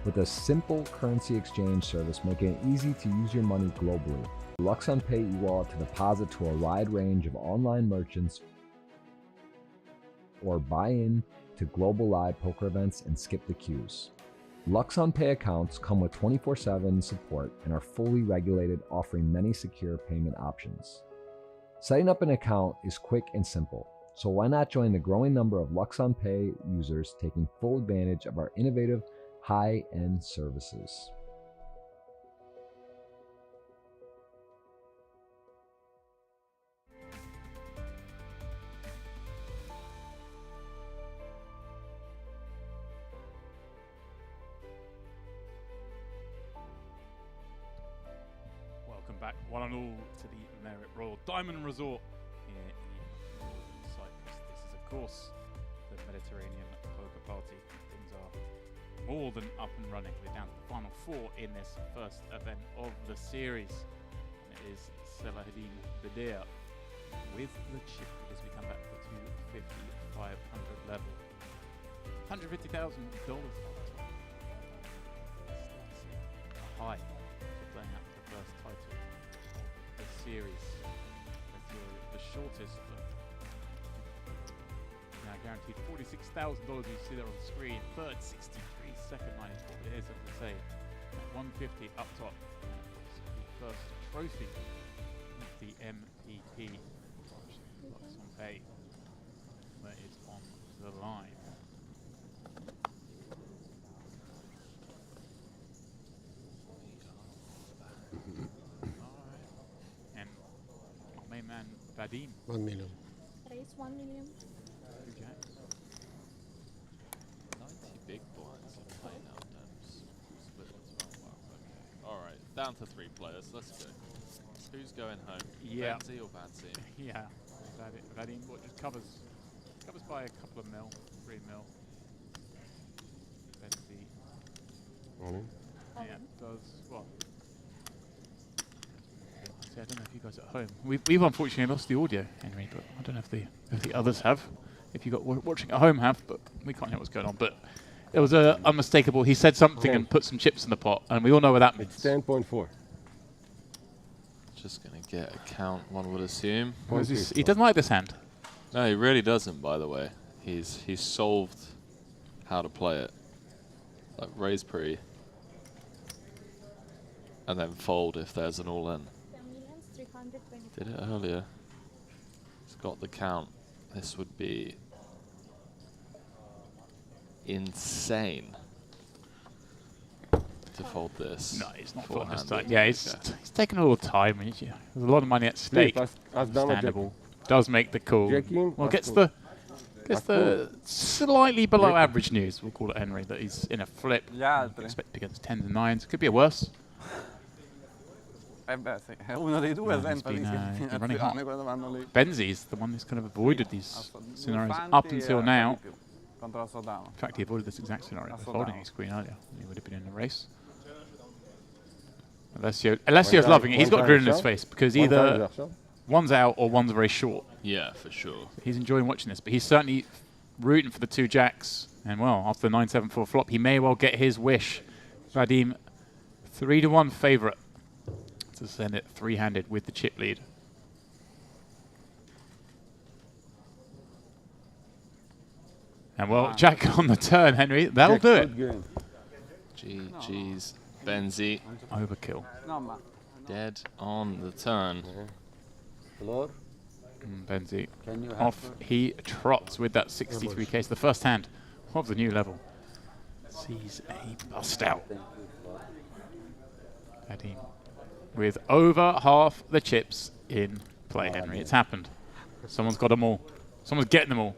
Speaker 7: With a simple currency exchange service making it easy to use your money globally. LuxonPay e-wallet to deposit to a wide range of online merchants or buy in to global live poker events and skip the queues. LuxonPay accounts come with 24/7 support and are fully regulated, offering many secure payment options. Setting up an account is quick and simple, so why not join the growing number of LuxonPay users taking full advantage of our innovative high-end services.
Speaker 1: Welcome back, one and all, to the Merit Royal Diamond Resort here in Cyprus. This is, of course, the Mediterranean Poker Party. Things are more than up and running. We're down to the final 4 in this first event of the series. And it is Salahuddin Badir with the chip as we come back to the 250, 500 level. $150,000 up top. High for playing out the first title of the series. The shortest, but now guaranteed $46,000. You see there on the screen. Third 63 second line is what it is, as I say. At 150 up top. The first trophy of the MPP. luxonpay that is on the line. And our main man, Vadim.
Speaker 13: 1 million.
Speaker 11: Raise 1 million.
Speaker 1: 2 jacks.
Speaker 2: 90 big blinds on play now, Dems. Split as well. Wow, okay. Alright, down to 3 players. Let's go. Who's going home?
Speaker 1: Yeah.
Speaker 2: Benzi or Banzi?
Speaker 1: Yeah. Vadim, what just covers by a couple of mil, 3 mil. Benzi. Yeah, does what? See, I don't know if you guys at home. We've unfortunately lost the audio, Henry, but I don't know if the others have. If you got watching at home have, but we can't hear what's going on. But It was unmistakable. He said something and put some chips in the pot, and we all know what that means.
Speaker 3: It's 10.4.
Speaker 2: Just going to get a count, one would assume.
Speaker 1: He doesn't like this hand.
Speaker 2: No, he really doesn't, by the way. He's solved how to play it. Like raise pre, and then fold if there's an all-in. Did it earlier. He's got the count. This would be insane to fold this.
Speaker 1: No, he's not folding this time. Yeah, he's taking a little time. There's a lot of money at stake. Understandable. Does make the call. Well, gets the slightly below average news. We'll call it Henry that he's in a flip. Expect against 10s and 9s. Could be a worse.
Speaker 10: Uno dei due
Speaker 1: Benzi's the one who's kind of avoided these scenarios up until now. In fact, he avoided this exact scenario by folding his queen earlier. He would have been in the race. Alessio's loving it. He's got a grin on his face because either one's out or one's very short.
Speaker 2: Yeah, for sure.
Speaker 1: He's enjoying watching this, but he's certainly rooting for the 2 jacks. And well, after the 9-7-4 flop, he may well get his wish. Vadim, 3-1 favourite to send it 3-handed with the chip lead. And well, jack on the turn, Henry. That'll do it.
Speaker 2: GG's Benzi.
Speaker 1: Overkill.
Speaker 2: Dead on the turn.
Speaker 1: Benzi off. He trots with that 63k. It's the first hand of the new level. Sees a bust out. Vadim with over half the chips in play, Henry. It's happened. Someone's got them all. Someone's getting them all.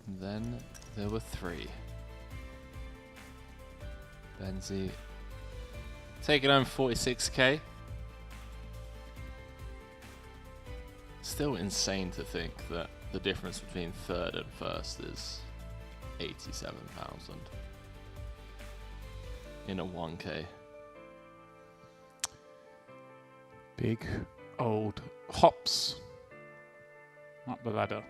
Speaker 2: And then there were 3. Benzi taking home 46k. Still insane to think that the difference between third and first is 87,000 in a 1k.
Speaker 1: Big old hops up the ladder.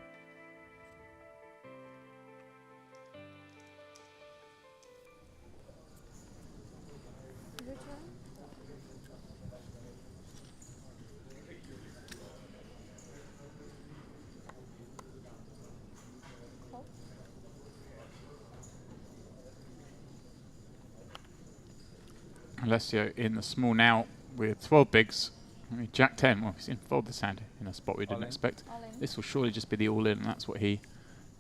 Speaker 1: Alessio in the small now with 12 bigs. Jack 10. Well, he's in fold this hand in a spot we didn't expect. This will surely just be the all-in, and that's what he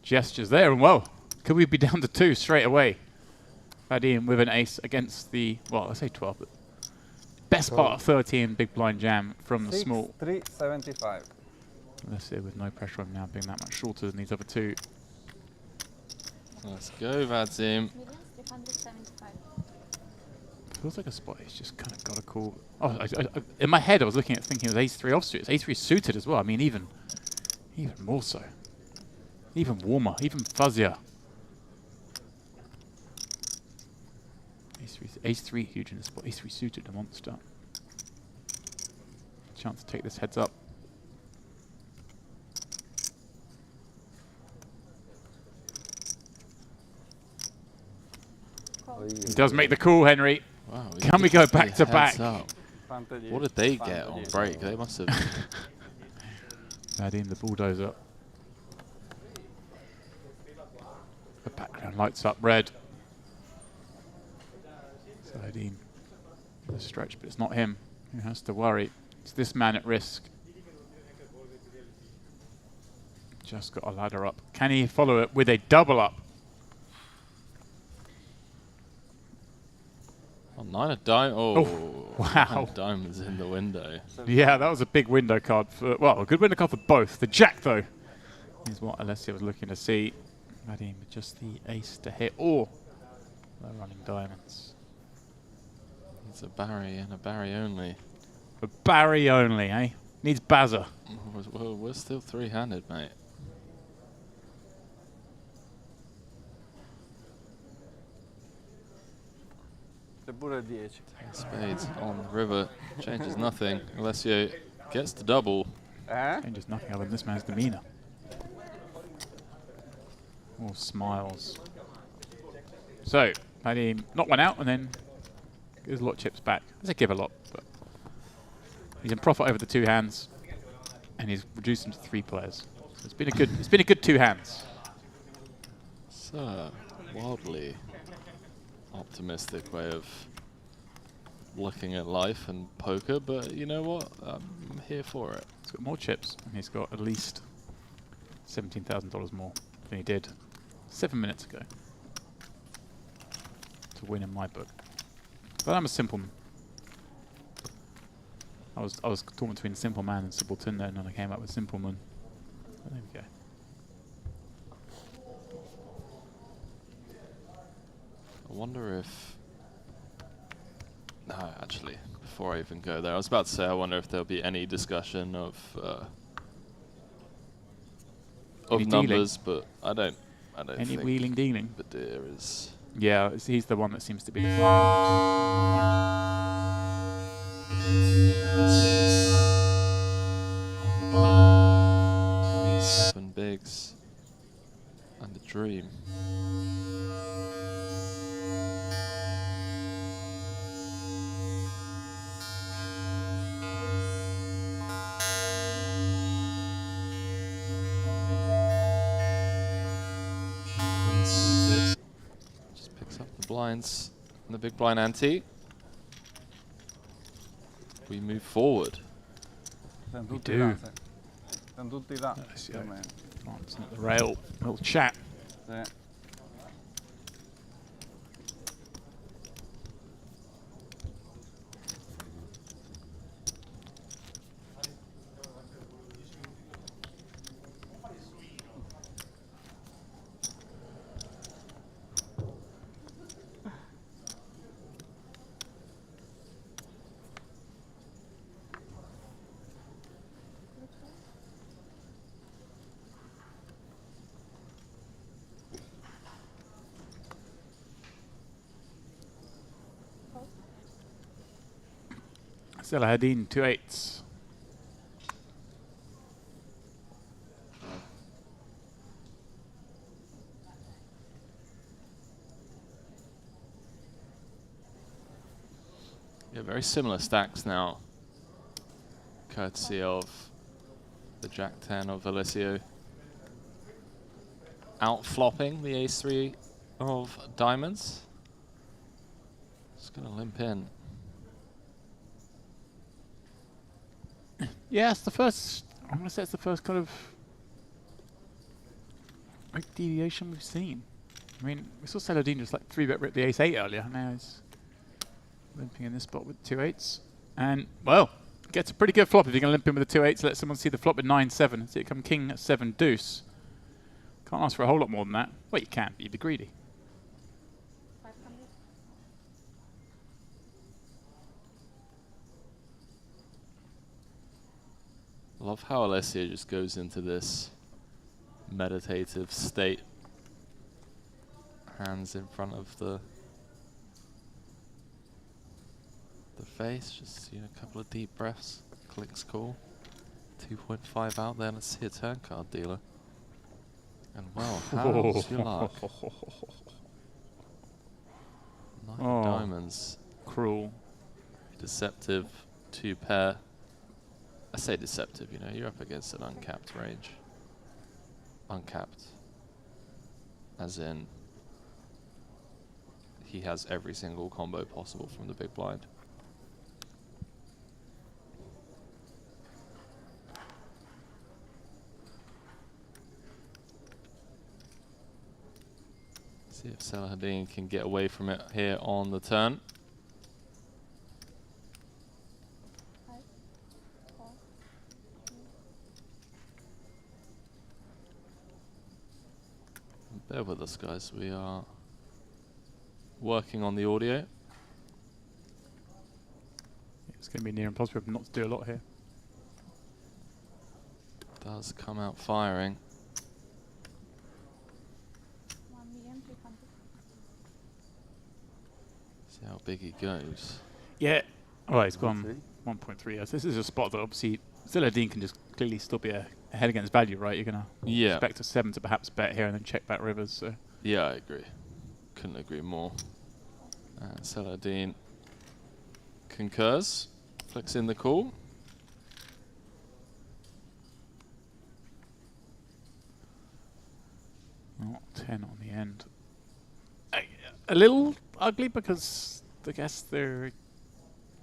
Speaker 1: gestures there. And well, could we be down to 2 straight away? Vadim with an ace against the, well, I say 12, but best part of 13 big blind jam from the small.
Speaker 10: 375.
Speaker 1: Alessio with no pressure on him now, being that much shorter than these other 2.
Speaker 2: Let's go, Vadim.
Speaker 1: Feels like a spot he's just kind of got to call. Oh, in my head I was looking at thinking it was ace-3 offsuit. It's ace-3 suited as well. I mean, even more so. Even warmer, even fuzzier. Ace-3 huge in the spot. Ace-3 suited, a monster. Chance to take this heads up. He does make the call, Henry.
Speaker 2: Wow,
Speaker 1: can we go back to back?
Speaker 2: What did they get on break? They must have.
Speaker 1: Vadim the bulldozer. The background lights up red. Vadim the stretch, but it's not him who has to worry. It's this man at risk. Just got a ladder up. Can he follow it with a double up?
Speaker 2: 9 of diamonds. Oh,
Speaker 1: wow.
Speaker 2: 9 of diamonds in the window.
Speaker 1: Yeah, that was a big window card. Well, a good window card for both. The jack, though, is what Alessio was looking to see. Vadim with just the ace to hit, or the running diamonds.
Speaker 2: It's a Barry and a Barry only.
Speaker 1: A Barry only, eh? Needs Bazza.
Speaker 2: Well, we're still 3-handed, mate.
Speaker 10: pure 10.
Speaker 2: Spades on the river changes nothing. Alessio gets the double.
Speaker 1: Changes nothing other than this man's demeanour. All smiles. So, Paddy knocked one out and then gives a lot of chips back. I say give a lot, but he's in profit over the 2 hands, and he's reduced them to 3 players. So it's been a good 2 hands.
Speaker 2: So, wildly optimistic way of looking at life and poker, but you know what? I'm here for it.
Speaker 1: He's got more chips, and he's got at least $17,000 more than he did 7 minutes ago to win in my book. But I'm a simple man. I was torn between simple man and simpleton then, and I came up with simple man. There we go.
Speaker 2: I wonder if... No, actually, before I even go there, I was about to say I wonder if there'll be any discussion of numbers, but I don't
Speaker 1: Any
Speaker 2: think
Speaker 1: wheeling dealing?
Speaker 2: Badir is...
Speaker 1: Yeah, he's the one that seems to be.
Speaker 2: 7 bigs and a dream. Just picks up the blinds and the big blind ante. We move forward.
Speaker 1: We do.
Speaker 10: Sono tutti là.
Speaker 1: Glancing at the rail, little chat.
Speaker 10: Sì.
Speaker 1: Salahadin, 2 8s.
Speaker 2: Yeah, very similar stacks now, courtesy of the Jack 10 of Alessio. Out-flopping the ace-3 of diamonds. Just going to limp in.
Speaker 1: Yeah, it's the first. I'm going to say it's the first kind of big deviation we've seen. I mean, we saw Saladin just like 3-bet rip the ace-8 earlier. Now he's limping in this spot with 2 8s, and well, gets a pretty good flop if you're going to limp in with the 2 8s. Let someone see the flop with 9-7. See it come king 7 deuce. Can't ask for a whole lot more than that. Well, you can, but you'd be greedy.
Speaker 2: Love how Alessio just goes into this meditative state. Hands in front of the face, just a couple of deep breaths. Clicks cool. 2.5 out there. Let's see a turn card dealer. And well, how's your luck? 9 diamonds.
Speaker 1: Cruel.
Speaker 2: Deceptive 2 pair. I say deceptive, you're up against an uncapped range. Uncapped. As in, he has every single combo possible from the big blind. See if Salahadin can get away from it here on the turn. Bear with us, guys. We are working on the audio.
Speaker 1: It's going to be near impossible not to do a lot here.
Speaker 2: Does come out firing.
Speaker 11: 1,300,000.
Speaker 2: See how big he goes.
Speaker 1: Yeah. Well, he's gone 1.3. This is a spot that obviously Saladin can just clearly still be ahead against value, right? You're going to expect a 7 to perhaps bet here and then check back rivers. So.
Speaker 2: Yeah, I agree. Couldn't agree more. Saladin concurs. Flicks in the call.
Speaker 1: Not 10 on the end. A little ugly because I guess there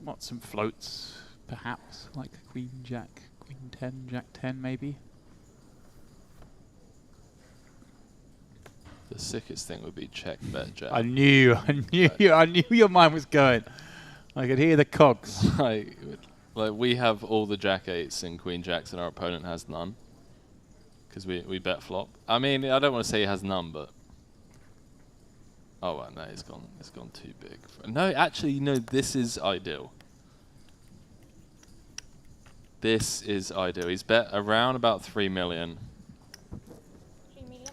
Speaker 1: want some floats, perhaps, like Queen Jack, Queen 10, Jack 10 maybe.
Speaker 2: The sickest thing would be check bet Jack.
Speaker 1: I knew your mind was going. I could hear the cogs.
Speaker 2: like we have all the Jack 8s and Queen Jacks and our opponent has none. Because we bet flop. I mean, I don't want to say he has none, but... Oh, well, no, it's gone too big. No, actually, no, this is ideal. This is ideal. He's bet around about 3 million.
Speaker 11: 3,100,000.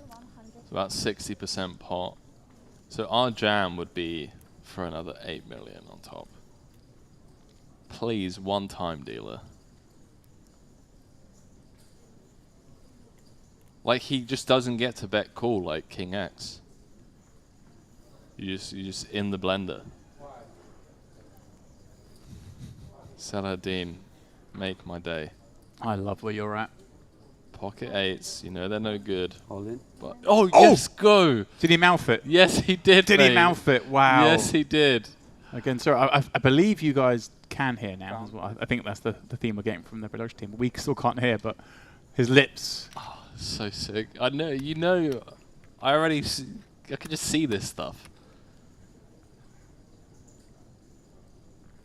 Speaker 2: It's about 60% pot. So our jam would be for another 8 million on top. Please, one time dealer. Like, he just doesn't get to bet call like King X. You just in the blender. Saladin, make my day.
Speaker 1: I love where you're at.
Speaker 2: Pocket 8s, you know they're no good.
Speaker 6: All in.
Speaker 2: But yes, go!
Speaker 1: Did he mouth it?
Speaker 2: Yes, he did.
Speaker 1: Did he mouth it? Wow.
Speaker 2: Yes, he did.
Speaker 1: Again, sir, I believe you guys can hear now as well. I think that's the theme we're getting from the production team. We still can't hear, but his lips.
Speaker 2: Oh, so sick. I know, you know, I can just see this stuff.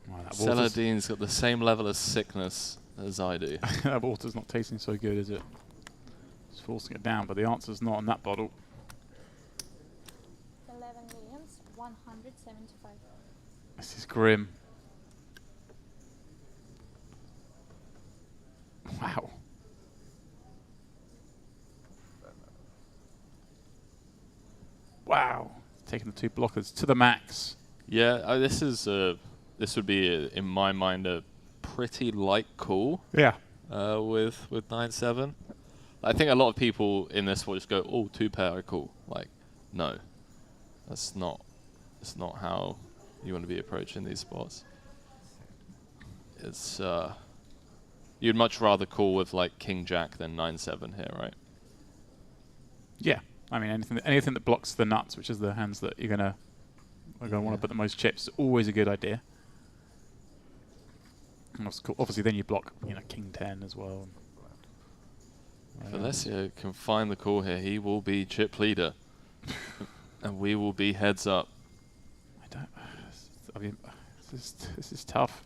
Speaker 1: Wow,
Speaker 2: Saladin's got the same level of sickness as I do.
Speaker 1: That water's not tasting so good, is it? It's forcing it down, but the answer's not in that bottle.
Speaker 11: 11,175,000.
Speaker 1: This is grim. Wow. Wow. Taking the 2 blockers to the max.
Speaker 2: Yeah, this would be, in my mind, a pretty light call.
Speaker 1: Yeah.
Speaker 2: With 9-7. I think a lot of people in this will just go, oh, 2-pair, I call. Like, no. That's not how you want to be approaching these spots. It's, you'd much rather call with, like, King Jack than 9-7 here, right?
Speaker 1: Yeah. I mean, anything that blocks the nuts, which is the hands that you're gonna want to put the most chips, is always a good idea. And obviously, then you block, King 10 as well.
Speaker 2: If Alessio can find the call here, he will be chip leader, and we will be heads up.
Speaker 1: I mean, this is tough.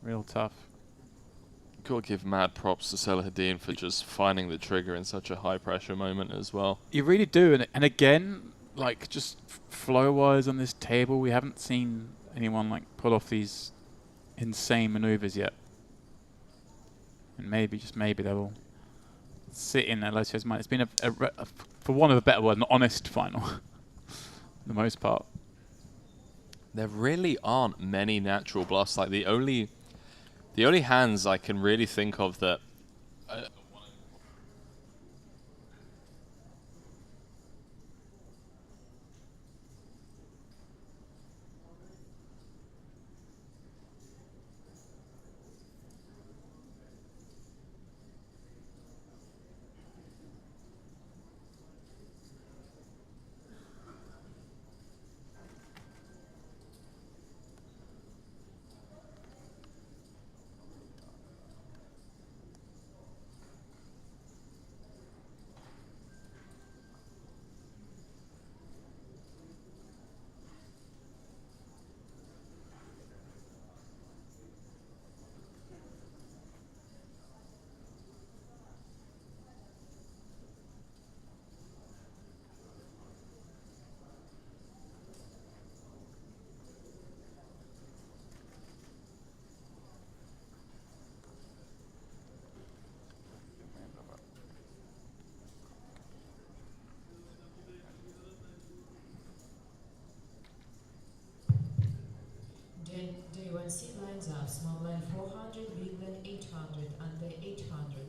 Speaker 1: Real tough.
Speaker 2: Got to give mad props to Saladin for just finding the trigger in such a high pressure moment as well.
Speaker 1: You really do, and again, like just flow-wise on this table, we haven't seen anyone like pull off these insane maneuvers yet. And maybe, just maybe, they will sit in Alessio's mind. It's been for want of a better word, an honest final, for the most part.
Speaker 2: There really aren't many natural bluffs. Like the only hands I can really think of that.
Speaker 9: hands up. Small blind 400, big blind 800, under 800.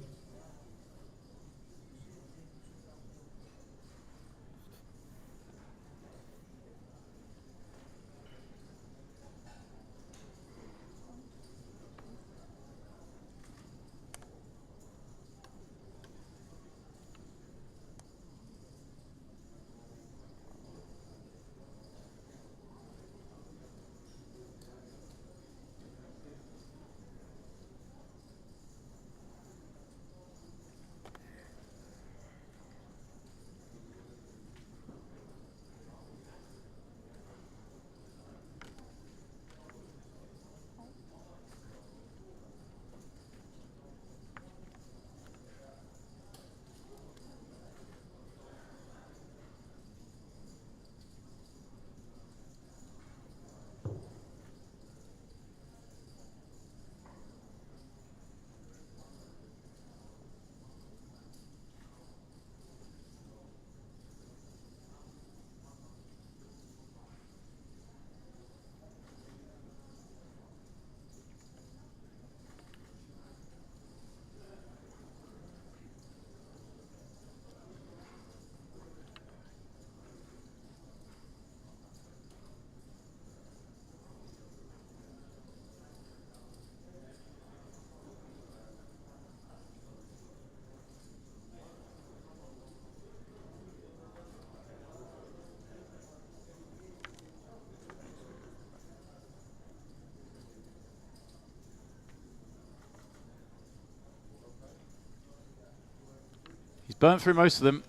Speaker 1: He's burnt through most of them.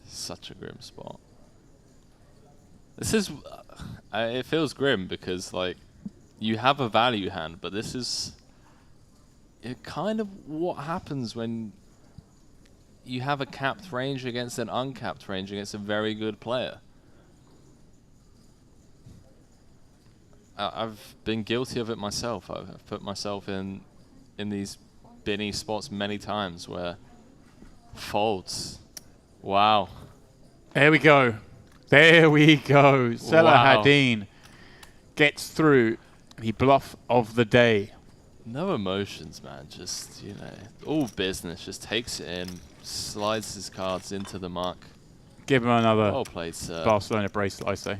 Speaker 2: Such a grim spot. This is... it feels grim because, like, you have a value hand, but this is kind of what happens when you have a capped range against an uncapped range against a very good player. I've been guilty of it myself. I've put myself in these binny spots many times where folds. Wow.
Speaker 1: There we go. There we go.
Speaker 2: Wow.
Speaker 1: Salahadin gets through the bluff of the day.
Speaker 2: No emotions, man. Just, you know, all business. Just takes it in, slides his cards into the muck.
Speaker 1: Give him another
Speaker 2: well played, sir.
Speaker 1: Barcelona bracelet, I say.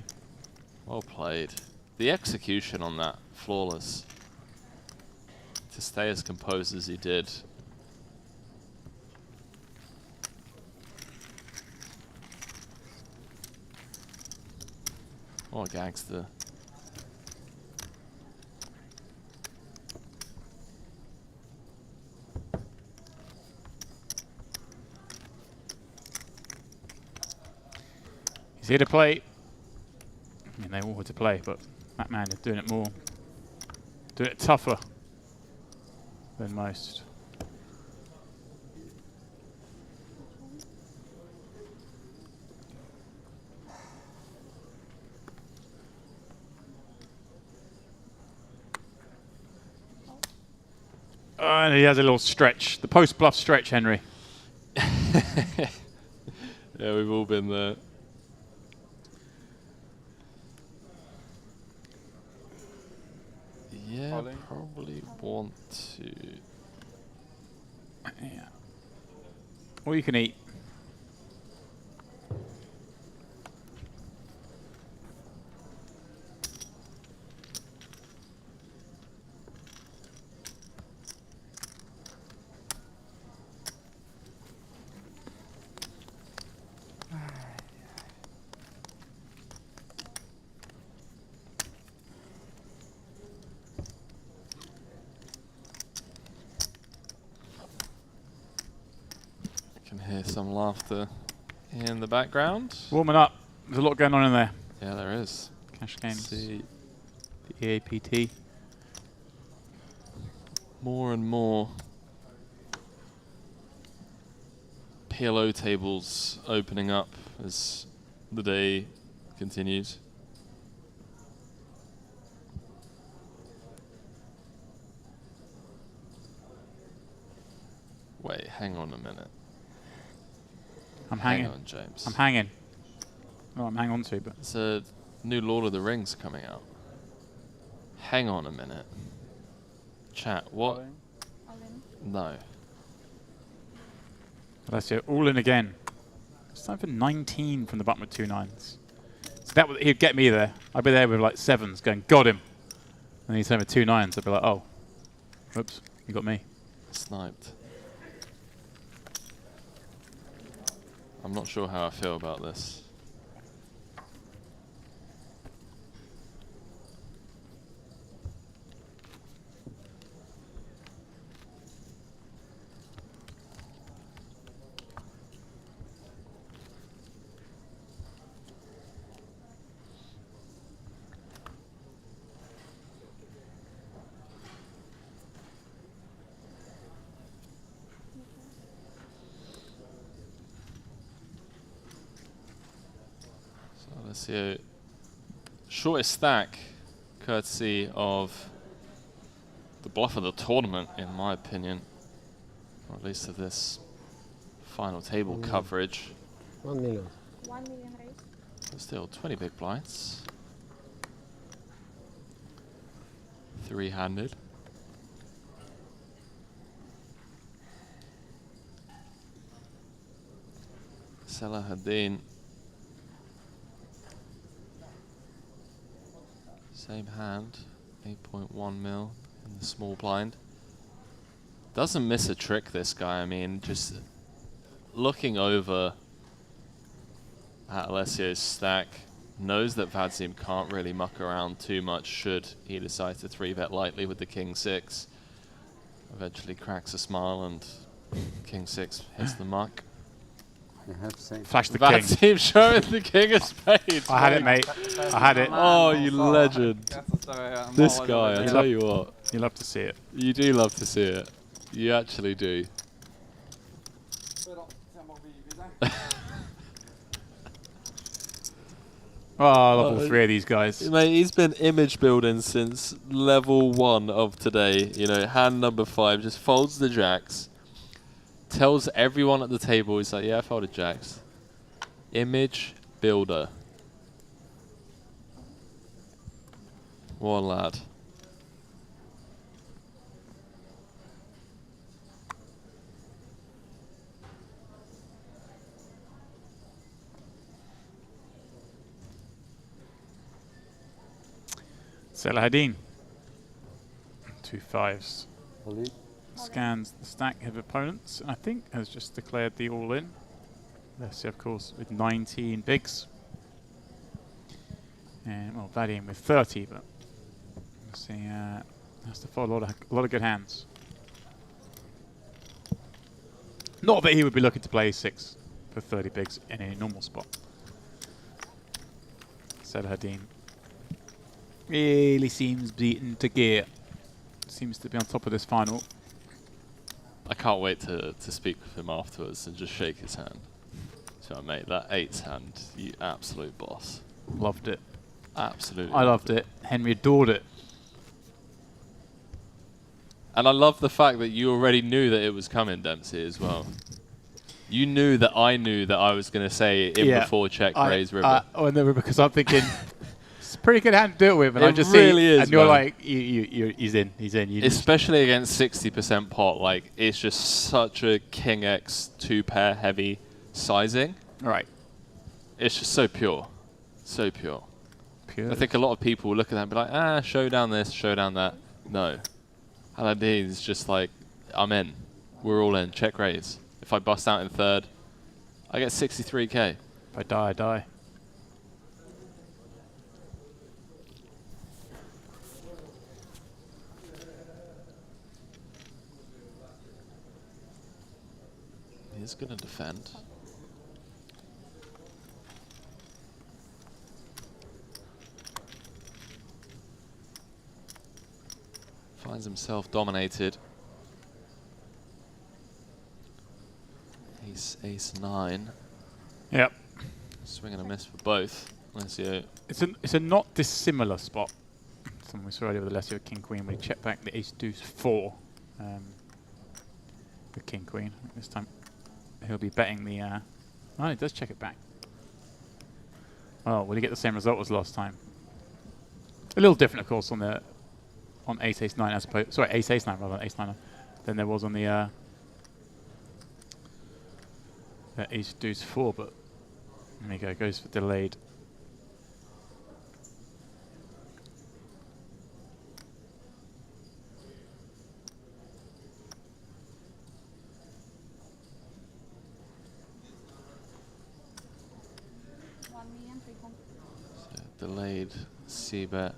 Speaker 2: Well played. The execution on that, flawless. To stay as composed as he did. Oh, gangster.
Speaker 1: He's here to play. I mean, they all want to play, but that man is doing it more. Doing it tougher than most. And he has a little stretch. The post-bluff stretch, Henry.
Speaker 2: Yeah, we've all been there. Yeah,
Speaker 10: Calling.
Speaker 2: probably want to.
Speaker 1: Yeah. All you can eat.
Speaker 2: Can hear some laughter in the background.
Speaker 1: Warming up. There's a lot going on in there.
Speaker 2: Yeah, there is.
Speaker 1: Cash games.
Speaker 2: See
Speaker 1: The EAPT.
Speaker 2: more and more PLO tables opening up as the day continues. Wait, hang on a minute.
Speaker 1: I'm hanging.
Speaker 2: Hang on, James.
Speaker 1: I'm hanging. Oh, I'm hanging on to, but
Speaker 2: There's a new Lord of the Rings coming out. Hang on a minute. Chat, what?
Speaker 11: All in.
Speaker 2: No.
Speaker 1: Let's go all in again. It's time for 19 from the bottom with 2 9s. So that would, he'd get me there. I'd be there with like 7s going, got him. And he's having 2 9s. I'd be like, oh, oops, you got me.
Speaker 2: Sniped. I'm not sure how I feel about this. Let's see. Shortest stack, courtesy of the bluff of the tournament, in my opinion, or at least of this final table coverage.
Speaker 4: 1 million.
Speaker 11: 1 million raise.
Speaker 2: But still, 20 big blinds. 3-handed. Salahadin. Same hand, 8.1 mil in the small blind. Doesn't miss a trick, this guy. I mean, just looking over at Alessio's stack, knows that Vadzim can't really muck around too much should he decide to 3-bet lightly with the King 6. Eventually cracks a smile and King 6 hits the muck.
Speaker 1: Flash the
Speaker 2: Vadzim
Speaker 1: king.
Speaker 2: showing the King of Spades.
Speaker 1: I had it, mate. I had it.
Speaker 2: Oh, you legend. This guy, I tell you what.
Speaker 1: You love to see it.
Speaker 2: You do love to see it. You actually do.
Speaker 1: Oh, I love all 3 of these guys.
Speaker 2: Mate, he's been image building since level 1 of today. You know, hand number 5, just folds the jacks. Tells everyone at the table, he's like, yeah, I folded jacks. Image builder. What a lad.
Speaker 1: Salahadin. 2 5s. Scans the stack of opponents, and I think has just declared the all-in. Alessio, of course, with 19 bigs. And, well, Vadian with 30, but we'll see, has to follow a lot of good hands. Not that he would be looking to play 6 for 30 bigs in a normal spot. Salahadin really seems beaten to gear. Seems to be on top of this final.
Speaker 2: I can't wait to speak with him afterwards and just shake his hand. So, mate, that 8's hand, you absolute boss.
Speaker 1: Loved it.
Speaker 2: Absolutely.
Speaker 1: I loved it. Henry adored it.
Speaker 2: And I love the fact that you already knew that it was coming, Dempsey, as well. You knew that I was going to say it before check raise river.
Speaker 1: Oh, no, because I'm thinking it's a pretty good hand to do it with, and I just
Speaker 2: really
Speaker 1: see,
Speaker 2: is,
Speaker 1: and you're
Speaker 2: man.
Speaker 1: like, he's in. You
Speaker 2: Especially against 60% pot, like it's just such a King X 2-pair heavy sizing.
Speaker 1: Right.
Speaker 2: It's just so pure, so pure.
Speaker 1: Pure.
Speaker 2: I think a lot of people will look at that and be like, showdown this, showdown that. No, Aladdin is just like, I'm in. We're all in. Check raise. If I bust out in 3rd, I get 63k.
Speaker 1: If I die, I die.
Speaker 2: He's going to defend. Finds himself dominated. Ace 9.
Speaker 1: Yep.
Speaker 2: Swing and a miss for both. Alessio.
Speaker 1: It's a not dissimilar spot. Something we saw earlier with Alessio King Queen when he checked back the Ace Deuce 4. The King Queen. This time he'll be betting the. Oh, he does check it back. Oh, will he get the same result as last time? A little different, of course, on the on ace 9 as opposed, sorry, ace 9 rather than ace 9 than there was on the ace deuce 4. But there you go, goes for delayed.
Speaker 2: So delayed c-bet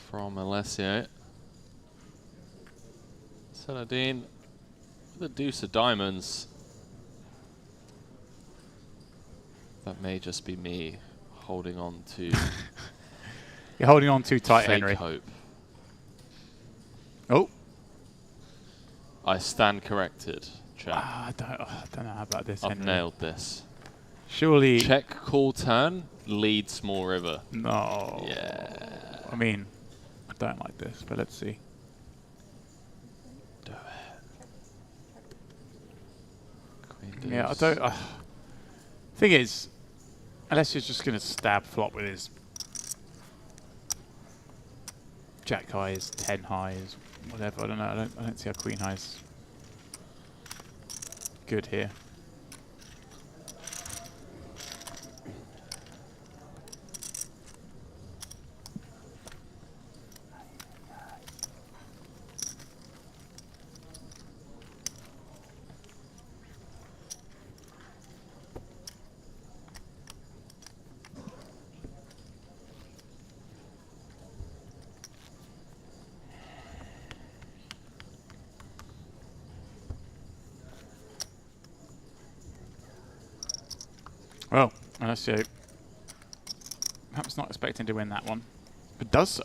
Speaker 2: from Alessio. Saladin with the deuce of diamonds. That may just be me holding on to.
Speaker 1: You're holding on too tight,
Speaker 2: fake
Speaker 1: Henry.
Speaker 2: Hope.
Speaker 1: Oh.
Speaker 2: I stand corrected, chap.
Speaker 1: I don't know about this,
Speaker 2: I've
Speaker 1: Henry.
Speaker 2: nailed this.
Speaker 1: Surely.
Speaker 2: Check, call, turn, lead small river.
Speaker 1: No.
Speaker 2: Yeah.
Speaker 1: I mean, I don't like this, but let's see.
Speaker 2: Do it. Queen
Speaker 1: Yeah, I
Speaker 2: deuce.
Speaker 1: don't. Thing is, unless you're just going to stab flop with his jack highs, 10 highs, whatever. I don't know. I don't see how queen highs good here. Well, Alessio perhaps not expecting to win that one, but does so.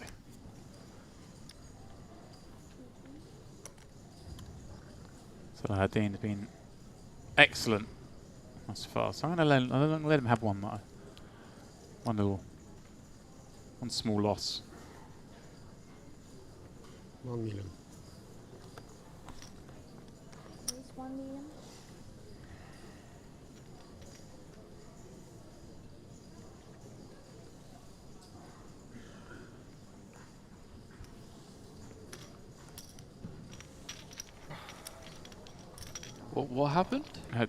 Speaker 1: Saladin has been excellent thus far, so I'm going to let him have one small loss.
Speaker 4: 1 million.
Speaker 11: Please, 1 million.
Speaker 2: What happened?
Speaker 1: I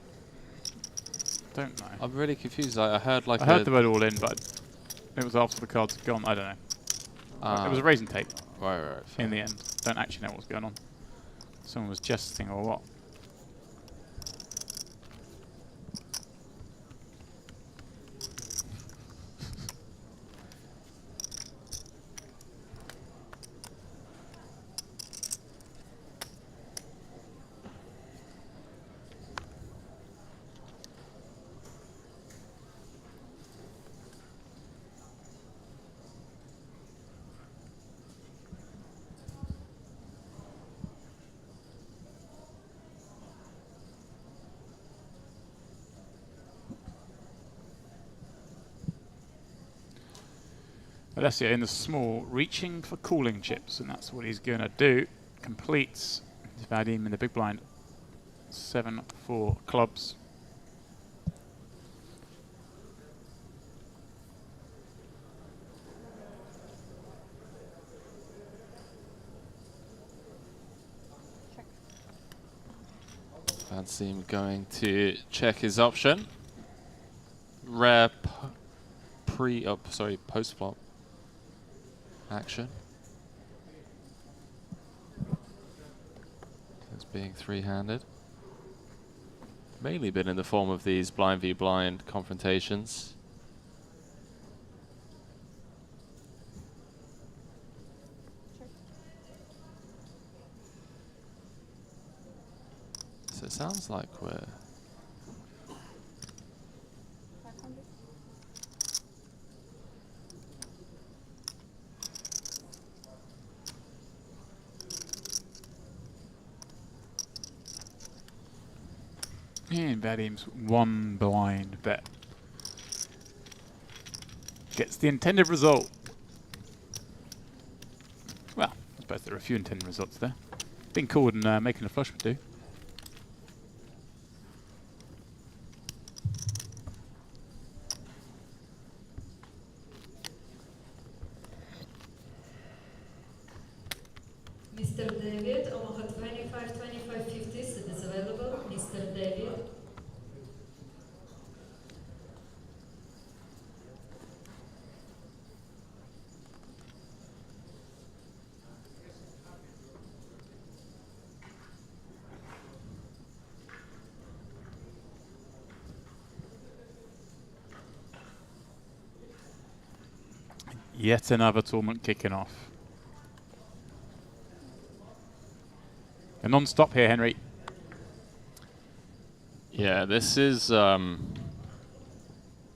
Speaker 1: don't know.
Speaker 2: I'm really confused. I heard like
Speaker 1: I heard the word all in, but it was after the cards had gone. I don't know. It was a raise and take.
Speaker 2: Right.
Speaker 1: In the end, don't actually know what's going on. Someone was jesting or what. Alessio in the small, reaching for cooling chips, and that's what he's going to do. Completes his Vadim in the big blind. 7-4 clubs.
Speaker 2: Fancy him going to check his option. Rare post flop action. It's being three-handed. Mainly been in the form of these blind v blind confrontations. So it sounds like we're
Speaker 1: And Vadim's one blind bet gets the intended result. Well, I suppose there are a few intended results there. Being called and making a flush would do.
Speaker 9: Mr. David, Omaha 25, 25, 50, sit is available. Mr. David.
Speaker 1: Yet another tournament kicking off. A non-stop here, Henry.
Speaker 2: Yeah, this is, don't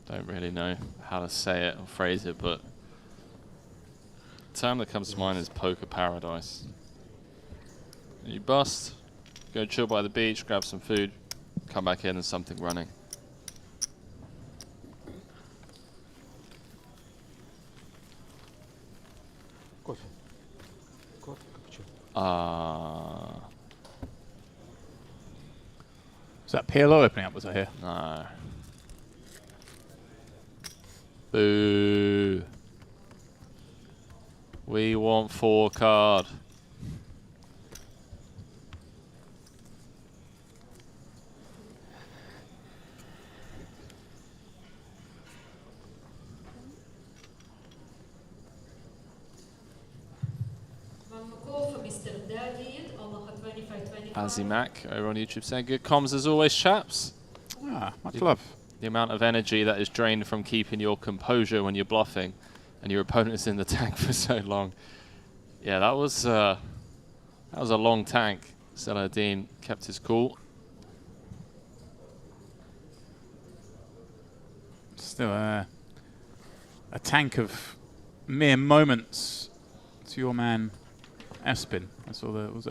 Speaker 2: really know how to say it or phrase it, but the term that comes to mind is poker paradise. You bust, go chill by the beach, grab some food, come back in and something running.
Speaker 1: Was that PLO opening up, was I here?
Speaker 2: No. Boo. We want 4 card.
Speaker 9: One more call for Mr. David, Omaha 25, 25.
Speaker 2: Azzy Mac over on YouTube saying good comms as always, chaps.
Speaker 1: Ah, much love.
Speaker 2: The amount of energy that is drained from keeping your composure when you're bluffing and your opponent is in the tank for so long. Yeah, that was a long tank. Saladin kept his cool.
Speaker 1: Still a tank of mere moments to your man Espin. I saw the was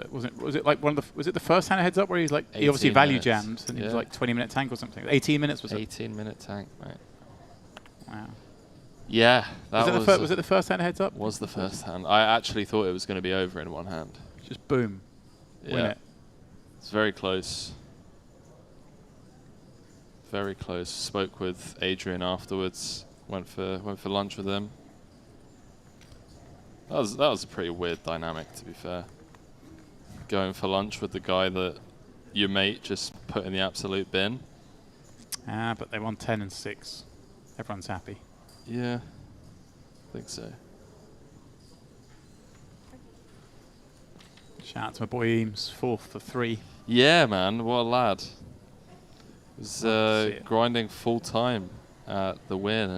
Speaker 1: it like one of the was it the first hand heads up where he's like he obviously value jammed and he was like 20-minute tank or something. 18 minutes was it?
Speaker 2: 18-minute tank, mate.
Speaker 1: Wow.
Speaker 2: Yeah, that
Speaker 1: was it the first hand heads up?
Speaker 2: Was the first hand. I actually thought it was going to be over in one hand.
Speaker 1: Just boom.
Speaker 2: Yeah.
Speaker 1: Win it.
Speaker 2: It's very close. Very close. Spoke with Adrian afterwards. Went for lunch with him. That was a pretty weird dynamic, to be fair. Going for lunch with the guy that your mate just put in the absolute bin.
Speaker 1: Ah, but they won 10 and 6. Everyone's happy.
Speaker 2: Yeah, I think so.
Speaker 1: Shout out to my boy Eames, 4th for 3.
Speaker 2: Yeah, man, what a lad. Was grinding full time at the win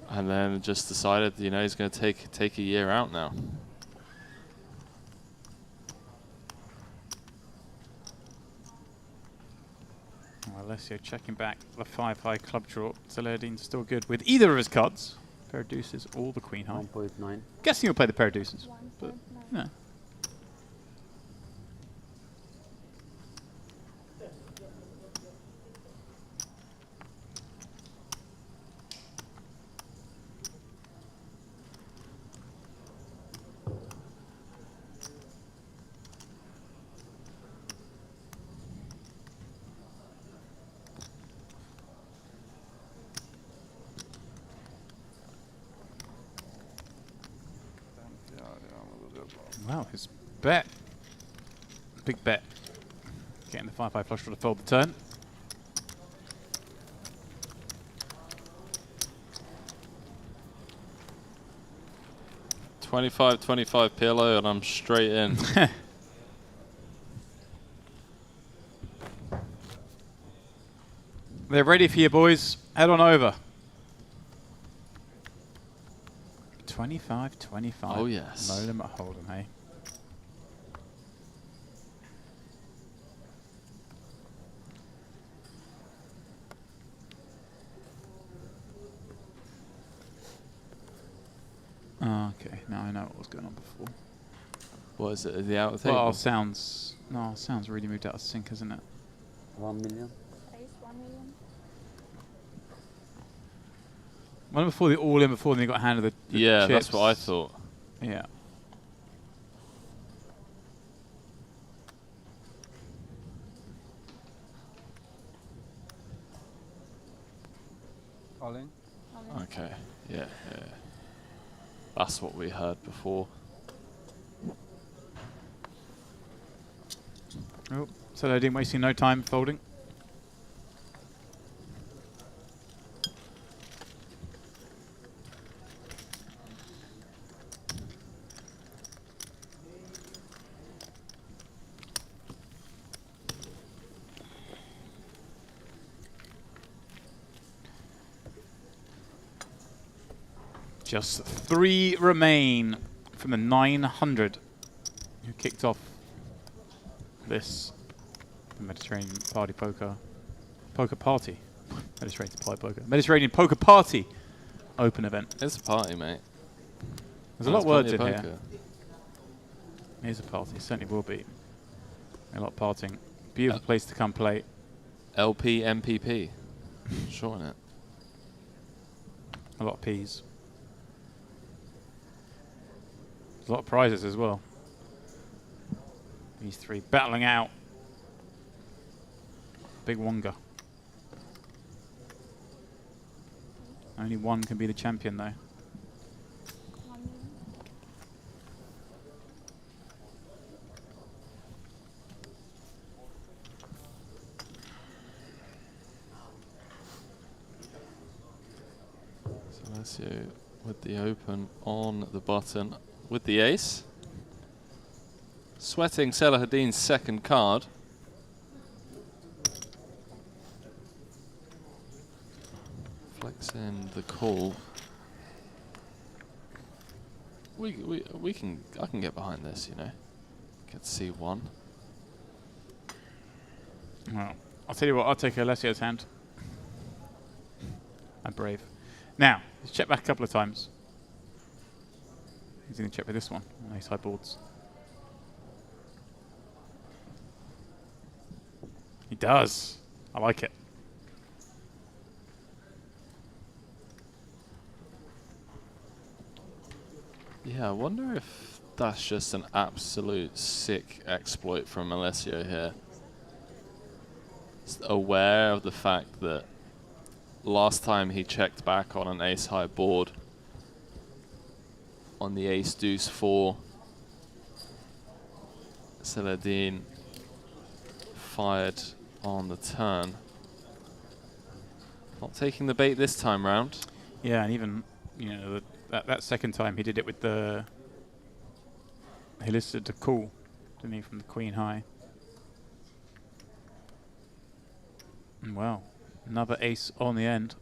Speaker 2: and then just decided, you know, he's going to take a year out now.
Speaker 1: Well, Alessio checking back the 5-high club draw. Saladin's still good with either of his cards. Pair of deuces or the queen high.
Speaker 6: 1.9.
Speaker 1: Guessing you'll play the pair of deuces. But, no. Wow, his bet. Big bet. Getting the 5-5 flush draw to fold the turn.
Speaker 2: $25 PLO and I'm straight in.
Speaker 1: They're ready for you, boys. Head on over. 25-25.
Speaker 2: Oh, yes.
Speaker 1: No limit hold'em, hey? Oh, okay. Now I know what was going on before.
Speaker 2: What is it? Is the out of the table?
Speaker 1: Well, sounds really moved out of sync, isn't it?
Speaker 6: 1 million.
Speaker 11: Raise 1 million.
Speaker 1: One before the all in before, then they got handed the
Speaker 2: yeah,
Speaker 1: chips.
Speaker 2: that's what I thought.
Speaker 1: Yeah.
Speaker 10: All in?
Speaker 2: Okay. Yeah. That's what we heard before.
Speaker 1: Oh, so they didn't wasting no time folding. Just 3 remain from the 900 who kicked off this Mediterranean Party Poker Party. Mediterranean Poker Party Open event.
Speaker 2: It's a party, mate.
Speaker 1: There's a lot of words in here. It is a party, it certainly will be. A lot of partying. Beautiful place to come play.
Speaker 2: LP MPP. Short in it.
Speaker 1: A lot of P's. There's a lot of prizes as well. These 3 battling out. Big Wonga. Only one can be the champion though.
Speaker 2: So Alessio with the open on the button with the ace. Sweating Salahuddin's second card. Flexing the call. I can get behind this, you know. Get C1.
Speaker 1: Well, I'll tell you what, I'll take Alessio's hand. I'm brave. Now, let's check back a couple of times. He's going to check with this one, ace high boards. He does. I like it.
Speaker 2: Yeah, I wonder if that's just an absolute sick exploit from Alessio here. Just aware of the fact that last time he checked back on an ace high board on the ace deuce 4, Salahuddin fired on the turn. Not taking the bait this time round.
Speaker 1: Yeah, and even, you know, that second time he did it with the... He listed a call, didn't he, from the queen high. And well, another ace on the end.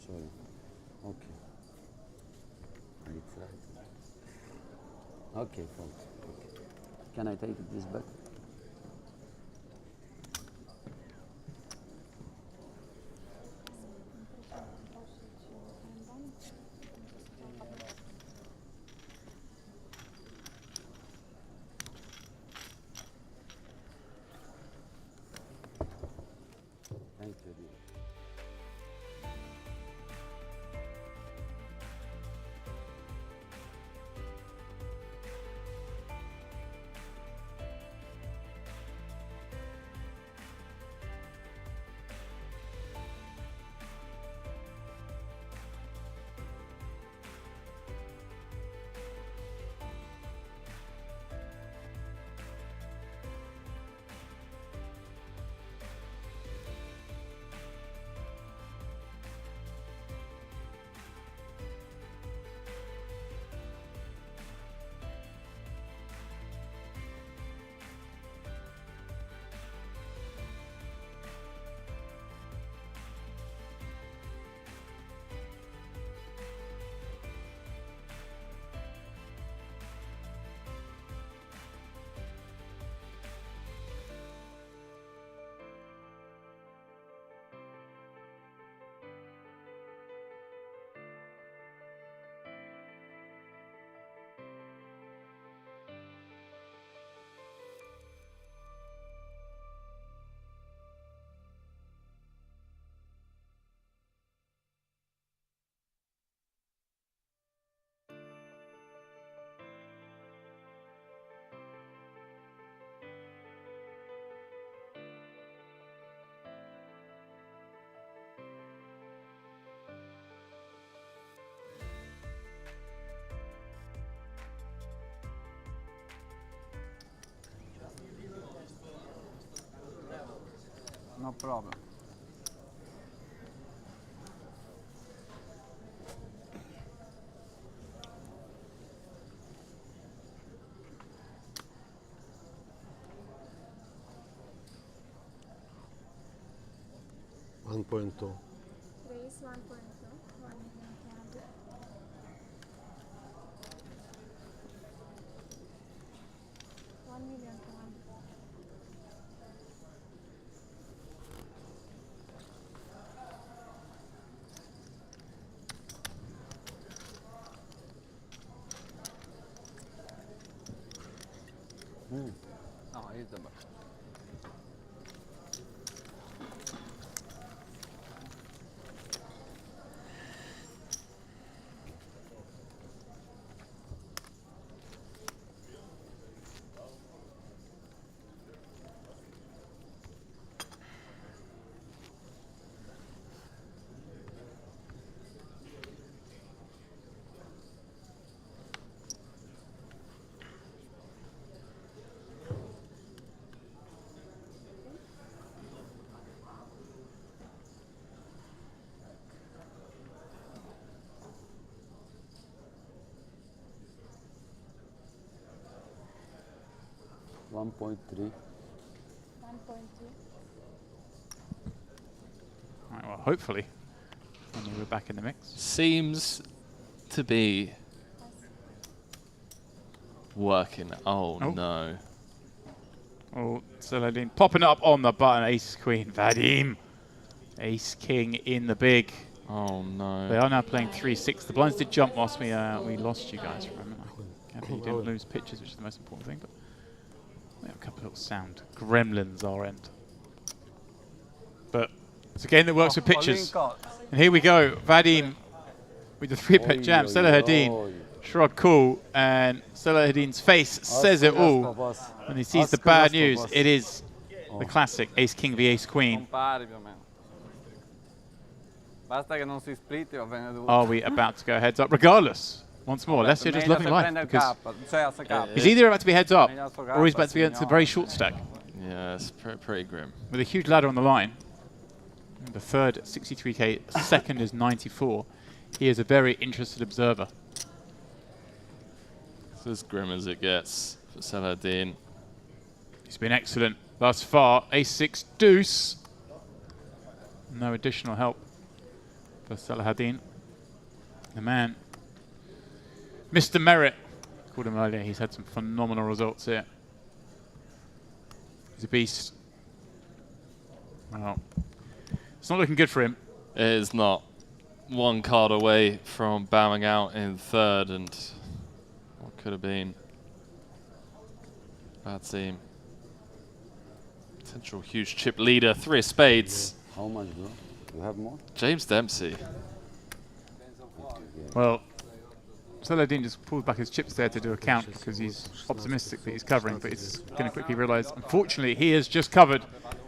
Speaker 6: Sorry. Okay. I tried. Okay, folks. Okay. Can I take this back? Thank you, dear.
Speaker 10: No problem.
Speaker 3: $1.2.
Speaker 11: Raise 1.2. 1 million candle. 1 million candle.
Speaker 10: Ja, inte bra.
Speaker 6: $1.3.
Speaker 11: 1.2.
Speaker 1: Right, well, hopefully, we're back in the mix.
Speaker 2: Seems to be working. Oh, no.
Speaker 1: Oh, Saladin popping up on the button. Ace Queen. Vadim. Ace King in the big.
Speaker 2: Oh, no.
Speaker 1: They are now playing 3-6. The blinds did jump whilst we lost you guys for a minute. You didn't lose pitches, which is the most important thing. But we have a couple of little sound gremlins our end. But it's a game that works with pitches. And here we go. Vadim with the 3-bet jam. Salahadin. Shrug cool. And Salahadin's face says it all. When he sees the bad news, it is the classic Ace King v Ace Queen. Are we about to go heads up? Regardless, once more, Alessio just loving life because he's either about to be heads up or he's about to be into a very short stack.
Speaker 2: Yeah, it's pretty grim.
Speaker 1: With a huge ladder on the line. The third 63k, second is 94. He is a very interested observer.
Speaker 2: It's as grim as it gets for Saladin.
Speaker 1: He's been excellent thus far. Ace-6 deuce. No additional help for Salahadin. The man. Mr. Merit. Called him earlier. He's had some phenomenal results here. He's a beast. Well, it's not looking good for him.
Speaker 2: It is not. One card away from bowing out in third, and what could have been. Bad team. Potential huge chip leader, 3 of spades.
Speaker 6: How much, bro? You have more?
Speaker 2: James Dempsey.
Speaker 1: Well, Saladin just pulls back his chips there to do a count because he's optimistic that he's covering, but he's going to quickly realise, unfortunately, he has just covered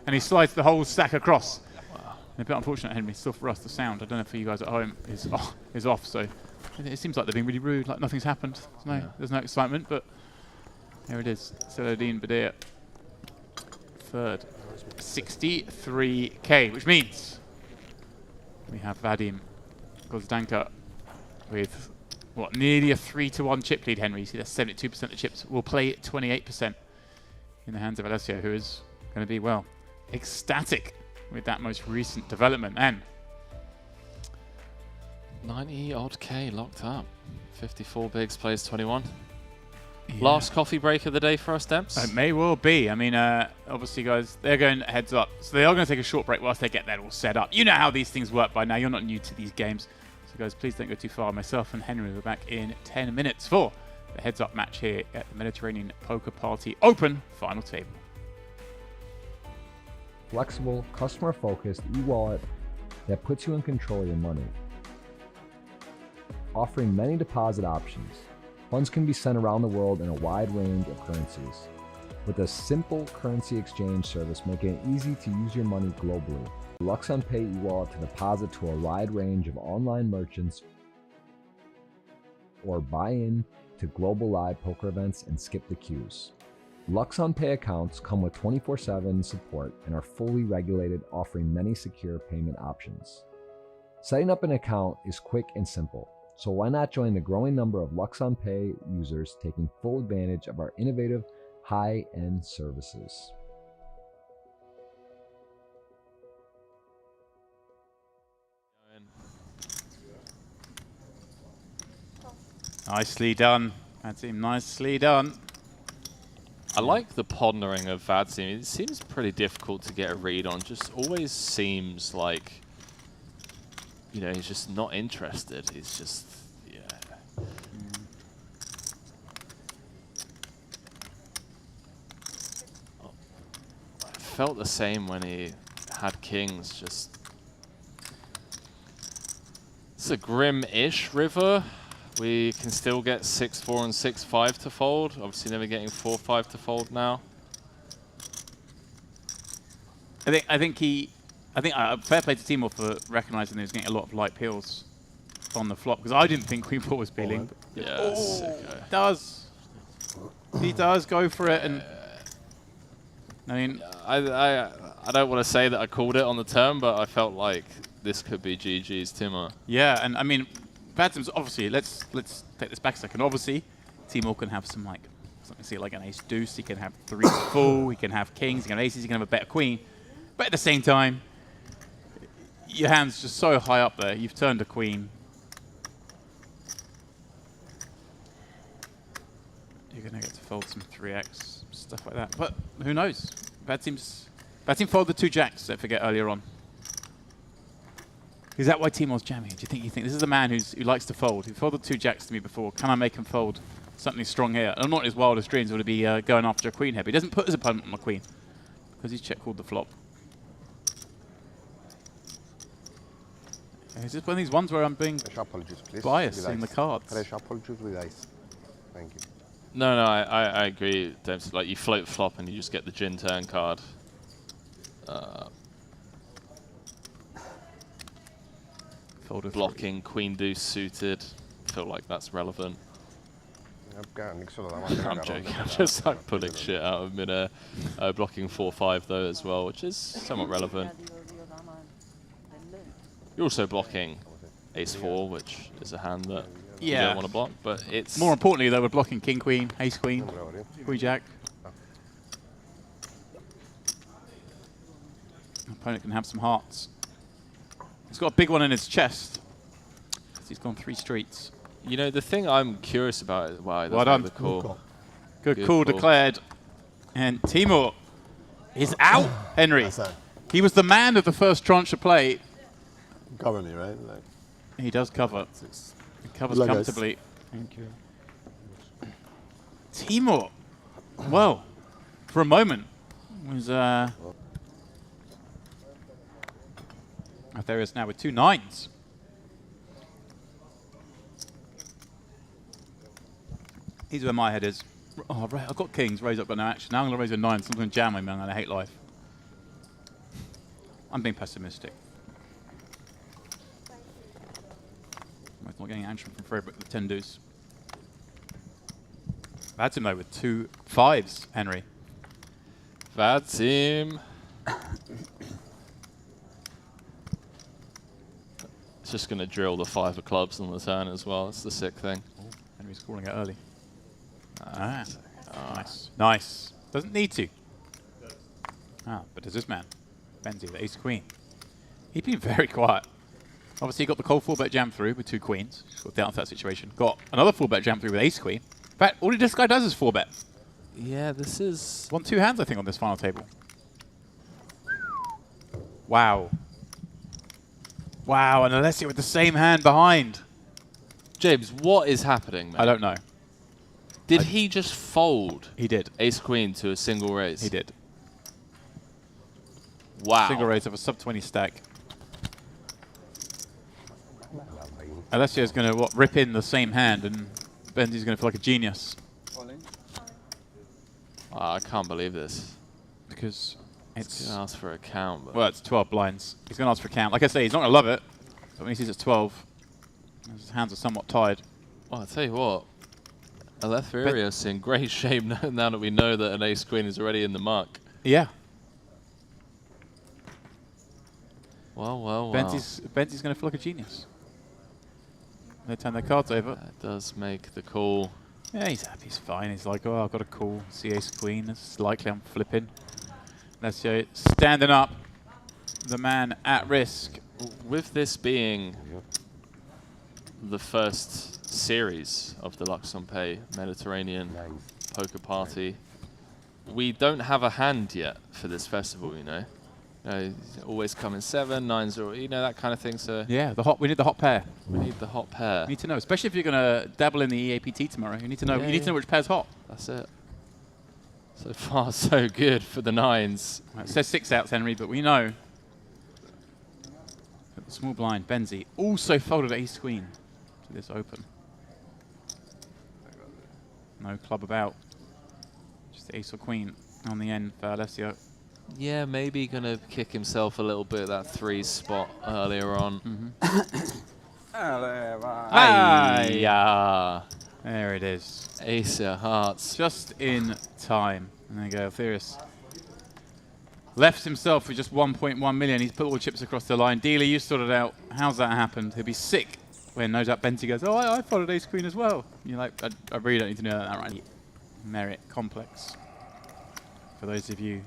Speaker 1: and he slides the whole stack across. A bit unfortunate, Henry, still for us the sound, I don't know for you guys at home, is off, so it seems like they're being really rude, like nothing's happened. There's no excitement, but here it is. Saladin Badir, third, 63k, which means we have Vadim Gozdanka with, what, nearly a 3-1 chip lead, Henry. You see that's 72% of the chips will play 28% in the hands of Alessio, who is going to be, well, ecstatic with that most recent development. And
Speaker 2: 90 odd K locked up. 54 bigs, plays 21. Yeah. Last coffee break of the day for us, Demps?
Speaker 1: It may well be. I mean, obviously, guys, they're going heads up. So they are going to take a short break whilst they get that all set up. You know how these things work by now. You're not new to these games. So, guys, please don't go too far. Myself and Henry will be back in 10 minutes for the heads up match here at the Mediterranean Poker Party Open Final Table.
Speaker 7: Flexible, customer-focused e-wallet that puts you in control of your money. Offering many deposit options, funds can be sent around the world in a wide range of currencies. With a simple currency exchange service making it easy to use your money globally. LuxonPay e-wallet to deposit to a wide range of online merchants or buy in to global live poker events and skip the queues. LuxonPay accounts come with 24/7 support and are fully regulated, offering many secure payment options. Setting up an account is quick and simple, so why not join the growing number of LuxonPay users taking full advantage of our innovative, high-end services.
Speaker 1: Nicely done. Vadim, nicely done.
Speaker 2: I like the pondering of Vadim. It seems pretty difficult to get a read on. Just always seems like, you know, he's just not interested. He's just, yeah. Oh, I felt the same when he had kings. Just, it's a grim-ish river. We can still get 6-4 and 6-5 to fold. Obviously never getting 4-5 to fold now.
Speaker 1: I think fair play to Timur for recognizing he was getting a lot of light peels on the flop, because I didn't think Queen 4 was peeling.
Speaker 2: Yeah,
Speaker 1: he does go for it, and I mean,
Speaker 2: I don't want to say that I called it on the turn, but I felt like this could be GG's Timur.
Speaker 1: Yeah, and I mean, Vadim's obviously, let's take this back a second. Obviously, Timur can have some like an ace deuce. He can have 3 full. He can have kings. He can have aces. He can have a better queen. But at the same time, your hand's just so high up there. You've turned a queen. You're gonna get to fold some 3x stuff like that. But who knows? Vadim folded 2 jacks. Don't forget earlier on. Is that why Timur's jamming? Do you think this is a man who likes to fold? He folded 2 jacks to me before. Can I make him fold something strong here? And not his wildest dreams would be going after a queen here. But he doesn't put his opponent on a queen because he's check called the flop. It's just one of these ones where I'm being biased in the cards.
Speaker 3: Fresh apple juice with ice. Thank you.
Speaker 2: No, I agree. Dempsey. Like you float flop and you just get the gin turn card. Blocking queen deuce suited. I feel like that's relevant. I'm joking. I'm just like pulling shit out of midair. Blocking 4-5 though as well, which is somewhat relevant. You're also blocking ace-4, which is a hand that you don't want to block, but it's...
Speaker 1: More importantly though, we're blocking king-queen, ace-queen, queen-jack. Opponent can have some hearts. He's got a big one in his chest. He's gone 3 streets.
Speaker 2: You know, the thing I'm curious about is why
Speaker 1: well done. Good call declared. And Timur is out, Henry. He was the man of the first tranche of play.
Speaker 3: Cover me, right? Like
Speaker 1: he does cover. He covers comfortably.
Speaker 6: Thank you.
Speaker 1: Timur, well, for a moment, was... there is now with 2 9s. Here's where my head is. Oh, I've got kings, raise up, got no action. Now I'm going to raise a 9, so I'm going to jam him, and I'm going to hate life. I'm being pessimistic. I'm not getting action from Frederick with 10 deuce. Vadim though with 2 5s, Henry.
Speaker 2: Vadim. It's just going to drill the 5 of clubs on the turn as well. That's the sick thing.
Speaker 1: Oh, Henry's calling it early. Nice. Nice. Doesn't need to. But does this man? Benzie, the ace-queen. He'd been very quiet. Obviously, he got the cold 4-bet jam through with 2 queens. Got down to that situation. Got another 4-bet jam through with ace-queen. In fact, all this guy does is 4-bet.
Speaker 2: Yeah, this is...
Speaker 1: Won 2 hands, I think, on this final table. Wow. Wow, and Alessio with the same hand behind.
Speaker 2: James, what is happening, man?
Speaker 1: I don't know.
Speaker 2: Did he just fold?
Speaker 1: He did.
Speaker 2: Ace-queen to a single raise?
Speaker 1: He did.
Speaker 2: Wow.
Speaker 1: Single raise of a sub-20 stack. Alessio's going to rip in the same hand, and Benzie's going to feel like a genius.
Speaker 2: I can't believe this.
Speaker 1: Because it's...
Speaker 2: He's going to ask for a count. But
Speaker 1: well, it's 12 blinds. He's going to ask for a count. Like I say, he's not going to love it. But when he sees it's 12, his hands are somewhat tied.
Speaker 2: Well, I'll tell you what. Eleftherios in great shape now that we know that an ace queen is already in the muck.
Speaker 1: Yeah.
Speaker 2: Well.
Speaker 1: Benzi's going to feel like a genius. They turn their cards over.
Speaker 2: That does make the call.
Speaker 1: Yeah, he's happy. He's fine. He's like, oh, I've got a call. See ace queen. It's likely I'm flipping. Let's go. Standing up. The man at risk.
Speaker 2: With this being the first series of the Luxonpay Mediterranean Poker Party, we don't have a hand yet for this festival, you know. Always come in 7, 9, 0, you know, that kind of thing. So
Speaker 1: yeah, we need the hot pair.
Speaker 2: We need the hot pair.
Speaker 1: You need to know, especially if you're going to dabble in the EAPT tomorrow. You need to know. You need to know which pair's hot.
Speaker 2: That's it. So far, so good for the 9s.
Speaker 1: Right, it says 6 outs, Henry, but we know. At the small blind, Benzi also folded ace queen to this open. No club about. Just ace or queen on the end for Alessio.
Speaker 2: Yeah, maybe going to kick himself a little bit that 3 spot earlier on.
Speaker 1: There it is.
Speaker 2: Ace of hearts.
Speaker 1: Just in time. And there you go, Altherius. Left himself with just 1.1 million. He's put all the chips across the line. Dealer, you sorted out. How's that happened? He'll be sick when no doubt Benzi goes, oh, I followed ace queen as well. And you're like, I really don't need to know that right. Merit complex. For those of you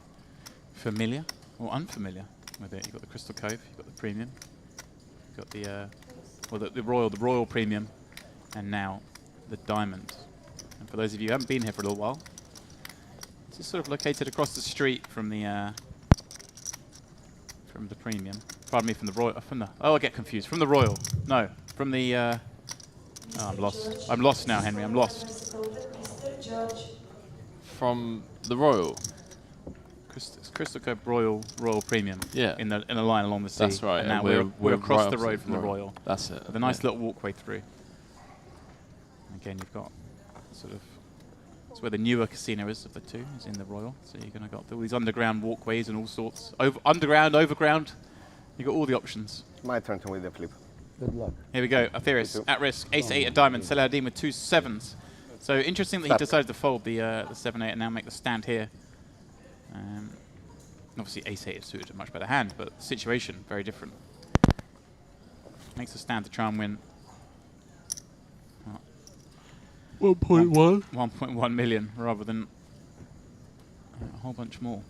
Speaker 1: familiar or unfamiliar with it, you've got the Crystal Cove, you've got the premium, you've got the royal premium, and now the diamond. And for those of you who haven't been here for a little while, it's just sort of located across the street from the premium. Pardon me, from the royal. Oh, I get confused. From the royal. No, from the. Oh, I'm lost. I'm lost now, Henry. I'm lost.
Speaker 2: From the royal.
Speaker 1: Crystal Cove Royal Premium. Yeah. In a line along the sea.
Speaker 2: That's right.
Speaker 1: And now we're across the road from the Royal.
Speaker 2: That's it.
Speaker 1: With a nice little walkway through. And again, you've got sort of. It's where the newer casino is of the two. Is in the Royal. So you're going to got all these underground walkways and all sorts. Underground, overground. You've got all the options.
Speaker 4: My turn to win the flip.
Speaker 6: Good luck.
Speaker 1: Here we go. Aetherius at risk. Ace-8 a diamond. Saladin with 2 7s. So interesting that he decided to fold the 7-8 and now make the stand here. Obviously, ace-8 is suited a much better hand, but the situation very different. Makes a stand to try and win.
Speaker 2: 1.1.
Speaker 1: 1.1 million rather than a whole bunch more.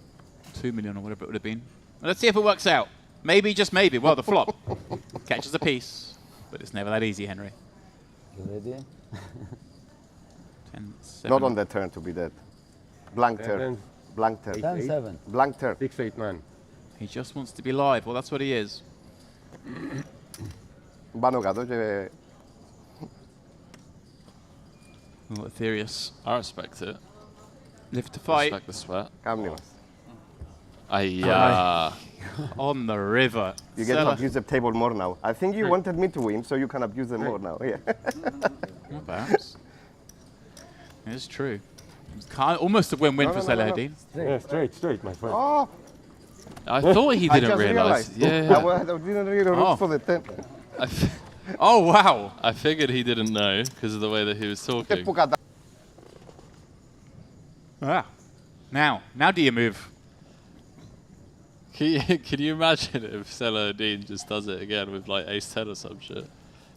Speaker 1: 2 million or whatever it would have been. Well, let's see if it works out. Maybe, just maybe. Well, the flop catches a piece, but it's never that easy, Henry.
Speaker 6: You ready?
Speaker 1: 10, 7.
Speaker 4: Not on the turn to be dead. Blank turn. Blank turn.
Speaker 6: 10-7.
Speaker 4: Blank turn.
Speaker 5: 6-8 man.
Speaker 1: He just wants to be live. Well, that's what he is. Aetherius.
Speaker 2: I respect it.
Speaker 1: Live to fight.
Speaker 2: Respect the sweat.
Speaker 4: Kamnimas.
Speaker 1: On the river.
Speaker 4: You get to abuse the table more now. I think you wanted me to win, so you can abuse them more now. Yeah.
Speaker 1: Well, perhaps. It's true. It's almost a win-win for Saladin.
Speaker 5: Yeah, straight, my friend.
Speaker 4: Oh!
Speaker 2: I thought he didn't realize. Yeah.
Speaker 4: I didn't really root for the 10.
Speaker 1: Oh, wow.
Speaker 2: I figured he didn't know because of the way that he was talking.
Speaker 1: Now do you move?
Speaker 2: Can you imagine if Saladin just does it again with like ace-10 or some shit?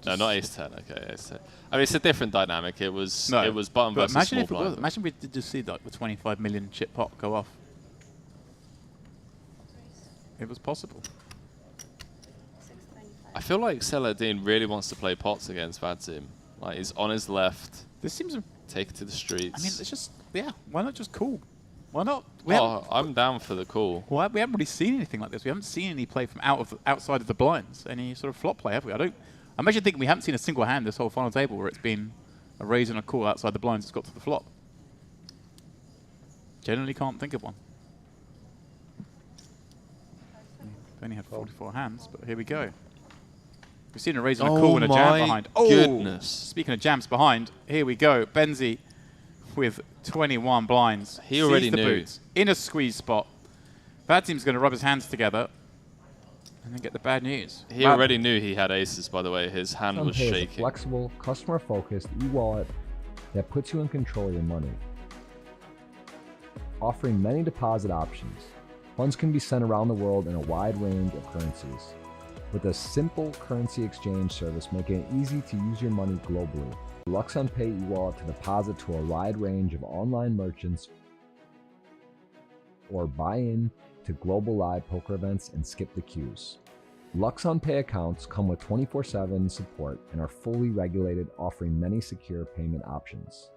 Speaker 2: No, not ace-10. Okay, ace-10. I mean, it's a different dynamic. It was button versus
Speaker 1: imagine
Speaker 2: small
Speaker 1: if it
Speaker 2: blind.
Speaker 1: was. Imagine we did just see like the 25 million chip pot go off. It was possible.
Speaker 2: I feel like Saladin really wants to play pots against Vadzim. Like he's on his left.
Speaker 1: This seems.
Speaker 2: Take it to the streets.
Speaker 1: I mean, it's just why not just call? Why not?
Speaker 2: I'm down for the call.
Speaker 1: Well, we haven't really seen anything like this. We haven't seen any play from outside of the blinds. Any sort of flop play, have we? I'm actually thinking we haven't seen a single hand this whole final table where it's been a raise and a call outside the blinds that's got to the flop. Generally can't think of one. We've only had 44 hands, but here we go. We've seen a raise and a call and a jam behind.
Speaker 2: Oh, goodness.
Speaker 1: Speaking of jams behind, here we go. Benzi with 21 blinds.
Speaker 2: He already knew.
Speaker 1: Boots in a squeeze spot. Vadzim's going to rub his hands together and then get the bad news.
Speaker 2: He already knew he had aces, by the way. His hand was shaking.
Speaker 7: Flexible, customer-focused e-wallet that puts you in control of your money. Offering many deposit options, funds can be sent around the world in a wide range of currencies, with a simple currency exchange service making it easy to use your money globally. LuxonPay e-wallet to deposit to a wide range of online merchants or buy in to global live poker events and skip the queues. LuxonPay accounts come with 24/7 support and are fully regulated, offering many secure payment options.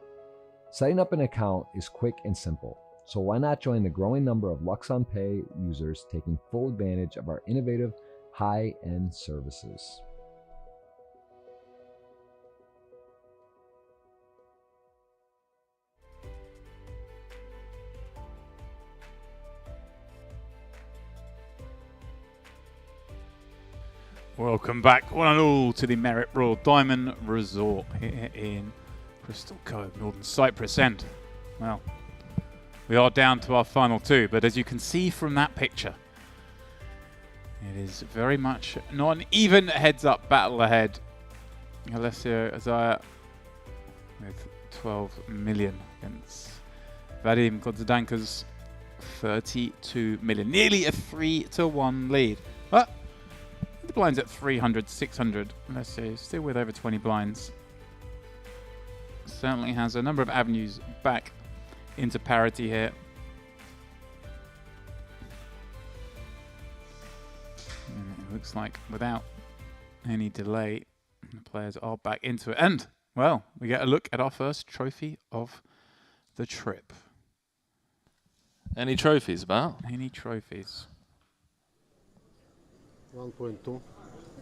Speaker 7: Setting up an account is quick and simple, so why not join the growing number of LuxonPay users taking full advantage of our innovative, high-end services.
Speaker 1: Welcome back, one and all, to the Merit Royal Diamond Resort here in Crystal Cove, Northern Cyprus. And, well, we are down to our final two, but as you can see from that picture, it is very much not an even heads-up battle ahead. Alessio Isaiah with 12 million against Vadim Godzadanka's 32 million. Nearly a 3-1 lead. But the blinds at 300, 600. Let's see, still with over 20 blinds. Certainly has a number of avenues back into parity here. And it looks like without any delay, the players are back into it. And, well, we get a look at our first trophy of the trip.
Speaker 2: Any trophies about?
Speaker 1: Any trophies?
Speaker 3: 1.2.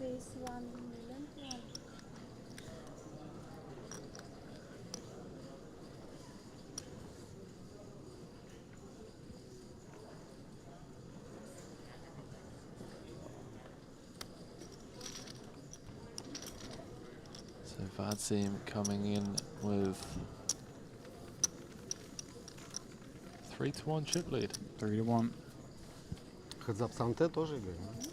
Speaker 11: Raise 1 million to 1.
Speaker 2: So Vadim coming in with 3-1 chip lead.
Speaker 1: 3-1.
Speaker 3: Хадзапсанте тоже играет, да?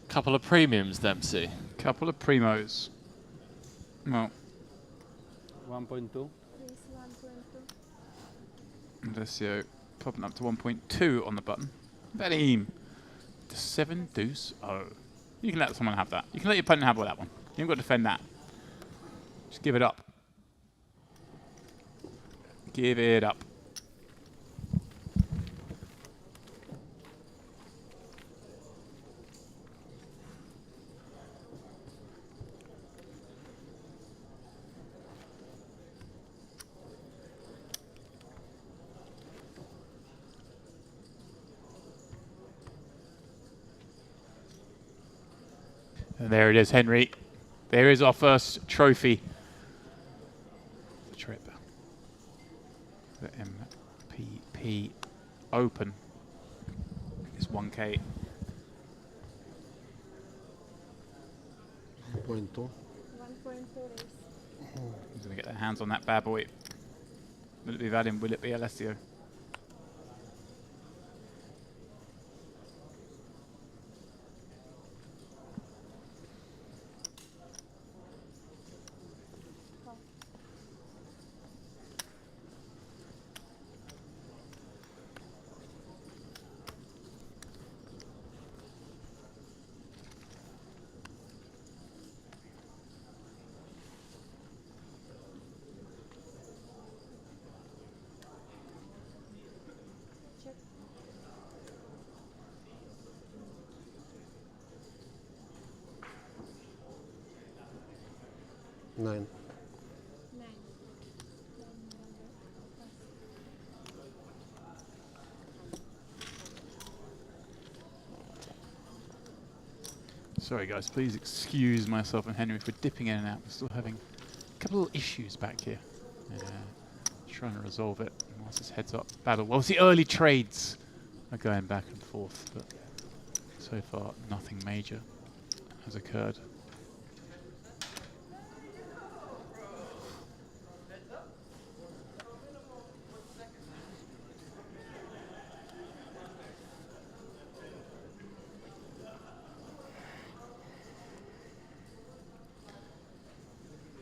Speaker 2: Couple of premiums, Dempsey.
Speaker 1: Couple of primos. Well,
Speaker 10: 1.2.
Speaker 11: Raise 1.2.
Speaker 1: Alessio popping up to 1.2 on the button. Vadim to 7 deuce. Oh, you can let someone have that. You can let your opponent have that one. You haven't got to defend that. Just give it up. Give it up. And there it is, Henry. There is our first trophy. The trip. The MPP Open. It's 1K.
Speaker 3: 1.2.
Speaker 11: 1.2 raise.
Speaker 1: Who's going to get their hands on that bad boy? Will it be Vadim? Will it be Alessio?
Speaker 3: Nine.
Speaker 11: 9.
Speaker 1: Sorry guys, please excuse myself and Henry for dipping in and out. We're still having a couple of issues back here. trying to resolve it. Whilst his heads up battle. Well, the early trades are going back and forth, but so far nothing major has occurred.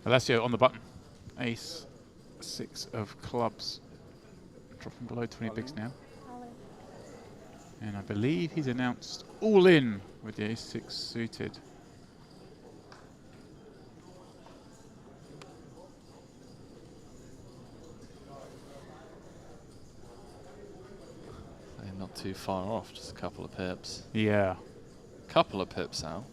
Speaker 1: Alessio on the button. Ace, 6 of clubs. Dropping below 20 bigs now. And I believe he's announced all in with the ace 6 suited.
Speaker 2: They're not too far off, just a couple of pips.
Speaker 1: Yeah.
Speaker 2: Couple of pips out.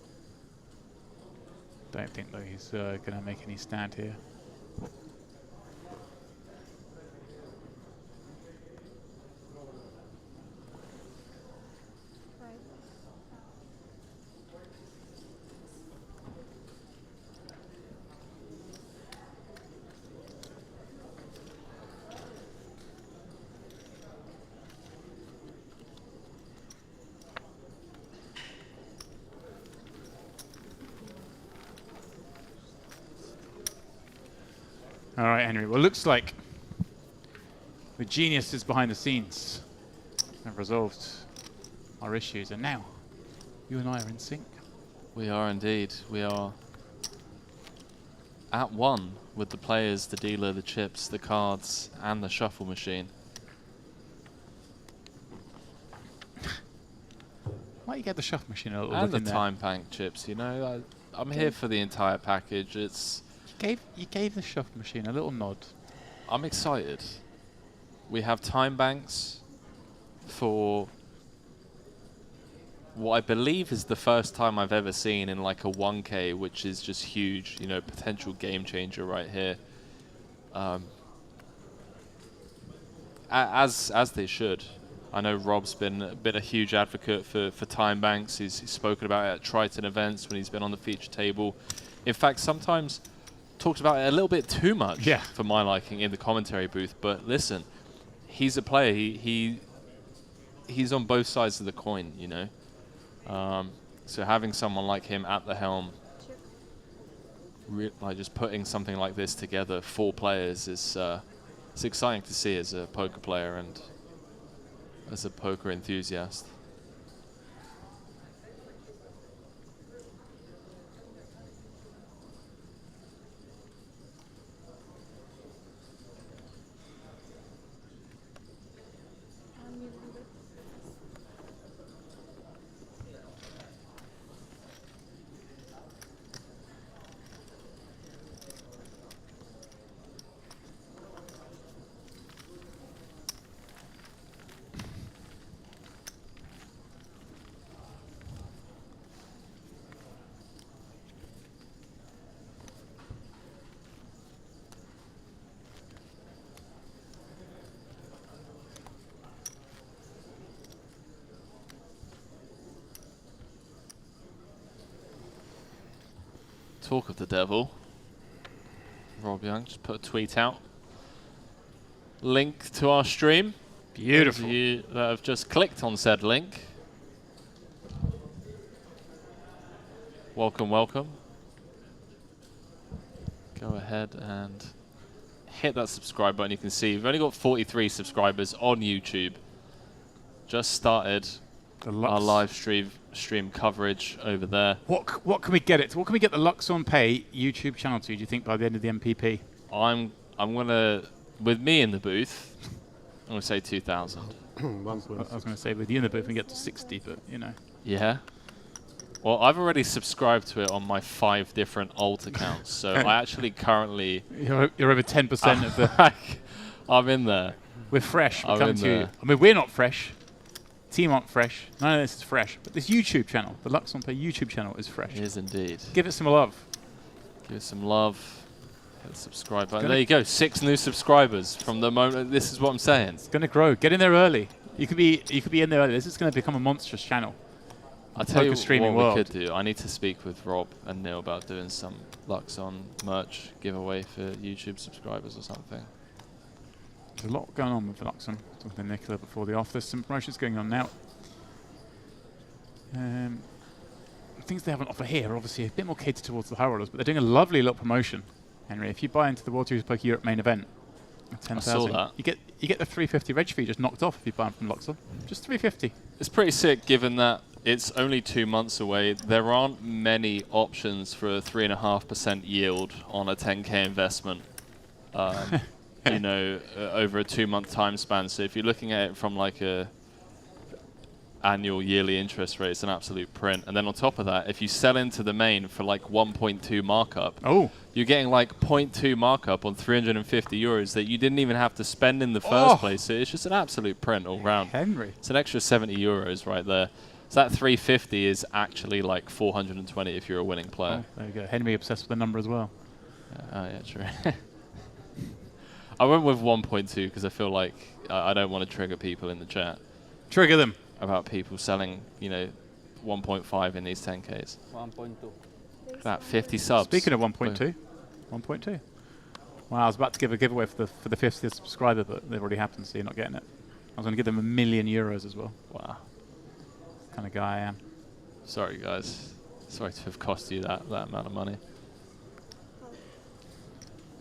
Speaker 1: Don't think though he's going to make any stand here. All right, Henry. Well, looks like the geniuses behind the scenes have resolved our issues, and now you and I are in sync.
Speaker 2: We are indeed. We are at one with the players, the dealer, the chips, the cards, and the shuffle machine.
Speaker 1: Why you get the shuffle machine a little
Speaker 2: and
Speaker 1: bit in
Speaker 2: the
Speaker 1: there?
Speaker 2: time bank chips, you know. I'm here for the entire package.
Speaker 1: You gave the shuffle machine a little nod.
Speaker 2: I'm excited. We have time banks for what I believe is the first time I've ever seen in like a 1K, which is just huge, you know, potential game changer right here. As they should. I know Rob's been a huge advocate for time banks. He's spoken about it at Triton events when he's been on the feature table. In fact, sometimes talks about it a little bit too much for my liking in the commentary booth. But listen, he's a player. He's on both sides of the coin, you know. So having someone like him at the helm, like just putting something like this together for players is it's exciting to see as a poker player and as a poker enthusiast. Talk of the devil. Rob Young just put a tweet out. Link to our stream.
Speaker 1: Beautiful.
Speaker 2: Those of you that have just clicked on said link. Welcome, welcome. Go ahead and hit that subscribe button. You can see we've only got 43 subscribers on YouTube. Just started our live stream coverage over there.
Speaker 1: What can we get it to? What can we get the LuxonPay YouTube channel to, do you think, by the end of the MPP?
Speaker 2: I'm gonna, with me in the booth, I'm gonna say 2,000.
Speaker 1: I was gonna say with you in the booth we get to 60, but you know.
Speaker 2: Yeah. Well, I've already subscribed to it on my 5 different alt accounts, so I actually currently
Speaker 1: you're over 10% of the.
Speaker 2: I'm in there.
Speaker 1: We're fresh. We're
Speaker 2: I'm
Speaker 1: coming
Speaker 2: in
Speaker 1: to you.
Speaker 2: there.
Speaker 1: I mean, we're not fresh. Team aren't fresh. None of this is fresh. But this YouTube channel, the LuxonPay YouTube channel, is fresh.
Speaker 2: It is indeed.
Speaker 1: Give it some love.
Speaker 2: Give it some love. Hit the subscribe button. There you go. 6 new subscribers from the moment. This is what I'm saying.
Speaker 1: It's going to grow. Get in there early. You could be in there early. This is going to become a monstrous channel.
Speaker 2: I'll tell you what
Speaker 1: streaming
Speaker 2: we
Speaker 1: world.
Speaker 2: could do. I need to speak with Rob and Neil about doing some Luxon merch giveaway for YouTube subscribers or something.
Speaker 1: There's a lot going on with Luxon. Talking to Nicola before the off. There's some promotions going on now. Things they have on offer here are obviously a bit more catered towards the high rollers, but they're doing a lovely little promotion, Henry. If you buy into the World Series Poker Europe main event, at 10,000, you get the 350 reg fee just knocked off if you buy them from Luxon. Just 350.
Speaker 2: It's pretty sick, given that it's only 2 months away. There aren't many options for a 3.5% yield on a 10K investment. You know, over a 2-month time span. So if you're looking at it from like a annual yearly interest rate, it's an absolute print. And then on top of that, if you sell into the main for like 1.2 markup, you're getting like 0.2 markup on 350 euros that you didn't even have to spend in the first place. So it's just an absolute print all round.
Speaker 1: Henry.
Speaker 2: It's an extra 70 euros right there. So that 350 is actually like 420 if you're a winning player.
Speaker 1: Oh, there you go. Henry obsessed with the number as well.
Speaker 2: Yeah, true. I went with 1.2 because I feel like I don't want to trigger people in the chat.
Speaker 1: Trigger them.
Speaker 2: About people selling, you know, 1.5 in these 10Ks.
Speaker 10: 1.2.
Speaker 2: About 50 subs.
Speaker 1: Speaking of 1.2, 1.2. Well, I was about to give a giveaway for the 50th subscriber, but they've already happened, so you're not getting it. I was going to give them €1 million as well.
Speaker 2: Wow.
Speaker 1: Kind of guy I am.
Speaker 2: Sorry, guys. Sorry to have cost you that amount of money.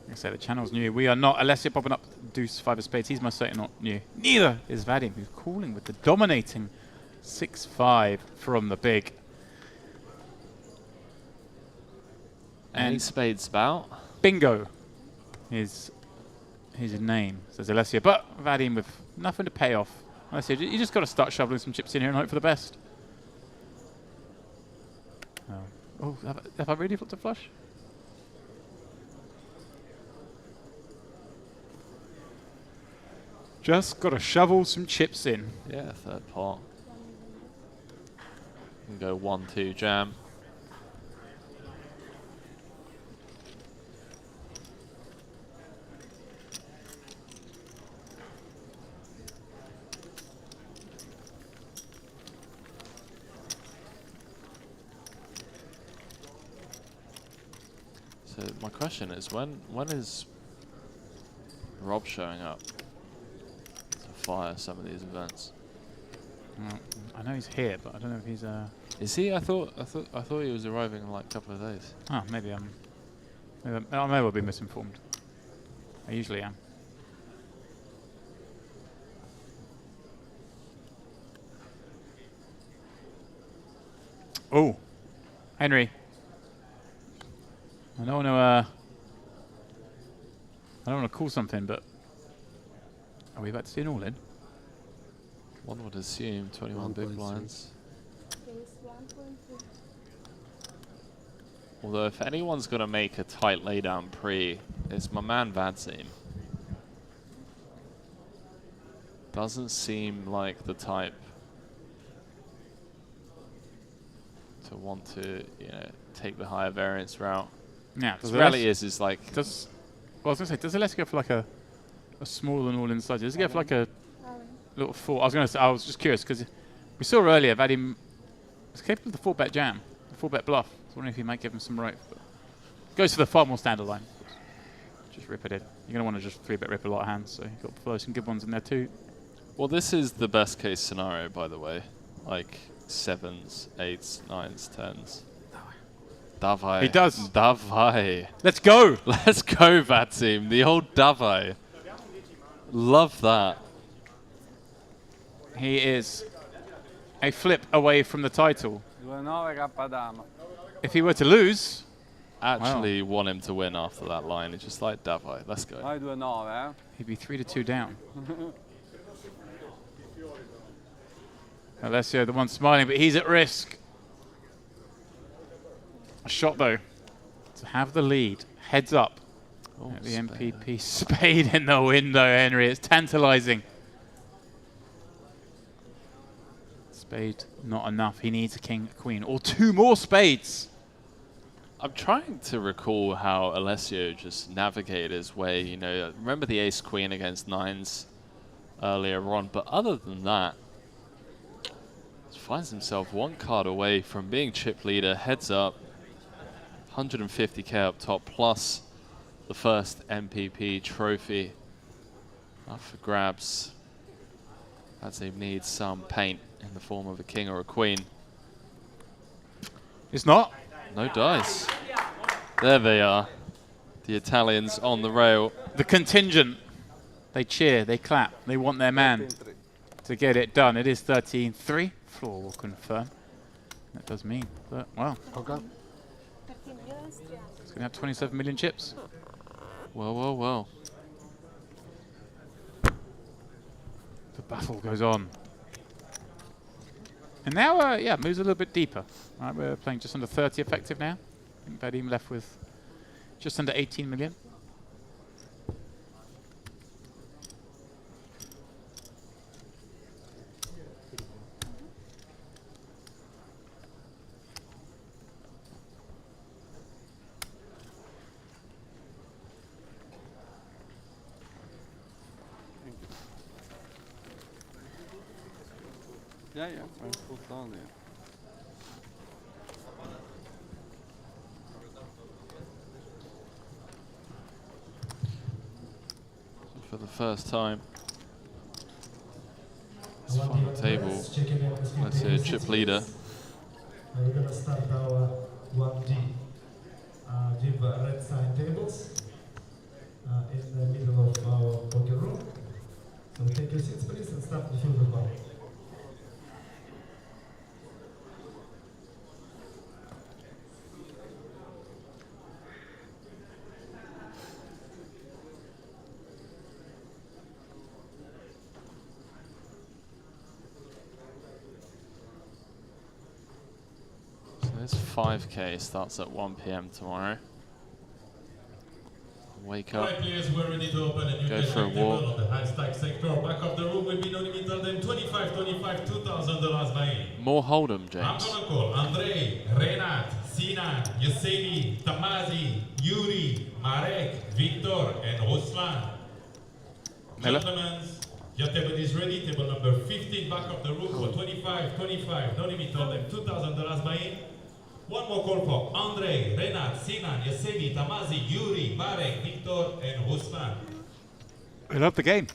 Speaker 1: Like I say, the channel's new. We are not. Alessio popping up deuce 5 of spades. He's most certainly not new. Neither is Vadim, who's calling with the dominating 6-5 from the big.
Speaker 2: Any spades spout?
Speaker 1: Bingo is his name, says Alessio. But Vadim with nothing to pay off. Alessio, you just got to start shoveling some chips in here and hope for the best. Oh, have I really flipped a flush? Just got to shovel some chips in.
Speaker 2: Yeah, third pot. Can go 1-2 jam. So my question is, when is Rob showing up to fire some of these events?
Speaker 1: I know he's here, but I don't know if he's.
Speaker 2: Is he? I thought he was arriving in like a couple of days.
Speaker 1: Oh, maybe I may well be misinformed. I usually am. Oh, Henry. I don't want to call something, but are we about to see an all-in?
Speaker 2: One would assume 21 big blinds. Although if anyone's going to make a tight laydown pre, it's my man Vadim. Doesn't seem like the type to want to, take the higher variance route.
Speaker 1: Yeah,
Speaker 2: the reality is like...
Speaker 1: well, I was going to say, does Alessio go for like a small and all-in slice? Does he go for like a little 4? I was just curious, because we saw earlier Vadim was capable of the 4-bet jam, the 4-bet bluff. I was wondering if he might give him some rope. But goes for the far more standard line. Just rip it in. You're going to want to just 3-bet rip a lot of hands, so you've got to throw some good ones in there too.
Speaker 2: Well, this is the best case scenario, by the way. Like 7s, 8s, 9s, 10s. Davai.
Speaker 1: He does.
Speaker 2: Davai.
Speaker 1: Let's go.
Speaker 2: Let's go, Vadim. The old Davai. Love that.
Speaker 1: He is a flip away from the title.
Speaker 10: 2-9 K-dama.
Speaker 1: If he were to lose...
Speaker 2: Actually want him to win after that line. It's just like Davai. Let's go.
Speaker 10: 2-9, eh?
Speaker 1: He'd be 3-2 down. Alessio, the one smiling, but he's at risk. A shot, though, to have the lead. Heads up.
Speaker 2: Oh,
Speaker 1: the MPP spade in the window, Henry. It's tantalizing. Spade, not enough. He needs a king, a queen, or 2 more spades.
Speaker 2: I'm trying to recall how Alessio just navigated his way. Remember the ace-queen against 9s earlier on, but other than that, finds himself 1 card away from being chip leader. Heads up, 150k up top, plus the first MPP trophy. Up for grabs, as he needs some paint in the form of a king or a queen.
Speaker 1: It's not.
Speaker 2: No dice. There they are. The Italians on the rail.
Speaker 1: The contingent. They cheer, they clap, they want their man to get it done. It is 13-3. Floor will confirm. That does mean, but well.
Speaker 3: Okay.
Speaker 1: It's going to have 27 million chips.
Speaker 2: Well, well, well.
Speaker 1: The battle goes on. And now, yeah, moves a little bit deeper. Right, we're playing just under 30 effective now. I think Vadim left with just under 18 million.
Speaker 10: Yeah, I'm full down there.
Speaker 2: For the first time, it's final table. Let's see a chip leader.
Speaker 13: We're going to start our 1D with red side tables in the middle of our poker room. So take your seats please and start to fill the ball.
Speaker 2: This 5K starts at 1 PM tomorrow. Wake up, go for a walk.
Speaker 14: On the high stack sector, back of the room will be no limit on them. 25, $2,000 buy-in.
Speaker 2: More Hold'em, James.
Speaker 14: I'm gonna call Andrei, Renat, Sinan, Yevseny, Tamazi, Yuri, Marek, Victor, and Ruslan. Gentlemen, your table is ready. Table number 15, back of the room for 25, no limit on them. $2,000 buy-in. One more call for Andrei, Renat, Sinan, Yevseny, Tamazi, Yuri, Marek, Victor, and Ruslan.
Speaker 1: I love the game.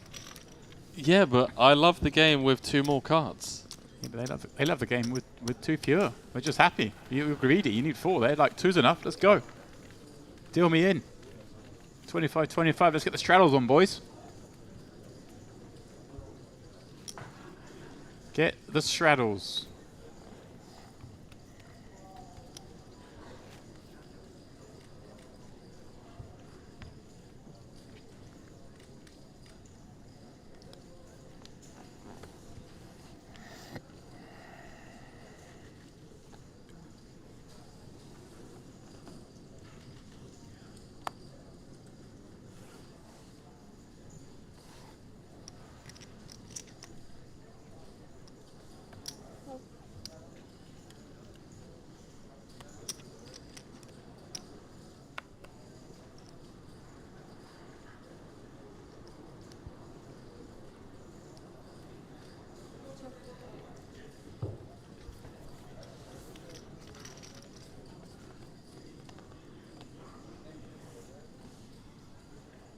Speaker 2: Yeah, but I love the game with 2 more cards.
Speaker 1: Yeah, but they love the game with 2 fewer. They're just happy. You're greedy. You need 4. They're like, 2's enough. Let's go. Deal me in. 25-25. Let's get the straddles on, boys. Get the straddles.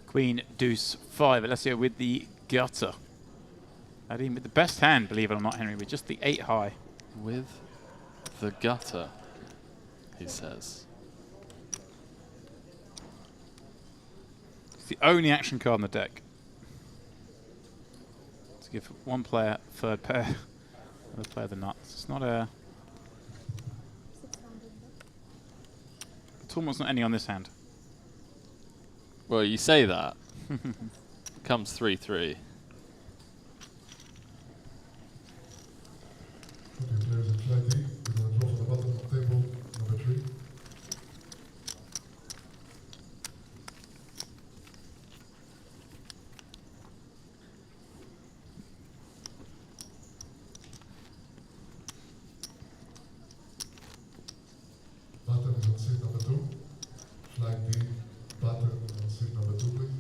Speaker 1: Queen, deuce, 5. Alessio with the gutter. Vadim with the best hand, believe it or not, Henry, with just the 8 high.
Speaker 2: With the gutter, he says.
Speaker 1: It's the only action card on the deck. To give one player third pair, another player the nuts. It's not a... Almost not any on this hand.
Speaker 2: Well, you say that. Comes 3-3.
Speaker 12: Okay, players in flight D, we're going to draw from the bottom of table number 3. Button is on seat number 2. Flight D, button on seat number 2, please.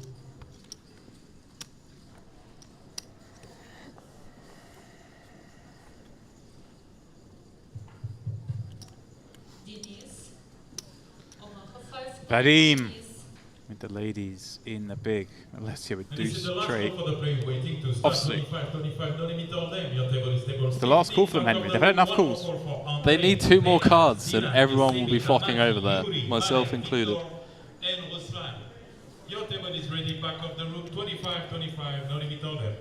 Speaker 1: Vadim with And the ladies in the big. Alessia with
Speaker 14: And this is
Speaker 1: deuce
Speaker 14: the last
Speaker 1: straight.
Speaker 14: call for the play waiting to start.
Speaker 1: Offsuit.
Speaker 14: 25, no limit on them. Your table is table
Speaker 1: It's the last call for them, Henry. They've had enough calls.
Speaker 2: They need 2 more cards, and everyone will be flocking over there, myself included.
Speaker 14: And Ruslan. Your table is ready, back of the room. 25, no limit on them.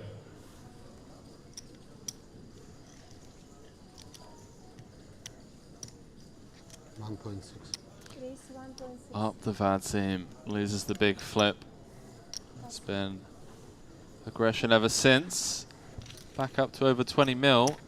Speaker 2: Up the Vadim, loses the big flip. It's been aggression ever since. Back up to over 20 mil.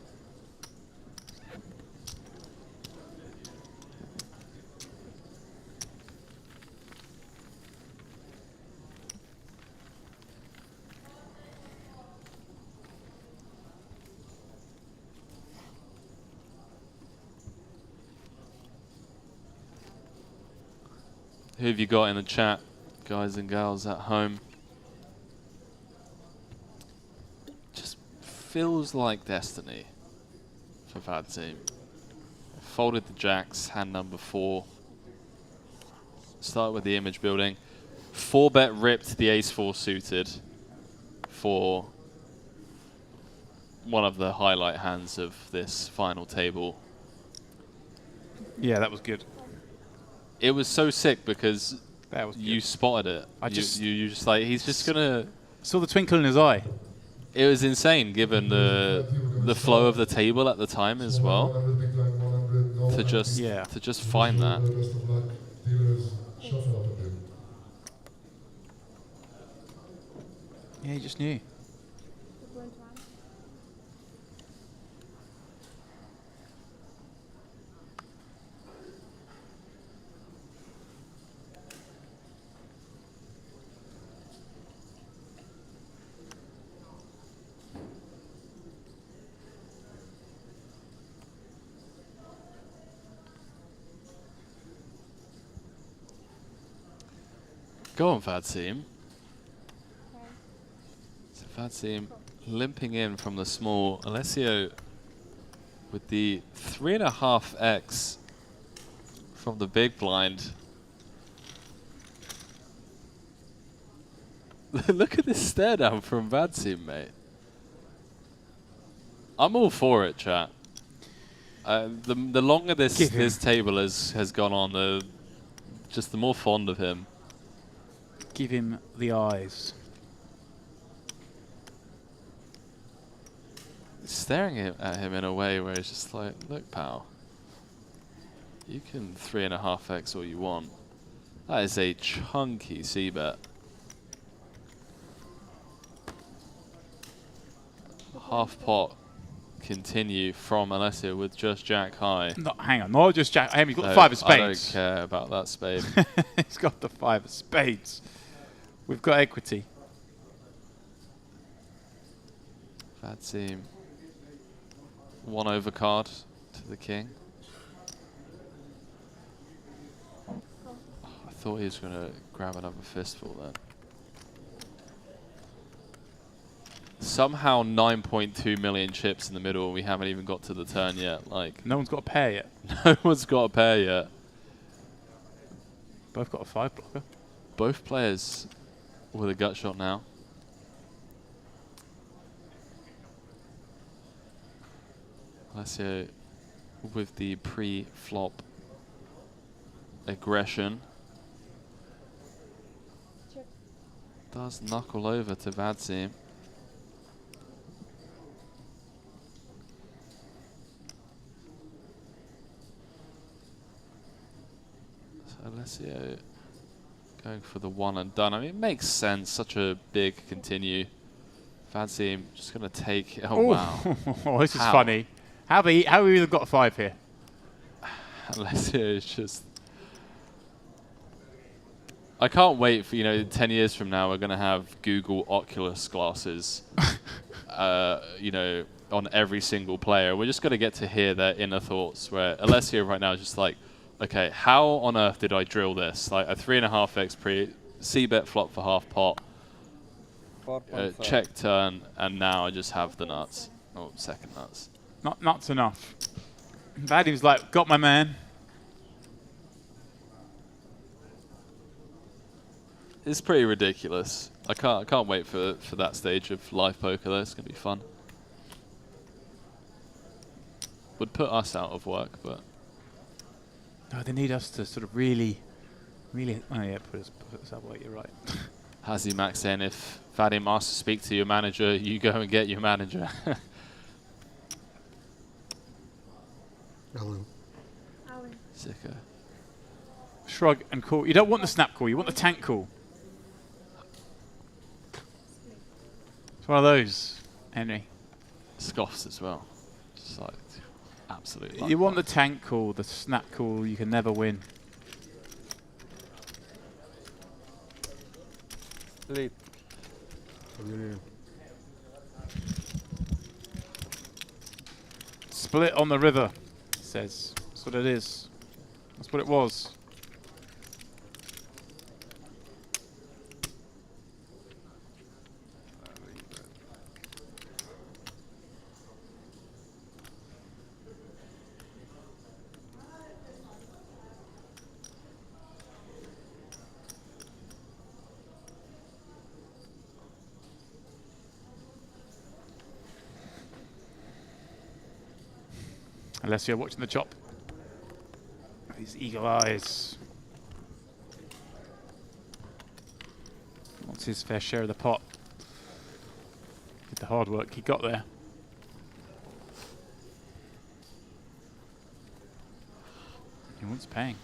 Speaker 2: Who have you got in the chat, guys and gals at home? Just feels like destiny for Vadim. Folded the jacks, hand number 4. Start with the image building. 4-bet ripped the ace-4 suited for one of the highlight hands of this final table.
Speaker 1: Yeah, that was good.
Speaker 2: It was so sick because
Speaker 1: that was
Speaker 2: you spotted it. You just like, he's just gonna...
Speaker 1: Saw the twinkle in his eye.
Speaker 2: It was insane given the flow of the table at the time as well. To just find that.
Speaker 1: Yeah, he just knew.
Speaker 2: Go on, Vadim. So Vadim limping in from the small. Alessio with the 3.5x from the big blind. Look at this stare down from Vadim, mate. I'm all for it, chat. The longer this table has gone on, the more fond of him.
Speaker 1: Give him the eyes.
Speaker 2: Staring at him in a way where it's just like, look, pal, you can 3.5x all you want. That is a chunky c-bet. Half pot continue from Alessio with just jack high.
Speaker 1: No, hang on, not just jack. He's got the 5 of spades.
Speaker 2: I don't care about that spade.
Speaker 1: He's got the 5 of spades. We've got equity.
Speaker 2: Vadim, 1 overcard to the king. I thought he was going to grab another fistful then. Somehow 9.2 million chips in the middle and we haven't even got to the turn yet. Like,
Speaker 1: no one's got a pair yet.
Speaker 2: No one's got a pair yet.
Speaker 1: Both got a 5 blocker.
Speaker 2: Both players with a gut shot now. Alessio with the pre-flop aggression.
Speaker 11: Check.
Speaker 2: Does knuckle over to Vadim. So Alessio going for the 1 and done. I mean, it makes sense. Such a big continue. Vadim just going to take. Oh, wow.
Speaker 1: Oh, this is funny. How have we even got a 5 here?
Speaker 2: Alessio is just. I can't wait for, 10 years from now, we're going to have Google Oculus glasses, on every single player. We're just going to get to hear their inner thoughts, where Alessio right now is just like, okay, how on earth did I drill this? Like a 3.5x pre, c-bet flop for half pot, check turn, and now I just have the nuts. Oh, second nuts.
Speaker 1: Not nuts enough. Vadim's like, got my man.
Speaker 2: it's pretty ridiculous. I can't wait for that stage of live poker though. It's gonna be fun. Would put us out of work, but
Speaker 1: no, they need us to sort of really. Oh yeah, put us out of work. You're right.
Speaker 2: Hazy Max saying if Vadim asks to speak to your manager, you go and get your manager.
Speaker 15: Hello.
Speaker 2: Sicker.
Speaker 1: Shrug and call. You don't want the snap call. You want the tank call. It's one of those, Henry.
Speaker 2: Scoffs as well. Just like absolutely.
Speaker 1: You want the tank call, the snap call. You can never win.
Speaker 15: Late.
Speaker 1: Split on the river, he says. That's what it is. That's what it was. Unless you're watching the chop. These eagle eyes. Wants his fair share of the pot. Did the hard work he got there. He wants paying.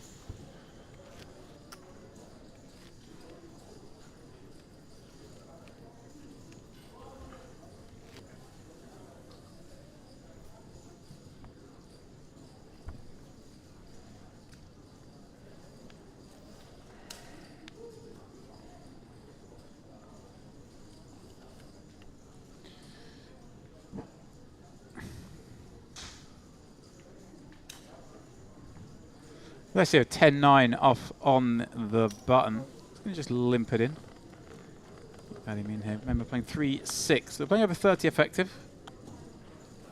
Speaker 1: Let's see a 10-9 off on the button. It's going to just limp it in. Add him in here. Remember playing 3-6. They're playing over 30 effective.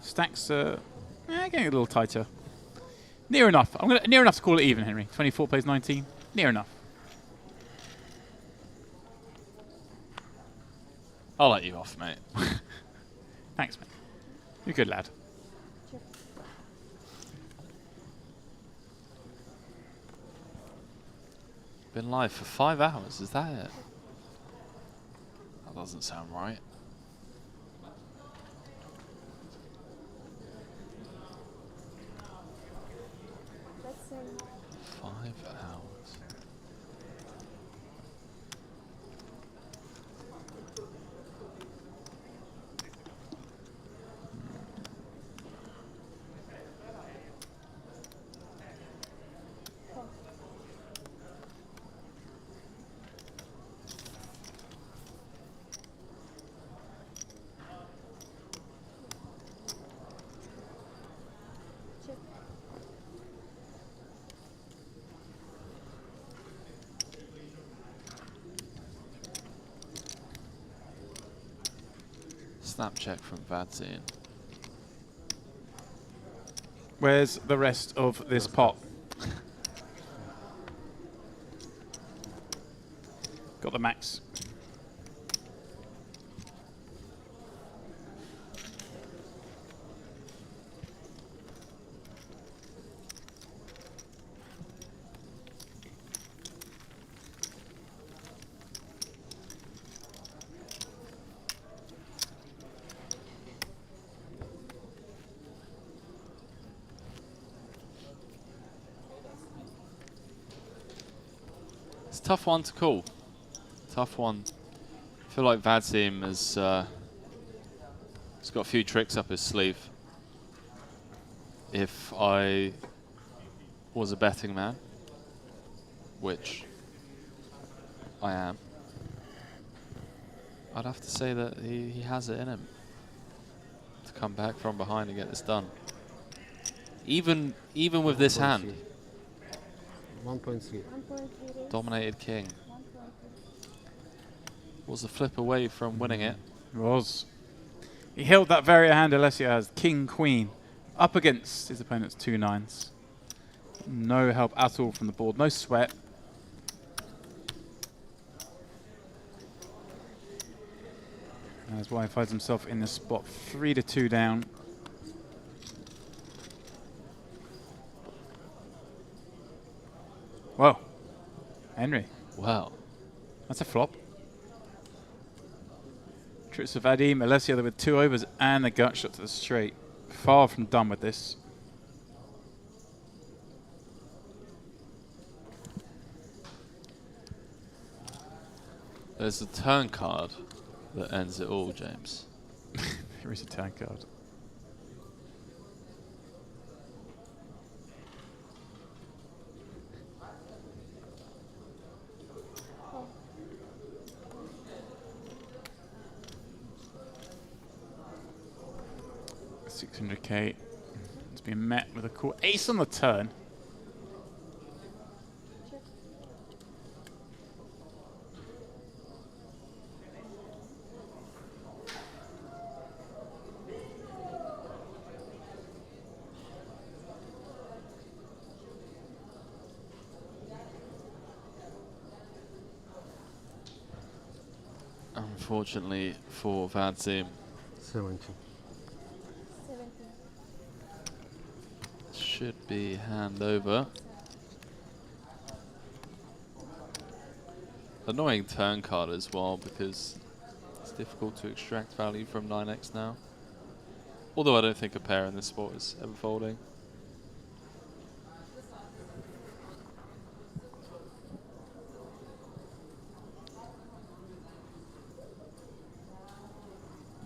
Speaker 1: Stacks are getting a little tighter. Near enough. Near enough to call it even, Henry. 24 plays 19. Near enough.
Speaker 2: I'll let you off, mate.
Speaker 1: Thanks, mate. You're a good lad.
Speaker 2: Been live for 5 hours, is that it? That doesn't sound right.
Speaker 11: Let's say
Speaker 2: 5 hours. Snap check from Vadzin.
Speaker 1: Where's the rest of this pot? Got the max.
Speaker 2: It's a tough one to call. Tough one. I feel like Vadzim has he's got a few tricks up his sleeve. If I was a betting man, which I am, I'd have to say that he has it in him to come back from behind and get this done. Even with this hand.
Speaker 15: 1.3.
Speaker 2: Dominated king. Was a flip away from winning it.
Speaker 1: It was. He held that very hand Alessio has. King, queen. Up against his opponent's 2 9s. No help at all from the board. No sweat. That's why he finds himself in the spot 3-2 down. Whoa. Henry.
Speaker 2: Wow.
Speaker 1: That's a flop. Trips of Vadim, Alessio with 2 overs and a gut shot to the straight. Far from done with this.
Speaker 2: There's a turn card that ends it all, James.
Speaker 1: There is a turn card. $600K. It's been met with a cool ace on the turn.
Speaker 2: Unfortunately for Vadim.
Speaker 3: 70.
Speaker 2: Should be hand over. Annoying turn card as well because it's difficult to extract value from 9x now. Although I don't think a pair in this sport is ever folding.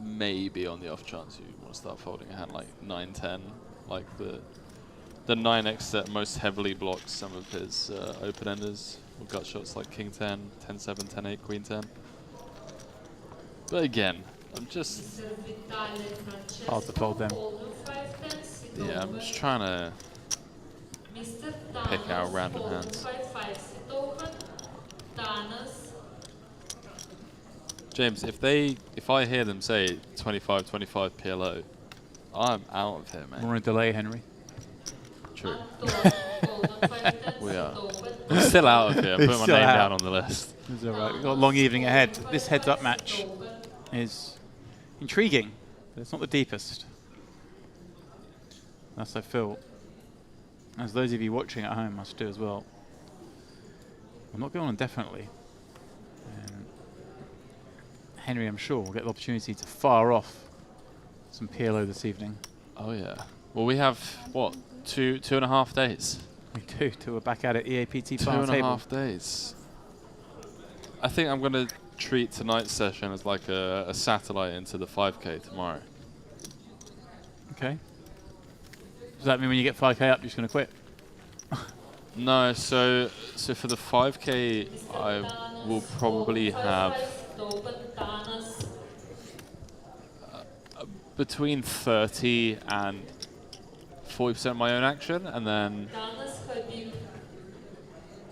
Speaker 2: Maybe on the off chance you want to start folding a hand like 9-10, like the 9x that most heavily blocks some of his open-enders with gut shots like King 10, 10-7, 10-8, Queen 10. But again, I'm just...
Speaker 1: hard to fold them.
Speaker 2: Yeah, I'm just trying to pick out random hands. James, if I hear them say 25-25 PLO, I'm out of here, man.
Speaker 1: We're on a delay, Henry.
Speaker 2: True. We are. I'm still out of here. I'm putting my name down on the list.
Speaker 1: It's all right. We've got a long evening ahead. This heads-up match is intriguing, but it's not the deepest. That's I feel. As those of you watching at home must do as well. I'm not going on indefinitely. Henry, I'm sure, will get the opportunity to fire off some PLO this evening.
Speaker 2: Oh yeah. Well, we have what, two and a half days.
Speaker 1: We do. Till we're back at it. EAPT final table.
Speaker 2: 2.5 days. I think I'm going to treat tonight's session as like a satellite into the 5K tomorrow.
Speaker 1: Okay. Does that mean when you get 5K up, you're just going to quit?
Speaker 2: No. So for the 5K, I will probably have between 30 and 40% of my own action, and then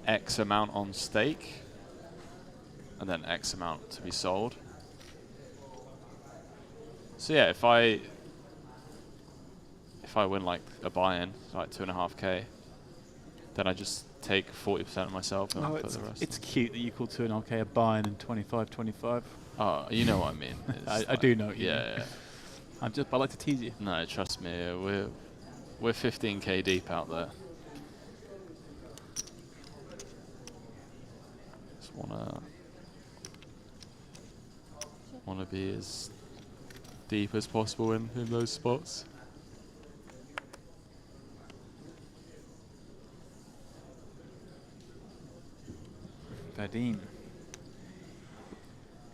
Speaker 2: X amount on stake, and then X amount to be sold. So yeah, if I win like a buy-in, like 2.5K, then I just take 40% of myself and put the rest.
Speaker 1: It's cute that you call 2.5K a buy-in and 25-25.
Speaker 2: Oh, you know what I mean.
Speaker 1: I do know what you mean.
Speaker 2: Yeah.
Speaker 1: I like to tease you.
Speaker 2: No, trust me, we're 15K deep out there. Just wanna be as deep as possible in those spots.
Speaker 1: Vadim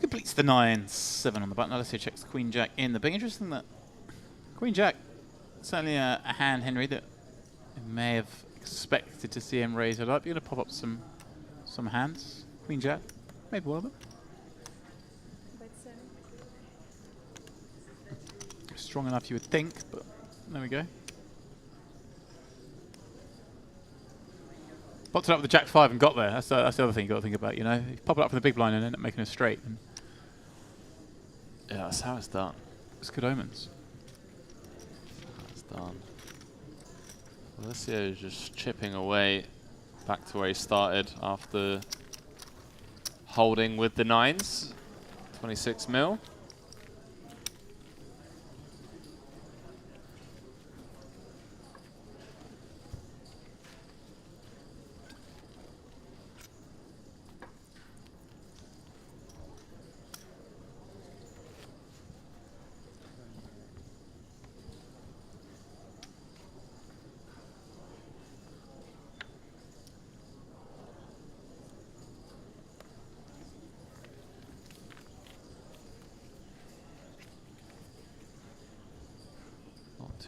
Speaker 1: completes the 9-7 on the button. Alessio checks Queen Jack in. The big interesting that Queen Jack, certainly a hand, Henry, that you may have expected to see him raise it up. You're going to pop up some hands. Queen Jack, maybe one of them. Strong enough, you would think, but there we go. Popped it up with the Jack 5 and got there. That's the other thing you got to think about, you know. You pop it up from the big blind and end up making a straight. And
Speaker 2: yeah, that's how it's done.
Speaker 1: It's good omens.
Speaker 2: It's done. Alessio is just chipping away back to where he started after holding with the 9s. 26 mil.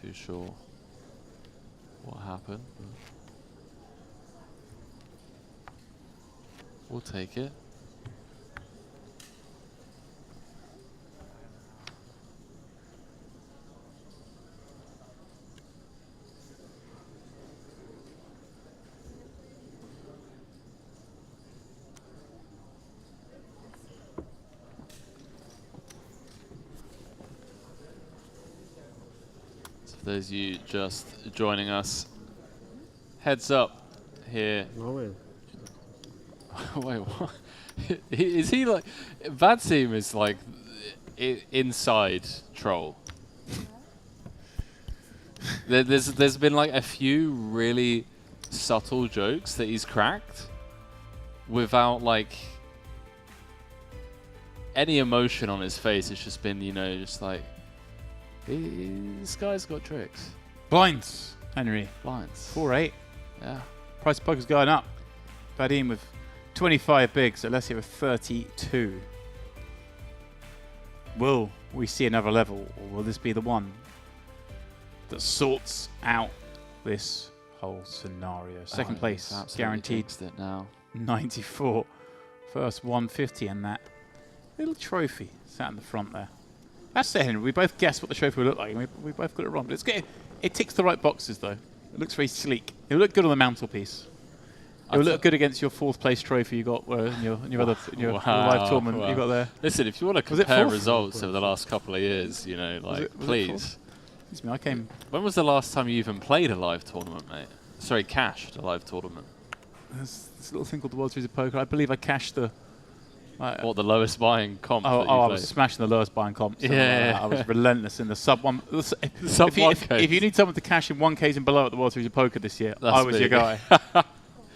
Speaker 2: too sure what happened. We'll take it. For those of you just joining us, heads up here.
Speaker 4: No way.
Speaker 2: Wait, what? Is he like... Vadsim is like inside troll. There's been like a few really subtle jokes that he's cracked without like any emotion on his face. It's just been, you know, just like, this guy's got tricks.
Speaker 1: Blinds, Henry.
Speaker 2: Blinds.
Speaker 1: 4-8.
Speaker 2: Yeah.
Speaker 1: Price of poker's going up. Vadim with 25 bigs, so let's see with 32. Will we see another level, or will this be the one that sorts out this whole scenario? Second place, guaranteed
Speaker 2: it now.
Speaker 1: 94. First 150, and that little trophy sat in the front there. That's it, Henry. We both guessed what the trophy would look like, and we both got it wrong. But it ticks the right boxes, though. It looks very sleek. It will look good on the mantelpiece. It will look good against your fourth place trophy you got in your live tournament you got there.
Speaker 2: Listen, if you want to compare results over the last couple of years, you know, like, please.
Speaker 1: Excuse me, I came.
Speaker 2: When was the last time you even played a live tournament, mate? Sorry, cashed a live tournament.
Speaker 1: There's this little thing called the World Series of Poker. I believe I cashed the.
Speaker 2: What, the lowest buying comp?
Speaker 1: I was smashing the lowest buying comp.
Speaker 2: Yeah,
Speaker 1: I was relentless in the sub one.
Speaker 2: If
Speaker 1: you need someone to cash in 1Ks and below at the World Series of Poker this year, I was your guy.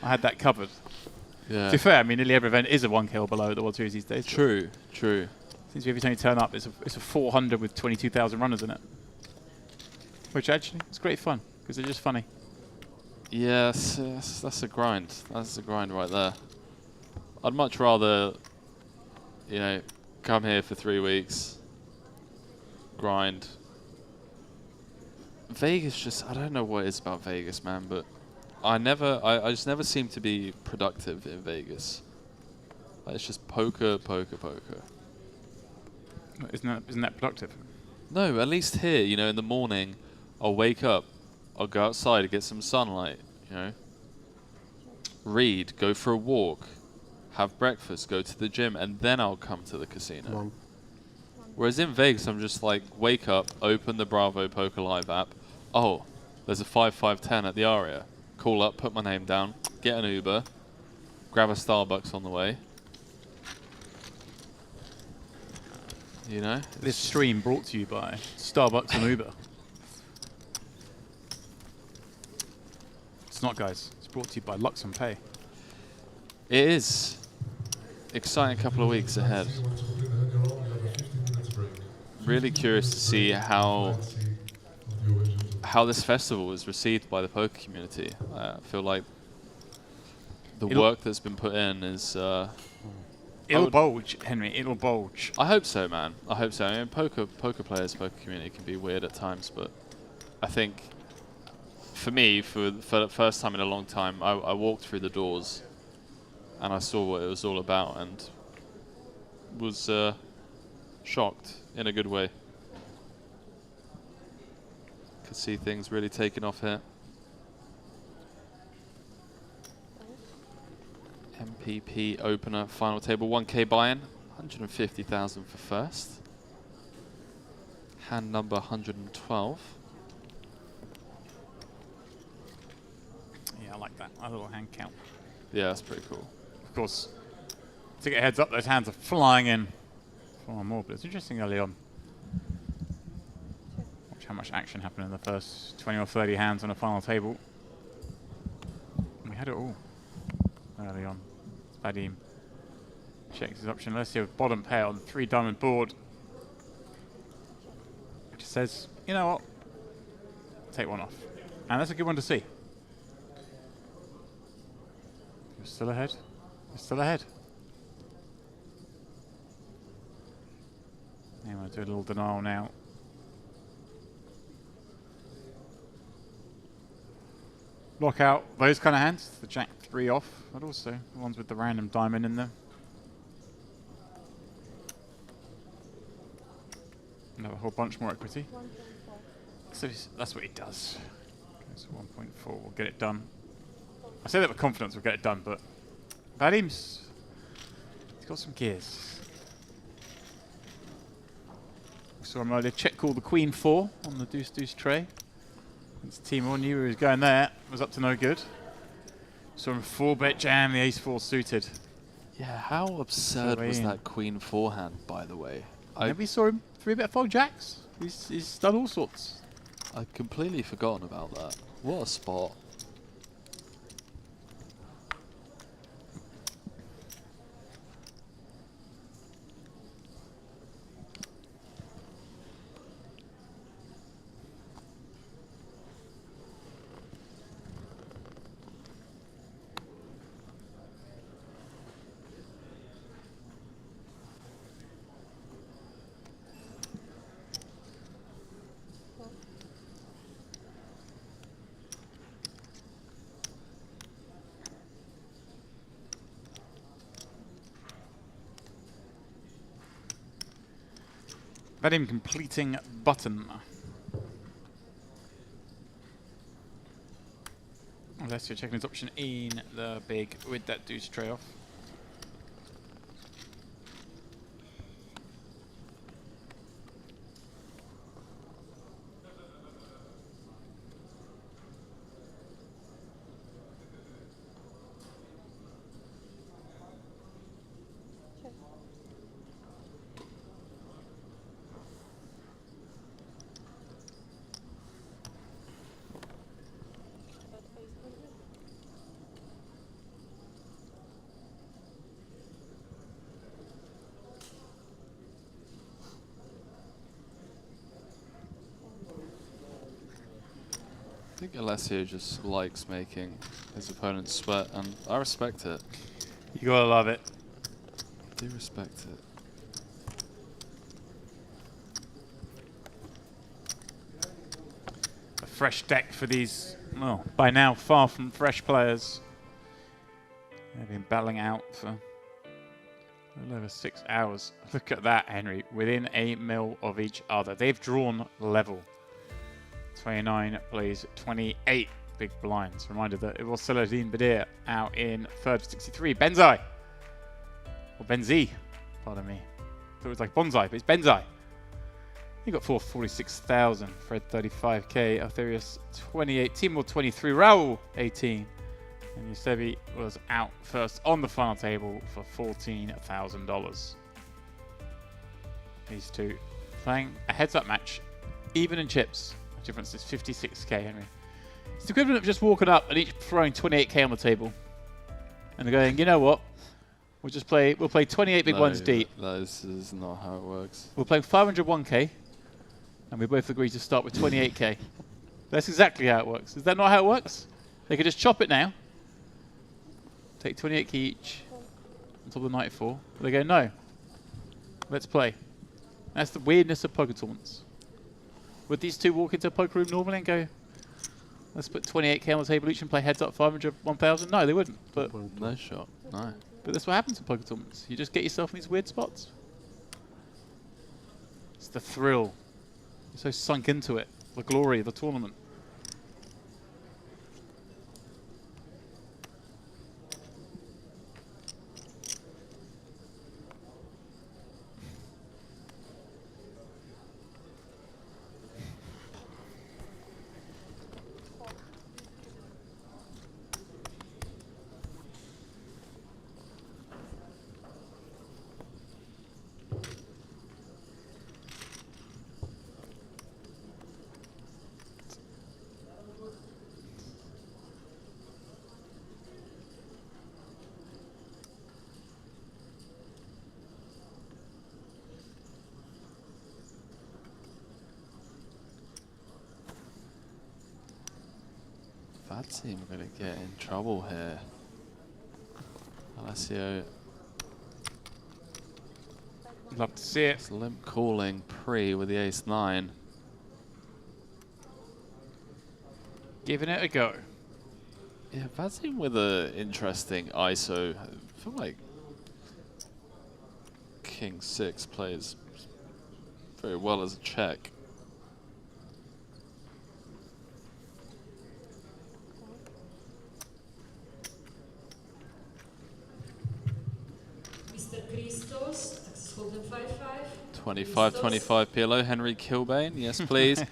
Speaker 1: I had that covered.
Speaker 2: Yeah.
Speaker 1: To be fair, I mean, nearly every event is a 1K or below at the World Series these days.
Speaker 2: True.
Speaker 1: Seems every time you turn up, it's a 400 with 22,000 runners in it. Which actually, it's great fun, because they're just funny.
Speaker 2: Yes, that's a grind. That's a grind right there. I'd much rather, you know, come here for 3 weeks, grind. Vegas just, I don't know what it is about Vegas, man, but I just never seem to be productive in Vegas. Like, it's just poker.
Speaker 1: Isn't that productive?
Speaker 2: No, at least here, you know, in the morning, I'll wake up, I'll go outside to get some sunlight, you know, read, go for a walk, have breakfast, go to the gym, and then I'll come to the casino. Whereas in Vegas, I'm just like, wake up, open the Bravo Poker Live app. Oh, there's a 5-5-10 at the Aria. Call up, put my name down, get an Uber, grab a Starbucks on the way. You know?
Speaker 1: This stream brought to you by Starbucks and Uber. It's not, guys. It's brought to you by luxonpay.
Speaker 2: It is. Exciting couple of weeks ahead. Really curious to see how this festival was received by the poker community. I feel like the work that's been put in is...
Speaker 1: it'll bulge, Henry. It'll bulge.
Speaker 2: I hope so, man. I hope so. I mean, poker players, poker community can be weird at times, but I think for me, for the first time in a long time, I walked through the doors and I saw what it was all about and was shocked in a good way. Could see things really taking off here. MPP opener, final table, 1K buy-in, 150,000 for first. Hand number 112.
Speaker 1: Yeah, I like that. A little hand count.
Speaker 2: Yeah, that's pretty cool.
Speaker 1: Of course, to get heads up, those hands are flying in. Far more, but it's interesting early on. Watch how much action happened in the first 20 or 30 hands on a final table. We had it all early on. Vadim checks his option. Let's see a bottom pair on the 3 diamond board. Which says, you know what? Take one off. And that's a good one to see. You're still ahead. You're still ahead. I'm going to do a little denial now. lock out those kind of hands, the Jack 3 off, but also the ones with the random diamond in them. Another whole bunch more equity.
Speaker 11: 1.4.
Speaker 1: So that's what he does. Okay, so 1.4, we'll get it done. I say that with confidence, we'll get it done, but Vadim's got some gears. Saw him earlier check call the Queen 4 on the deuce tray. It's Timor, knew he was going there, was up to no good. Saw him 4-bet jam the ace 4 suited.
Speaker 2: Yeah, how absurd was that Queen 4 hand, by the way?
Speaker 1: Maybe saw him 3-bet fold jacks. He's done all sorts.
Speaker 2: I'd completely forgotten about that. What a spot.
Speaker 1: Vadim completing button. Unless you're checking his option in the big with that deuce tray off.
Speaker 2: I think Alessio just likes making his opponents sweat, and I respect it.
Speaker 1: You gotta love it.
Speaker 2: I do respect it.
Speaker 1: A fresh deck for these, well, by now far from fresh players. They've been battling out for a little over 6 hours. Look at that, Henry. Within a mil of each other. They've drawn level. 29 plays 28 big blinds. Reminder that it was Saladin Badir out in third for 63. Benzai. Or Benzi. Pardon me. I thought it was like Bonsai, but it's Benzai. He got 446,000. Fred 35k. Altherius 28. Timur 23. Raul 18. And Yusebi was out first on the final table for $14,000. These two playing a heads-up match, even in chips. The difference is 56k, Henry. It's the equivalent of just walking up and each throwing 28k on the table. And they're going, you know what? We'll play 28 big ones deep.
Speaker 2: This is not how it works.
Speaker 1: We'll play 501k. And we both agree to start with 28k. That's exactly how it works. Is that not how it works? They could just chop it now. Take 28k each until the 94. But they go, no. Let's play. That's the weirdness of poker tournaments. Would these two walk into a poker room normally and go, let's put 28k on the table each and play heads up 500, 1000? No, they wouldn't. But
Speaker 2: no shot. No.
Speaker 1: But that's what happens in poker tournaments. You just get yourself in these weird spots. It's the thrill. You're so sunk into it. The glory of the tournament.
Speaker 2: That team are going to get in trouble here. Alessio.
Speaker 1: Love to see it.
Speaker 2: It's limp calling pre with the ace-9.
Speaker 1: Giving it a go.
Speaker 2: Yeah, Vazim with an interesting ISO. I feel like King 6 plays very well as a check.
Speaker 9: Mr. Christos, Texas Hold'em 5-5.
Speaker 2: 25-25 PLO, Henry Kilbane, yes please.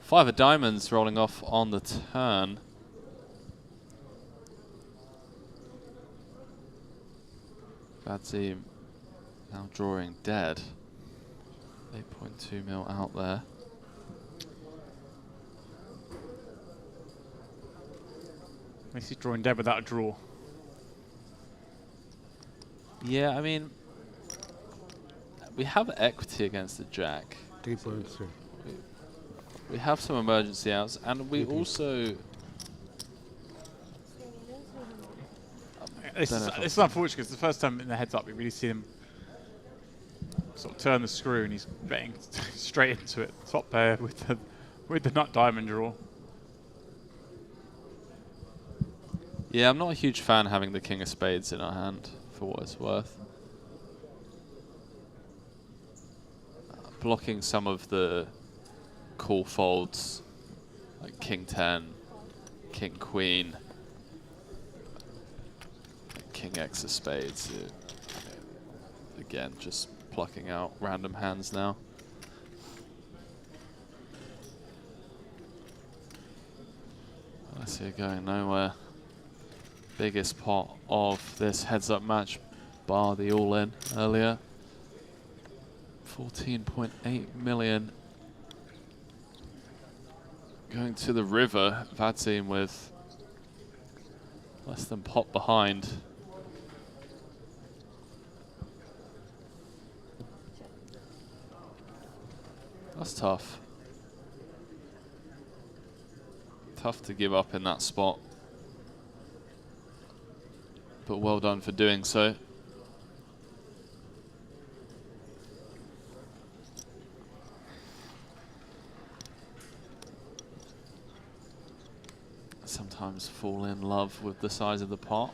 Speaker 2: 5 of diamonds rolling off on the turn. Vazim now drawing dead. 8.2 mil out there.
Speaker 1: At least he's drawing dead without a draw.
Speaker 2: Yeah, I mean, we have equity against the jack.
Speaker 3: 3.3.
Speaker 2: We have some emergency outs, and we also...
Speaker 1: This is unfortunate because the first time in the heads up we really see him sort of turn the screw and he's betting straight into it. Top pair with the nut diamond draw.
Speaker 2: Yeah, I'm not a huge fan having the king of spades in our hand, for what it's worth. Blocking some of the cool folds, like king 10, king queen, king x of spades. Again, just plucking out random hands now. I see it going nowhere. Biggest pot of this heads-up match, bar the all-in earlier. 14.8 million. Going to the river, Vazim with less than pot behind. That's tough. Tough to give up in that spot. But well done for doing so. Sometimes fall in love with the size of the pot.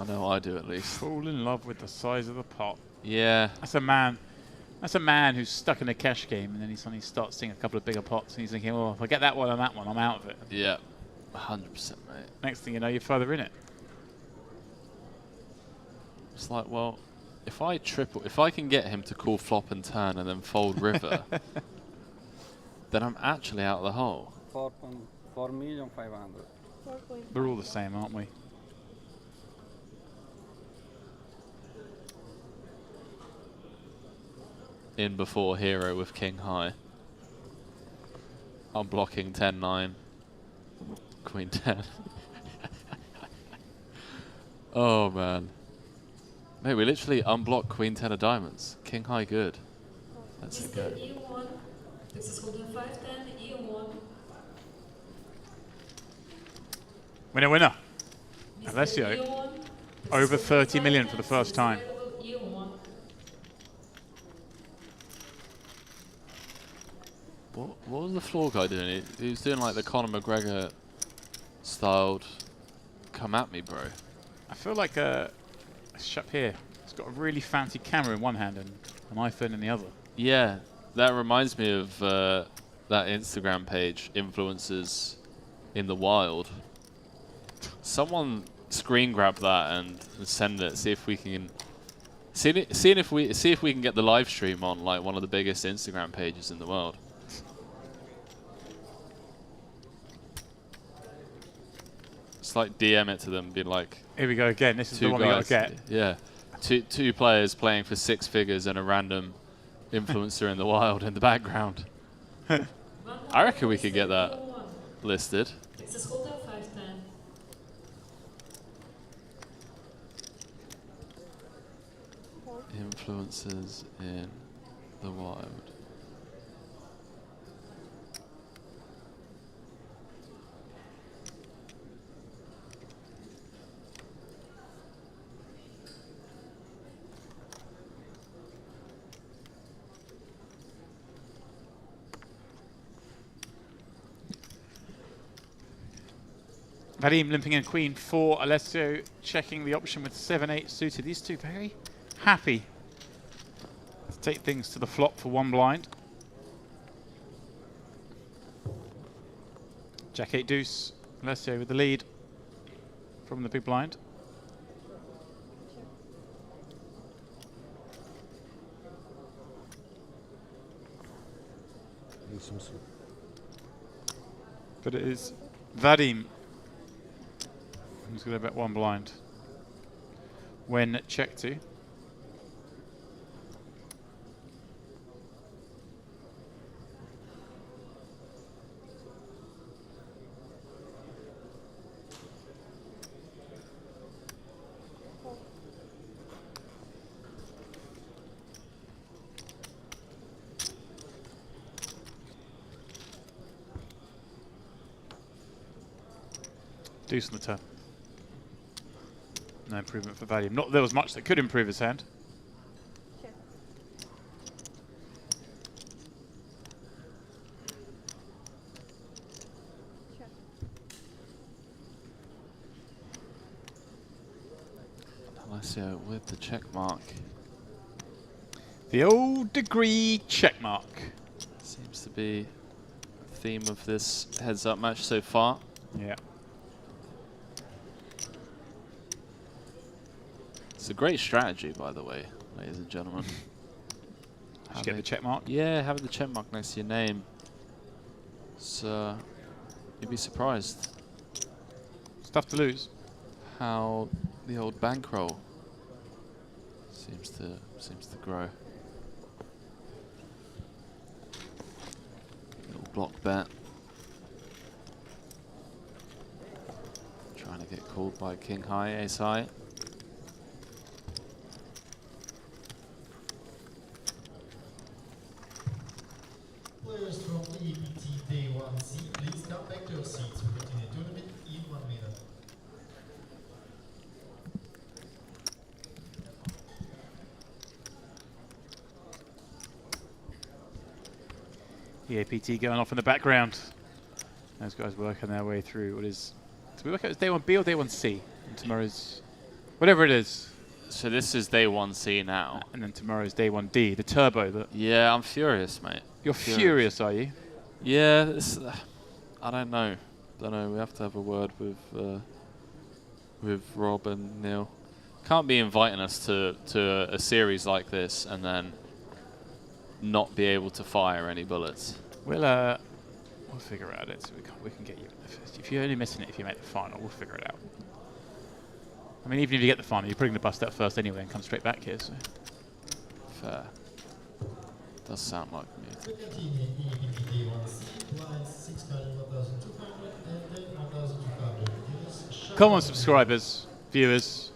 Speaker 2: I know I do, at least.
Speaker 1: Fall in love with the size of the pot.
Speaker 2: Yeah.
Speaker 1: That's a man. That's a man who's stuck in a cash game, and then he suddenly starts seeing a couple of bigger pots, and he's thinking, "Oh, if I get that one and that one, I'm out of it."
Speaker 2: Yeah, 100%, mate.
Speaker 1: Next thing you know, you're further in it.
Speaker 2: It's like, well, if I can get him to call flop and turn and then fold river, then I'm actually out of the hole.
Speaker 10: 4,500,000.
Speaker 1: We're all the same, aren't we?
Speaker 2: In before hero with king high. I'm blocking 10-9. Queen 10. Oh man. Mate, we literally unblock queen 10 of diamonds. King high good. That's it go.
Speaker 9: E1. This is holding 5-10, E1.
Speaker 1: Winner, winner. Alessio. Over 30 million for the first time.
Speaker 2: What was the floor guy doing? He was doing like the Conor McGregor styled come at me, bro.
Speaker 1: I feel like a shop here. It's got a really fancy camera in one hand and an iPhone in the other.
Speaker 2: Yeah, that reminds me of that Instagram page, Influencers in the Wild. Someone screen grab that and send it. See if we can see if we can get the live stream on like one of the biggest Instagram pages in the world. It's like DM it to them, be like,
Speaker 1: here we go again. This is the one we gotta get.
Speaker 2: Yeah, two players playing for 6 figures and a random influencer in the wild in the background. I reckon we could get that listed. Influencers in the wild.
Speaker 1: Vadim limping in queen 4. Alessio checking the option with 7-8 suited. These two very happy to take things to the flop for one blind. Jack 8 deuce. Alessio with the lead from the big blind. But it is Vadim who's going to bet one blind when check 2. Deuce on the turn. No improvement for Vadim. Not that there was much that could improve his hand.
Speaker 11: Check. Check.
Speaker 2: Alessio with the check mark.
Speaker 1: The old degree check mark.
Speaker 2: Seems to be the theme of this heads-up match so far.
Speaker 1: Yeah.
Speaker 2: It's a great strategy, by the way, ladies and gentlemen.
Speaker 1: Did you get the check mark?
Speaker 2: Yeah, having the check mark next to your name. So you'd be surprised.
Speaker 1: Stuff to lose.
Speaker 2: How the old bankroll seems to grow. Little block bet. Trying to get called by king high, ace high.
Speaker 13: Players from EPT Day 1C, please come back to your seats. We continue tournament in 1 minute.
Speaker 1: EAPT going off in the background. Those guys working their way through what is... Did we work out, it's day 1B or day 1C? And tomorrow's... Whatever it is.
Speaker 2: So this is day 1C now.
Speaker 1: And then tomorrow's day 1D, the turbo. That
Speaker 2: yeah, I'm furious, mate.
Speaker 1: You're furious, are you?
Speaker 2: Yeah, this, I don't know. We have to have a word with Rob and Neil. Can't be inviting us to a series like this and then not be able to fire any bullets.
Speaker 1: We'll figure out it. So we can get you in the first. If you're only missing it if you make the final, we'll figure it out. I mean, even if you get the final, you're putting the bust out first anyway and come straight back here. So
Speaker 2: fair. Does sound like me.
Speaker 1: Come on, subscribers, viewers.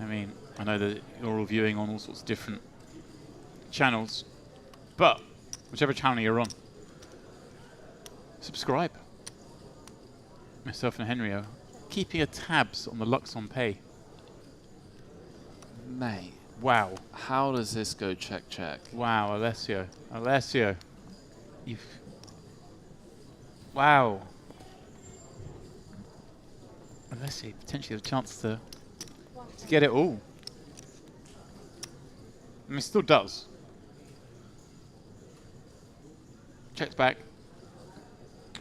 Speaker 1: I mean, I know that you're all viewing on all sorts of different channels, but whichever channel you're on, subscribe. Myself and Henry are keeping a tabs on the luxonpay.
Speaker 2: Mate.
Speaker 1: Wow.
Speaker 2: How does this go check?
Speaker 1: Wow, Alessio. You've... Wow. Alessio potentially has a chance to get it all. I mean, still does. Checks back.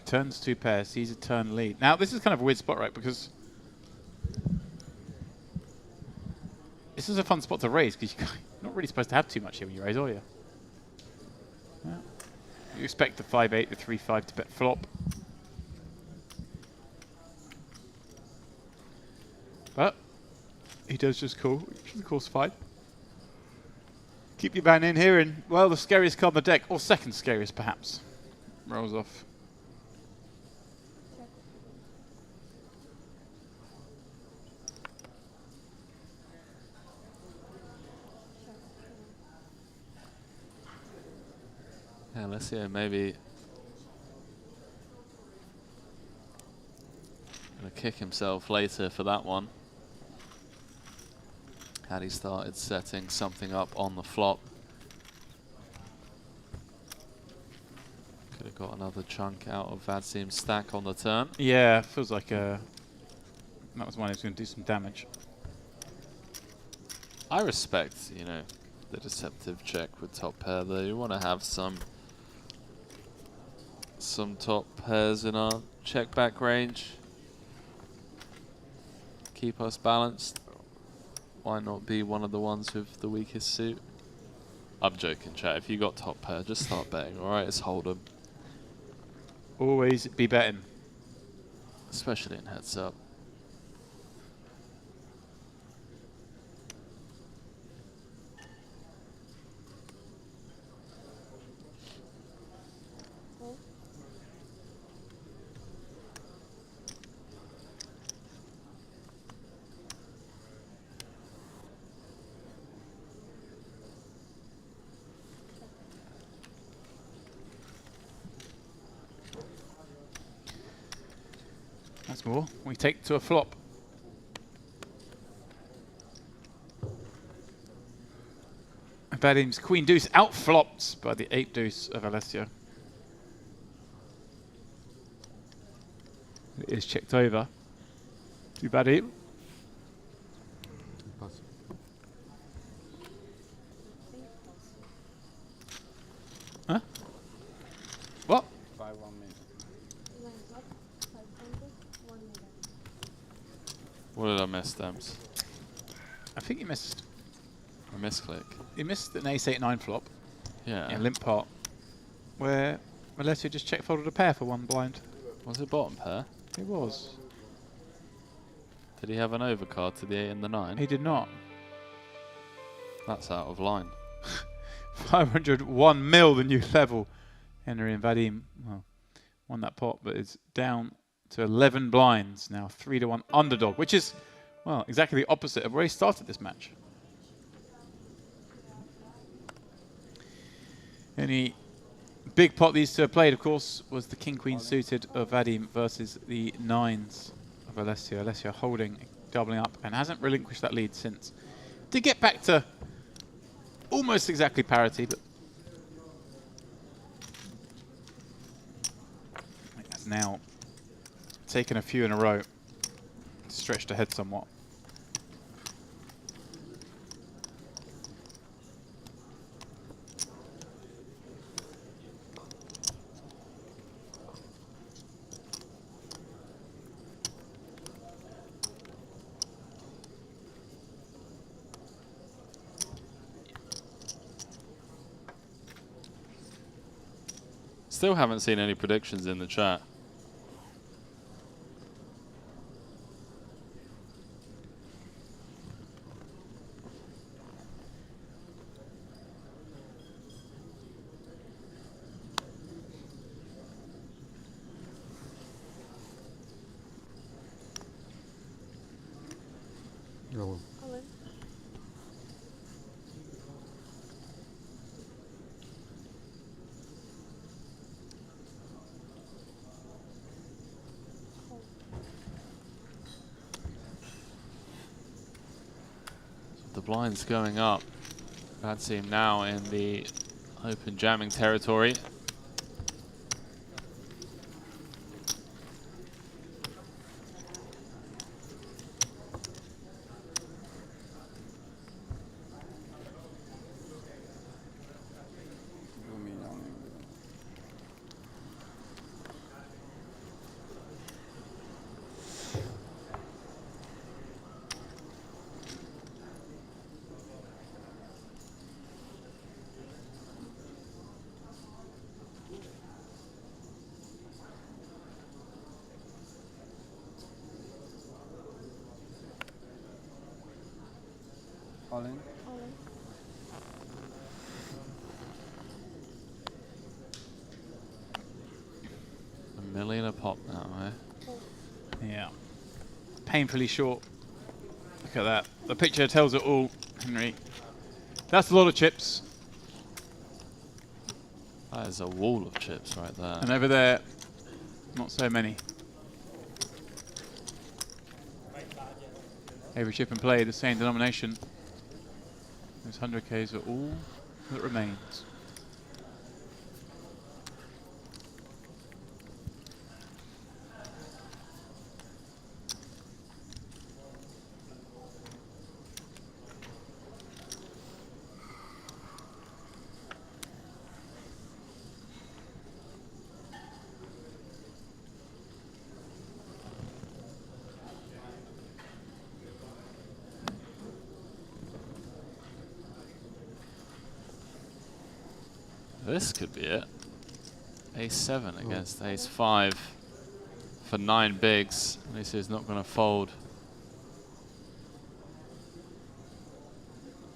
Speaker 1: Turns 2 pairs, sees a turn lead. Now, this is kind of a weird spot, right? Because this is a fun spot to raise, because you're not really supposed to have too much here when you raise, are you? Yeah. You expect the 5-8, the 3-5 to bet flop. But he does just call, which is of course fine. Keep your man in here, and, well, the scariest card on the deck, or second scariest perhaps, rolls off.
Speaker 2: Yeah, let's see. Maybe gonna kick himself later for that one. Had he started setting something up on the flop, could have got another chunk out of Vadsim's stack on the turn.
Speaker 1: Yeah, feels like that was one he was going to do some damage.
Speaker 2: I respect, you know, the deceptive check with top pair though. You want to have some top pairs in our check back range. Keep us balanced. Why not be one of the ones with the weakest suit? I'm joking, chat. If you got top pair, just start betting. All right, it's hold'em.
Speaker 1: Always be betting,
Speaker 2: especially in heads up.
Speaker 1: That's more. We take to a flop. Vadim's Queen Deuce outflopped by the 8 Deuce of Alessio. It is checked over to Vadim. Huh? What?
Speaker 10: By 1 minute.
Speaker 2: What did I miss, Dems?
Speaker 1: I think you missed.
Speaker 2: I misclick.
Speaker 1: You missed an ace-8-9 flop.
Speaker 2: Yeah.
Speaker 1: In limp pot, where Alessio just check folded a pair for 1 blind.
Speaker 2: Was it bottom pair?
Speaker 1: It was.
Speaker 2: Did he have an overcard to the 8 and the 9?
Speaker 1: He did not.
Speaker 2: That's out of line.
Speaker 1: 501 mil, the new level. Henry and Vadim, well, won that pot, but it's down to 11 blinds now, 3-1 underdog, which is, well, exactly the opposite of where he started this match. Any big pot these two have played, of course, was the King-Queen suited of Vadim versus the 9s of Alessio. Alessio holding, doubling up, and hasn't relinquished that lead since. Did get back to almost exactly parity, but has now taken a few in a row, stretched ahead somewhat.
Speaker 2: Still haven't seen any predictions in the chat.
Speaker 3: No.
Speaker 2: The blinds going up. Vadsim now in the open jamming territory.
Speaker 10: All in?
Speaker 2: $1 million a pop now, eh?
Speaker 1: Yeah. Painfully short. Look at that. The picture tells it all, Henry. That's a lot of chips.
Speaker 2: That is a wall of chips right there.
Speaker 1: And over there, not so many. Every chip and play, the same denomination. Those 100Ks are all that remains.
Speaker 2: this could be it. Ace-7 against Ace-5 for 9 bigs. This is not going to fold.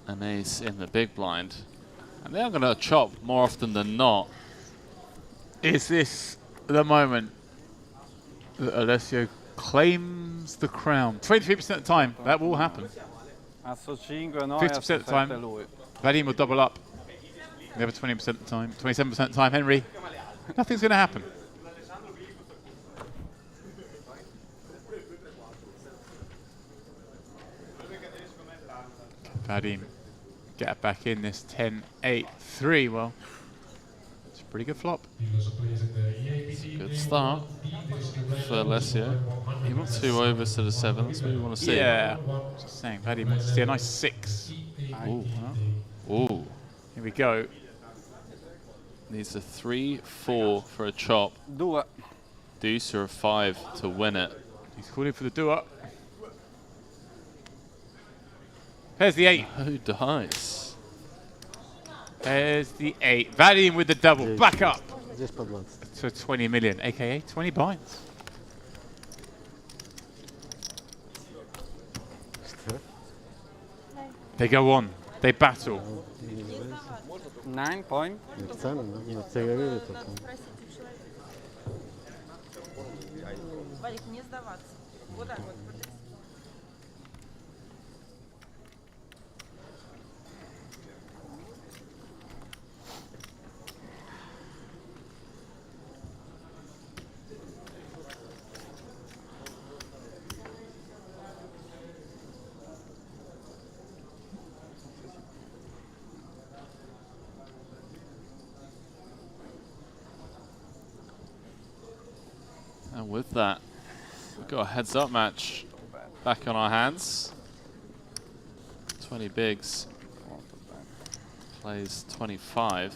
Speaker 2: An ace in the big blind. And they are going to chop more often than not.
Speaker 1: Is this the moment that Alessio claims the crown? 23% of the time, that will happen. 50% of the time, Vadim will double up. The other 20% of the time, 27% of the time, Henry, nothing's going to happen. Vadim get back in this 10-8-3. Well, it's a pretty good flop.
Speaker 2: It's a good start for Alessio. He wants 2 overs to the 7. That's what we want to see.
Speaker 1: Yeah, just saying, Vadim wants to see a nice 6.
Speaker 2: Ooh. Ooh.
Speaker 1: Here we go.
Speaker 2: Needs a 3-4 for a chop. Deuce or a 5 to win it.
Speaker 1: He's calling for the do-up. There's the 8.
Speaker 2: No dice.
Speaker 1: There's the 8. Vadim with the double. Back up to 20 million, aka 20 binds. They go on. They battle.
Speaker 10: 9 point.
Speaker 2: And with that, we've got a heads-up match back on our hands. 20 bigs plays 25.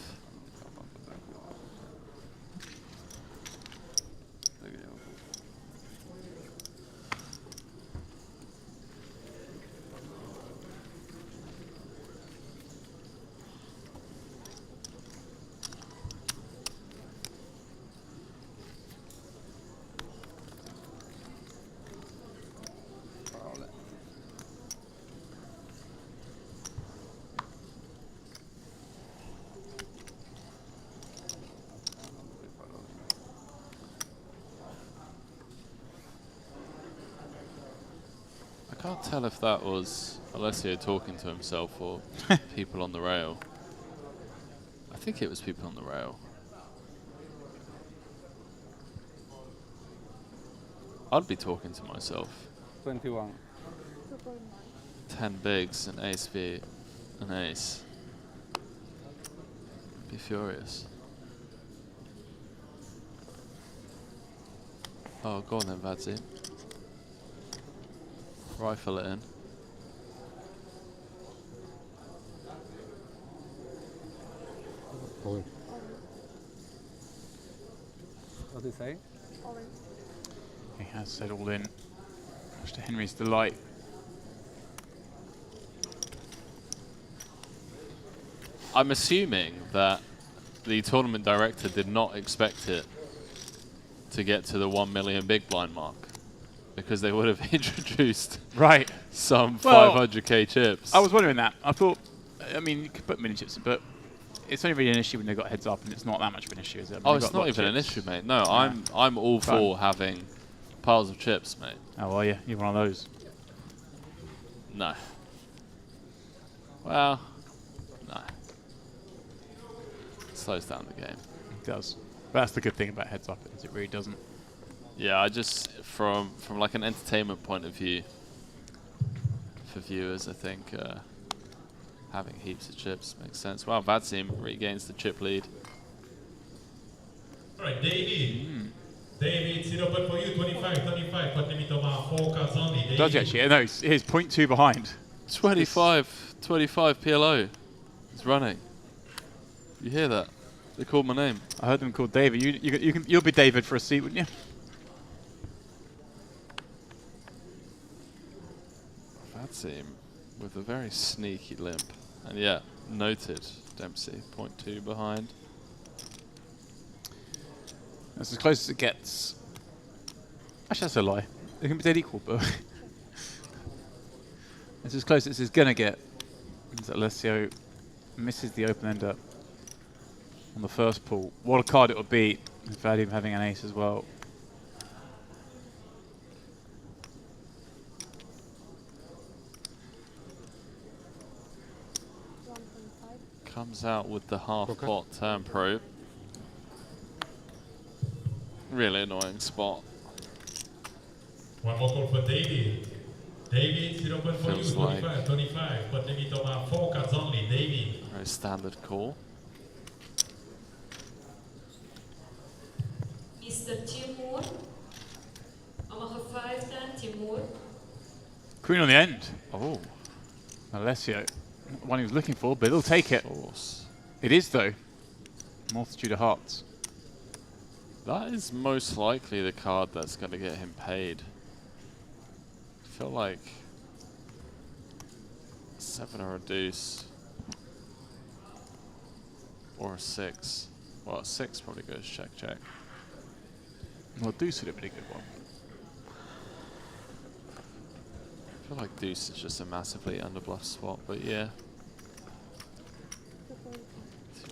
Speaker 2: I can't tell if that was Alessio talking to himself or people on the rail. I think it was people on the rail. I'd be talking to myself.
Speaker 10: 21.
Speaker 2: 10 bigs, an ace v an ace. Be furious. Oh, go on then, Vadsy. Rifle it in.
Speaker 10: What do you say?
Speaker 1: He has said all in, much to Henry's delight.
Speaker 2: I'm assuming that the tournament director did not expect it to get to the 1 million big blind mark, because they would have introduced some 500k chips.
Speaker 1: I was wondering that. I thought, I mean, you could put mini chips in, but it's only really an issue when they've got heads up, and it's not that much of an issue, is it?
Speaker 2: Oh, it's not even an issue, mate. No, yeah. I'm all for having piles of chips, mate.
Speaker 1: Oh, well, yeah, you're one of those.
Speaker 2: No. Well, no. It slows down the game.
Speaker 1: It does. But that's the good thing about heads up, is it really doesn't.
Speaker 2: Yeah, I just, from like an entertainment point of view, for viewers, I think having heaps of chips makes sense. Wow, Vadsim regains the chip lead.
Speaker 14: All right, David. David, 0 point for you, 25. Focus only.
Speaker 1: Does he actually? No, he's 0.2 behind.
Speaker 2: 25 PLO. He's running. You hear that? They called my name.
Speaker 1: I heard them called David. You'll be David for a seat, wouldn't you?
Speaker 2: Vadsim with a very sneaky limp. And yeah, noted Dempsey, 0.2 behind.
Speaker 1: That's as close as it gets. Actually, that's a lie. They can be dead equal, but it's as close as it's gonna get. As Alessio misses the open ender on the first pull. What a card it would be with Vadim having an ace as well.
Speaker 2: Comes out with the half pot turn probe. Really annoying spot.
Speaker 14: One more call for David. David, 0 point for you,
Speaker 2: Feels
Speaker 14: 25, 25. But limit of 4 cards only, David.
Speaker 2: Very standard call.
Speaker 9: Mr. Timur. Omaha 5-10, Timur.
Speaker 1: Queen on the end. Oh. Alessio. Not the one he was looking for, but he'll take it. It is, though. Multitude of hearts.
Speaker 2: That is most likely the card that's going to get him paid. I feel like 7 or a deuce. Or a 6. Well, a 6 probably goes check, check.
Speaker 1: Well, deuce would have been a good one.
Speaker 2: I feel like deuce is just a massively underbluff spot, but yeah.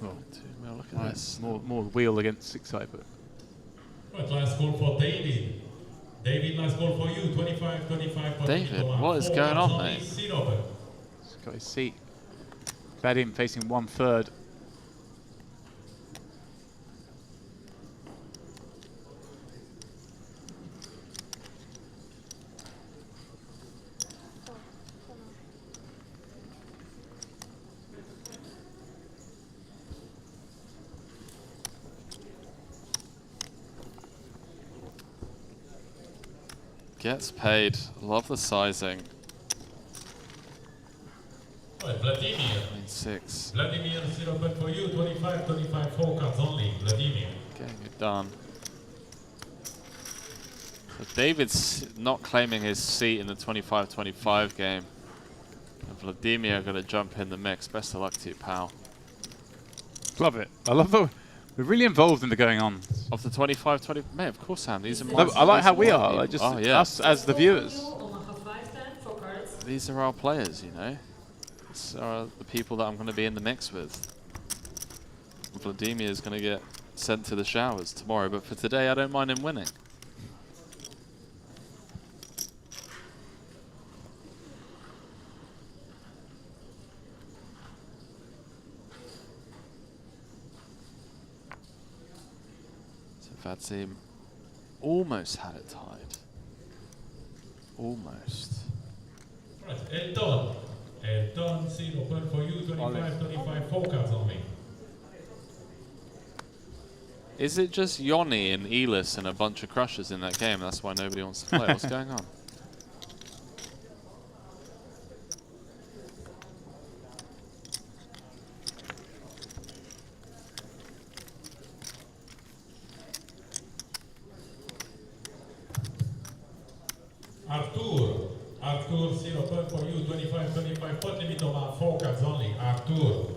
Speaker 1: Well,
Speaker 2: look at this.
Speaker 1: More wheel against 6-side, but.
Speaker 14: Right, last call for David. David, last call for you, 25, 25.
Speaker 2: David, what is going on, mate?
Speaker 14: Seat open.
Speaker 1: He's got his seat. Vadim facing 1/3.
Speaker 2: Gets paid. Love the sizing.
Speaker 14: Right, Vladimir.
Speaker 2: 6.
Speaker 14: Vladimir, 0 point for you, 25, 25, 4 cards only, Vladimir.
Speaker 2: Getting it done. So David's not claiming his seat in the 25-25 game. And Vladimir going to jump in the mix. Best of luck to you, pal.
Speaker 1: Love it. I love the. We're really involved in the going on.
Speaker 2: Of the 25-20, mate, of course, Sam. These are my.
Speaker 1: No, I like how we are. Like just us as the viewers.
Speaker 2: These are our players, you know. These are the people that I'm going to be in the mix with. Vladimir is going to get sent to the showers tomorrow, but for today, I don't mind him winning. Vadim almost had it tied. Almost.
Speaker 14: Right, Elton. Elton, 0 point for you, 25, 25, 4 cards only.
Speaker 2: Is it just Yoni and Elis and a bunch of crushers in that game? That's why nobody wants to play. What's going on?
Speaker 14: Arthur, 0 point for you, 25, 25, pot limit of 4 cards only, Arthur.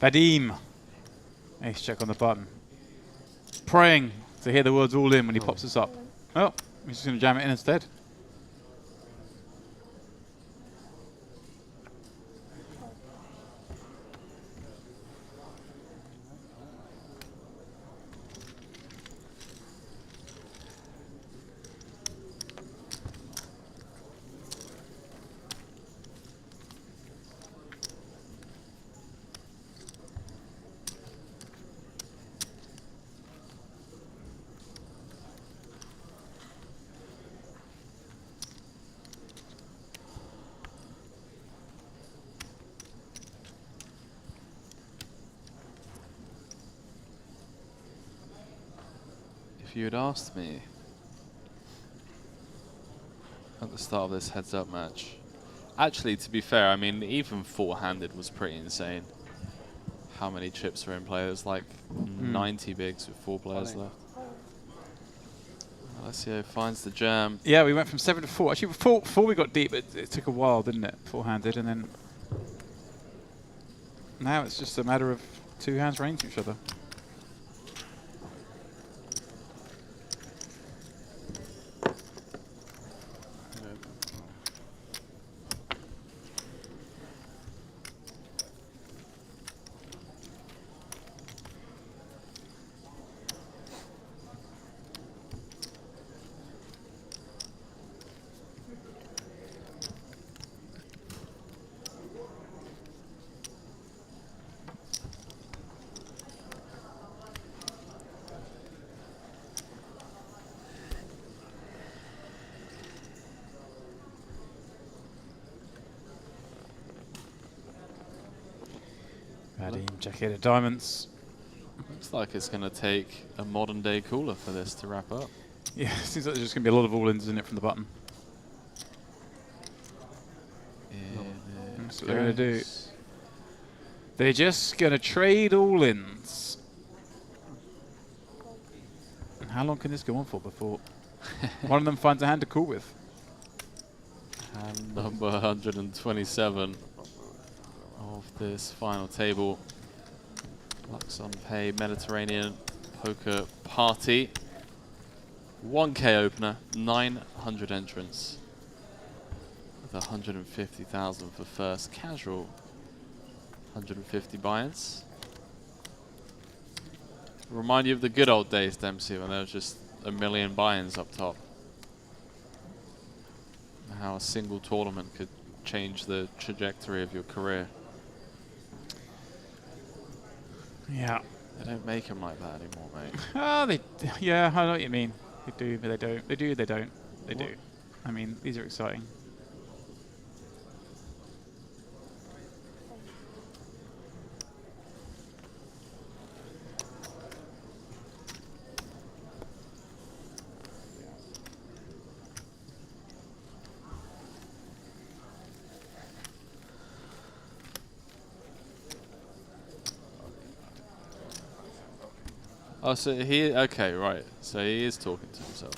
Speaker 1: Vadim. Ace check on the button. Praying to hear the words all in when he pops us up. Oh, he's just going to jam it in instead.
Speaker 2: If you had asked me at the start of this heads-up match. Actually, to be fair, I mean, even four-handed was pretty insane. How many chips were in play? There's like 90 bigs with 4 players left. Alessio finds the jam.
Speaker 1: Yeah, we went from 7 to 4. Actually, before we got deep, it took a while, didn't it? Four-handed, and then now it's just a matter of 2 hands running to each other. Jacket of diamonds.
Speaker 2: Looks like it's going to take a modern day cooler for this to wrap up.
Speaker 1: Yeah, seems like there's just going to be a lot of all-ins in it from the button. That's what they're going to do. They're just going to trade all-ins. And how long can this go on for before one of them finds a hand to call with?
Speaker 2: Hand number 127 of this final table. luxonpay Mediterranean Poker Party. 1K opener, 900 entrants. With 150,000 for first casual. 150 buy-ins. Remind you of the good old days, Dempsey, when there was just a million buy-ins up top. How a single tournament could change the trajectory of your career.
Speaker 1: Yeah.
Speaker 2: They don't make them like that anymore, mate.
Speaker 1: Oh, yeah, I know what you mean. They do, but they don't. They do, they don't. They do. I mean, these are exciting.
Speaker 2: Oh, so okay, right. So he is talking to himself.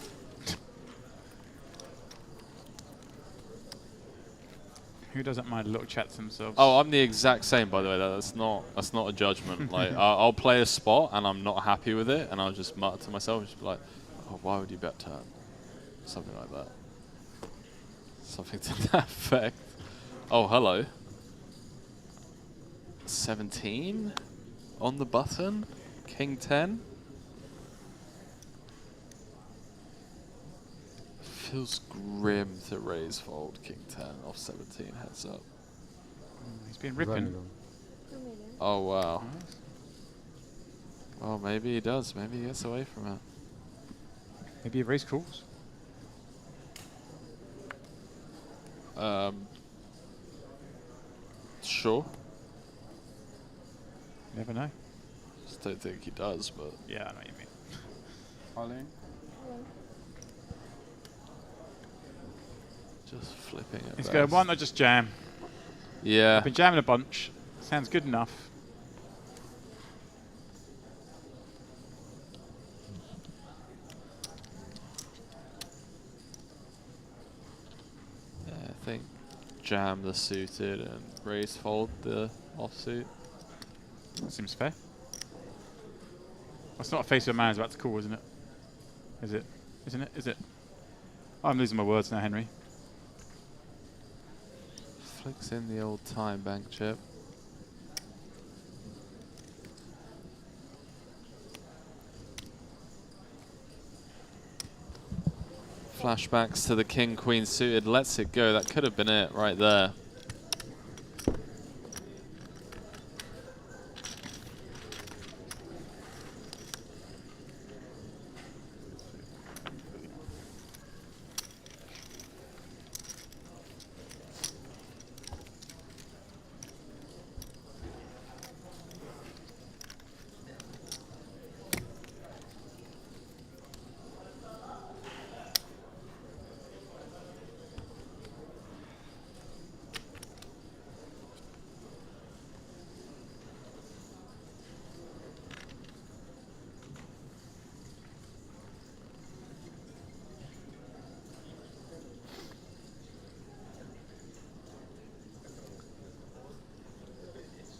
Speaker 1: Who doesn't mind a little chat to themselves?
Speaker 2: Oh, I'm the exact same, by the way. That's not a judgment. Like, I'll play a spot and I'm not happy with it, and I'll just mutter to myself, just be like, "Oh, why would you bet turn?" Something like that. Something to that effect. Oh, hello. 17 on the button. King 10. Feels grim to raise fold King 10 off 17 heads up.
Speaker 1: He's been ripping.
Speaker 2: Oh wow. Oh, maybe he does. Maybe he gets away from it.
Speaker 1: Maybe he raise calls.
Speaker 2: Sure.
Speaker 1: Never know.
Speaker 2: Just don't think he does, but
Speaker 1: yeah, I know what you mean.
Speaker 10: Ollie.
Speaker 2: Just flipping it.
Speaker 1: He's going, why not just jam?
Speaker 2: Yeah.
Speaker 1: I've been jamming a bunch. Sounds good enough.
Speaker 2: Yeah, I think jam the suited and raise fold the offsuit.
Speaker 1: That seems fair. That's not a face of a man who's about to call, isn't it? Is it? Isn't it? Is it? I'm losing my words now, Henry.
Speaker 2: Flicks in the old time bank chip. Flashbacks to the king queen suited, lets it go. That could have been it right there.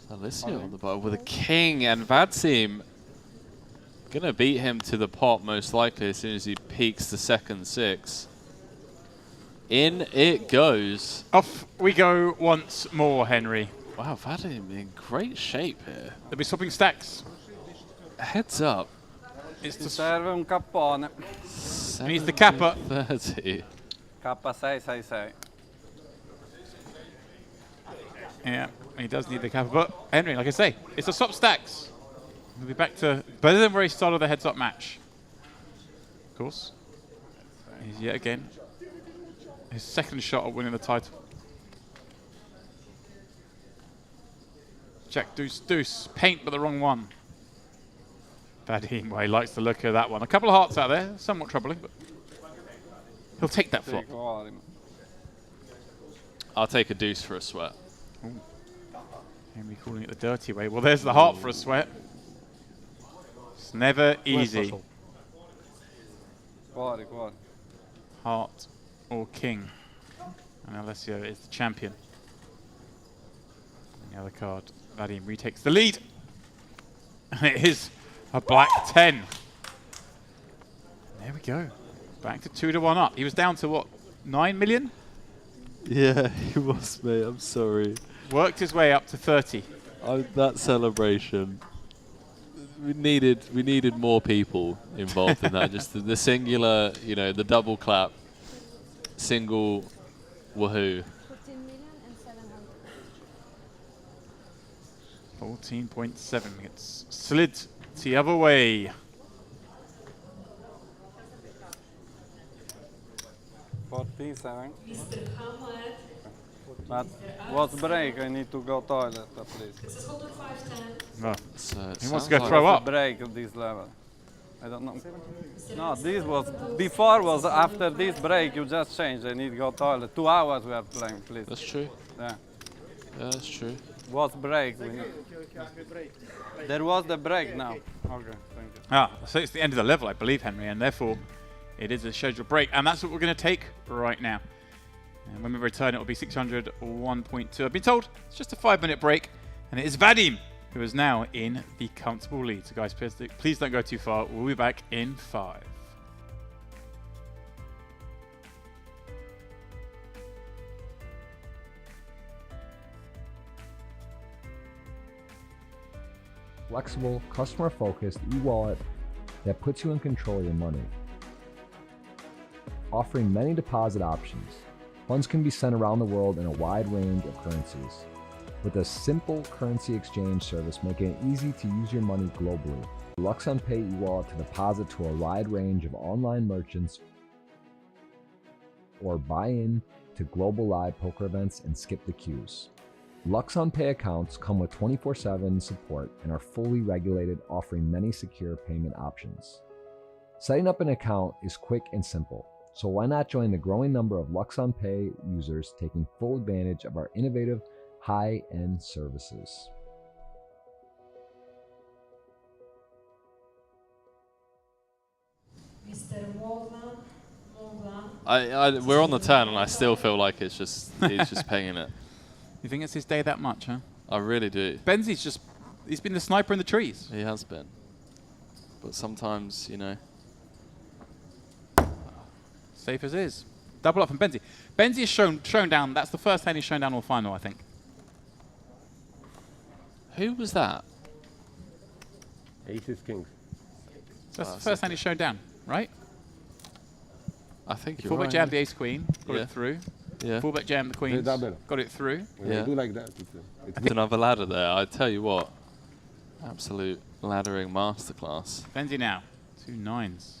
Speaker 2: Alessio on the bottom with a king, and Vadim gonna beat him to the pot most likely as soon as he peaks the second 6. In it goes.
Speaker 1: Off we go once more, Henry.
Speaker 2: Wow, Vadim in great shape here.
Speaker 1: They'll be swapping stacks.
Speaker 2: Heads up.
Speaker 10: Ci serve un cappone.
Speaker 1: Needs the kappa.
Speaker 2: 30.
Speaker 10: K666.
Speaker 1: Yeah, he does need the kappa. But Henry, like I say, it's a swap stacks. We'll be back to better than where he started the heads-up match. Of course. He's yet again his second shot at winning the title. Jack, deuce, deuce. Paint, but the wrong one. Vadim, well, he likes the look of that one. A couple of hearts out there, somewhat troubling, but he'll take that flop.
Speaker 2: I'll take a deuce for a sweat.
Speaker 1: Ooh. Henry calling it the dirty way. Well, there's the heart for a sweat. It's never easy. Heart or king. And Alessio is the champion. And the other card, Vadim retakes the lead. And it is a black 10. There we go. Back to 2-1 up. He was down to what, 9 million?
Speaker 2: Yeah, he was, mate. I'm sorry.
Speaker 1: Worked his way up to 30.
Speaker 2: That celebration. We needed more people involved in that. Just the singular, you know, the double clap, single woohoo.
Speaker 1: 14.7. It's slid the other way.
Speaker 10: 47. But what's break? I need to go toilet, please.
Speaker 1: No. He wants to go throw up.
Speaker 10: Break at this level. I don't know. No, this was before. Was after this break. You just changed. I need to go toilet. 2 hours we are playing, please.
Speaker 2: That's true.
Speaker 10: Yeah.
Speaker 2: Yeah, that's true.
Speaker 10: What's break? There was the break now. Okay, thank you.
Speaker 1: Ah, so it's the end of the level, I believe, Henry, and therefore it is a scheduled break, and that's what we're going to take right now. And when we return, it will be 601.2. I've been told it's just a 5-minute break, and it is Vadim who is now in the comfortable lead. So, guys, please don't go too far. We'll be back in 5.
Speaker 7: Flexible, customer-focused e-wallet that puts you in control of your money. Offering many deposit options, funds can be sent around the world in a wide range of currencies. With a simple currency exchange service making it easy to use your money globally. luxonpay e-wallet to deposit to a wide range of online merchants or buy in to global live poker events and skip the queues. LuxonPay accounts come with 24/7 support and are fully regulated, offering many secure payment options. Setting up an account is quick and simple, so why not join the growing number of LuxonPay users taking full advantage of our innovative, high-end services.
Speaker 9: Mr. Moglan.
Speaker 2: We're on the turn, and I still feel like he's just paying it.
Speaker 1: You think it's his day that much, huh?
Speaker 2: I really do.
Speaker 1: He's been the sniper in the trees.
Speaker 2: He has been. But sometimes, you know.
Speaker 1: Safe as is. Double up from Benzi. Benzi is shown down. That's the first hand he's shown down all final, I think.
Speaker 2: Who was that?
Speaker 4: Aces, kings.
Speaker 1: That's the first hand he's shown down, right?
Speaker 2: I think you're
Speaker 1: fullback
Speaker 2: right.
Speaker 1: jammed the ace queen, got
Speaker 2: Yeah.
Speaker 1: it through.
Speaker 2: Yeah.
Speaker 1: Fullback jammed the queens, got it through.
Speaker 2: Yeah.
Speaker 4: Do like that.
Speaker 2: It's another ladder there. I tell you what, absolute laddering masterclass.
Speaker 1: Benzi now, 2 9s.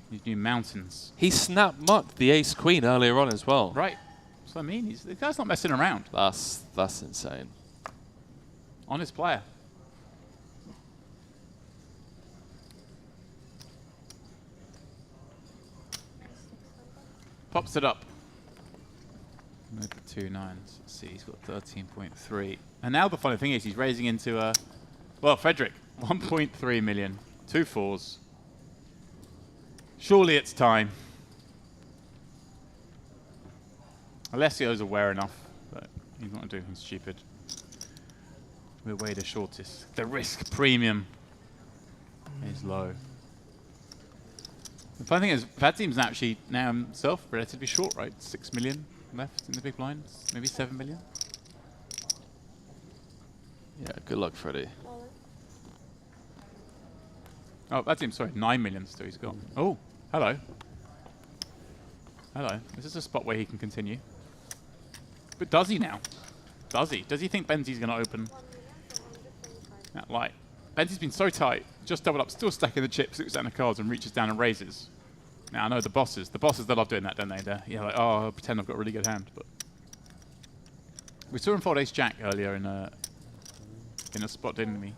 Speaker 1: These new mountains.
Speaker 2: He snap mucked the ace queen earlier on as well.
Speaker 1: Right. So I mean, the guy's not messing around.
Speaker 2: That's insane.
Speaker 1: Honest player. Pops it up. With the 2 9s. Let's see, he's got 13.3. And now the funny thing is he's raising into, well, Frederick, 1.3 million. 2 4s. Surely it's time. Alessio's aware enough, but he's not doing anything stupid. We're way the shortest. The risk premium is low. The funny thing is, Vadim's actually now himself relatively short, right? 6 million left in the big blinds, maybe 7 million.
Speaker 2: Yeah, good luck, Freddie.
Speaker 1: Oh, Vadim, sorry, 9 million still he's got. Oh, hello. Hello. This is a spot where he can continue. But does he now? Does he? Does he think Benzi's going to open that light? Benzi's been so tight, just doubled up, still stacking the chips, looks down the cards and reaches down and raises. Now I know the bosses they love doing that, don't they? They're, like, oh, I'll pretend I've got a really good hand. But we saw him fold ace jack earlier in a spot, didn't we?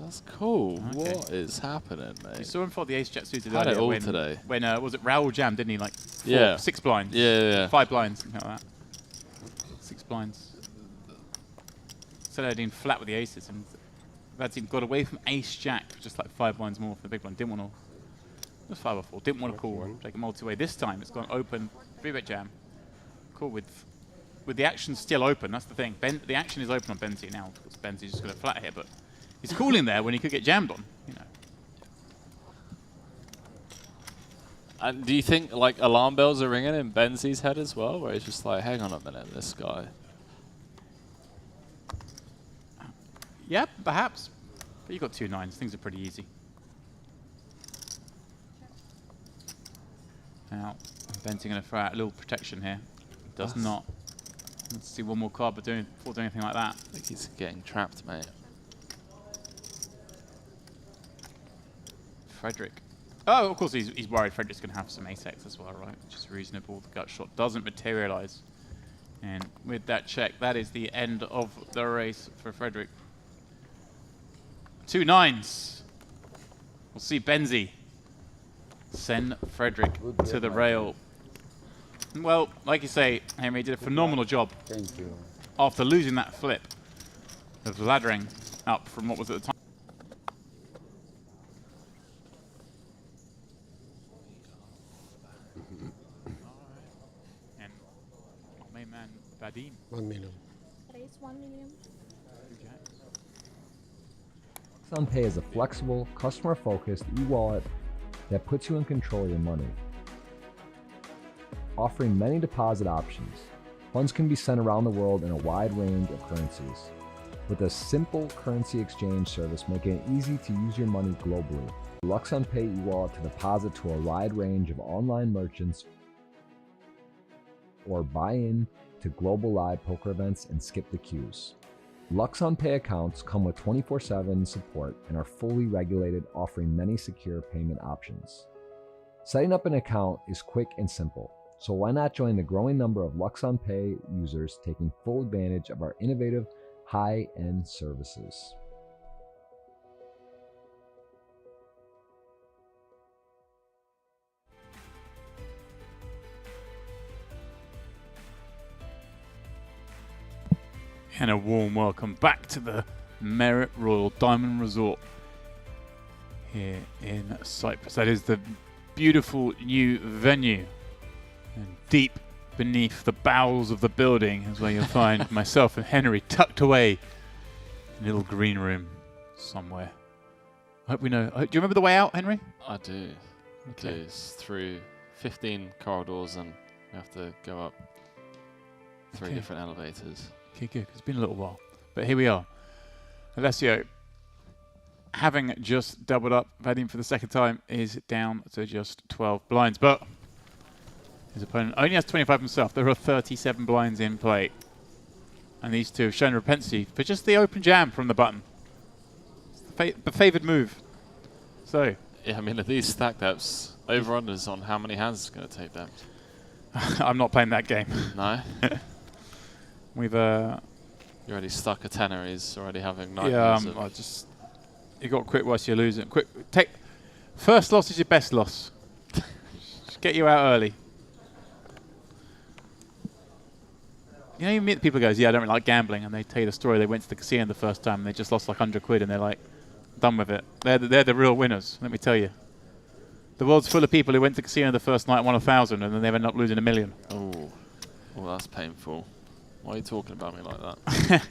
Speaker 2: That's cool.
Speaker 1: Okay.
Speaker 2: What is happening, mate?
Speaker 1: We saw him fold the ace jack suited
Speaker 2: Had
Speaker 1: earlier
Speaker 2: it all
Speaker 1: when,
Speaker 2: today.
Speaker 1: When was it Raoul jammed, didn't he? Like 6 blinds.
Speaker 2: Yeah.
Speaker 1: 5 blinds, something like that. 6 blinds. Saladin flat with the aces, and Vadim got away from ace jack for just like 5 blinds more for the big blind. Didn't want to. It was 5 or 4. Didn't want to call. Take a multi-way. This time it's gone open. 3-bet jam. Cool with the action still open. That's the thing. The action is open on Benzi now because Benzi's just got a flat here, but he's calling there when he could get jammed on. You know.
Speaker 2: And do you think like alarm bells are ringing in Benzi's head as well, where he's just like, hang on a minute, this guy?
Speaker 1: Yeah, perhaps. But you've got 2 9s. Things are pretty easy. Now, Benzi going to throw out a little protection here. Does not. Let's see one more card before doing anything like that.
Speaker 2: I think he's getting trapped, mate.
Speaker 1: Frederick. Oh, of course he's worried Frederick's going to have some ace-x as well, right? Which is reasonable. The gut shot doesn't materialize. And with that check, that is the end of the race for Frederick. 2 9s. We'll see Benzi send Frederick to the rail. Well, like you say, Henry did a phenomenal job.
Speaker 6: Thank you.
Speaker 1: After losing that flip of laddering up from what was at the time. And our main man, Vadim.
Speaker 15: 1 million.
Speaker 11: Raise 1 million.
Speaker 7: LuxonPay is a flexible, customer-focused e-wallet that puts you in control of your money. Offering many deposit options, funds can be sent around the world in a wide range of currencies. With a simple currency exchange service making it easy to use your money globally. LuxonPay e-wallet to deposit to a wide range of online merchants or buy in to global live poker events and skip the queues. LuxonPay accounts come with 24/7 support and are fully regulated, offering many secure payment options. Setting up an account is quick and simple, so why not join the growing number of LuxonPay users taking full advantage of our innovative, high-end services.
Speaker 1: And a warm welcome back to the Merit Royal Diamond Resort here in Cyprus. That is the beautiful new venue. And deep beneath the bowels of the building is where you'll find myself and Henry tucked away in a little green room somewhere. I hope we know. Do you remember the way out, Henry?
Speaker 2: I do.
Speaker 1: Okay.
Speaker 2: It's through 15 corridors and we have to go up 3 different elevators.
Speaker 1: Okay, good. It's been a little while. But here we are. Alessio, having just doubled up, Vadim for the second time, is down to just 12 blinds. But his opponent only has 25 himself. There are 37 blinds in play. And these two have shown propensity for just the open jam from the button. It's the favoured move. So.
Speaker 2: Yeah, I mean, at these stack depths, over-unders on how many hands it's going to take depth.
Speaker 1: I'm not playing that game.
Speaker 2: No?
Speaker 1: We've
Speaker 2: You're already stuck a tenner. He's already having nightmares.
Speaker 1: Yeah, you got to quit whilst you're losing. First loss is your best loss. Just get you out early. You know, you meet people who goes, yeah, I don't really like gambling, and they tell you the story. They went to the casino the first time and they just lost like 100 quid, and they're like, done with it. They're the real winners. Let me tell you. The world's full of people who went to the casino the first night, won 1,000, and then they ended up losing 1 million.
Speaker 2: Oh, well, that's painful. Why are you talking about me like that?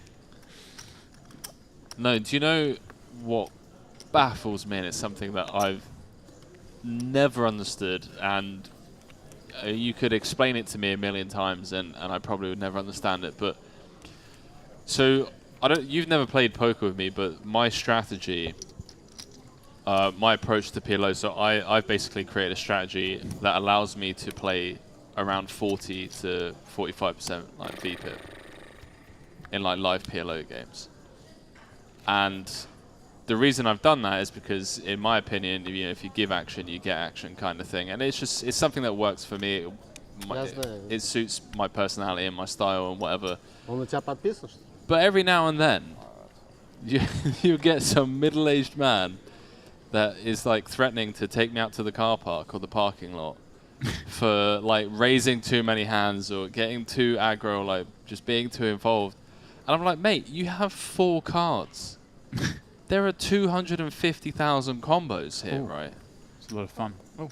Speaker 2: No, do you know what baffles me, and it's something that I've never understood, and you could explain it to me a million times and I probably would never understand it, but so you've never played poker with me, but my strategy, my approach to PLO, so I've basically created a strategy that allows me to play around 40 to 45% like VPIP in like live PLO games. And the reason I've done that is because, in my opinion, you know, if you give action, you get action, kind of thing. And it's something that works for me. It suits my personality and my style and whatever. But every now and then, you get some middle-aged man that is like threatening to take me out to the car park or the parking lot for like raising too many hands or getting too aggro, like just being too involved. And I'm like, mate, you have 4 cards. There are 250,000 combos here, right?
Speaker 1: It's a lot of fun. Oh,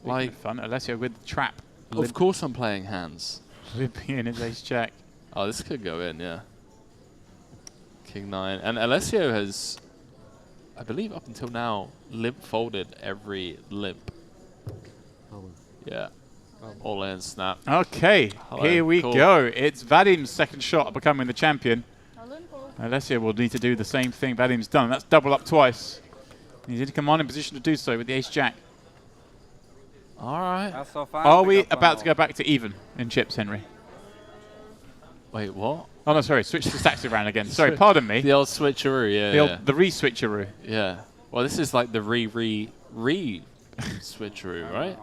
Speaker 2: like
Speaker 1: fun. Alessio with the trap.
Speaker 2: Of course I'm playing hands.
Speaker 1: Limping in his ace jack.
Speaker 2: Oh, this could go in, yeah. King 9. And Alessio has, I believe up until now, limp folded every limp. Yeah. All in, snap.
Speaker 1: Okay,
Speaker 2: Hello.
Speaker 1: here we
Speaker 2: Cool.
Speaker 1: go. It's Vadim's second shot at becoming the champion. Alessio will need to do the same thing Vadim's done. That's double up twice. He's in a commanding position to do so with the ace-jack.
Speaker 2: All right.
Speaker 1: Are we about to go back to even in chips, Henry?
Speaker 2: Wait, what?
Speaker 1: Oh, no, sorry. Switch the stacks around again. Sorry, pardon me.
Speaker 2: The old switcheroo, yeah.
Speaker 1: The re-switcheroo.
Speaker 2: Yeah. Well, this is like the re-switcheroo, right?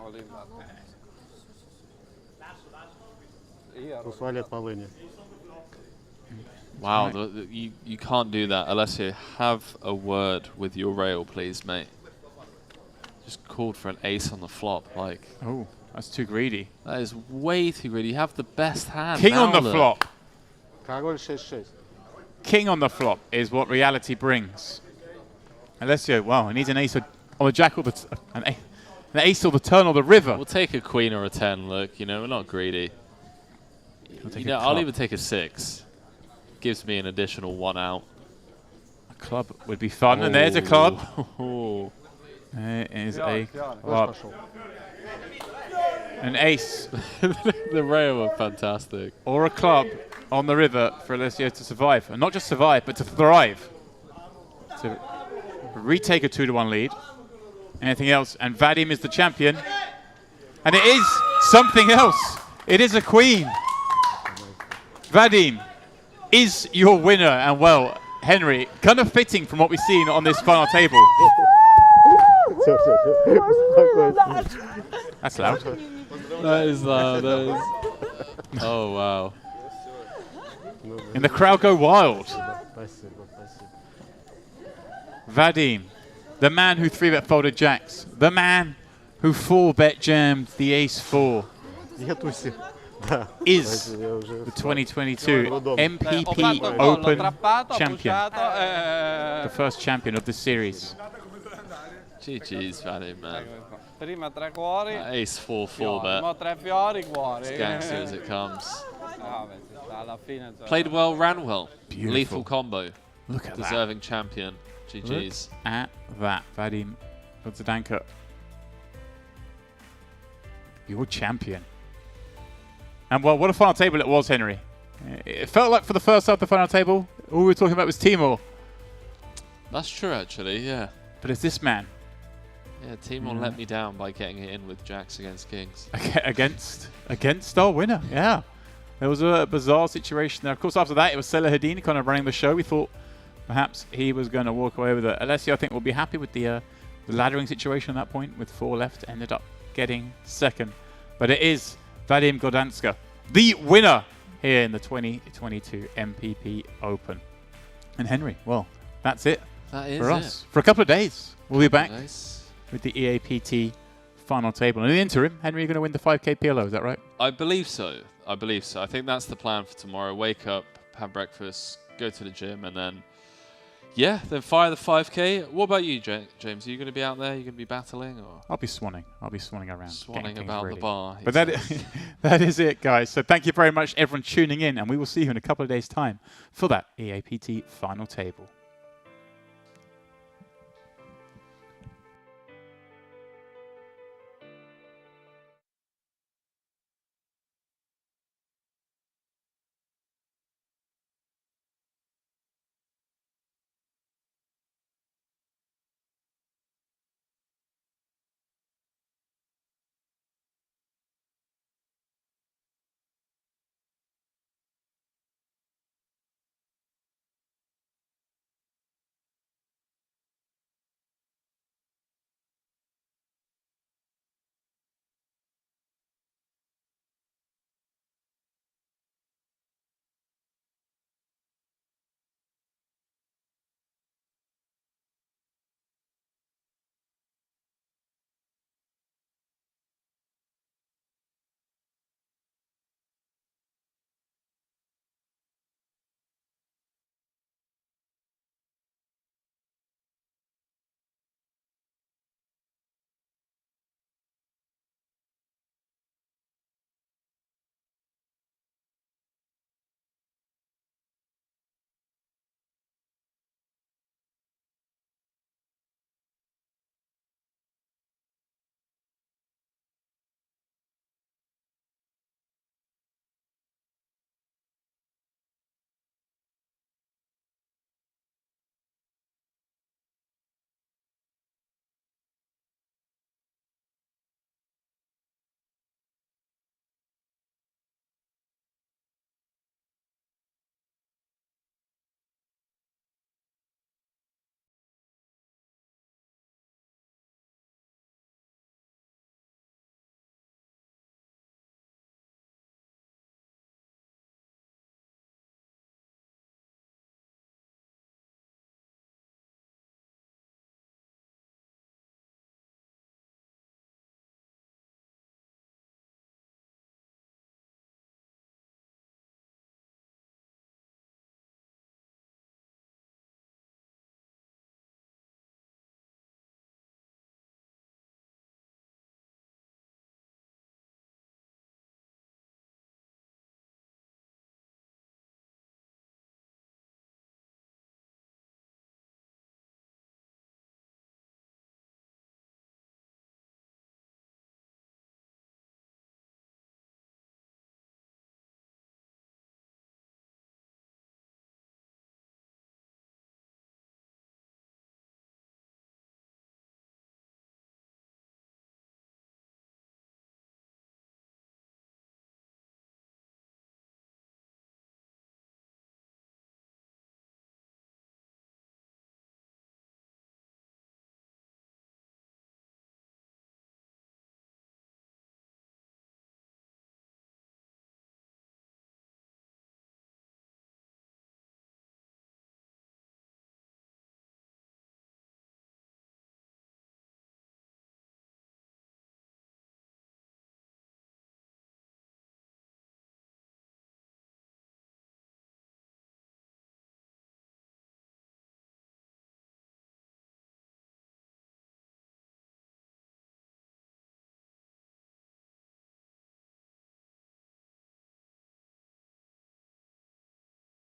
Speaker 2: Wow, you can't do that. Alessio, have a word with your rail, please, mate. Just called for an ace on the flop, like.
Speaker 1: Oh, that's too greedy.
Speaker 2: That is way too greedy. You have the best hand.
Speaker 1: King
Speaker 2: now,
Speaker 1: on the
Speaker 2: look.
Speaker 1: flop. King on the flop is what reality brings. Alessio, wow, he needs an ace or a jack or an ace or the turn or the river.
Speaker 2: We'll take a queen or a 10, look, you know, we're not greedy. You know, I'll even take a 6. Gives me an additional 1 out.
Speaker 1: A club would be fun, and there's a club.
Speaker 2: Oh.
Speaker 1: There is a club. An ace.
Speaker 2: The rail are fantastic.
Speaker 1: Or a club on the river for Alessio to survive. And not just survive, but to thrive. To retake a 2-1 lead. Anything else? And Vadim is the champion. And it is something else. It is a queen. Vadim is your winner. And well, Henry, kind of fitting from what we've seen on this final table. That's loud.
Speaker 2: That is loud. Oh, wow.
Speaker 1: And the crowd go wild. Vadim, the man who 3-bet folded jacks, the man who 4-bet jammed the ace-4, is the 2022 MPP Open champion, the first champion of this series.
Speaker 2: GG's, Vadim, man.
Speaker 10: Prima 3 cuori.
Speaker 2: Ace 4 4-bet.
Speaker 10: Mo 3 fiori, cuori.
Speaker 2: As gangster as it comes.
Speaker 10: Alla fine.
Speaker 2: Played well, ran well.
Speaker 1: Beautiful.
Speaker 2: Lethal combo.
Speaker 1: Look at that.
Speaker 2: Deserving champion. GG's.
Speaker 1: Look at that, Vadim Zadanka. Your champion. And well, what a final table it was, Henry. It felt like for the first half of the final table, all we were talking about was Timor.
Speaker 2: That's true, actually, yeah.
Speaker 1: But it's this man.
Speaker 2: Yeah, Timor let me down by getting it in with jacks against kings.
Speaker 1: Against our winner, yeah. There was a bizarre situation there. Of course, after that, it was Salahadin kind of running the show. We thought perhaps he was going to walk away with it. Alessio, I think, will be happy with the laddering situation at that point. With 4 left, ended up getting second. But it is Vadim Gdanska, the winner here in the 2022 MPP Open. And Henry, well, that's it for us. For a couple of days, we'll be back with the EAPT final table. And in the interim, Henry, you're going to win the 5K PLO, is that right?
Speaker 2: I believe so. I think that's the plan for tomorrow. Wake up, have breakfast, go to the gym, and then, yeah, then fire the 5K. What about you, James? Are you going to be out there? Are you going to be battling? Or?
Speaker 1: I'll be swanning. I'll be swanning around.
Speaker 2: Swanning about the bar.
Speaker 1: But that is it, guys. So thank you very much, everyone, tuning in, and we will see you in a couple of days' time for that EAPT final table.